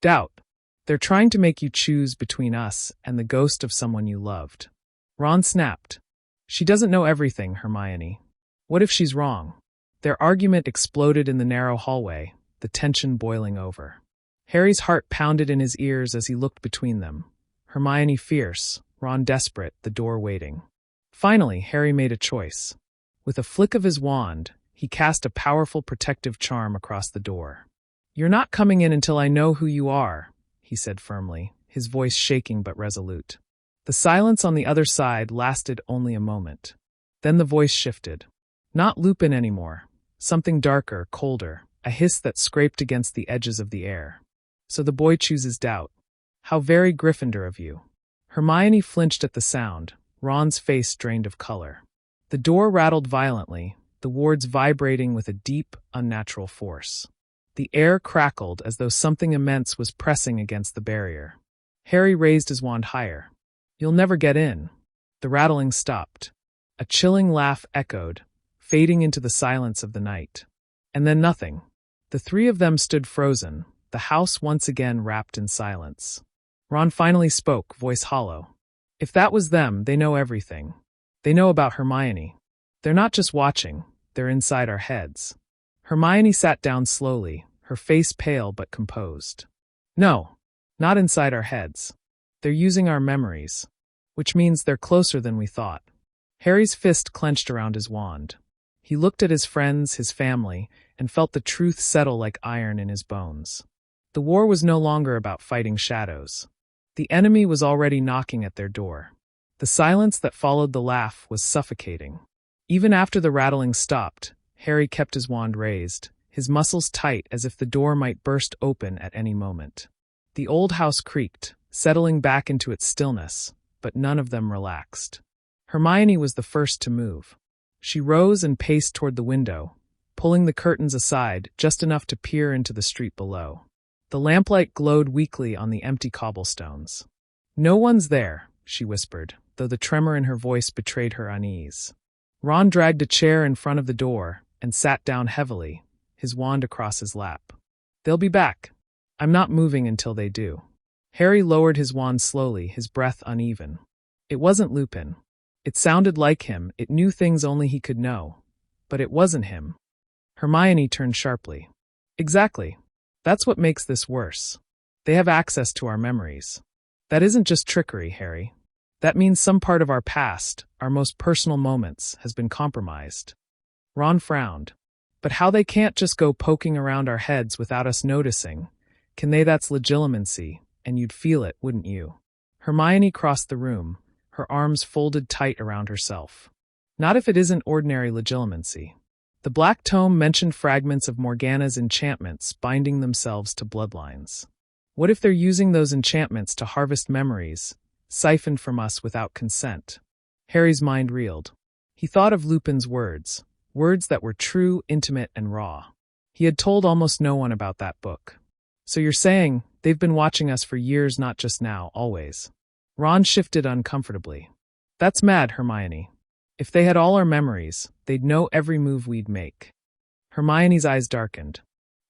Doubt. They're trying to make you choose between us and the ghost of someone you loved." Ron snapped. "She doesn't know everything, Hermione. What if she's wrong?" Their argument exploded in the narrow hallway, the tension boiling over. Harry's heart pounded in his ears as he looked between them. Hermione fierce, Ron desperate, the door waiting. Finally, Harry made a choice. With a flick of his wand, He cast a powerful protective charm across the door. "You're not coming in until I know who you are," he said firmly, his voice shaking but resolute. The silence on the other side lasted only a moment. Then the voice shifted. Not Lupin anymore. Something darker, colder, a hiss that scraped against the edges of the air. "So the boy chooses doubt. How very Gryffindor of you." Hermione flinched at the sound, Ron's face drained of color. The door rattled violently, the wards vibrating with a deep, unnatural force. The air crackled as though something immense was pressing against the barrier. Harry raised his wand higher. "You'll never get in." The rattling stopped. A chilling laugh echoed, fading into the silence of the night. And then nothing. The three of them stood frozen, the house once again wrapped in silence. Ron finally spoke, voice hollow. "If that was them, they know everything. They know about Hermione. They're not just watching, they're inside our heads." Hermione sat down slowly, her face pale but composed. "No, not inside our heads. They're using our memories, which means they're closer than we thought." Harry's fist clenched around his wand. He looked at his friends, his family, and felt the truth settle like iron in his bones. The war was no longer about fighting shadows. The enemy was already knocking at their door. The silence that followed the laugh was suffocating. Even after the rattling stopped, Harry kept his wand raised, his muscles tight as if the door might burst open at any moment. The old house creaked, settling back into its stillness, but none of them relaxed. Hermione was the first to move. She rose and paced toward the window, pulling the curtains aside just enough to peer into the street below. The lamplight glowed weakly on the empty cobblestones. "No one's there," she whispered, though the tremor in her voice betrayed her unease. Ron dragged a chair in front of the door and sat down heavily, his wand across his lap. "They'll be back. I'm not moving until they do." Harry lowered his wand slowly, his breath uneven. It wasn't Lupin. It sounded like him, it knew things only he could know. But it wasn't him. Hermione turned sharply. "Exactly. That's what makes this worse. They have access to our memories. That isn't just trickery, Harry. That means some part of our past, our most personal moments, has been compromised." Ron frowned. "But how they can't just go poking around our heads without us noticing. Can they? That's legitimacy, and you'd feel it, wouldn't you?" Hermione crossed the room, her arms folded tight around herself. "Not if it isn't ordinary legitimacy. The Black Tome mentioned fragments of Morgana's enchantments binding themselves to bloodlines. What if they're using those enchantments to harvest memories, siphoned from us without consent?" Harry's mind reeled. He thought of Lupin's words that were true, intimate, and raw. He had told almost no one about that book. "So you're saying they've been watching us for years, not just now, always?" Ron shifted uncomfortably. "That's mad, Hermione. If they had all our memories, they'd know every move we'd make." Hermione's eyes darkened.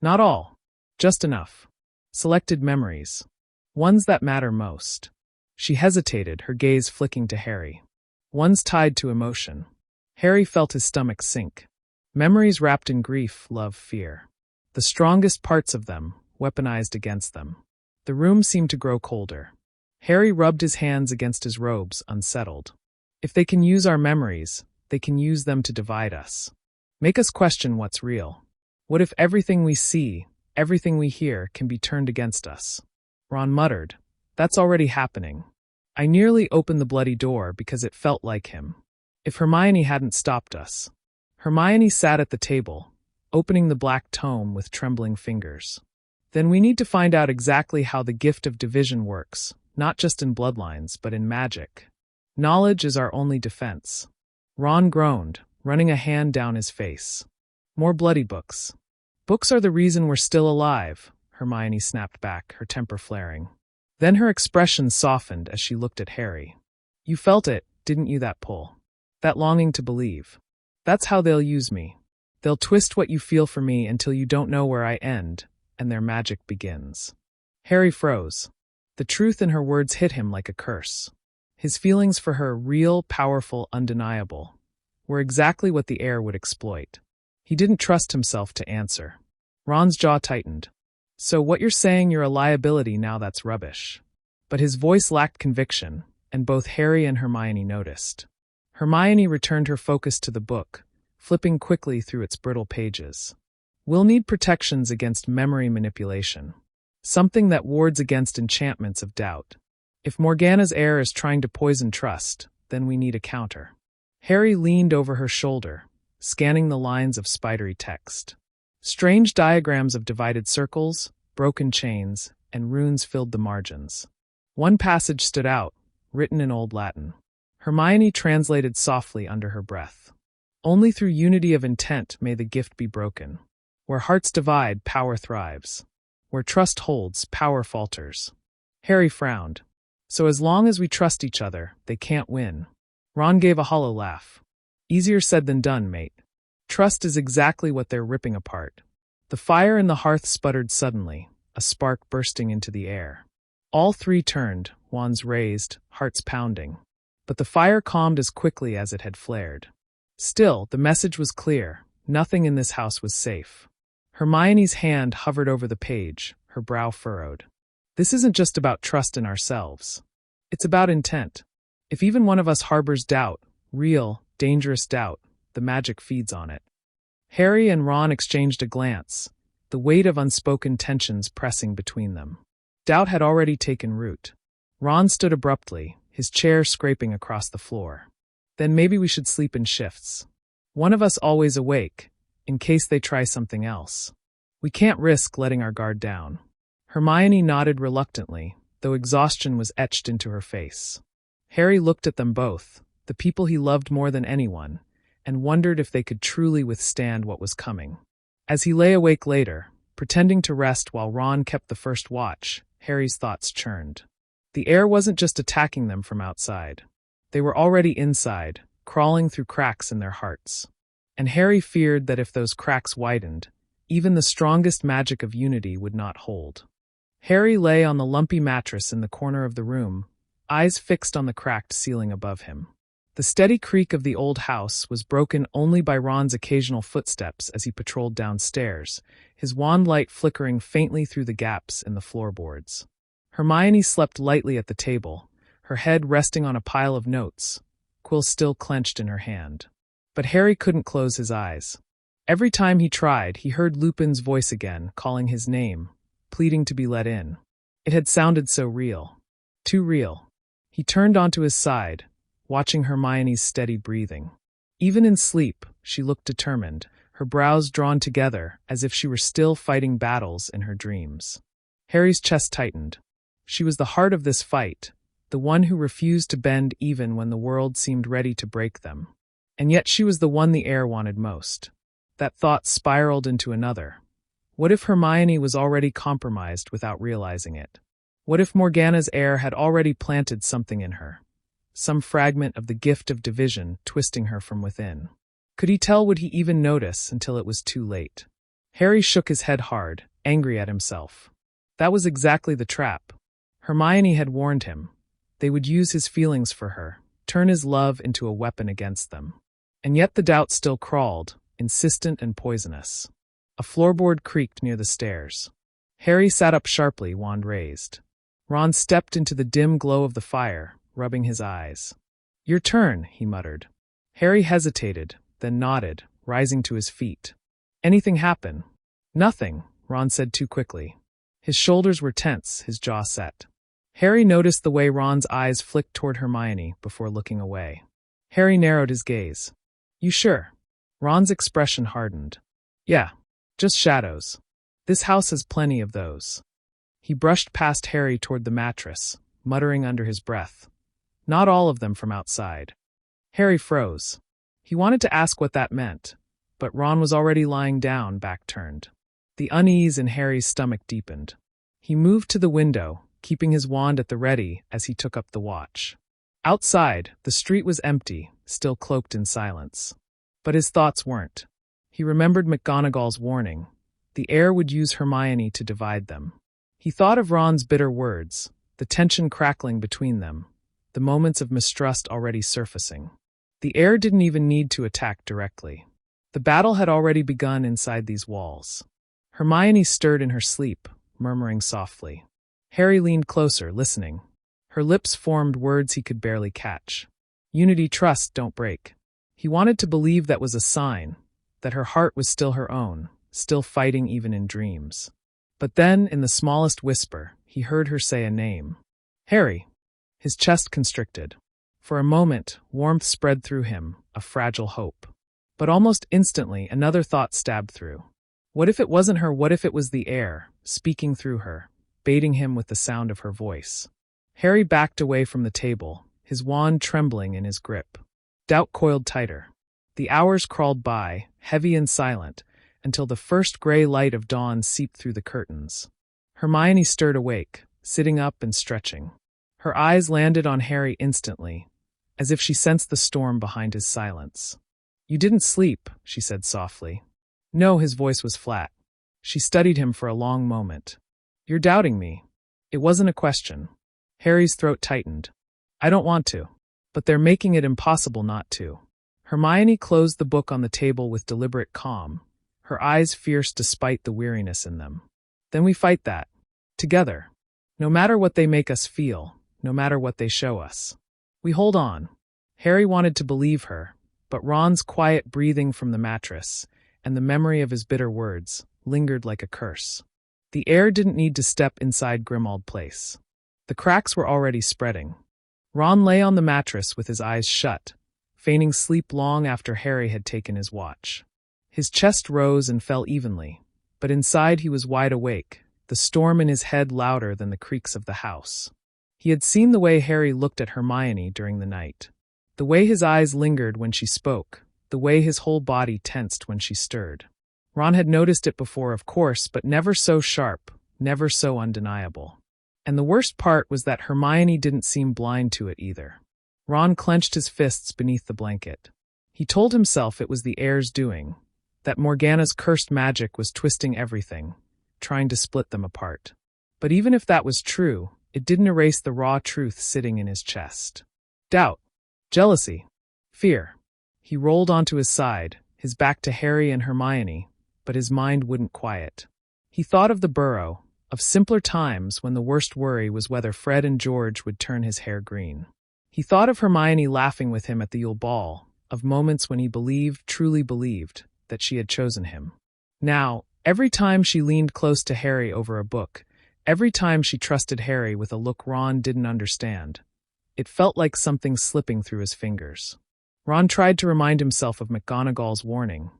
"Not all. Just enough. Selected memories. Ones that matter most." She hesitated, her gaze flicking to Harry. "Ones tied to emotion." Harry felt his stomach sink. Memories wrapped in grief, love, fear. The strongest parts of them, weaponized against them. The room seemed to grow colder. Harry rubbed his hands against his robes, unsettled. If they can use our memories, they can use them to divide us. Make us question what's real. What if everything we see, everything we hear, can be turned against us? Ron muttered. "That's already happening. I nearly opened the bloody door because it felt like him. If Hermione hadn't stopped us." Hermione sat at the table, opening the Black Tome with trembling fingers. "Then we need to find out exactly how the gift of division works, not just in bloodlines, but in magic. Knowledge is our only defense." Ron groaned, running a hand down his face. "More bloody books." "Books are the reason we're still alive," Hermione snapped back, her temper flaring. Then her expression softened as she looked at Harry. "You felt it, didn't you, that pull? That longing to believe? That's how they'll use me. They'll twist what you feel for me until you don't know where I end, and their magic begins." Harry froze. The truth in her words hit him like a curse. His feelings for her, real, powerful, undeniable, were exactly what the heir would exploit. He didn't trust himself to answer. Ron's jaw tightened. "So what you're saying, you're a liability now? That's rubbish." But his voice lacked conviction, and both Harry and Hermione noticed. Hermione returned her focus to the book, flipping quickly through its brittle pages. We'll need protections against memory manipulation. Something that wards against enchantments of doubt. If Morgana's heir is trying to poison trust, then we need a counter. Harry leaned over her shoulder, scanning the lines of spidery text. Strange diagrams of divided circles, broken chains, and runes filled the margins. One passage stood out, written in Old Latin. Hermione translated softly under her breath. Only through unity of intent may the gift be broken. Where hearts divide, power thrives. Where trust holds, power falters. Harry frowned. So as long as we trust each other, they can't win. Ron gave a hollow laugh. Easier said than done, mate. Trust is exactly what they're ripping apart. The fire in the hearth sputtered suddenly, a spark bursting into the air. All three turned, wands raised, hearts pounding. But the fire calmed as quickly as it had flared. Still, the message was clear. Nothing in this house was safe. Hermione's hand hovered over the page, her brow furrowed. This isn't just about trust in ourselves. It's about intent. If even one of us harbors doubt, real, dangerous doubt, the magic feeds on it. Harry and Ron exchanged a glance, the weight of unspoken tensions pressing between them. Doubt had already taken root. Ron stood abruptly, his chair scraping across the floor. Then maybe we should sleep in shifts. One of us always awake, in case they try something else. We can't risk letting our guard down. Hermione nodded reluctantly, though exhaustion was etched into her face. Harry looked at them both, the people he loved more than anyone, and wondered if they could truly withstand what was coming. As he lay awake later, pretending to rest while Ron kept the first watch, Harry's thoughts churned. The air wasn't just attacking them from outside. They were already inside, crawling through cracks in their hearts. And Harry feared that if those cracks widened, even the strongest magic of unity would not hold. Harry lay on the lumpy mattress in the corner of the room, eyes fixed on the cracked ceiling above him. The steady creak of the old house was broken only by Ron's occasional footsteps as he patrolled downstairs, his wand light flickering faintly through the gaps in the floorboards. Hermione slept lightly at the table, her head resting on a pile of notes, quill still clenched in her hand. But Harry couldn't close his eyes. Every time he tried, he heard Lupin's voice again, calling his name, pleading to be let in. It had sounded so real. Too real. He turned onto his side, watching Hermione's steady breathing. Even in sleep, she looked determined, her brows drawn together as if she were still fighting battles in her dreams. Harry's chest tightened. She was the heart of this fight, the one who refused to bend even when the world seemed ready to break them. And yet she was the one the heir wanted most. That thought spiraled into another. What if Hermione was already compromised without realizing it? What if Morgana's heir had already planted something in her? Some fragment of the gift of division twisting her from within. Could he tell? Would he even notice until it was too late? Harry shook his head hard, angry at himself. That was exactly the trap. Hermione had warned him. They would use his feelings for her, turn his love into a weapon against them. And yet the doubt still crawled, insistent and poisonous. A floorboard creaked near the stairs. Harry sat up sharply, wand raised. Ron stepped into the dim glow of the fire, rubbing his eyes. "Your turn," he muttered. Harry hesitated, then nodded, rising to his feet. "Anything happen?" "Nothing," Ron said too quickly. His shoulders were tense, his jaw set. Harry noticed the way Ron's eyes flicked toward Hermione before looking away. Harry narrowed his gaze. "You sure?" Ron's expression hardened. "Yeah, just shadows. This house has plenty of those." He brushed past Harry toward the mattress, muttering under his breath. "Not all of them from outside." Harry froze. He wanted to ask what that meant, but Ron was already lying down, back turned. The unease in Harry's stomach deepened. He moved to the window, keeping his wand at the ready as he took up the watch. Outside, the street was empty, still cloaked in silence. But his thoughts weren't. He remembered McGonagall's warning. The heir would use Hermione to divide them. He thought of Ron's bitter words, the tension crackling between them, the moments of mistrust already surfacing. The heir didn't even need to attack directly. The battle had already begun inside these walls. Hermione stirred in her sleep, murmuring softly. Harry leaned closer, listening. Her lips formed words he could barely catch. "Unity, trust, don't break." He wanted to believe that was a sign, that her heart was still her own, still fighting even in dreams. But then, in the smallest whisper, he heard her say a name. Harry. His chest constricted. For a moment, warmth spread through him, a fragile hope. But almost instantly, another thought stabbed through. What if it wasn't her? What if it was the air, speaking through her, baiting him with the sound of her voice? Harry backed away from the table, his wand trembling in his grip. Doubt coiled tighter. The hours crawled by, heavy and silent, until the first gray light of dawn seeped through the curtains. Hermione stirred awake, sitting up and stretching. Her eyes landed on Harry instantly, as if she sensed the storm behind his silence. "You didn't sleep," she said softly. No, his voice was flat. She studied him for a long moment. "You're doubting me." It wasn't a question. Harry's throat tightened. "I don't want to. But they're making it impossible not to." Hermione closed the book on the table with deliberate calm, her eyes fierce despite the weariness in them. "Then we fight that. Together. No matter what they make us feel, no matter what they show us. We hold on." Harry wanted to believe her, but Ron's quiet breathing from the mattress, and the memory of his bitter words, lingered like a curse. The heir didn't need to step inside Grimmauld Place. The cracks were already spreading. Ron lay on the mattress with his eyes shut, feigning sleep long after Harry had taken his watch. His chest rose and fell evenly, but inside he was wide awake, the storm in his head louder than the creaks of the house. He had seen the way Harry looked at Hermione during the night. The way his eyes lingered when she spoke, the way his whole body tensed when she stirred. Ron had noticed it before, of course, but never so sharp, never so undeniable. And the worst part was that Hermione didn't seem blind to it either. Ron clenched his fists beneath the blanket. He told himself it was the heir's doing, that Morgana's cursed magic was twisting everything, trying to split them apart. But even if that was true, it didn't erase the raw truth sitting in his chest. Doubt. Jealousy. Fear. He rolled onto his side, his back to Harry and Hermione, but his mind wouldn't quiet. He thought of the burrow, of simpler times when the worst worry was whether Fred and George would turn his hair green. He thought of Hermione laughing with him at the Yule Ball, of moments when he believed, truly believed, that she had chosen him. Now, every time she leaned close to Harry over a book, every time she trusted Harry with a look Ron didn't understand, it felt like something slipping through his fingers. Ron tried to remind himself of McGonagall's warning,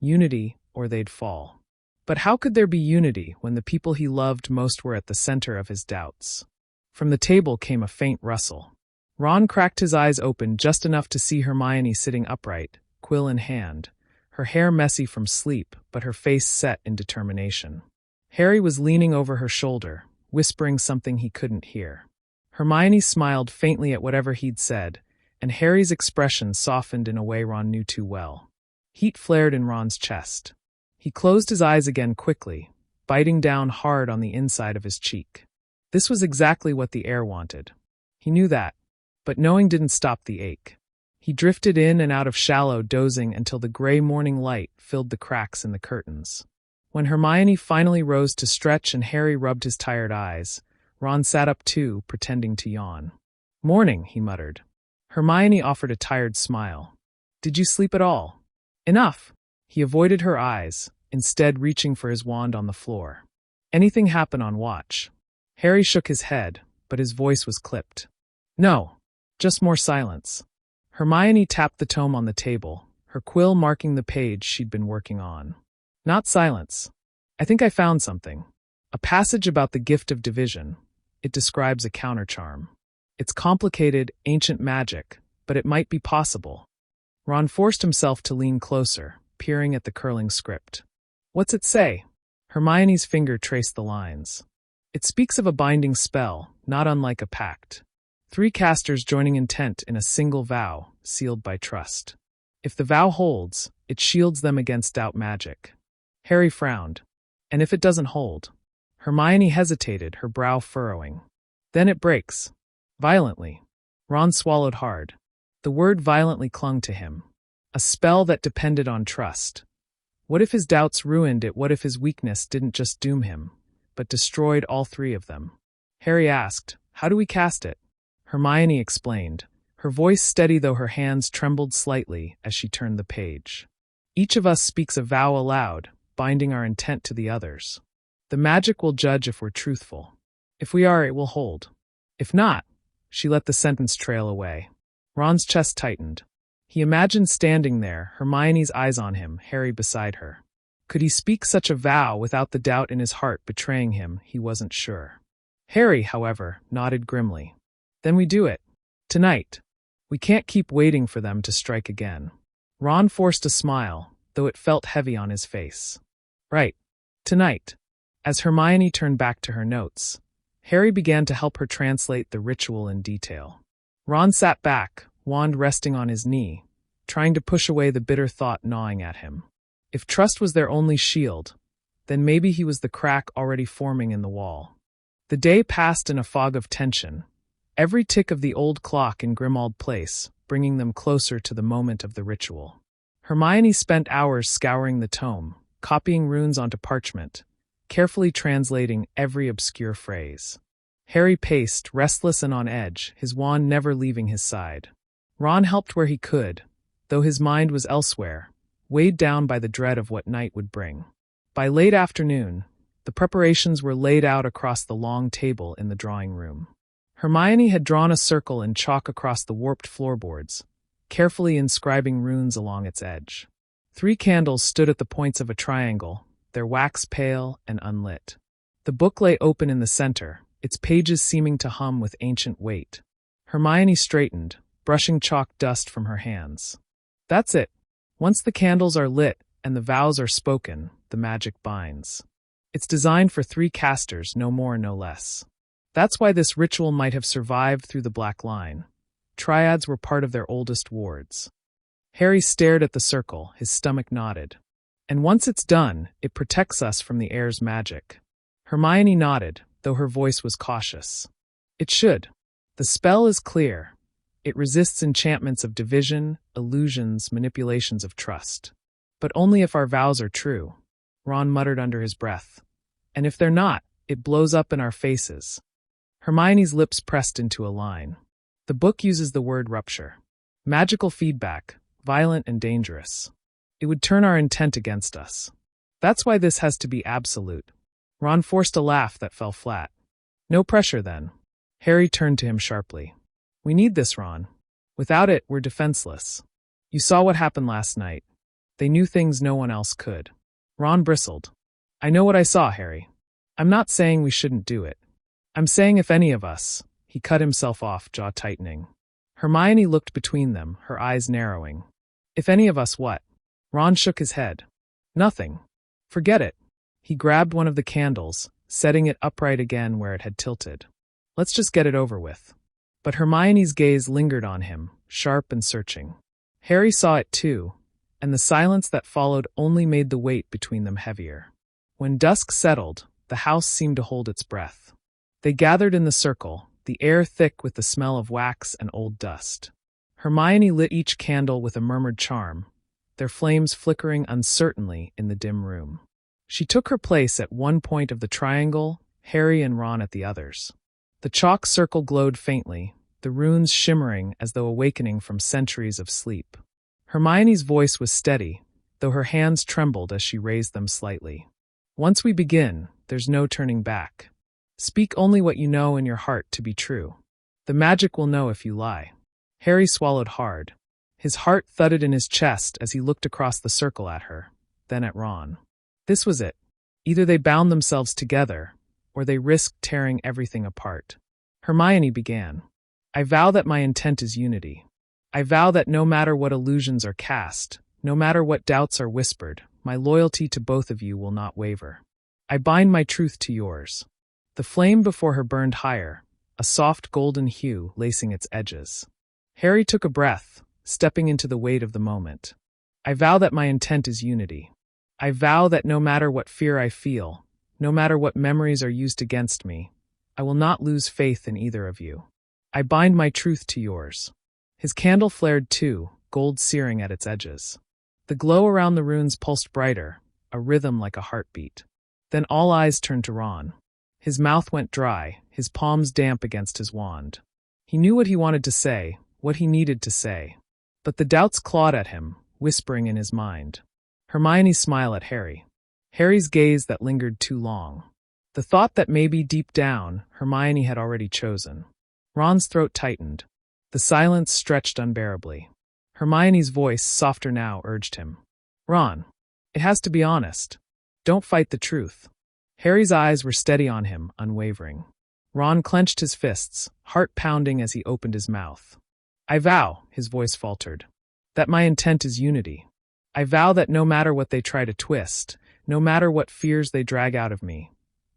unity or they'd fall. But how could there be unity when the people he loved most were at the center of his doubts? From the table came a faint rustle. Ron cracked his eyes open just enough to see Hermione sitting upright, quill in hand, her hair messy from sleep, but her face set in determination. Harry was leaning over her shoulder, whispering something he couldn't hear. Hermione smiled faintly at whatever he'd said, and Harry's expression softened in a way Ron knew too well. Heat flared in Ron's chest. He closed his eyes again quickly, biting down hard on the inside of his cheek. This was exactly what the heir wanted. He knew that, but knowing didn't stop the ache. He drifted in and out of shallow dozing until the gray morning light filled the cracks in the curtains. When Hermione finally rose to stretch and Harry rubbed his tired eyes, Ron sat up too, pretending to yawn. "Morning," he muttered. Hermione offered a tired smile. "Did you sleep at all?" "Enough." He avoided her eyes, instead reaching for his wand on the floor. "Anything happen on watch?" Harry shook his head, but his voice was clipped. "No, just more silence." Hermione tapped the tome on the table, her quill marking the page she'd been working on. "Not silence. I think I found something. A passage about the gift of division. It describes a countercharm. It's complicated, ancient magic, but it might be possible." Ron forced himself to lean closer, peering at the curling script. "What's it say?" Hermione's finger traced the lines. "It speaks of a binding spell, not unlike a pact. 3 casters joining intent in a single vow, sealed by trust. If the vow holds, it shields them against doubt magic." Harry frowned. "And if it doesn't hold?" Hermione hesitated, her brow furrowing. "Then it breaks. Violently." Ron swallowed hard. The word violently clung to him. A spell that depended on trust. What if his doubts ruined it? What if his weakness didn't just doom him, but destroyed all 3 of them? Harry asked, "How do we cast it?" Hermione explained, her voice steady though her hands trembled slightly as she turned the page. Each of us speaks a vow aloud, binding our intent to the others. The magic will judge if we're truthful. If we are, it will hold. If not, she let the sentence trail away. Ron's chest tightened. He imagined standing there, Hermione's eyes on him, Harry beside her. Could he speak such a vow without the doubt in his heart betraying him? He wasn't sure. Harry, however, nodded grimly. Then we do it. Tonight. We can't keep waiting for them to strike again. Ron forced a smile, though it felt heavy on his face. Right. Tonight. As Hermione turned back to her notes, Harry began to help her translate the ritual in detail. Ron sat back, wand resting on his knee, trying to push away the bitter thought gnawing at him. If trust was their only shield, then maybe he was the crack already forming in the wall. The day passed in a fog of tension, every tick of the old clock in Grimmauld Place bringing them closer to the moment of the ritual. Hermione spent hours scouring the tome, copying runes onto parchment, carefully translating every obscure phrase. Harry paced, restless and on edge, his wand never leaving his side. Ron helped where he could, though his mind was elsewhere, weighed down by the dread of what night would bring. By late afternoon, the preparations were laid out across the long table in the drawing room. Hermione had drawn a circle in chalk across the warped floorboards, carefully inscribing runes along its edge. 3 candles stood at the points of a triangle, their wax pale and unlit. The book lay open in the center, its pages seeming to hum with ancient weight. Hermione straightened, brushing chalk dust from her hands. That's it. Once the candles are lit and the vows are spoken, the magic binds. It's designed for 3 casters, no more, no less. That's why this ritual might have survived through the Black Line. Triads were part of their oldest wards. Harry stared at the circle, his stomach knotted. And once it's done, it protects us from the Heir's magic. Hermione nodded, though her voice was cautious. It should. The spell is clear. It resists enchantments of division, illusions, manipulations of trust. But only if our vows are true, Ron muttered under his breath. And if they're not, it blows up in our faces. Hermione's lips pressed into a line. The book uses the word rupture. Magical feedback, violent and dangerous. It would turn our intent against us. That's why this has to be absolute. Ron forced a laugh that fell flat. No pressure, then. Harry turned to him sharply. We need this, Ron. Without it, we're defenseless. You saw what happened last night. They knew things no one else could. Ron bristled. I know what I saw, Harry. I'm not saying we shouldn't do it. I'm saying if any of us. He cut himself off, jaw tightening. Hermione looked between them, her eyes narrowing. If any of us what? Ron shook his head. Nothing. Forget it. He grabbed one of the candles, setting it upright again where it had tilted. Let's just get it over with. But Hermione's gaze lingered on him, sharp and searching. Harry saw it too, and the silence that followed only made the weight between them heavier. When dusk settled, the house seemed to hold its breath. They gathered in the circle, the air thick with the smell of wax and old dust. Hermione lit each candle with a murmured charm, their flames flickering uncertainly in the dim room. She took her place at one point of the triangle, Harry and Ron at the others. The chalk circle glowed faintly, the runes shimmering as though awakening from centuries of sleep. Hermione's voice was steady, though her hands trembled as she raised them slightly. Once we begin, there's no turning back. Speak only what you know in your heart to be true. The magic will know if you lie. Harry swallowed hard. His heart thudded in his chest as he looked across the circle at her, then at Ron. This was it. Either they bound themselves together, or they risked tearing everything apart. Hermione began. I vow that my intent is unity. I vow that no matter what illusions are cast, no matter what doubts are whispered, my loyalty to both of you will not waver. I bind my truth to yours. The flame before her burned higher, a soft golden hue lacing its edges. Harry took a breath, stepping into the weight of the moment. I vow that my intent is unity. I vow that no matter what fear I feel, no matter what memories are used against me, I will not lose faith in either of you. I bind my truth to yours. His candle flared too, gold searing at its edges. The glow around the runes pulsed brighter, a rhythm like a heartbeat. Then all eyes turned to Ron. His mouth went dry, his palms damp against his wand. He knew what he wanted to say, what he needed to say. But the doubts clawed at him, whispering in his mind. Hermione's smile at Harry. Harry's gaze that lingered too long. The thought that maybe deep down, Hermione had already chosen. Ron's throat tightened. The silence stretched unbearably. Hermione's voice, softer now, urged him. Ron, it has to be honest. Don't fight the truth. Harry's eyes were steady on him, unwavering. Ron clenched his fists, heart pounding as he opened his mouth. I vow, his voice faltered, that my intent is unity. I vow that no matter what they try to twist, no matter what fears they drag out of me,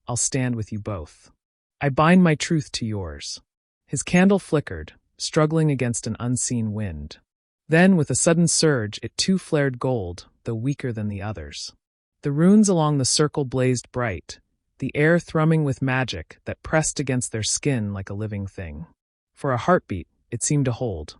I'll stand with you both. I bind my truth to yours. His candle flickered, struggling against an unseen wind. Then, with a sudden surge, it too flared gold, though weaker than the others. The runes along the circle blazed bright, the air thrumming with magic that pressed against their skin like a living thing. For a heartbeat, it seemed to hold.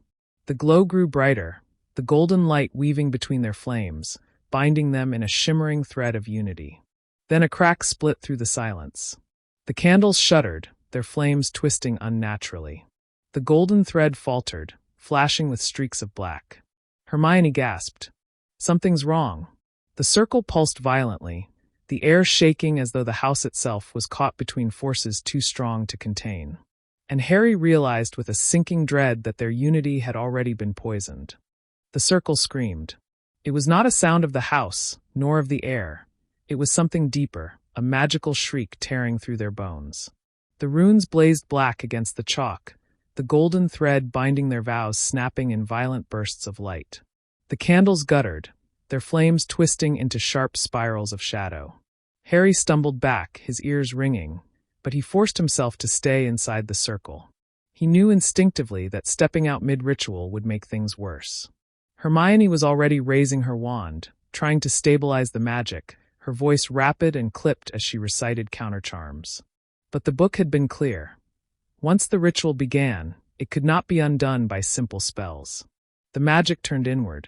The glow grew brighter, the golden light weaving between their flames, binding them in a shimmering thread of unity. Then a crack split through the silence. The candles shuddered, their flames twisting unnaturally. The golden thread faltered, flashing with streaks of black. Hermione gasped. Something's wrong. The circle pulsed violently, the air shaking as though the house itself was caught between forces too strong to contain. And Harry realized with a sinking dread that their unity had already been poisoned. The circle screamed. It was not a sound of the house, nor of the air. It was something deeper, a magical shriek tearing through their bones. The runes blazed black against the chalk, the golden thread binding their vows snapping in violent bursts of light. The candles guttered, their flames twisting into sharp spirals of shadow. Harry stumbled back, his ears ringing, but he forced himself to stay inside the circle. He knew instinctively that stepping out mid-ritual would make things worse. Hermione was already raising her wand, trying to stabilize the magic, her voice rapid and clipped as she recited countercharms. But the book had been clear. Once the ritual began, it could not be undone by simple spells. The magic turned inward.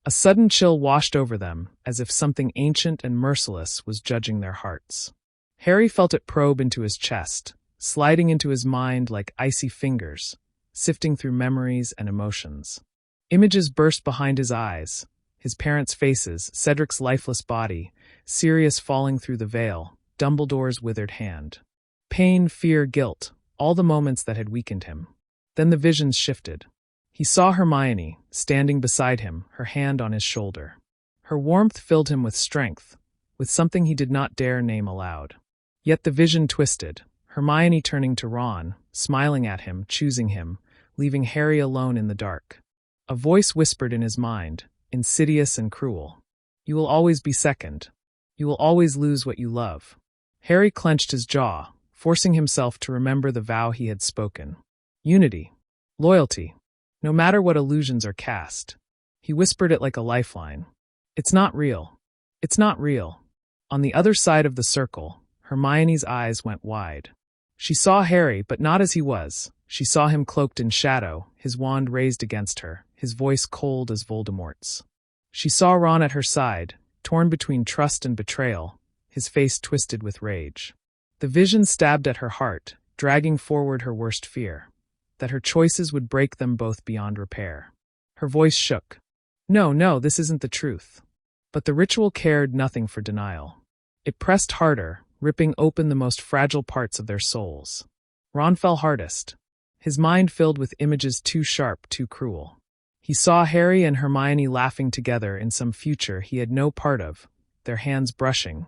A sudden chill washed over them, as if something ancient and merciless was judging their hearts. Harry felt it probe into his chest, sliding into his mind like icy fingers, sifting through memories and emotions. Images burst behind his eyes, his parents' faces, Cedric's lifeless body, Sirius falling through the veil, Dumbledore's withered hand. Pain, fear, guilt, all the moments that had weakened him. Then the visions shifted. He saw Hermione, standing beside him, her hand on his shoulder. Her warmth filled him with strength, with something he did not dare name aloud. Yet the vision twisted, Hermione turning to Ron, smiling at him, choosing him, leaving Harry alone in the dark. A voice whispered in his mind, insidious and cruel. You will always be second. You will always lose what you love. Harry clenched his jaw, forcing himself to remember the vow he had spoken. Unity. Loyalty. No matter what illusions are cast. He whispered it like a lifeline. It's not real. It's not real. On the other side of the circle, Hermione's eyes went wide. She saw Harry, but not as he was. She saw him cloaked in shadow, his wand raised against her, his voice cold as Voldemort's. She saw Ron at her side, torn between trust and betrayal, his face twisted with rage. The vision stabbed at her heart, dragging forward her worst fear, that her choices would break them both beyond repair. Her voice shook. No, this isn't the truth. But the ritual cared nothing for denial. It pressed harder, ripping open the most fragile parts of their souls. Ron fell hardest, his mind filled with images too sharp, too cruel. He saw Harry and Hermione laughing together in some future he had no part of, their hands brushing,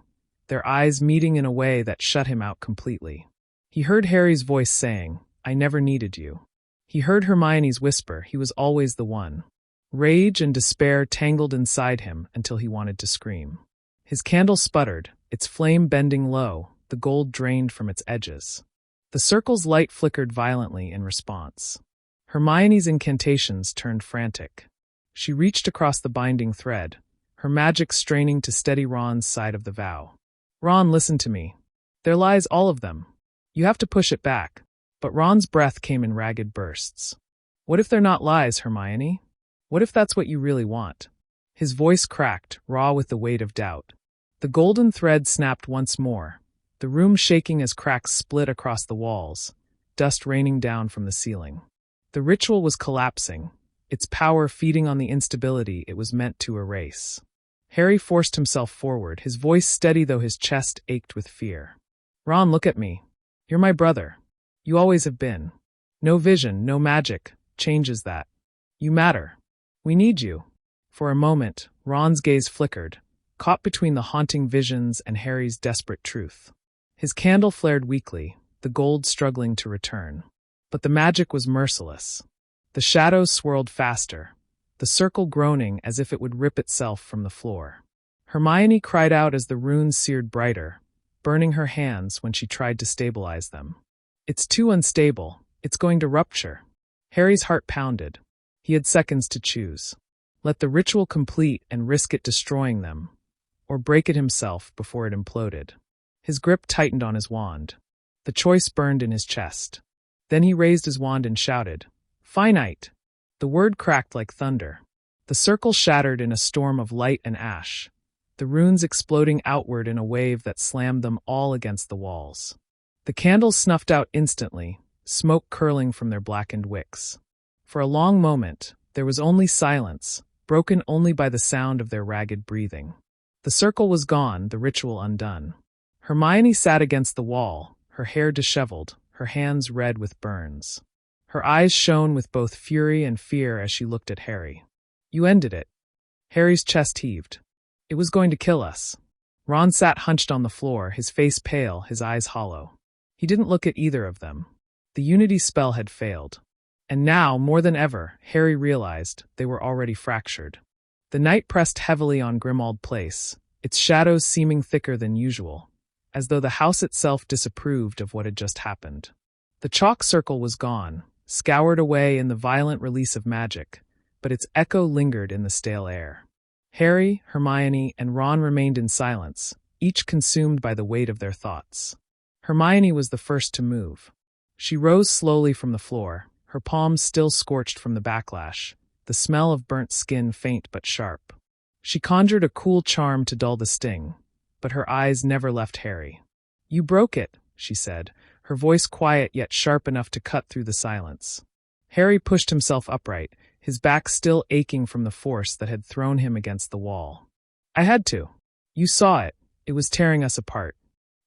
their eyes meeting in a way that shut him out completely. He heard Harry's voice saying, I never needed you. He heard Hermione's whisper, he was always the one. Rage and despair tangled inside him until he wanted to scream. His candle sputtered, its flame bending low, the gold drained from its edges. The circle's light flickered violently in response. Hermione's incantations turned frantic. She reached across the binding thread, her magic straining to steady Ron's side of the vow. Ron, listen to me. There lies all of them. You have to push it back. But Ron's breath came in ragged bursts. What if they're not lies, Hermione? What if that's what you really want? His voice cracked, raw with the weight of doubt. The golden thread snapped once more, the room shaking as cracks split across the walls, dust raining down from the ceiling. The ritual was collapsing, its power feeding on the instability it was meant to erase. Harry forced himself forward, his voice steady though his chest ached with fear. Ron, look at me. You're my brother. You always have been. No vision, no magic, changes that. You matter. We need you. For a moment, Ron's gaze flickered, caught between the haunting visions and Harry's desperate truth. His candle flared weakly, the gold struggling to return. But the magic was merciless. The shadows swirled faster, the circle groaning as if it would rip itself from the floor. Hermione cried out as the runes seared brighter, burning her hands when she tried to stabilize them. It's too unstable. It's going to rupture. Harry's heart pounded. He had seconds to choose. Let the ritual complete and risk it destroying them, or break it himself before it imploded. His grip tightened on his wand. The choice burned in his chest. Then he raised his wand and shouted, "Finite!" The word cracked like thunder. The circle shattered in a storm of light and ash, the runes exploding outward in a wave that slammed them all against the walls. The candles snuffed out instantly, smoke curling from their blackened wicks. For a long moment, there was only silence, broken only by the sound of their ragged breathing. The circle was gone, the ritual undone. Hermione sat against the wall, her hair disheveled, her hands red with burns. Her eyes shone with both fury and fear as she looked at Harry. You ended it. Harry's chest heaved. It was going to kill us. Ron sat hunched on the floor, his face pale, his eyes hollow. He didn't look at either of them. The unity spell had failed. And now, more than ever, Harry realized they were already fractured. The night pressed heavily on Grimmauld Place, its shadows seeming thicker than usual, as though the house itself disapproved of what had just happened. The chalk circle was gone, scoured away in the violent release of magic, but its echo lingered in the stale air. Harry, Hermione, and Ron remained in silence, each consumed by the weight of their thoughts. Hermione was the first to move. She rose slowly from the floor, her palms still scorched from the backlash, the smell of burnt skin faint but sharp. She conjured a cool charm to dull the sting, but her eyes never left Harry. You broke it, she said, her voice quiet yet sharp enough to cut through the silence. Harry pushed himself upright, his back still aching from the force that had thrown him against the wall. I had to. You saw it. It was tearing us apart.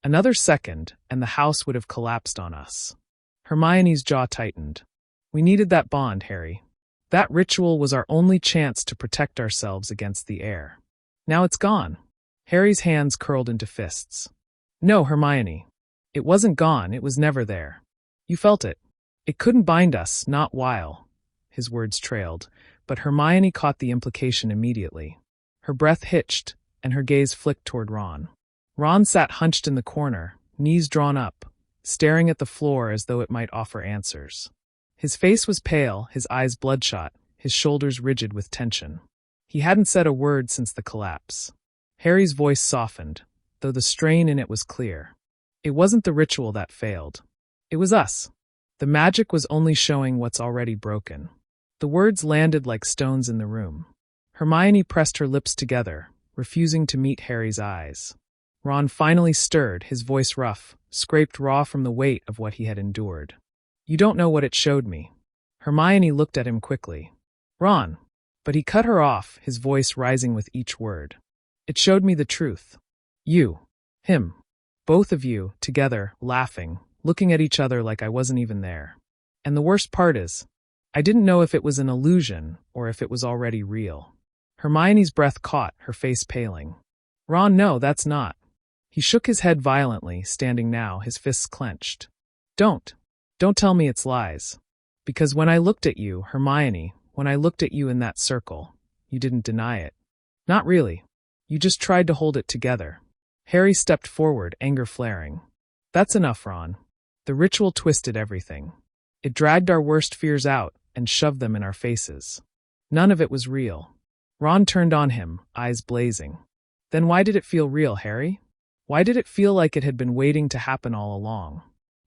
Another second, and the house would have collapsed on us. Hermione's jaw tightened. We needed that bond, Harry. That ritual was our only chance to protect ourselves against the heir. Now it's gone. Harry's hands curled into fists. No, Hermione. It wasn't gone, it was never there. You felt it. It couldn't bind us, not while. His words trailed, but Hermione caught the implication immediately. Her breath hitched, and her gaze flicked toward Ron. Ron sat hunched in the corner, knees drawn up, staring at the floor as though it might offer answers. His face was pale, his eyes bloodshot, his shoulders rigid with tension. He hadn't said a word since the collapse. Harry's voice softened, though the strain in it was clear. It wasn't the ritual that failed. It was us. The magic was only showing what's already broken. The words landed like stones in the room. Hermione pressed her lips together, refusing to meet Harry's eyes. Ron finally stirred, his voice rough, scraped raw from the weight of what he had endured. You don't know what it showed me. Hermione looked at him quickly. Ron. But he cut her off, his voice rising with each word. It showed me the truth. You. Him. Both of you, together, laughing, looking at each other like I wasn't even there. And the worst part is, I didn't know if it was an illusion or if it was already real. Hermione's breath caught, her face paling. Ron, no, that's not. He shook his head violently, standing now, his fists clenched. Don't tell me it's lies. Because when I looked at you, Hermione, when I looked at you in that circle, you didn't deny it. Not really. You just tried to hold it together. Harry stepped forward, anger flaring. That's enough, Ron. The ritual twisted everything. It dragged our worst fears out and shoved them in our faces. None of it was real. Ron turned on him, eyes blazing. Then why did it feel real, Harry? Why did it feel like it had been waiting to happen all along?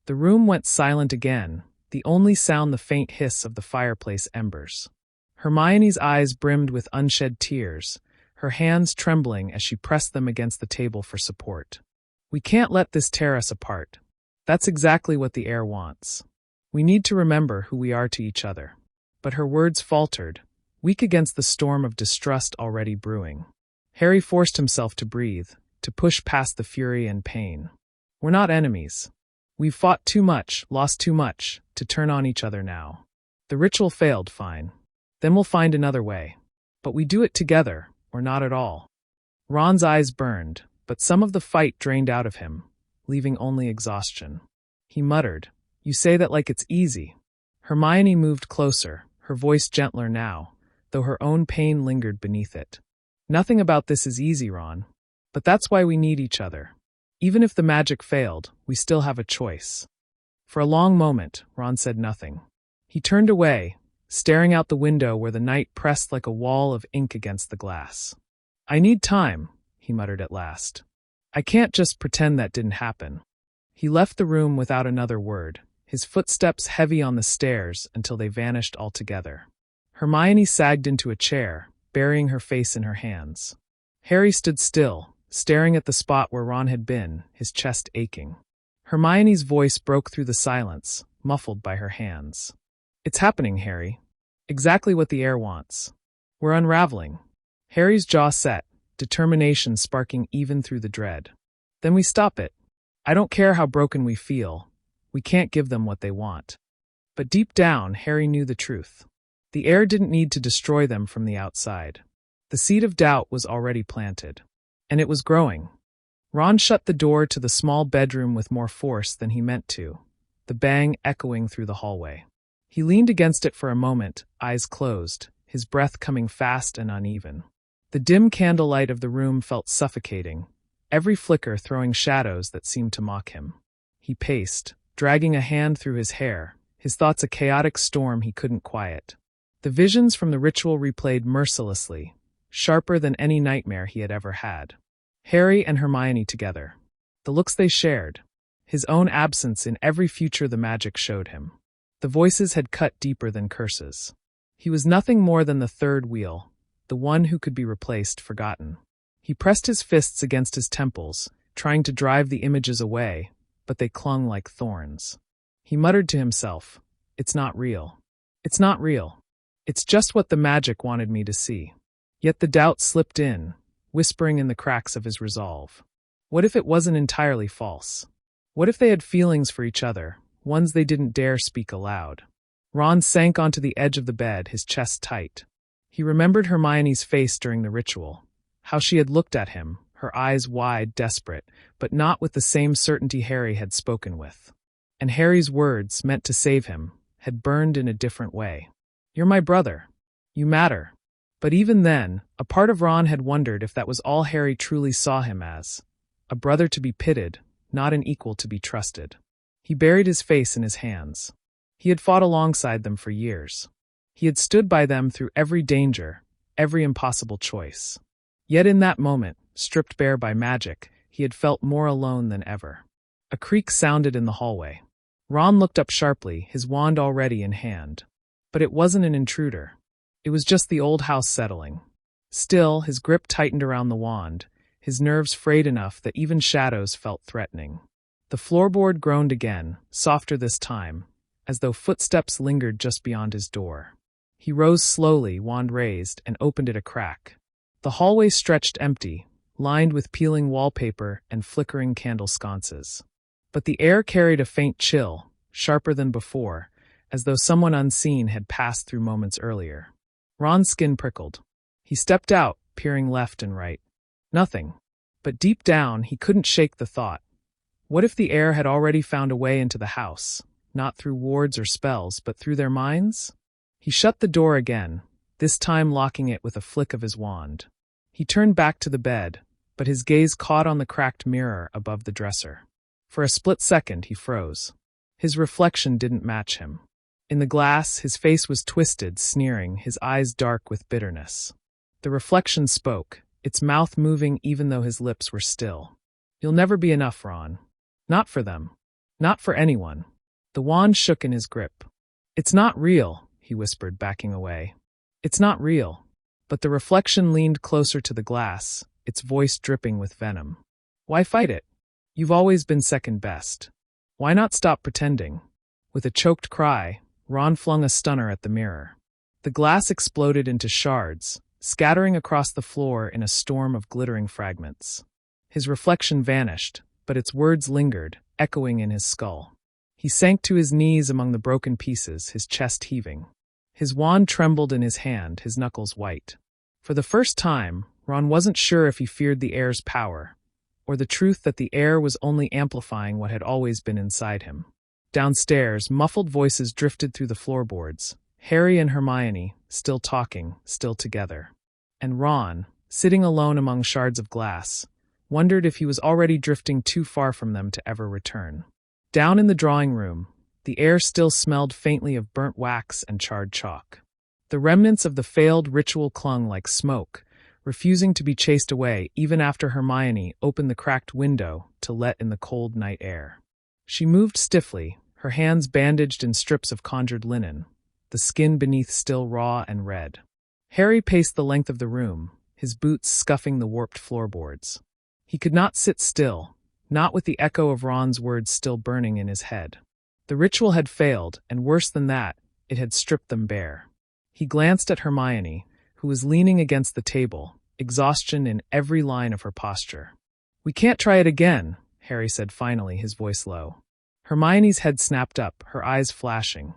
The room went silent again, the only sound the faint hiss of the fireplace embers. Hermione's eyes brimmed with unshed tears, her hands trembling as she pressed them against the table for support. We can't let this tear us apart. That's exactly what the heir wants. We need to remember who we are to each other. But her words faltered, weak against the storm of distrust already brewing. Harry forced himself to breathe, to push past the fury and pain. We're not enemies. We've fought too much, lost too much, to turn on each other now. The ritual failed, fine. Then we'll find another way. But we do it together, or not at all. Ron's eyes burned, but some of the fight drained out of him, leaving only exhaustion. He muttered, "You say that like it's easy." Hermione moved closer, her voice gentler now, though her own pain lingered beneath it. "Nothing about this is easy, Ron. But that's why we need each other. Even if the magic failed, we still have a choice." For a long moment, Ron said nothing. He turned away, staring out the window where the night pressed like a wall of ink against the glass. "I need time," he muttered at last. "I can't just pretend that didn't happen." He left the room without another word, his footsteps heavy on the stairs until they vanished altogether. Hermione sagged into a chair, burying her face in her hands. Harry stood still, staring at the spot where Ron had been, his chest aching. Hermione's voice broke through the silence, muffled by her hands. "It's happening, Harry. Exactly what the Heir wants. We're unraveling." Harry's jaw set, determination sparking even through the dread. "Then we stop it. I don't care how broken we feel. We can't give them what they want." But deep down, Harry knew the truth. The Heir didn't need to destroy them from the outside. The seed of doubt was already planted. And it was growing. Ron shut the door to the small bedroom with more force than he meant to, the bang echoing through the hallway. He leaned against it for a moment, eyes closed, his breath coming fast and uneven. The dim candlelight of the room felt suffocating, every flicker throwing shadows that seemed to mock him. He paced, dragging a hand through his hair, his thoughts a chaotic storm he couldn't quiet. The visions from the ritual replayed mercilessly, sharper than any nightmare he had ever had. Harry and Hermione together. The looks they shared. His own absence in every future the magic showed him. The voices had cut deeper than curses. He was nothing more than the third wheel, the one who could be replaced, forgotten. He pressed his fists against his temples, trying to drive the images away, but they clung like thorns. He muttered to himself, "It's not real. It's not real. It's just what the magic wanted me to see." Yet the doubt slipped in, whispering in the cracks of his resolve. What if it wasn't entirely false? What if they had feelings for each other, ones they didn't dare speak aloud? Ron sank onto the edge of the bed, his chest tight. He remembered Hermione's face during the ritual, how she had looked at him, her eyes wide, desperate, but not with the same certainty Harry had spoken with. And Harry's words, meant to save him, had burned in a different way. "You're my brother. You matter." But even then, a part of Ron had wondered if that was all Harry truly saw him as. A brother to be pitied, not an equal to be trusted. He buried his face in his hands. He had fought alongside them for years. He had stood by them through every danger, every impossible choice. Yet in that moment, stripped bare by magic, he had felt more alone than ever. A creak sounded in the hallway. Ron looked up sharply, his wand already in hand. But it wasn't an intruder. It was just the old house settling. Still, his grip tightened around the wand, his nerves frayed enough that even shadows felt threatening. The floorboard groaned again, softer this time, as though footsteps lingered just beyond his door. He rose slowly, wand raised, and opened it a crack. The hallway stretched empty, lined with peeling wallpaper and flickering candle sconces. But the air carried a faint chill, sharper than before, as though someone unseen had passed through moments earlier. Ron's skin prickled. He stepped out, peering left and right. Nothing. But deep down, he couldn't shake the thought. What if the Heir had already found a way into the house, not through wards or spells, but through their minds? He shut the door again, this time locking it with a flick of his wand. He turned back to the bed, but his gaze caught on the cracked mirror above the dresser. For a split second, he froze. His reflection didn't match him. In the glass, his face was twisted, sneering, his eyes dark with bitterness. The reflection spoke, its mouth moving even though his lips were still. "You'll never be enough, Ron. Not for them. Not for anyone." The wand shook in his grip. "It's not real," he whispered, backing away. "It's not real." But the reflection leaned closer to the glass, its voice dripping with venom. "Why fight it? You've always been second best. Why not stop pretending? With a choked cry, Ron flung a stunner at the mirror. The glass exploded into shards, scattering across the floor in a storm of glittering fragments. His reflection vanished, but its words lingered, echoing in his skull. He sank to his knees among the broken pieces, his chest heaving. His wand trembled in his hand, his knuckles white. For the first time, Ron wasn't sure if he feared the heir's power, or the truth that the heir was only amplifying what had always been inside him. Downstairs, muffled voices drifted through the floorboards. Harry and Hermione, still talking, still together. And Ron, sitting alone among shards of glass, wondered if he was already drifting too far from them to ever return. Down in the drawing room, the air still smelled faintly of burnt wax and charred chalk. The remnants of the failed ritual clung like smoke, refusing to be chased away even after Hermione opened the cracked window to let in the cold night air. She moved stiffly, her hands bandaged in strips of conjured linen, the skin beneath still raw and red. Harry paced the length of the room, his boots scuffing the warped floorboards. He could not sit still, not with the echo of Ron's words still burning in his head. The ritual had failed, and worse than that, it had stripped them bare. He glanced at Hermione, who was leaning against the table, exhaustion in every line of her posture. "We can't try it again," Harry said finally, his voice low. Hermione's head snapped up, her eyes flashing.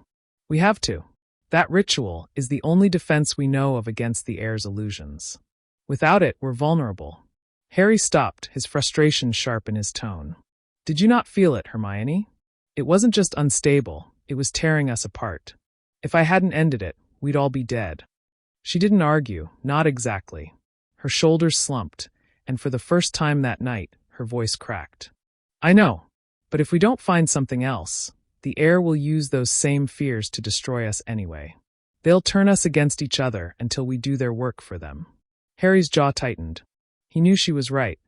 "We have to. That ritual is the only defense we know of against the heir's illusions. Without it, we're vulnerable." Harry stopped, his frustration sharp in his tone. "Did you not feel it, Hermione? It wasn't just unstable, it was tearing us apart. If I hadn't ended it, we'd all be dead." She didn't argue, not exactly. Her shoulders slumped, and for the first time that night, her voice cracked. "I know. But if we don't find something else, the heir will use those same fears to destroy us anyway. They'll turn us against each other until we do their work for them." Harry's jaw tightened. He knew she was right.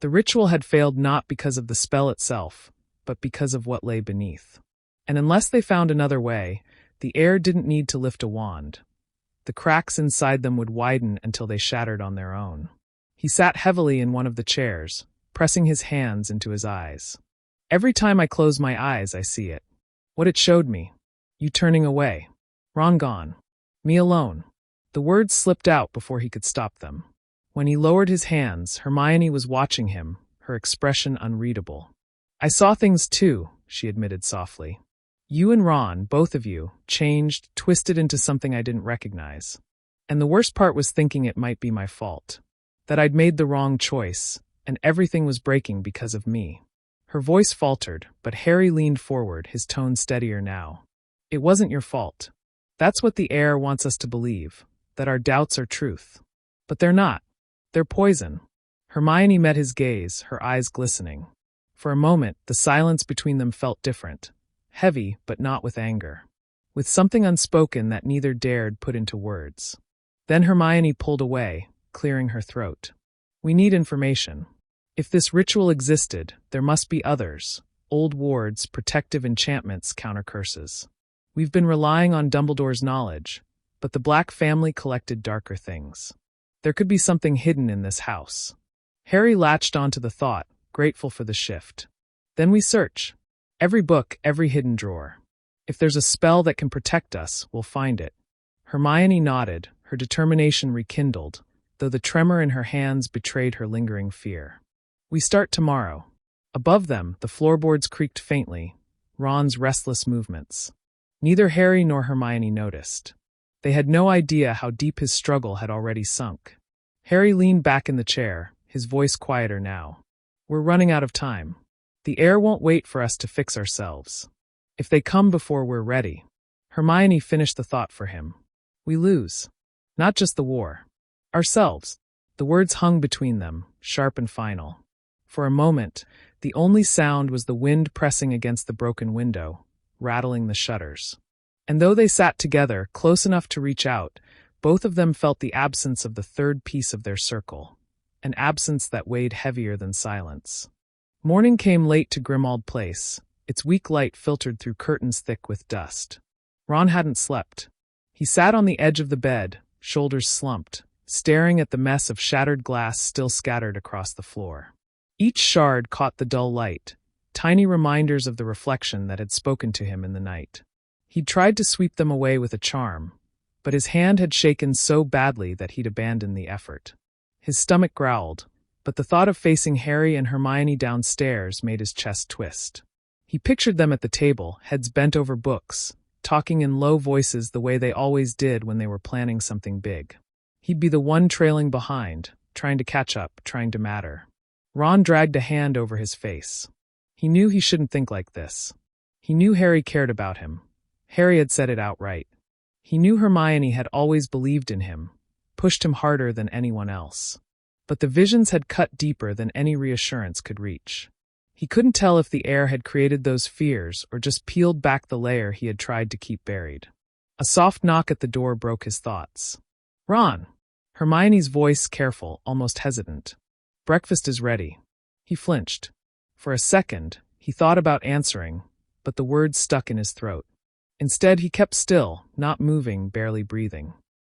The ritual had failed not because of the spell itself, but because of what lay beneath. And unless they found another way, the heir didn't need to lift a wand. The cracks inside them would widen until they shattered on their own. He sat heavily in one of the chairs, pressing his hands into his eyes. "Every time I close my eyes, I see it. What it showed me. You turning away. Ron gone. Me alone." The words slipped out before he could stop them. When he lowered his hands, Hermione was watching him, her expression unreadable. "I saw things too," she admitted softly. "You and Ron, both of you, changed, twisted into something I didn't recognize. And the worst part was thinking it might be my fault. That I'd made the wrong choice, and everything was breaking because of me." Her voice faltered, but Harry leaned forward, his tone steadier now. "It wasn't your fault. That's what the heir wants us to believe, that our doubts are truth. But they're not. They're poison." Hermione met his gaze, her eyes glistening. For a moment, the silence between them felt different. Heavy, but not with anger. With something unspoken that neither dared put into words. Then Hermione pulled away, clearing her throat. "We need information. If this ritual existed, there must be others. Old wards, protective enchantments, counter curses. We've been relying on Dumbledore's knowledge, but the Black family collected darker things. There could be something hidden in this house." Harry latched onto the thought, grateful for the shift. "Then we search. Every book, every hidden drawer. If there's a spell that can protect us, we'll find it." Hermione nodded, her determination rekindled, though the tremor in her hands betrayed her lingering fear. "We start tomorrow." Above them, the floorboards creaked faintly, Ron's restless movements. Neither Harry nor Hermione noticed. They had no idea how deep his struggle had already sunk. Harry leaned back in the chair, his voice quieter now. "We're running out of time. The heir won't wait for us to fix ourselves. If they come before we're ready." Hermione finished the thought for him. "We lose. Not just the war. Ourselves." The words hung between them, sharp and final. For a moment, the only sound was the wind pressing against the broken window, rattling the shutters. And though they sat together, close enough to reach out, both of them felt the absence of the third piece of their circle, an absence that weighed heavier than silence. Morning came late to Grimmauld Place, its weak light filtered through curtains thick with dust. Ron hadn't slept. He sat on the edge of the bed, shoulders slumped, staring at the mess of shattered glass still scattered across the floor. Each shard caught the dull light, tiny reminders of the reflection that had spoken to him in the night. He'd tried to sweep them away with a charm, but his hand had shaken so badly that he'd abandoned the effort. His stomach growled, but the thought of facing Harry and Hermione downstairs made his chest twist. He pictured them at the table, heads bent over books, talking in low voices the way they always did when they were planning something big. He'd be the one trailing behind, trying to catch up, trying to matter. Ron dragged a hand over his face. He knew he shouldn't think like this. He knew Harry cared about him. Harry had said it outright. He knew Hermione had always believed in him, pushed him harder than anyone else. But the visions had cut deeper than any reassurance could reach. He couldn't tell if the heir had created those fears or just peeled back the layer he had tried to keep buried. A soft knock at the door broke his thoughts. "Ron!" Hermione's voice careful, almost hesitant. "Breakfast is ready." He flinched. For a second, he thought about answering, but the words stuck in his throat. Instead, he kept still, not moving, barely breathing.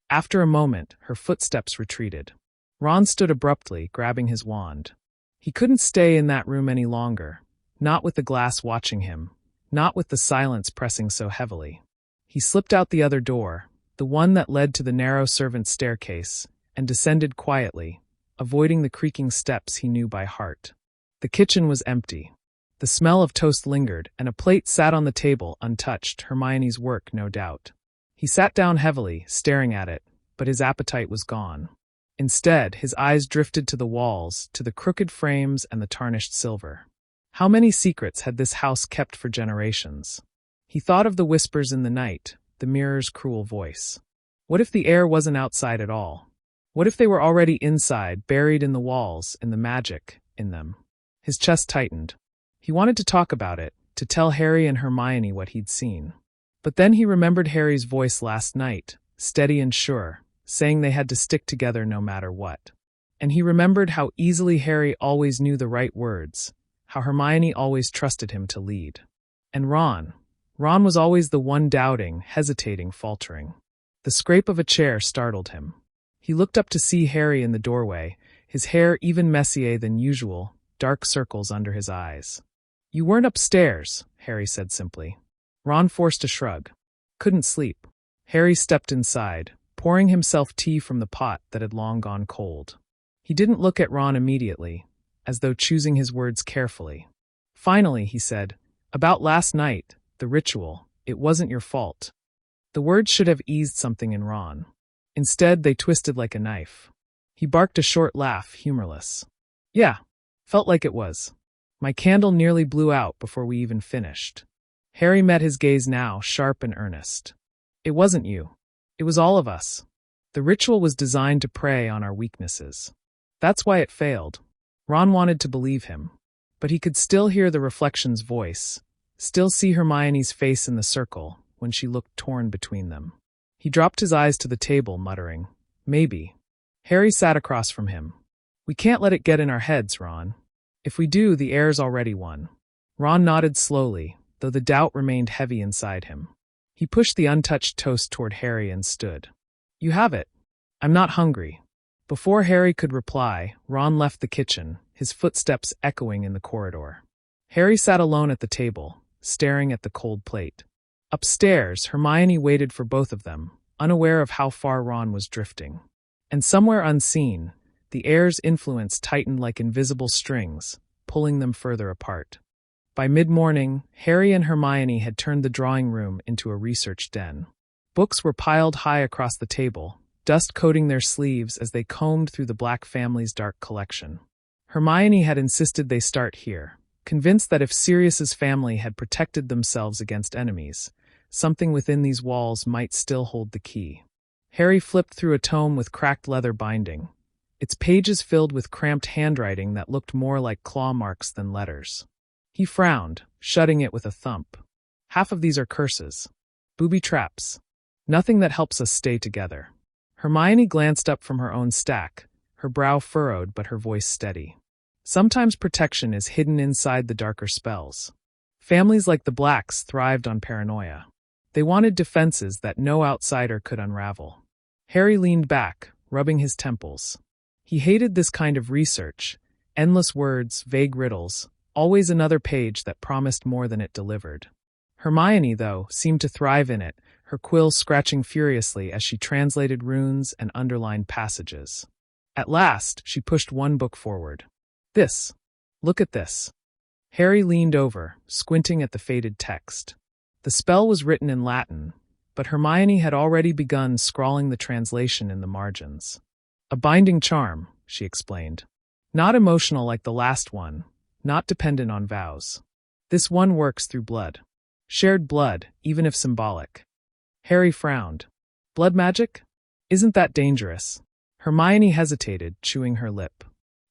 After a moment, her footsteps retreated. Ron stood abruptly, grabbing his wand. He couldn't stay in that room any longer, not with the glass watching him, not with the silence pressing so heavily. He slipped out the other door, the one that led to the narrow servants' staircase, and descended quietly, avoiding the creaking steps he knew by heart. The kitchen was empty. The smell of toast lingered, and a plate sat on the table, untouched, Hermione's work, no doubt. He sat down heavily, staring at it, but his appetite was gone. Instead, his eyes drifted to the walls, to the crooked frames and the tarnished silver. How many secrets had this house kept for generations? He thought of the whispers in the night, the mirror's cruel voice. What if the heir wasn't outside at all? What if they were already inside, buried in the walls, in the magic, in them? His chest tightened. He wanted to talk about it, to tell Harry and Hermione what he'd seen. But then he remembered Harry's voice last night, steady and sure, saying they had to stick together no matter what. And he remembered how easily Harry always knew the right words, how Hermione always trusted him to lead. And Ron was always the one doubting, hesitating, faltering. The scrape of a chair startled him. He looked up to see Harry in the doorway, his hair even messier than usual, dark circles under his eyes. "You weren't upstairs," Harry said simply. Ron forced a shrug. "Couldn't sleep." Harry stepped inside, pouring himself tea from the pot that had long gone cold. He didn't look at Ron immediately, as though choosing his words carefully. Finally, he said, "About last night, the ritual, it wasn't your fault." The words should have eased something in Ron. Instead, they twisted like a knife. He barked a short laugh, humorless. "Yeah, felt like it was. My candle nearly blew out before we even finished." Harry met his gaze now, sharp and earnest. "It wasn't you. It was all of us. The ritual was designed to prey on our weaknesses. That's why it failed." Ron wanted to believe him, but he could still hear the reflection's voice, still see Hermione's face in the circle when she looked torn between them. He dropped his eyes to the table, muttering, "Maybe." Harry sat across from him. "We can't let it get in our heads, Ron. If we do, the heir's already won." Ron nodded slowly, though the doubt remained heavy inside him. He pushed the untouched toast toward Harry and stood. "You have it. I'm not hungry." Before Harry could reply, Ron left the kitchen, his footsteps echoing in the corridor. Harry sat alone at the table, staring at the cold plate. Upstairs, Hermione waited for both of them, unaware of how far Ron was drifting. And somewhere unseen, the heir's influence tightened like invisible strings, pulling them further apart. By mid-morning, Harry and Hermione had turned the drawing room into a research den. Books were piled high across the table, dust coating their sleeves as they combed through the Black family's dark collection. Hermione had insisted they start here, convinced that if Sirius's family had protected themselves against enemies, something within these walls might still hold the key. Harry flipped through a tome with cracked leather binding, its pages filled with cramped handwriting that looked more like claw marks than letters. He frowned, shutting it with a thump. Half of these are curses. Booby traps. Nothing that helps us stay together. Hermione glanced up from her own stack, her brow furrowed but her voice steady. Sometimes protection is hidden inside the darker spells. Families like the Blacks thrived on paranoia. They wanted defenses that no outsider could unravel. Harry leaned back, rubbing his temples. He hated this kind of research, endless words, vague riddles, always another page that promised more than it delivered. Hermione, though, seemed to thrive in it, her quill scratching furiously as she translated runes and underlined passages. At last, she pushed one book forward. This. Look at this. Harry leaned over, squinting at the faded text. The spell was written in Latin, but Hermione had already begun scrawling the translation in the margins. A binding charm, she explained. Not emotional like the last one, not dependent on vows. This one works through blood. Shared blood, even if symbolic. Harry frowned. Blood magic? Isn't that dangerous? Hermione hesitated, chewing her lip.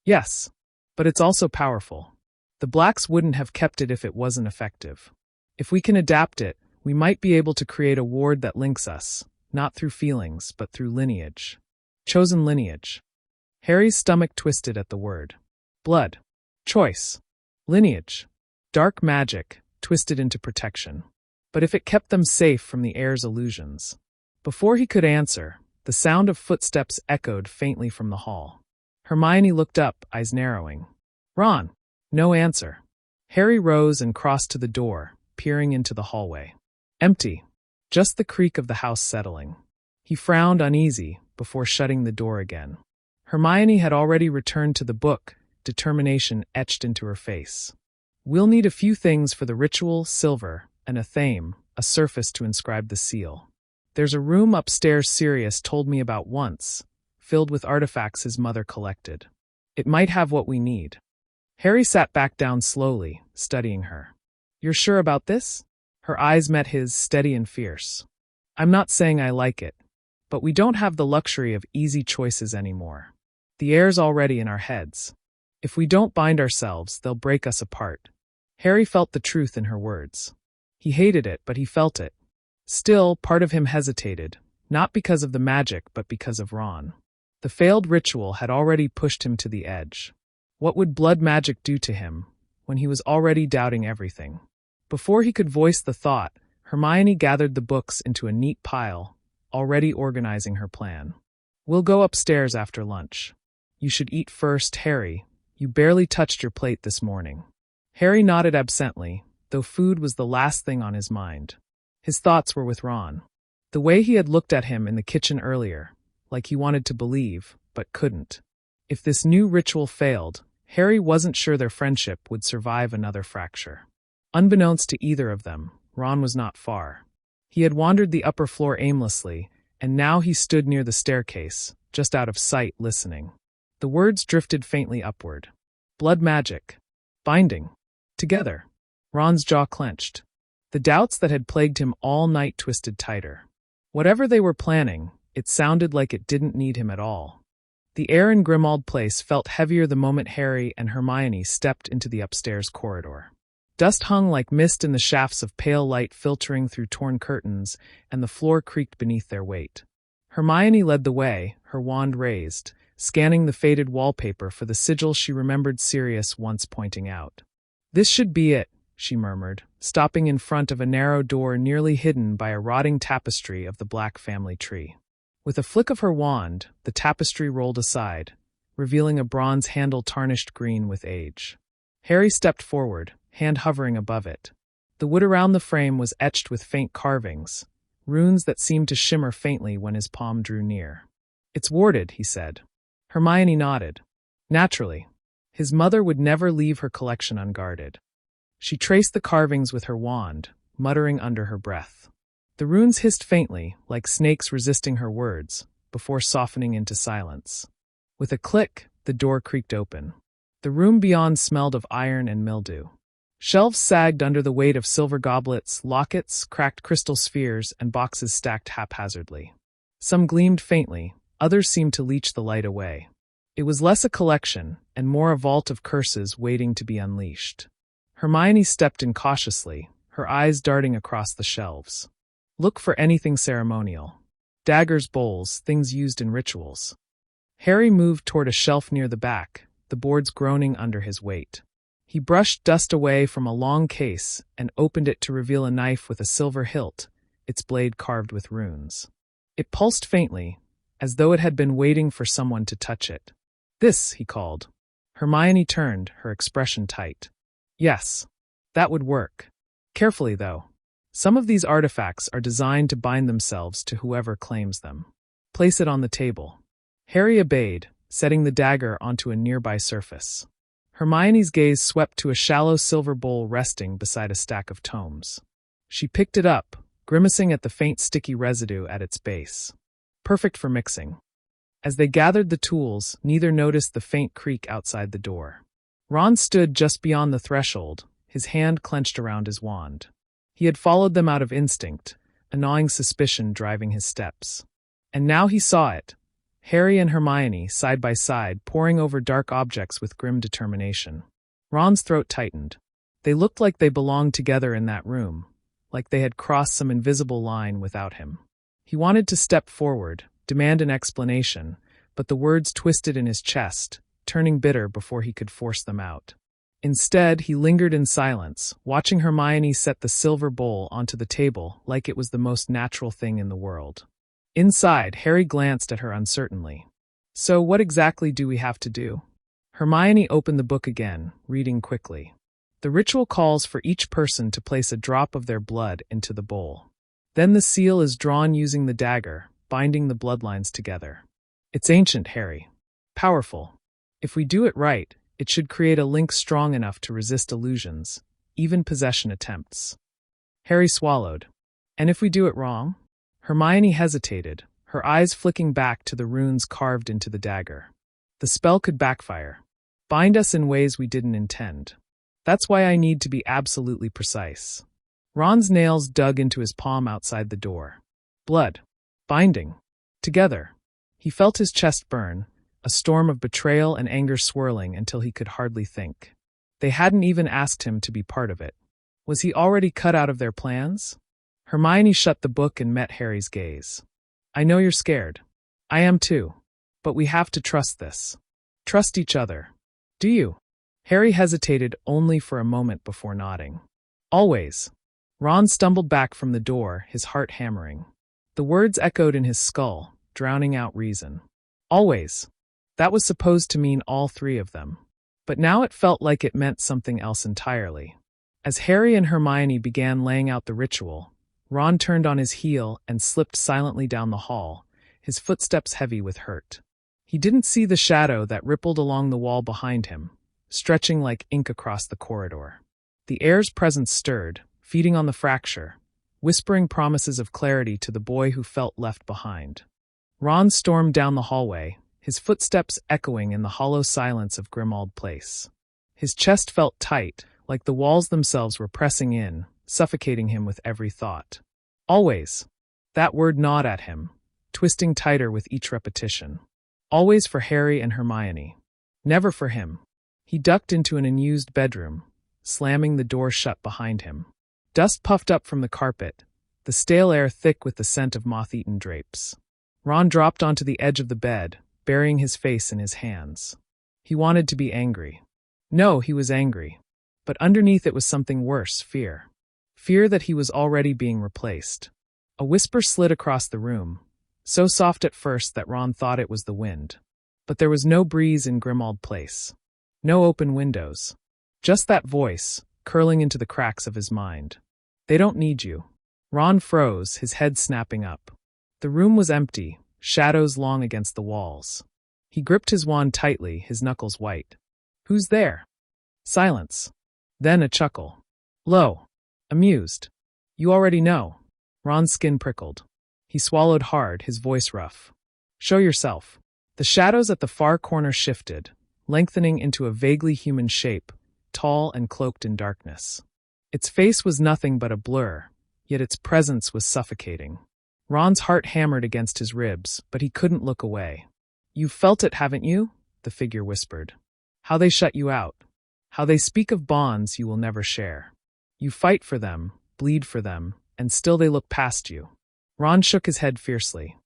Yes, but it's also powerful. The Blacks wouldn't have kept it if it wasn't effective. If we can adapt it, we might be able to create a ward that links us, not through feelings, but through lineage. Chosen lineage. Harry's stomach twisted at the word. Blood. Choice. Lineage. Dark magic, twisted into protection. But if it kept them safe from the heir's illusions. Before he could answer, the sound of footsteps echoed faintly from the hall. Hermione looked up, eyes narrowing. Ron. No answer. Harry rose and crossed to the door, peering into the hallway. Empty. Just the creak of the house settling. He frowned uneasy before shutting the door again. Hermione had already returned to the book, determination etched into her face. We'll need a few things for the ritual, silver, and a thame, a surface to inscribe the seal. There's a room upstairs Sirius told me about once, filled with artifacts his mother collected. It might have what we need. Harry sat back down slowly, studying her. You're sure about this? Her eyes met his, steady and fierce. I'm not saying I like it, but we don't have the luxury of easy choices anymore. The heir's already in our heads. If we don't bind ourselves, they'll break us apart. Harry felt the truth in her words. He hated it, but he felt it. Still, part of him hesitated, not because of the magic, but because of Ron. The failed ritual had already pushed him to the edge. What would blood magic do to him, when he was already doubting everything? Before he could voice the thought, Hermione gathered the books into a neat pile, already organizing her plan. We'll go upstairs after lunch. You should eat first, Harry. You barely touched your plate this morning. Harry nodded absently, though food was the last thing on his mind. His thoughts were with Ron. The way he had looked at him in the kitchen earlier, like he wanted to believe, but couldn't. If this new ritual failed, Harry wasn't sure their friendship would survive another fracture. Unbeknownst to either of them, Ron was not far. He had wandered the upper floor aimlessly, and now he stood near the staircase, just out of sight, listening. The words drifted faintly upward. Blood magic. Binding. Together. Ron's jaw clenched. The doubts that had plagued him all night twisted tighter. Whatever they were planning, it sounded like it didn't need him at all. The air in Grimmauld Place felt heavier the moment Harry and Hermione stepped into the upstairs corridor. Dust hung like mist in the shafts of pale light filtering through torn curtains, and the floor creaked beneath their weight. Hermione led the way, her wand raised, scanning the faded wallpaper for the sigil she remembered Sirius once pointing out. This should be it, she murmured, stopping in front of a narrow door nearly hidden by a rotting tapestry of the Black family tree. With a flick of her wand, the tapestry rolled aside, revealing a bronze handle tarnished green with age. Harry stepped forward, hand hovering above it. The wood around the frame was etched with faint carvings, runes that seemed to shimmer faintly when his palm drew near. It's warded, he said. Hermione nodded. Naturally. His mother would never leave her collection unguarded. She traced the carvings with her wand, muttering under her breath. The runes hissed faintly, like snakes resisting her words, before softening into silence. With a click, the door creaked open. The room beyond smelled of iron and mildew. Shelves sagged under the weight of silver goblets, lockets, cracked crystal spheres, and boxes stacked haphazardly. Some gleamed faintly, others seemed to leech the light away. It was less a collection, and more a vault of curses waiting to be unleashed. Hermione stepped in cautiously, her eyes darting across the shelves. Look for anything ceremonial. Daggers, bowls, things used in rituals. Harry moved toward a shelf near the back, the boards groaning under his weight. He brushed dust away from a long case and opened it to reveal a knife with a silver hilt, its blade carved with runes. It pulsed faintly, as though it had been waiting for someone to touch it. This, he called. Hermione turned, her expression tight. Yes, that would work. Carefully, though. Some of these artifacts are designed to bind themselves to whoever claims them. Place it on the table. Harry obeyed, setting the dagger onto a nearby surface. Hermione's gaze swept to a shallow silver bowl resting beside a stack of tomes. She picked it up, grimacing at the faint sticky residue at its base. Perfect for mixing. As they gathered the tools, neither noticed the faint creak outside the door. Ron stood just beyond the threshold, his hand clenched around his wand. He had followed them out of instinct, a gnawing suspicion driving his steps. And now he saw it. Harry and Hermione, side by side, poring over dark objects with grim determination. Ron's throat tightened. They looked like they belonged together in that room, like they had crossed some invisible line without him. He wanted to step forward, demand an explanation, but the words twisted in his chest, turning bitter before he could force them out. Instead, he lingered in silence, watching Hermione set the silver bowl onto the table like it was the most natural thing in the world. Inside, Harry glanced at her uncertainly. So what exactly do we have to do? Hermione opened the book again, reading quickly. The ritual calls for each person to place a drop of their blood into the bowl. Then the seal is drawn using the dagger, binding the bloodlines together. It's ancient, Harry. Powerful. If we do it right, it should create a link strong enough to resist illusions, even possession attempts. Harry swallowed. And if we do it wrong? Hermione hesitated, her eyes flicking back to the runes carved into the dagger. The spell could backfire. Bind us in ways we didn't intend. That's why I need to be absolutely precise. Ron's nails dug into his palm outside the door. Blood. Binding. Together. He felt his chest burn, a storm of betrayal and anger swirling until he could hardly think. They hadn't even asked him to be part of it. Was he already cut out of their plans? Hermione shut the book and met Harry's gaze. I know you're scared. I am too. But we have to trust this. Trust each other. Do you? Harry hesitated only for a moment before nodding. Always. Ron stumbled back from the door, his heart hammering. The words echoed in his skull, drowning out reason. Always. That was supposed to mean all three of them. But now it felt like it meant something else entirely. As Harry and Hermione began laying out the ritual, Ron turned on his heel and slipped silently down the hall, his footsteps heavy with hurt. He didn't see the shadow that rippled along the wall behind him, stretching like ink across the corridor. The heir's presence stirred, feeding on the fracture, whispering promises of clarity to the boy who felt left behind. Ron stormed down the hallway, his footsteps echoing in the hollow silence of Grimmauld Place. His chest felt tight, like the walls themselves were pressing in, suffocating him with every thought. Always. That word gnawed at him, twisting tighter with each repetition. Always for Harry and Hermione. Never for him. He ducked into an unused bedroom, slamming the door shut behind him. Dust puffed up from the carpet, the stale air thick with the scent of moth-eaten drapes. Ron dropped onto the edge of the bed, burying his face in his hands. He wanted to be angry. No, he was angry. But underneath it was something worse, fear. Fear that he was already being replaced. A whisper slid across the room, so soft at first that Ron thought it was the wind. But there was no breeze in Grimmauld Place. No open windows. Just that voice, curling into the cracks of his mind. They don't need you. Ron froze, his head snapping up. The room was empty, shadows long against the walls. He gripped his wand tightly, his knuckles white. Who's there? Silence. Then a chuckle. Low. Amused. You already know. Ron's skin prickled. He swallowed hard, his voice rough. Show yourself. The shadows at the far corner shifted, lengthening into a vaguely human shape, tall and cloaked in darkness. Its face was nothing but a blur, yet its presence was suffocating. Ron's heart hammered against his ribs, but he couldn't look away. You've felt it, haven't you? The figure whispered. How they shut you out. How they speak of bonds you will never share. You fight for them, bleed for them, and still they look past you. Ron shook his head fiercely.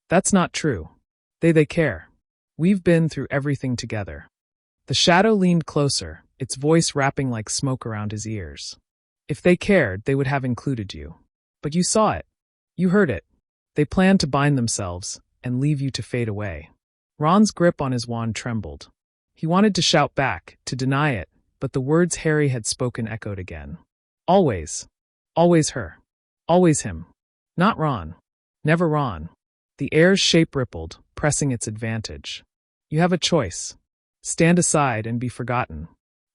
That's not true. They care. We've been through everything together. The shadow leaned closer, its voice rapping like smoke around his ears. If they cared, they would have included you. But you saw it. You heard it. They planned to bind themselves and leave you to fade away. Ron's grip on his wand trembled. He wanted to shout back, to deny it, but the words Harry had spoken echoed again. Always. Always her. Always him. Not Ron. Never Ron. The air's shape rippled, pressing its advantage. You have a choice. Stand aside and be forgotten.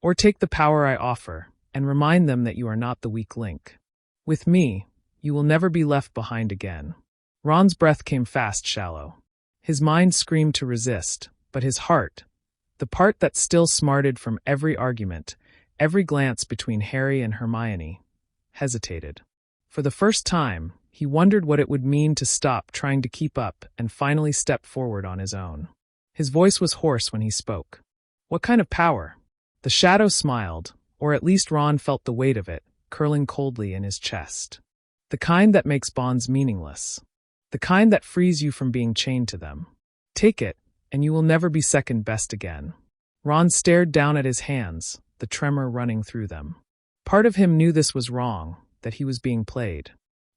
Or take the power I offer, and remind them that you are not the weak link. With me, you will never be left behind again. Ron's breath came fast, shallow. His mind screamed to resist, but his heart, the part that still smarted from every argument, every glance between Harry and Hermione, hesitated. For the first time, he wondered what it would mean to stop trying to keep up and finally step forward on his own. His voice was hoarse when he spoke. What kind of power? The shadow smiled, or at least Ron felt the weight of it, curling coldly in his chest. The kind that makes bonds meaningless. The kind that frees you from being chained to them. Take it, and you will never be second best again. Ron stared down at his hands, the tremor running through them. Part of him knew this was wrong, that he was being played.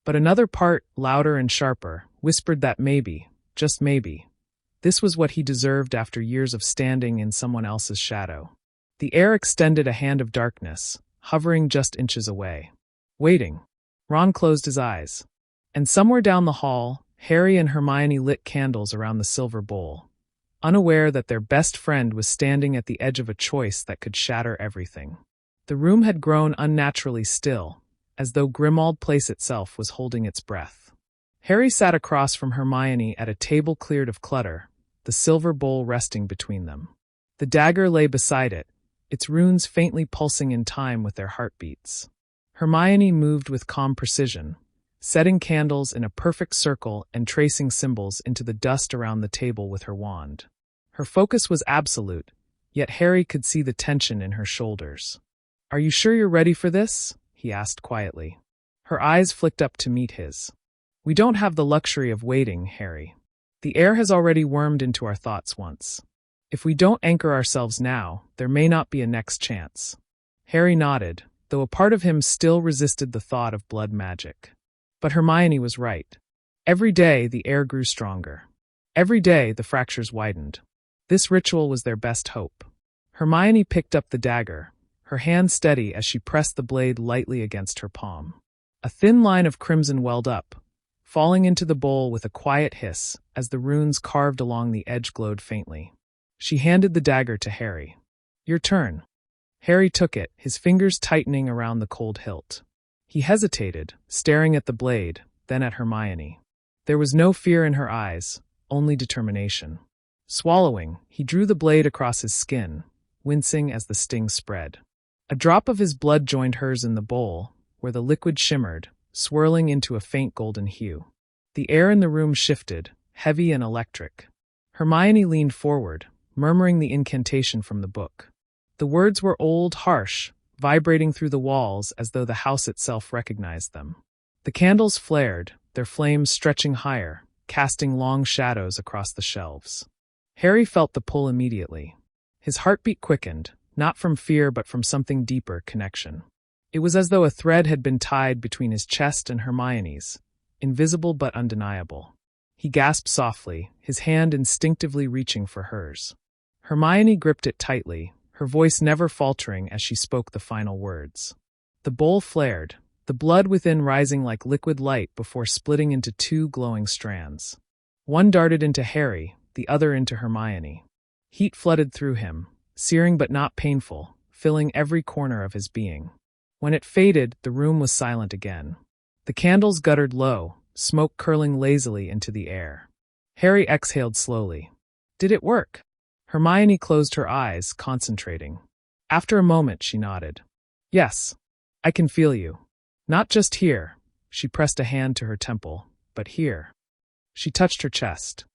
But another part, louder and sharper, whispered that maybe, just maybe, this was what he deserved after years of standing in someone else's shadow. The air extended a hand of darkness, hovering just inches away. Waiting. Ron closed his eyes. And somewhere down the hall, Harry and Hermione lit candles around the silver bowl, unaware that their best friend was standing at the edge of a choice that could shatter everything. The room had grown unnaturally still, as though Grimmauld Place itself was holding its breath. Harry sat across from Hermione at a table cleared of clutter, the silver bowl resting between them. The dagger lay beside it, its runes faintly pulsing in time with their heartbeats. Hermione moved with calm precision, setting candles in a perfect circle and tracing symbols into the dust around the table with her wand. Her focus was absolute, yet Harry could see the tension in her shoulders. "Are you sure you're ready for this?" he asked quietly. Her eyes flicked up to meet his. "We don't have the luxury of waiting, Harry. The air has already wormed into our thoughts once. If we don't anchor ourselves now, there may not be a next chance." Harry nodded, though a part of him still resisted the thought of blood magic. But Hermione was right. Every day the air grew stronger. Every day the fractures widened. This ritual was their best hope. Hermione picked up the dagger, her hand steady as she pressed the blade lightly against her palm. A thin line of crimson welled up, falling into the bowl with a quiet hiss as the runes carved along the edge glowed faintly. She handed the dagger to Harry. "Your turn." Harry took it, his fingers tightening around the cold hilt. He hesitated, staring at the blade, then at Hermione. There was no fear in her eyes, only determination. Swallowing, he drew the blade across his skin, wincing as the sting spread. A drop of his blood joined hers in the bowl, where the liquid shimmered, swirling into a faint golden hue. The air in the room shifted, heavy and electric. Hermione leaned forward, murmuring the incantation from the book. The words were old, harsh, vibrating through the walls as though the house itself recognized them. The candles flared, their flames stretching higher, casting long shadows across the shelves. Harry felt the pull immediately. His heartbeat quickened, not from fear but from something deeper, connection. It was as though a thread had been tied between his chest and Hermione's, invisible but undeniable. He gasped softly, his hand instinctively reaching for hers. Hermione gripped it tightly, her voice never faltering as she spoke the final words. The bowl flared, the blood within rising like liquid light before splitting into two glowing strands. One darted into Harry, the other into Hermione. Heat flooded through him, searing but not painful, filling every corner of his being. When it faded, the room was silent again. The candles guttered low, smoke curling lazily into the air. Harry exhaled slowly. Did it work? Hermione closed her eyes, concentrating. After a moment, she nodded. Yes, I can feel you. Not just here, she pressed a hand to her temple, but here. She touched her chest.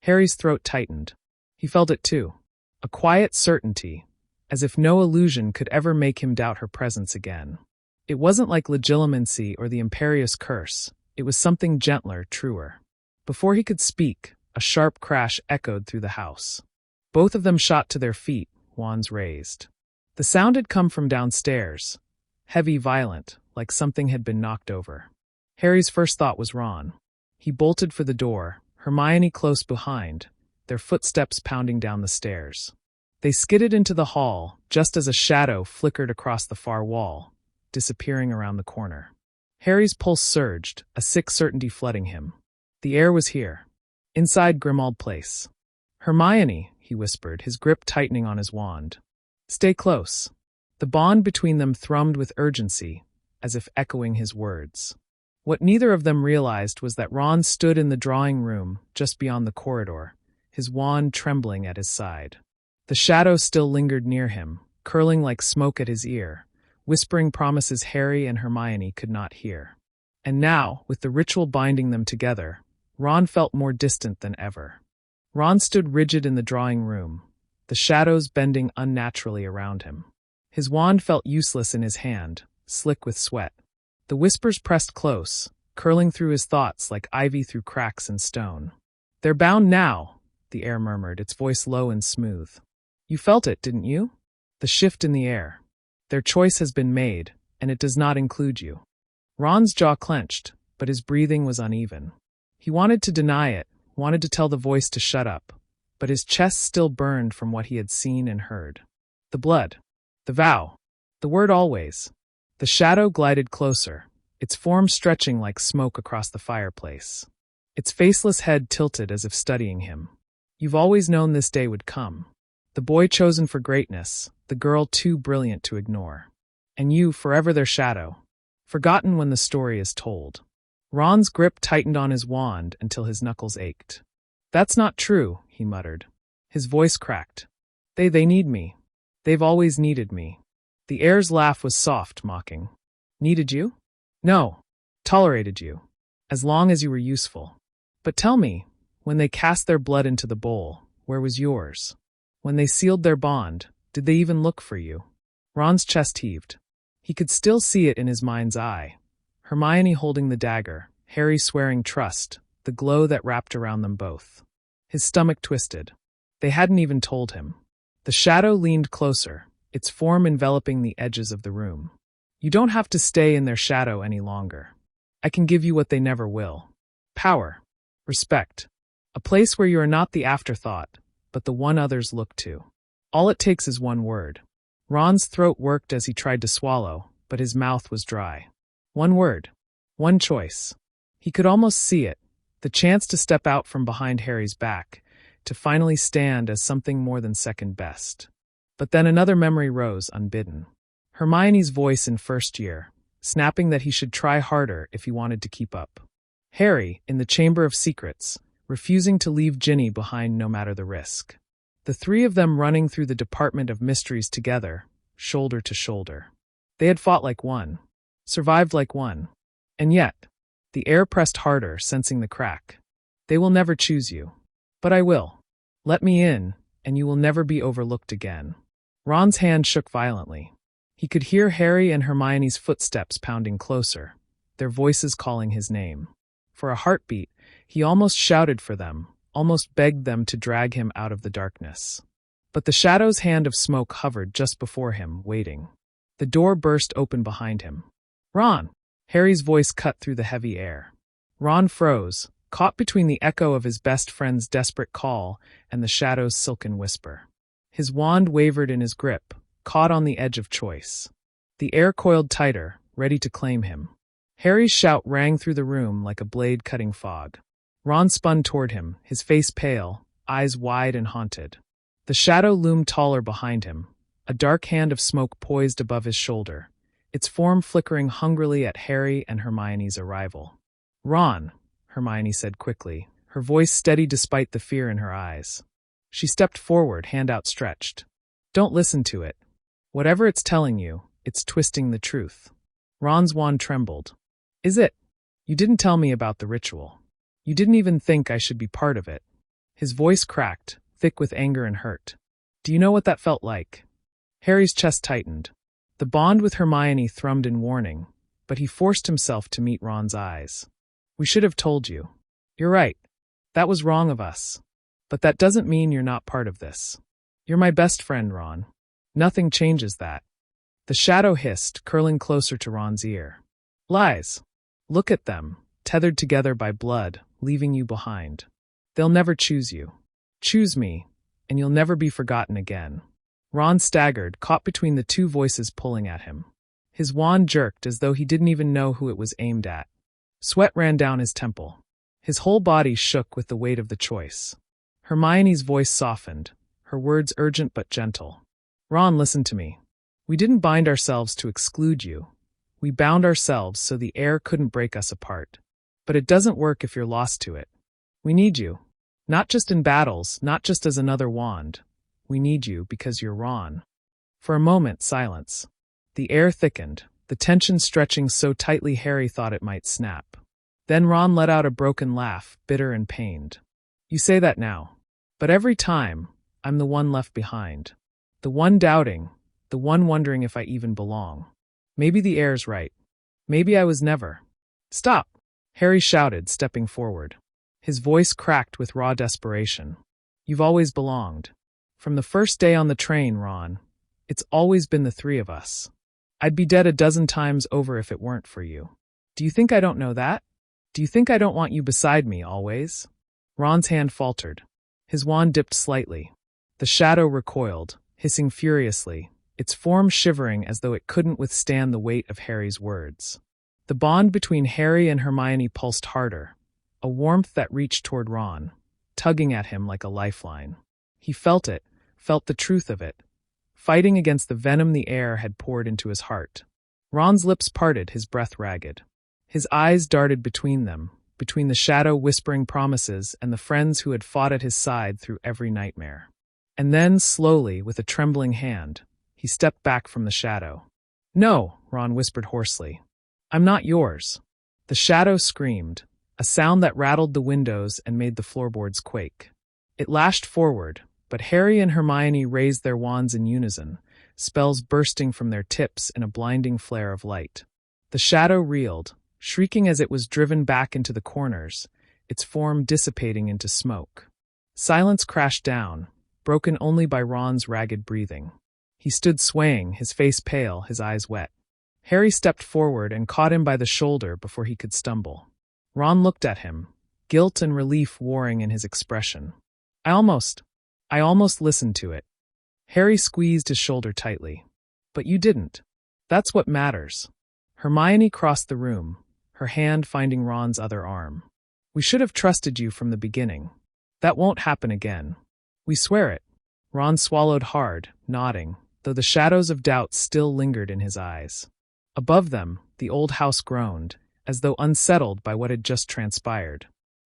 Harry's throat tightened. He felt it too. A quiet certainty, as if no illusion could ever make him doubt her presence again. It wasn't like legilimency or the imperious curse, it was something gentler, truer. Before he could speak, a sharp crash echoed through the house. Both of them shot to their feet, wands raised. The sound had come from downstairs, heavy, violent, like something had been knocked over. Harry's first thought was Ron. He bolted for the door, Hermione close behind, their footsteps pounding down the stairs. They skidded into the hall just as a shadow flickered across the far wall, disappearing around the corner. Harry's pulse surged, a sick certainty flooding him. The heir was here, inside Grimmauld Place. "Hermione," he whispered, his grip tightening on his wand. "Stay close." The bond between them thrummed with urgency, as if echoing his words. What neither of them realized was that Ron stood in the drawing room just beyond the corridor, his wand trembling at his side. The shadow still lingered near him, curling like smoke at his ear, whispering promises Harry and Hermione could not hear. And now, with the ritual binding them together, Ron felt more distant than ever. Ron stood rigid in the drawing room, the shadows bending unnaturally around him. His wand felt useless in his hand, slick with sweat. The whispers pressed close, curling through his thoughts like ivy through cracks in stone. "They're bound now," the heir murmured, its voice low and smooth. "You felt it, didn't you? The shift in the air. Their choice has been made, and it does not include you." Ron's jaw clenched, but his breathing was uneven. He wanted to deny it, wanted to tell the voice to shut up, but his chest still burned from what he had seen and heard. The blood. The vow. The word always. The shadow glided closer, its form stretching like smoke across the fireplace. Its faceless head tilted as if studying him. "You've always known this day would come. The boy chosen for greatness, the girl too brilliant to ignore. And you, forever their shadow. Forgotten when the story is told." Ron's grip tightened on his wand until his knuckles ached. "That's not true," he muttered. His voice cracked. They need me. They've always needed me." The heir's laugh was soft, mocking. "Needed you? No. Tolerated you. As long as you were useful. But tell me, when they cast their blood into the bowl, where was yours? When they sealed their bond, did they even look for you?" Ron's chest heaved. He could still see it in his mind's eye. Hermione holding the dagger, Harry swearing trust, the glow that wrapped around them both. His stomach twisted. They hadn't even told him. The shadow leaned closer, its form enveloping the edges of the room. "You don't have to stay in their shadow any longer. I can give you what they never will. Power. Respect. A place where you are not the afterthought, but the one others look to. All it takes is one word." Ron's throat worked as he tried to swallow, but his mouth was dry. One word. One choice. He could almost see it, the chance to step out from behind Harry's back, to finally stand as something more than second best. But then another memory rose unbidden. Hermione's voice in first year, snapping that he should try harder if he wanted to keep up. Harry, in the Chamber of Secrets, refusing to leave Ginny behind no matter the risk. The three of them running through the Department of Mysteries together, shoulder to shoulder. They had fought like one, survived like one. And yet, the heir pressed harder, sensing the crack. "They will never choose you. But I will. Let me in, and you will never be overlooked again." Ron's hand shook violently. He could hear Harry and Hermione's footsteps pounding closer, their voices calling his name. For a heartbeat, he almost shouted for them, almost begged them to drag him out of the darkness. But the shadow's hand of smoke hovered just before him, waiting. The door burst open behind him. "Ron!" Harry's voice cut through the heavy air. Ron froze, caught between the echo of his best friend's desperate call and the shadow's silken whisper. His wand wavered in his grip, caught on the edge of choice. The heir coiled tighter, ready to claim him. Harry's shout rang through the room like a blade cutting fog. Ron spun toward him, his face pale, eyes wide and haunted. The shadow loomed taller behind him, a dark hand of smoke poised above his shoulder, its form flickering hungrily at Harry and Hermione's arrival. "Ron," Hermione said quickly, her voice steady despite the fear in her eyes. She stepped forward, hand outstretched. "Don't listen to it. Whatever it's telling you, it's twisting the truth." Ron's wand trembled. "Is it? You didn't tell me about the ritual. You didn't even think I should be part of it." His voice cracked, thick with anger and hurt. "Do you know what that felt like?" Harry's chest tightened. The bond with Hermione thrummed in warning, but he forced himself to meet Ron's eyes. "We should have told you. You're right. That was wrong of us. But that doesn't mean you're not part of this. You're my best friend, Ron. Nothing changes that." The shadow hissed, curling closer to Ron's ear. "Lies. Look at them, tethered together by blood, leaving you behind. They'll never choose you. Choose me, and you'll never be forgotten again." Ron staggered, caught between the two voices pulling at him. His wand jerked as though he didn't even know who it was aimed at. Sweat ran down his temple. His whole body shook with the weight of the choice. Hermione's voice softened, her words urgent but gentle. Ron, listen to me. We didn't bind ourselves to exclude you. We bound ourselves so the air couldn't break us apart. But it doesn't work if you're lost to it. We need you. Not just in battles, not just as another wand. We need you because you're Ron. For a moment, silence. The air thickened, the tension stretching so tightly Harry thought it might snap. Then Ron let out a broken laugh, bitter and pained. You say that now. But every time, I'm the one left behind. The one doubting, the one wondering if I even belong. Maybe the air's right. Maybe I was never. Stop! Harry shouted, stepping forward. His voice cracked with raw desperation. You've always belonged. From the first day on the train, Ron. It's always been the three of us. I'd be dead a dozen times over if it weren't for you. Do you think I don't know that? Do you think I don't want you beside me always? Ron's hand faltered. His wand dipped slightly. The shadow recoiled, hissing furiously, its form shivering as though it couldn't withstand the weight of Harry's words. The bond between Harry and Hermione pulsed harder, a warmth that reached toward Ron, tugging at him like a lifeline. He felt it, felt the truth of it, fighting against the venom the air had poured into his heart. Ron's lips parted, his breath ragged. His eyes darted between them, between the shadow whispering promises and the friends who had fought at his side through every nightmare. And then, slowly, with a trembling hand, he stepped back from the shadow. No, Ron whispered hoarsely. I'm not yours. The shadow screamed, a sound that rattled the windows and made the floorboards quake. It lashed forward, but Harry and Hermione raised their wands in unison, spells bursting from their tips in a blinding flare of light. The shadow reeled, shrieking as it was driven back into the corners, its form dissipating into smoke. Silence crashed down, broken only by Ron's ragged breathing. He stood swaying, his face pale, his eyes wet. Harry stepped forward and caught him by the shoulder before he could stumble. Ron looked at him, guilt and relief warring in his expression. I almost listened to it. Harry squeezed his shoulder tightly. But you didn't. That's what matters. Hermione crossed the room, her hand finding Ron's other arm. We should have trusted you from the beginning. That won't happen again. We swear it. Ron swallowed hard, nodding, though the shadows of doubt still lingered in his eyes. Above them, the old house groaned, as though unsettled by what had just transpired.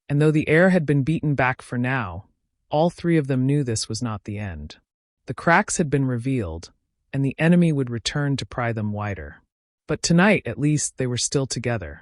And though the air had been beaten back for now, all three of them knew this was not the end. The cracks had been revealed, and the enemy would return to pry them wider. But tonight, at least, they were still together.